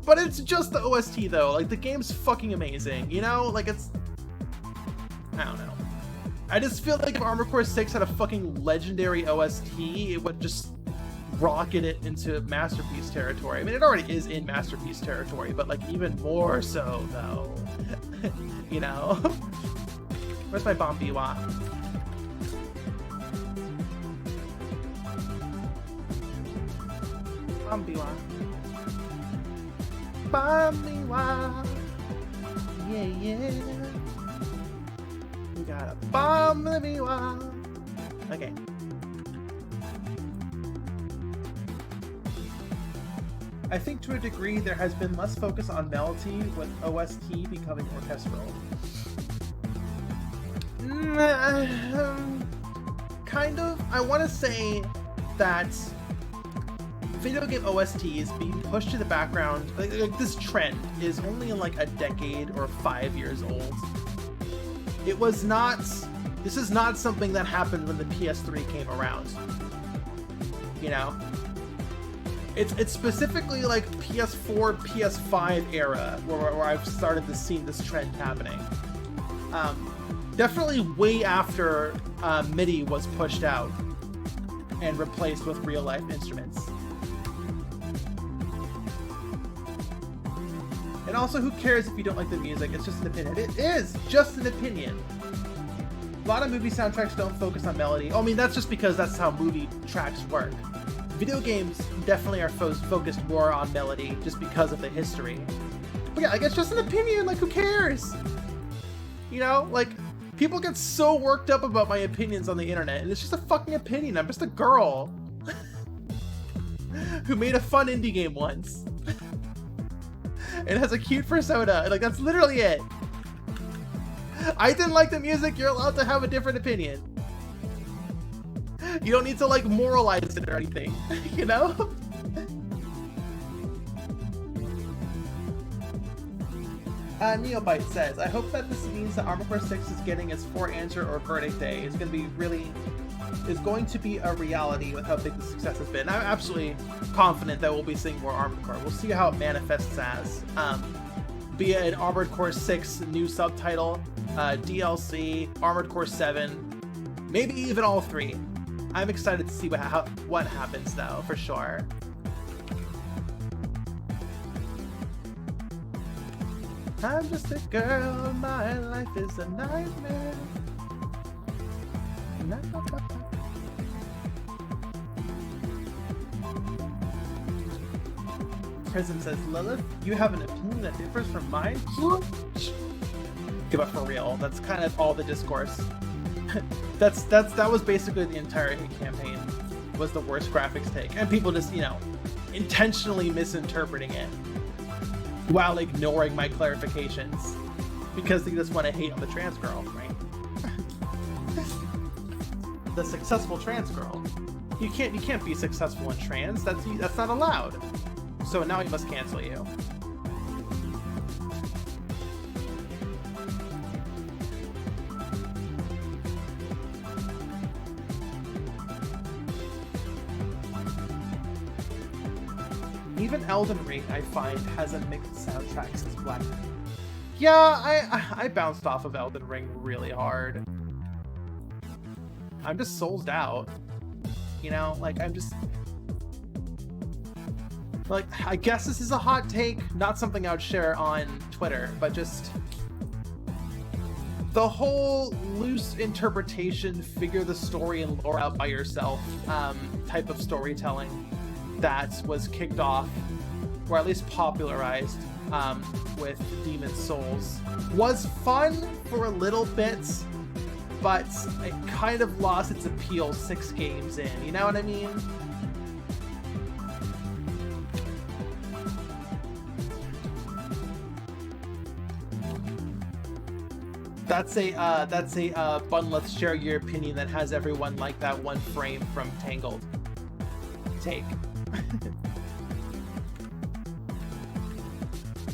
But it's just the OST though. Like, the game's fucking amazing, you know? Like, it's... I don't know. I just feel like if Armored Core 6 had a fucking legendary OST, it would just rocket it into Masterpiece territory. I mean, it already is in Masterpiece territory, but like even more so though. You know? Where's my bomb Biwa? Bomb Biwa. Bomb Biwa. Yeah. We got a bomb Biwa. Okay. I think to a degree there has been less focus on melody, with OST becoming orchestral. Kind of. I want to say that video game OSTs being pushed to the background, like this trend is only like a decade or 5 years old. It was not... This is not something that happened when the PS3 came around. You know? It's specifically like PS4, PS5 era where I've started to see this trend happening. Definitely way after MIDI was pushed out and replaced with real-life instruments. And also, who cares if you don't like the music? It's just an opinion. It is just an opinion. A lot of movie soundtracks don't focus on melody. I mean, that's just because that's how movie tracks work. Video games definitely are focused more on melody just because of the history. But yeah, like, it's just an opinion. Like, who cares? You know, like, people get so worked up about my opinions on the internet, and it's just a fucking opinion. I'm just a girl who made a fun indie game once. It has a cute persona. Like, that's literally it. I didn't like the music. You're allowed to have a different opinion. You don't need to, like, moralize it or anything, you know? Neobite says, I hope that this means that Armored Core 6 is getting its 4 answer or verdict day. It's going to be a reality with how big the success has been. I'm absolutely confident that we'll be seeing more Armored Core. We'll see how it manifests as. Be it an Armored Core 6 new subtitle, DLC, Armored Core 7, maybe even all 3. I'm excited to see what happens, though, for sure. I'm just a girl, my life is a nightmare. Prism says, Lilith, you have an opinion that differs from mine? Give up for real. That's kind of all the discourse. That was basically the entire hate campaign, was the worst graphics take, and people just, you know, intentionally misinterpreting it while ignoring my clarifications because they just want to hate on the trans girl, right? The successful trans girl. You can't be successful in trans. That's not allowed. So now we must cancel you. Even Elden Ring, I find, has a mixed soundtrack since Black. Yeah, I bounced off of Elden Ring really hard. I'm just soulsed out. You know, like, I'm just... Like, I guess this is a hot take, not something I would share on Twitter, but just... The whole loose interpretation, figure the story and lore out by yourself type of storytelling that was kicked off, or at least popularized with Demon's Souls, was fun for a little bit, but it kind of lost its appeal 6 games in, you know what I mean? That's a Bun, let's share your opinion that has everyone like that one frame from Tangled take.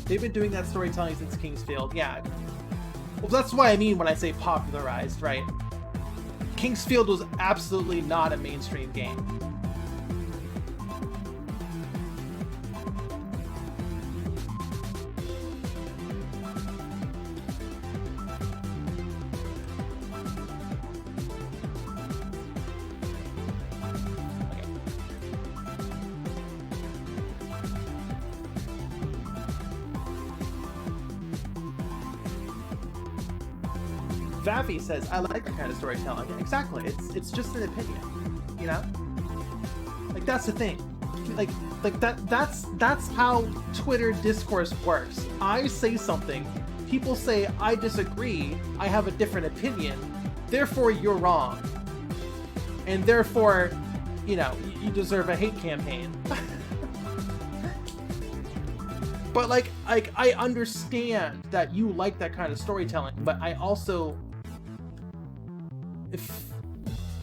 They've been doing that storytelling since Kingsfield, yeah. Well, that's what I mean when I say popularized, right? Kingsfield was absolutely not a mainstream game. Vavi says, I like that kind of storytelling. Exactly. It's just an opinion, you know? Like, that's the thing. Like that's how Twitter discourse works. I say something, people say I disagree, I have a different opinion, therefore you're wrong. And therefore, you know, you deserve a hate campaign. But like I understand that you like that kind of storytelling, but I also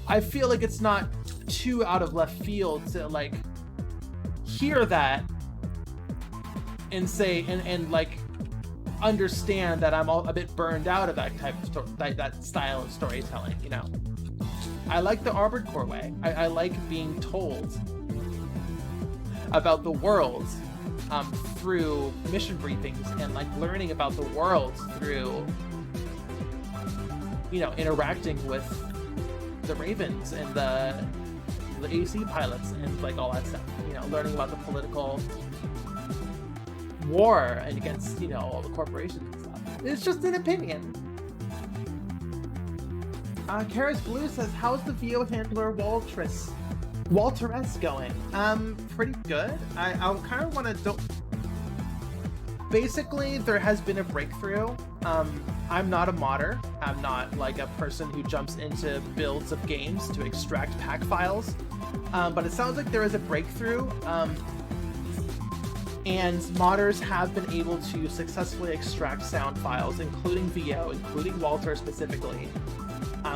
I feel like it's not too out of left field to like hear that and say and like understand that I'm a bit burned out of that type of that style of storytelling, you know. I like the Armored Core way. I like being told about the world through mission briefings and like learning about the world through, you know, interacting with the Ravens and the AC pilots and like all that stuff, you know, learning about the political war and against, you know, all the corporations and stuff. It's just an opinion. Karis Blue says, how's the VO handler Waltress going? Pretty good. I kind of want to basically, there has been a breakthrough. I'm not a modder. I'm not like a person who jumps into builds of games to extract pack files. But it sounds like there is a breakthrough. And modders have been able to successfully extract sound files, including VO, including Walter specifically.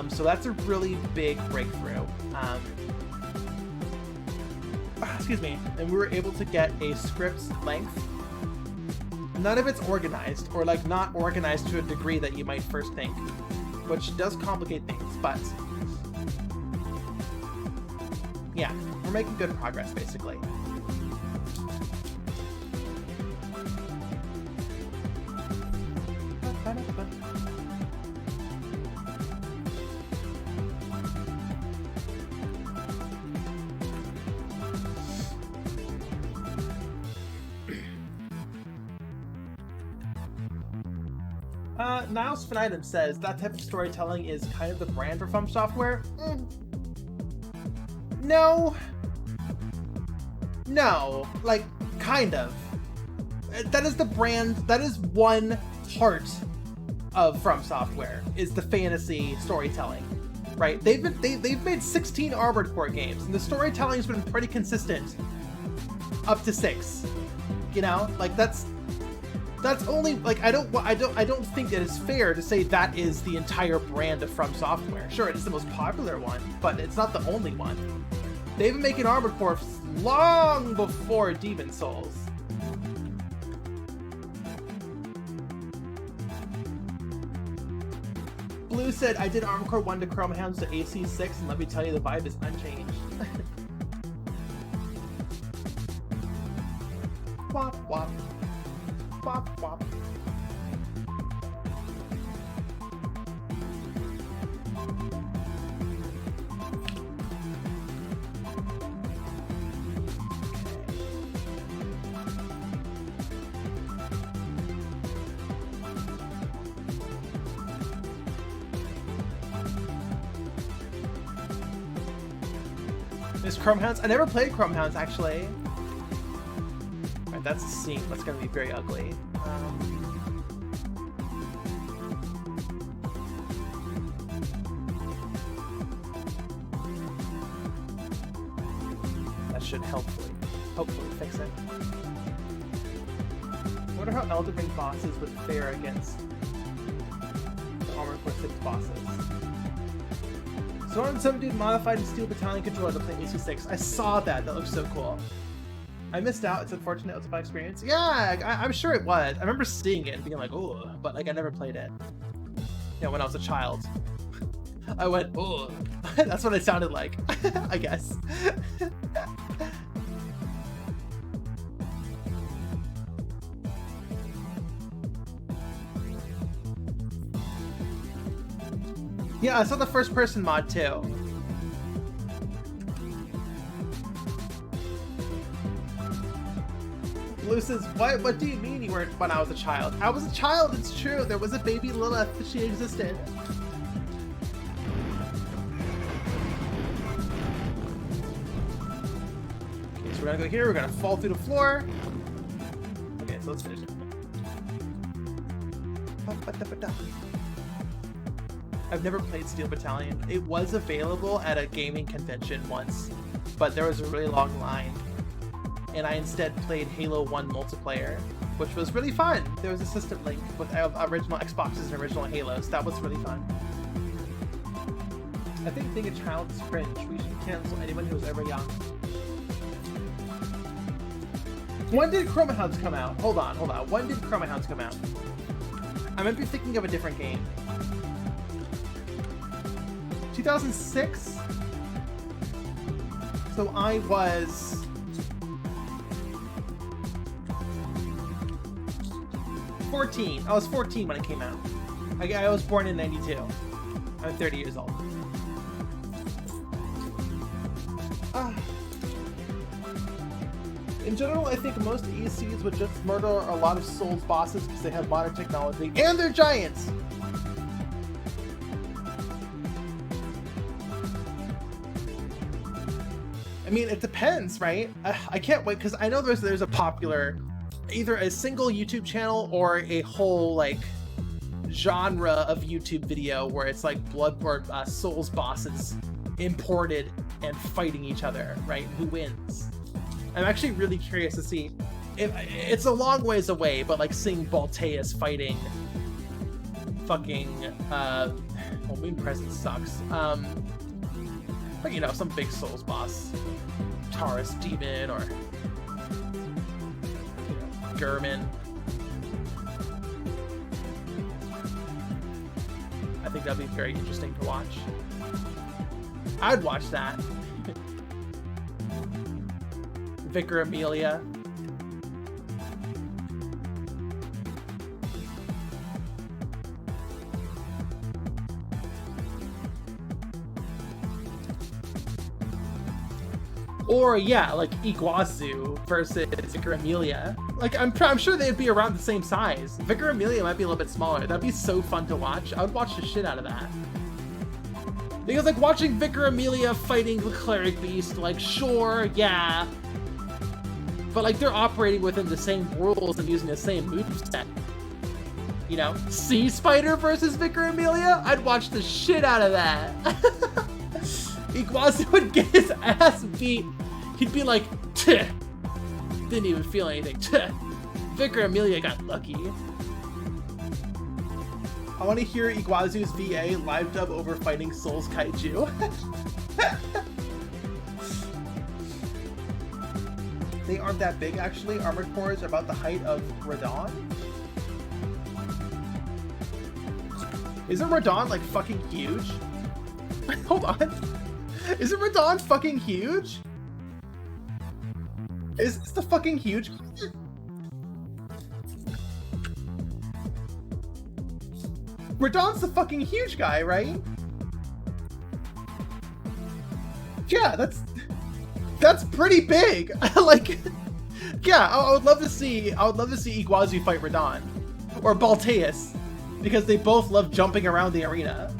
So that's a really big breakthrough. Excuse me. And we were able to get a script length. None of it's organized, or like not organized to a degree that you might first think, which does complicate things, but yeah, we're making good progress basically. Niles Finitum says that type of storytelling is kind of the brand for From Software. No, like kind of. That is the brand. That is one part of From Software, is the fantasy storytelling, right? They've made 16 Armored Core games, and the storytelling's been pretty consistent up to 6. You know, like that's only like I don't think that it's fair to say that is the entire brand of From Software. Sure, it's the most popular one, but it's not the only one. They've been making Armored Core long before Demon's Souls. Blue said, I did Armored Core 1 to Chrome Hounds to AC6, and let me tell you, the vibe is unchanged. Wop wop. Wop wop. There's Chrome Hounds. I never played Chrome Hounds actually. Alright, that's a scene. That's gonna be very ugly. That should hopefully fix it. I wonder how Elden Ring bosses would fare against the Armored Core 6 bosses. So on some dude modified and Steel Battalion controller to play AC6. I saw that. That looks so cool. I missed out. It's unfortunate. It was a bad experience. Yeah, I'm sure it was. I remember seeing it and being like, oh, but like I never played it. Yeah, when I was a child. I went, oh. That's what it sounded like, I guess. Yeah, I saw the first person mod too. Blue says, what do you mean you weren't when I was a child? I was a child, it's true. There was a baby Lilith, she existed. Okay, so we're gonna go here, we're gonna fall through the floor. Okay, so let's finish it. I've never played Steel Battalion. It was available at a gaming convention once, but there was a really long line. And I instead played Halo 1 multiplayer, which was really fun. There was a system link with original Xboxes and original Halos. That was really fun. I think being a child is cringe. We should cancel anyone who was ever young. When did Chroma Hounds come out? Hold on. When did Chroma Hounds come out? I might be thinking of a different game. 2006? So I was 14. I was 14 when it came out. I was born in 92. I'm 30 years old. In general, I think most ESCs would just murder a lot of Souls bosses because they have modern technology and they're giants! I mean, it depends, right? I can't wait because I know there's a popular, either a single YouTube channel or a whole like genre of YouTube video where it's like Bloodborne Souls bosses imported and fighting each other, right? Who wins? I'm actually really curious to see. It's a long ways away, but like seeing Balteus fighting fucking well, Moon Presence sucks. But you know, some big Souls boss, Taurus Demon, or you know, Gurman. I think that'd be very interesting to watch. I'd watch that. Vicar Amelia. Or yeah, like Iguazu versus Vicar Amelia. Like I'm sure they'd be around the same size. Vicar Amelia might be a little bit smaller. That'd be so fun to watch. I would watch the shit out of that. Because like watching Vicar Amelia fighting the Cleric Beast, like sure, yeah. But like they're operating within the same rules and using the same moveset. You know, Sea Spider versus Vicar Amelia? I'd watch the shit out of that. Iguazu would get his ass beat. He'd be like, "Tch." Didn't even feel anything. "Tch." Vicar Amelia got lucky. I want to hear Iguazu's VA live dub over fighting Souls Kaiju. They aren't that big, actually. Armored cores are about the height of Radon. Isn't Radon, like, fucking huge? Hold on. Isn't Radon fucking huge? Is this the fucking huge? Radon's the fucking huge guy, right? Yeah, that's pretty big. Like, yeah, I would love to see Iguazu fight Radon or Balteus, because they both love jumping around the arena.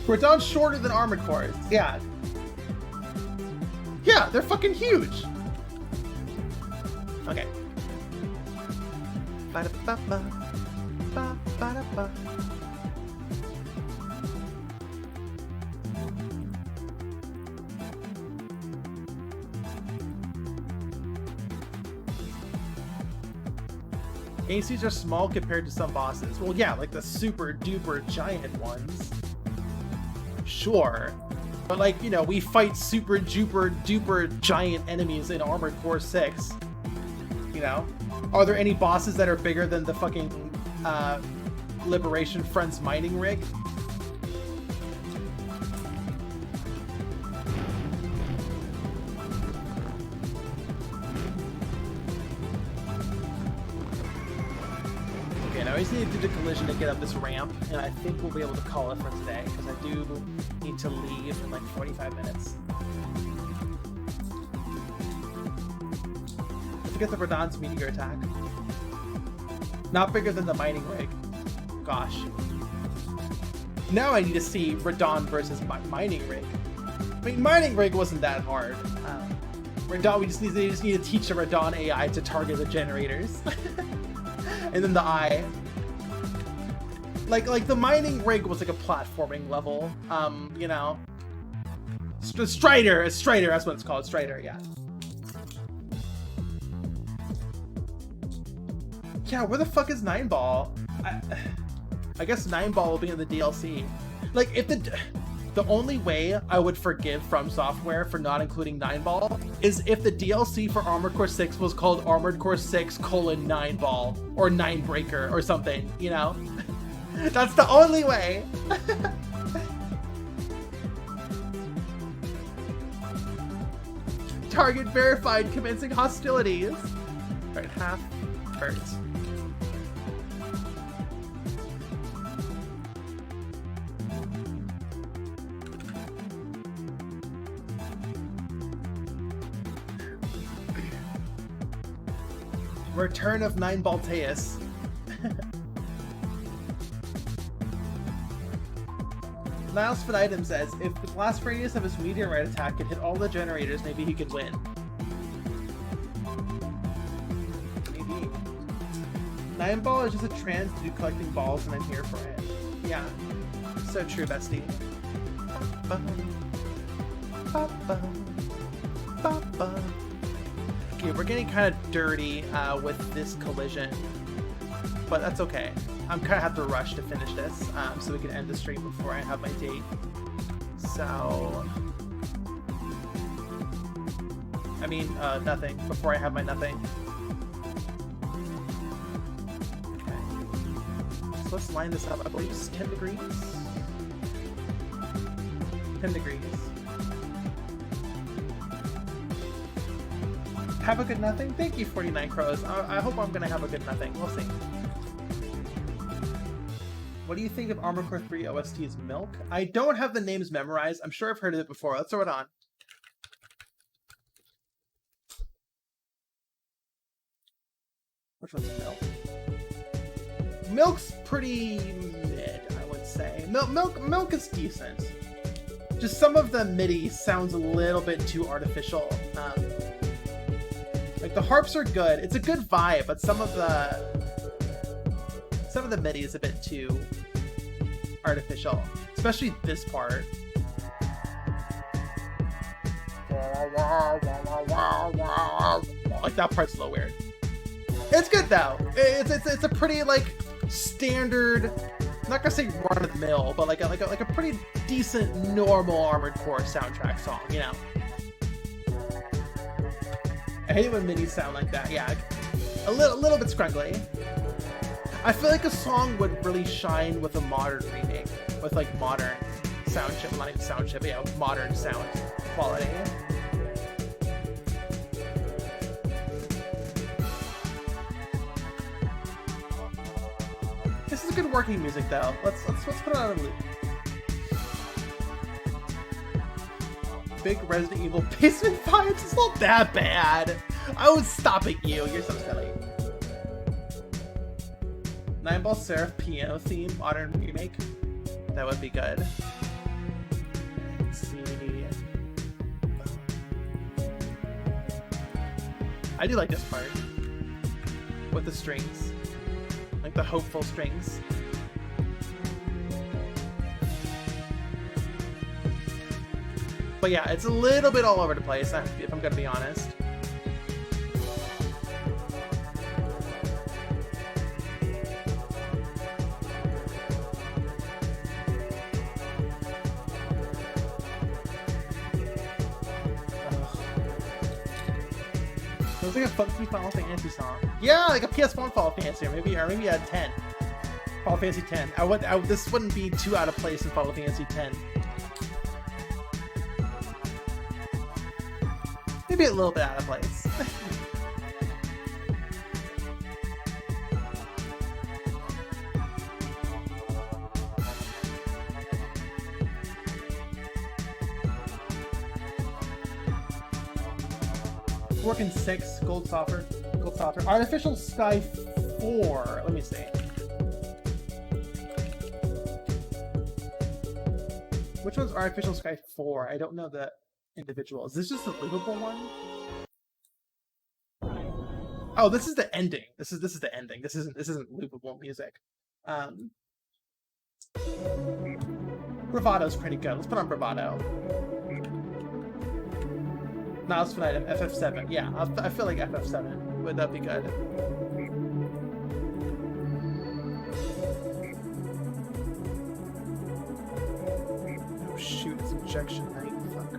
Radon's shorter than Armored Cores. Yeah. Yeah, they're fucking huge. Okay. Ba-da-ba-ba. Ba-ba-da-ba. ACs are small compared to some bosses. Well, yeah, like the super duper giant ones. Sure. But like, you know, we fight super duper giant enemies in Armored Core 6. You know? Are there any bosses that are bigger than the fucking Liberation Front's mining rig? Okay, now I just need to do the collision to get up this ramp, and I think we'll be able to call it for today, because I do need to leave in like 45 minutes. Let's get the Radon's meteor attack. Not bigger than the mining rig. Gosh. Now I need to see Radon versus mining rig. I mean, mining rig wasn't that hard. Radon, they just need to teach the Radon AI to target the generators. And then the eye. Like the mining rig was like a platforming level. You know. Strider, that's what it's called. Strider, yeah. Yeah, where the fuck is 9-Ball? I guess 9-Ball will be in the DLC. Like, if the only way I would forgive From Software for not including 9-Ball is if the DLC for Armored Core 6 was called Armored Core 6 : 9-Ball or 9-Breaker or something, you know? That's the only way. Target verified, commencing hostilities. Alright, half hurts. Return of 9-Balteus. Niles Finitum says, if the blast radius of his meteorite attack could hit all the generators, maybe he could win. Maybe. 9-Ball is just a trans dude collecting balls, and I'm here for it. Yeah. So true, bestie. Okay, we're getting kind of dirty with this collision, but that's okay. I'm kind of have to rush to finish this so we can end the stream before I have my date. So, I mean, nothing, before I have my nothing. Okay, so let's line this up. I believe it's 10 degrees. 10 degrees. Have a good nothing? Thank you, 49 Crows. I hope I'm gonna have a good nothing. We'll see. What do you think of Armored Core 3 OST's Milk? I don't have the names memorized. I'm sure I've heard of it before. Let's throw it on. Which one's Milk? Milk's pretty mid, I would say. Milk is decent. Just some of the MIDI sounds a little bit too artificial. Like the harps are good. It's a good vibe, but some of the MIDI is a bit too artificial, especially this part. Like that part's a little weird. It's good though. It's a pretty like standard. I'm not gonna say run of the mill, but like a pretty decent normal Armored Core soundtrack song, you know. I hate when MIDI sound like that. Yeah, a little bit scrunkly. I feel like a song would really shine with a modern remake, with like modern sound chip, not even sound chip, yeah, modern sound quality. working music though. Let's put it on a loop. Big Resident Evil basement vibes. It's not that bad. I was stopping you. You're so silly. Nine Ball Seraph piano theme modern remake. That would be good. Let's see. I do like this part with the strings, like the hopeful strings. But yeah, it's a little bit all over the place, if I'm gonna be honest. It was like a funky Final Fantasy song. Yeah, like a PS1 Final Fantasy, or maybe a 10. Final Fantasy 10. This wouldn't be too out of place in Final Fantasy 10. Maybe a little bit out of place. Working 6, Gold Saucer. Artificial Sky 4. Let me see. Which one's Artificial Sky 4? I don't know the individual. Is this just a loopable one? Oh, this is the ending. This is the ending. This isn't loopable music. Bravado's pretty good. Let's put on Bravado. Niles Finitum, FF7. Yeah, I feel like FF7 would that be good. Oh shoot, it's Injection Night. Fuck.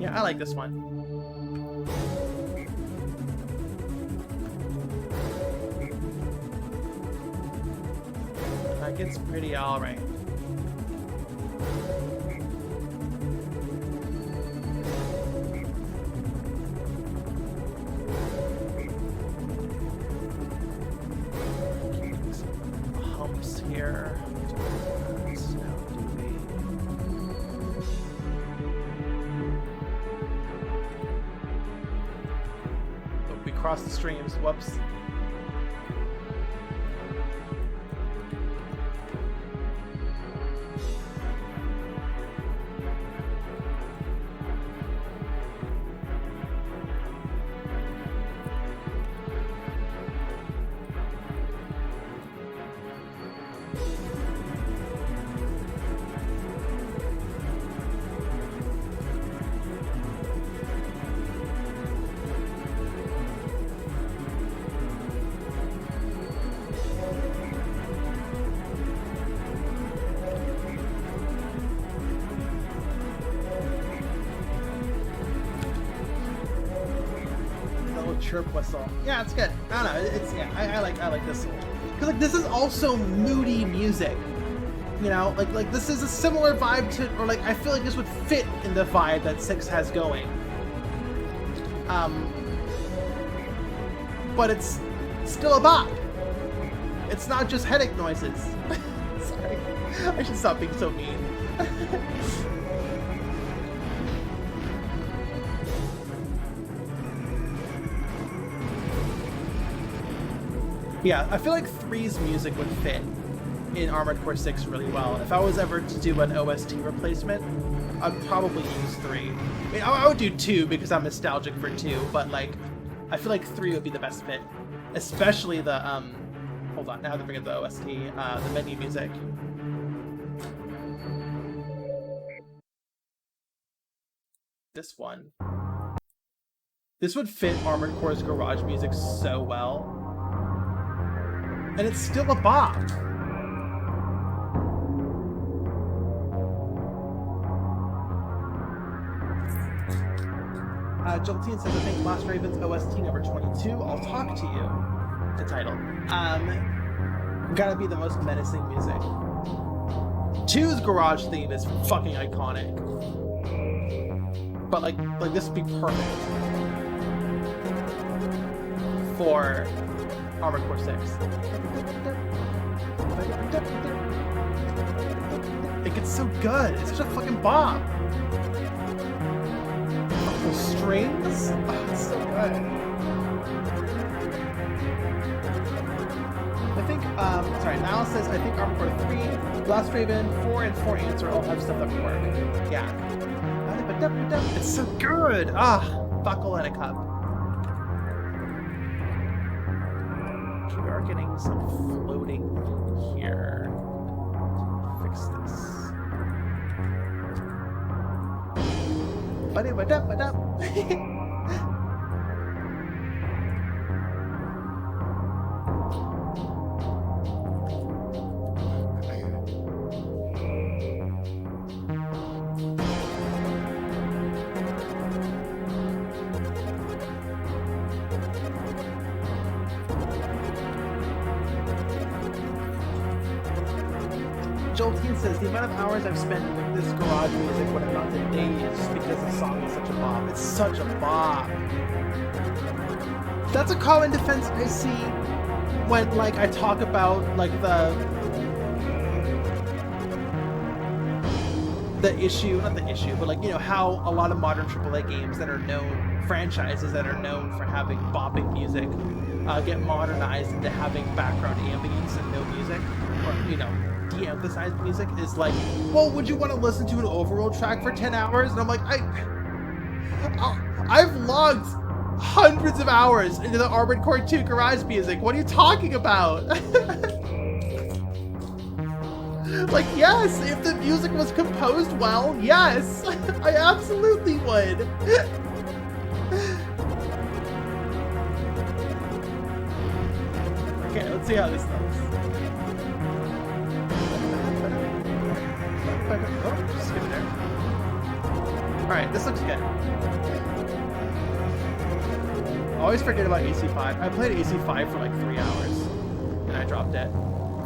Yeah, I like this one. That gets pretty alright. Humps here. Across the streams. Whoops. Chirp whistle. Yeah, it's good. I don't know. It's yeah. I like this because like this is also moody music. You know, like this is a similar vibe to, or like I feel like this would fit in the vibe that 6 has going. But it's still a bop. It's not just headache noises. Sorry, I should stop being so mean. Yeah, I feel like 3's music would fit in Armored Core 6 really well. If I was ever to do an OST replacement, I'd probably use 3. I mean, I would do 2 because I'm nostalgic for 2, but like, I feel like 3 would be the best fit. Especially the, hold on, now I have to bring up the OST, the menu music. This one. This would fit Armored Core's garage music so well. And it's still a bop. Joltine says, I think Last Raven's OST number 22. I'll talk to you. the title. Gotta be the most menacing music. 2's garage theme is fucking iconic. But like this would be perfect for Armored Core 6. It gets so good. It's such a fucking bop. The strings? Oh, it's so good. I think, sorry, Mal says, I think Armored Core 3, Blast Raven, 4, and 4 Answer all have stuff that would work. Yeah. It's so good! Ah, buckle and a cup. We are getting some floating here. Fix this. Ba-da-ba-da-ba-da. Joltine says, the amount of hours I've spent with this garage music would amount to days just because the song is such a bop. It's such a bop. That's a common defense I see when, like, I talk about, like, the issue, not the issue, but, like, you know, how a lot of modern AAA games that are known, franchises that are known for having bopping music, get modernized into having background ambience and no music, or, you know, de-emphasized music is like, well, would you want to listen to an overworld track for 10 hours? And I'm like, I've logged hundreds of hours into the Armored Core 2 garage music. What are you talking about? Like, yes, if the music was composed well, yes, I absolutely would. Okay, let's see how this looks. Oh, skip there. Alright, this looks good. Always forget about AC5. I played AC5 for like 3 hours. And I dropped it.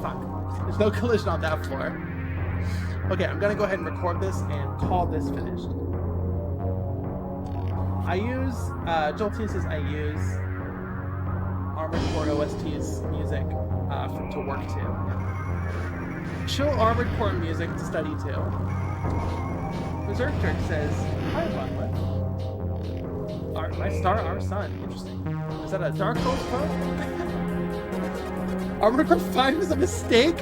Fuck. There's no collision on that floor. Okay, I'm gonna go ahead and record this and call this finished. I use, Joltine says I use Armored Core OST's music to work to. Chill Armored Core music to study to. Berserk Jerk says, hi, Monolith. My star, our sun. Interesting. Is that a Dark Souls quote? Armored Core 5 is a mistake?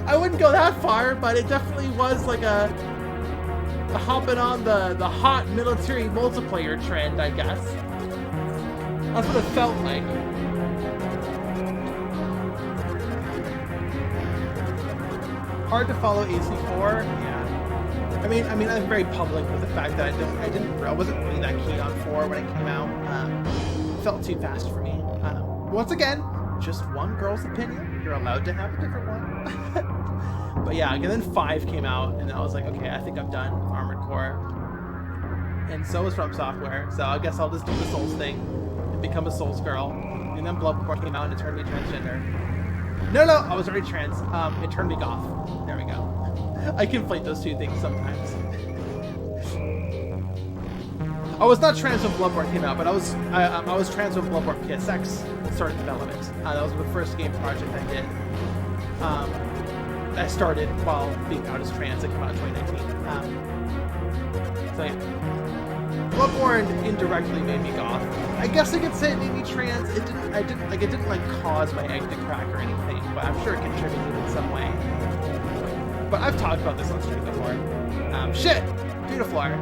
I wouldn't go that far, but it definitely was like a hopping on the hot military multiplayer trend, I guess. That's what it felt like. Hard to follow AC4, yeah. I mean, I'm very public with the fact that I wasn't really that keen on 4 when it came out. It felt too fast for me. Once again, just one girl's opinion. You're allowed to have a different one. But yeah, and then 5 came out, and I was like, okay, I think I'm done with Armored Core. And so is From Software, so I guess I'll just do the Souls thing and become a Souls girl. And then Bloodborne came out and it turned me transgender. No, I was already trans. It turned me goth. There we go. I conflate those two things sometimes. I was not trans when Bloodborne came out, but I was trans when Bloodborne PSX started development. That was the first game project I did. I started while being out as trans. It came out in 2019. So yeah. Bloodborne indirectly made me goth. I guess I could say it made me trans. It didn't like cause my egg to crack or anything, but I'm sure it contributed in some way. But I've talked about this on stream before. Shit! Due to floor.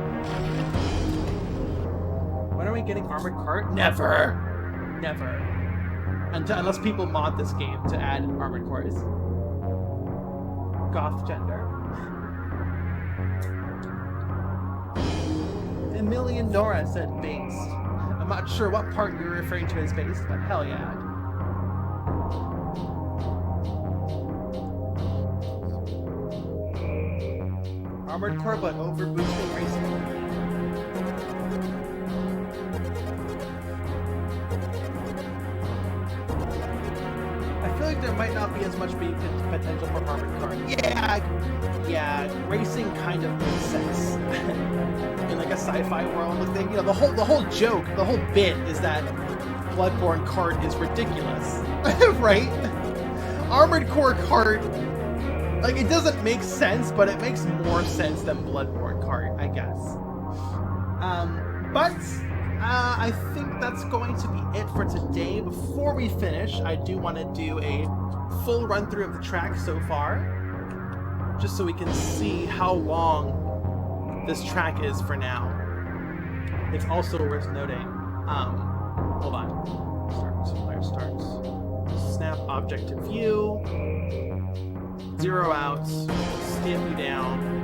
When are we getting Armored Cart? Never! Never. Unless people mod this game to add Armored Cores. Goth gender. Emilian Nora said based. I'm not sure what part you're referring to as based, but hell yeah. Armored Core, but over boosting racing. like there might not be as much potential for Armored Car. Yeah, racing kind of makes sense in like a sci-fi world. Like you know, the whole joke, the whole bit is that Bloodborne Kart is ridiculous, right? Armored Core Kart, like it doesn't make sense, but it makes more sense than Bloodborne Kart, I guess. But I think that's going to be it for today. Before we finish, I do want to do a full run through of the track so far, just so we can see how long this track is for now. It's also worth noting. Hold on. Fire starts. Snap object to view. Zero out. Stamp you down.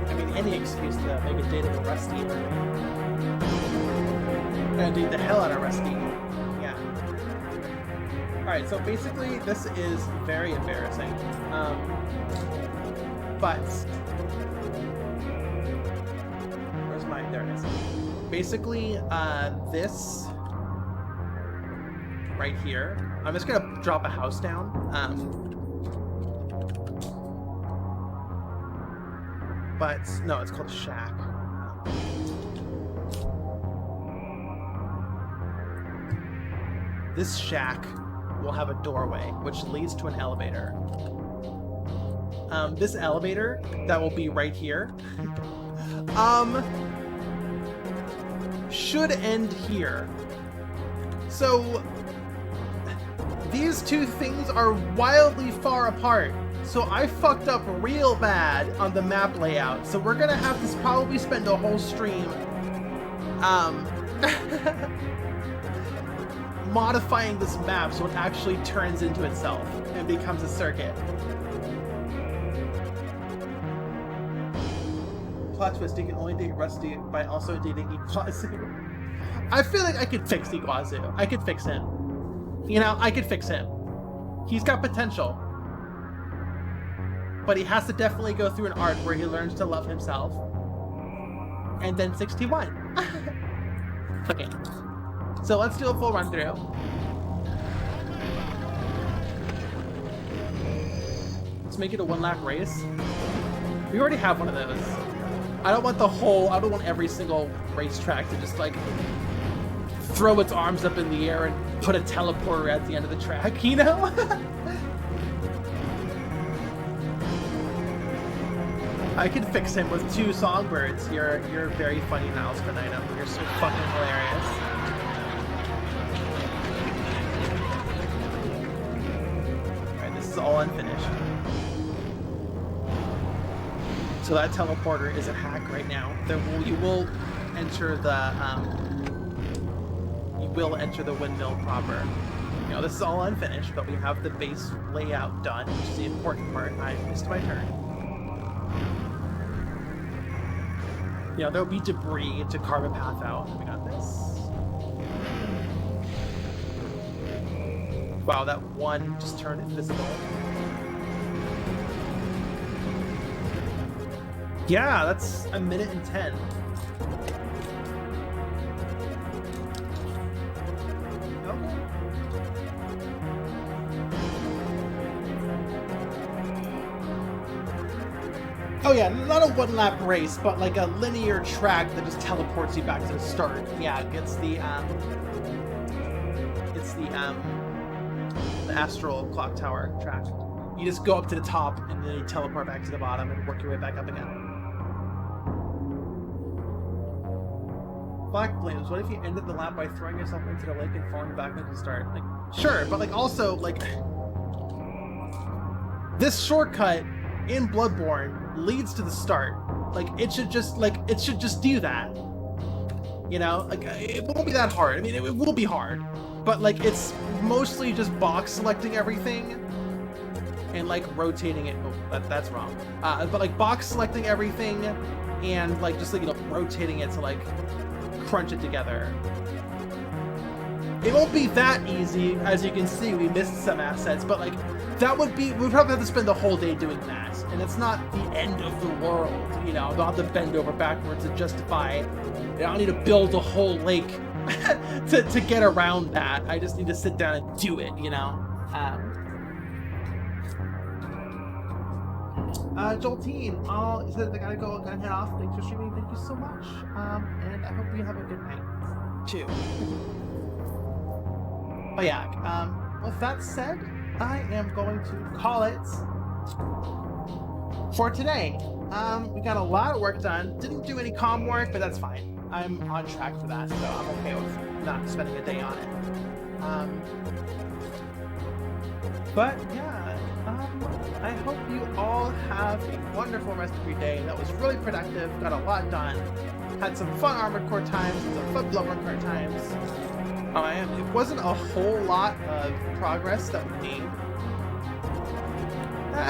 I mean, any excuse to make a date of a Rusty. Gonna date the hell out of Rusty. Yeah. Alright, so basically, this is very embarrassing. But where's my? There it is. Basically, this right here. I'm just gonna drop a house down. But no, it's called a shack. This shack will have a doorway, which leads to an elevator. This elevator that will be right here, should end here. So these two things are wildly far apart. So I fucked up real bad on the map layout. So we're gonna have to probably spend a whole stream modifying this map so it actually turns into itself and becomes a circuit. Plot twist, you can only date Rusty by also dating Iguazu. I feel like I could fix Iguazu. I could fix him. You know, I could fix him. He's got potential. But he has to definitely go through an arc where he learns to love himself. And then 61. Okay. So let's do a full run through. Let's make it a 1 lap race. We already have one of those. I don't want every single racetrack to just like throw its arms up in the air and put a teleporter at the end of the track, you know? I can fix him with 2 songbirds. You're very funny, Niles Benito. You're so fucking hilarious. Alright, this is all unfinished. So that teleporter is a hack right now. You will enter the windmill proper. You know, this is all unfinished, but we have the base layout done, which is the important part. I missed my turn. You know, there'll be debris to carve a path out. We got this. Wow, that one just turned invisible. Yeah, that's 1 minute and 10. Okay. Oh yeah, not a 1 lap race, but like a linear track that just teleports you back to the start. Yeah, it's the Astral Clock Tower track. You just go up to the top and then you teleport back to the bottom and work your way back up again. Black Flames, what if you ended the lap by throwing yourself into the lake and falling back into the start? Like, sure, but like also like this shortcut in Bloodborne leads to the start. Like it should just do that. You know, like it won't be that hard. I mean, it will be hard, but like it's mostly just box selecting everything and like rotating it. Oh, that's wrong. But like box selecting everything and like just like, you know, rotating it to like crunch it together. It won't be that easy. As you can see, we missed some assets, but like that would be, we'd probably have to spend the whole day doing that, and it's not the end of the world, you know. They'll have to bend over backwards to justify, I don't need to build a whole lake to get around that. I just need to sit down and do it, you know. Joltine, you said I gotta go, I'm gonna head off. Thanks for streaming, thank you so much. And I hope you have a good night too. But yeah, with that said, I am going to call it for today. We got a lot of work done. Didn't do any comm work, but that's fine. I'm on track for that, so I'm okay with not spending a day on it. But yeah, I hope you all have a wonderful rest of your day. That was really productive, got a lot done. Had some fun Armored Core times, some fun Bloodborne Core times. It wasn't a whole lot of progress that we made.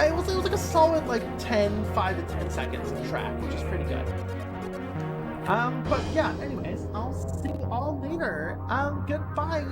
It was like a solid like 5 to 10 seconds of track, which is pretty good. But yeah, anyways, I'll see you all later. Goodbye.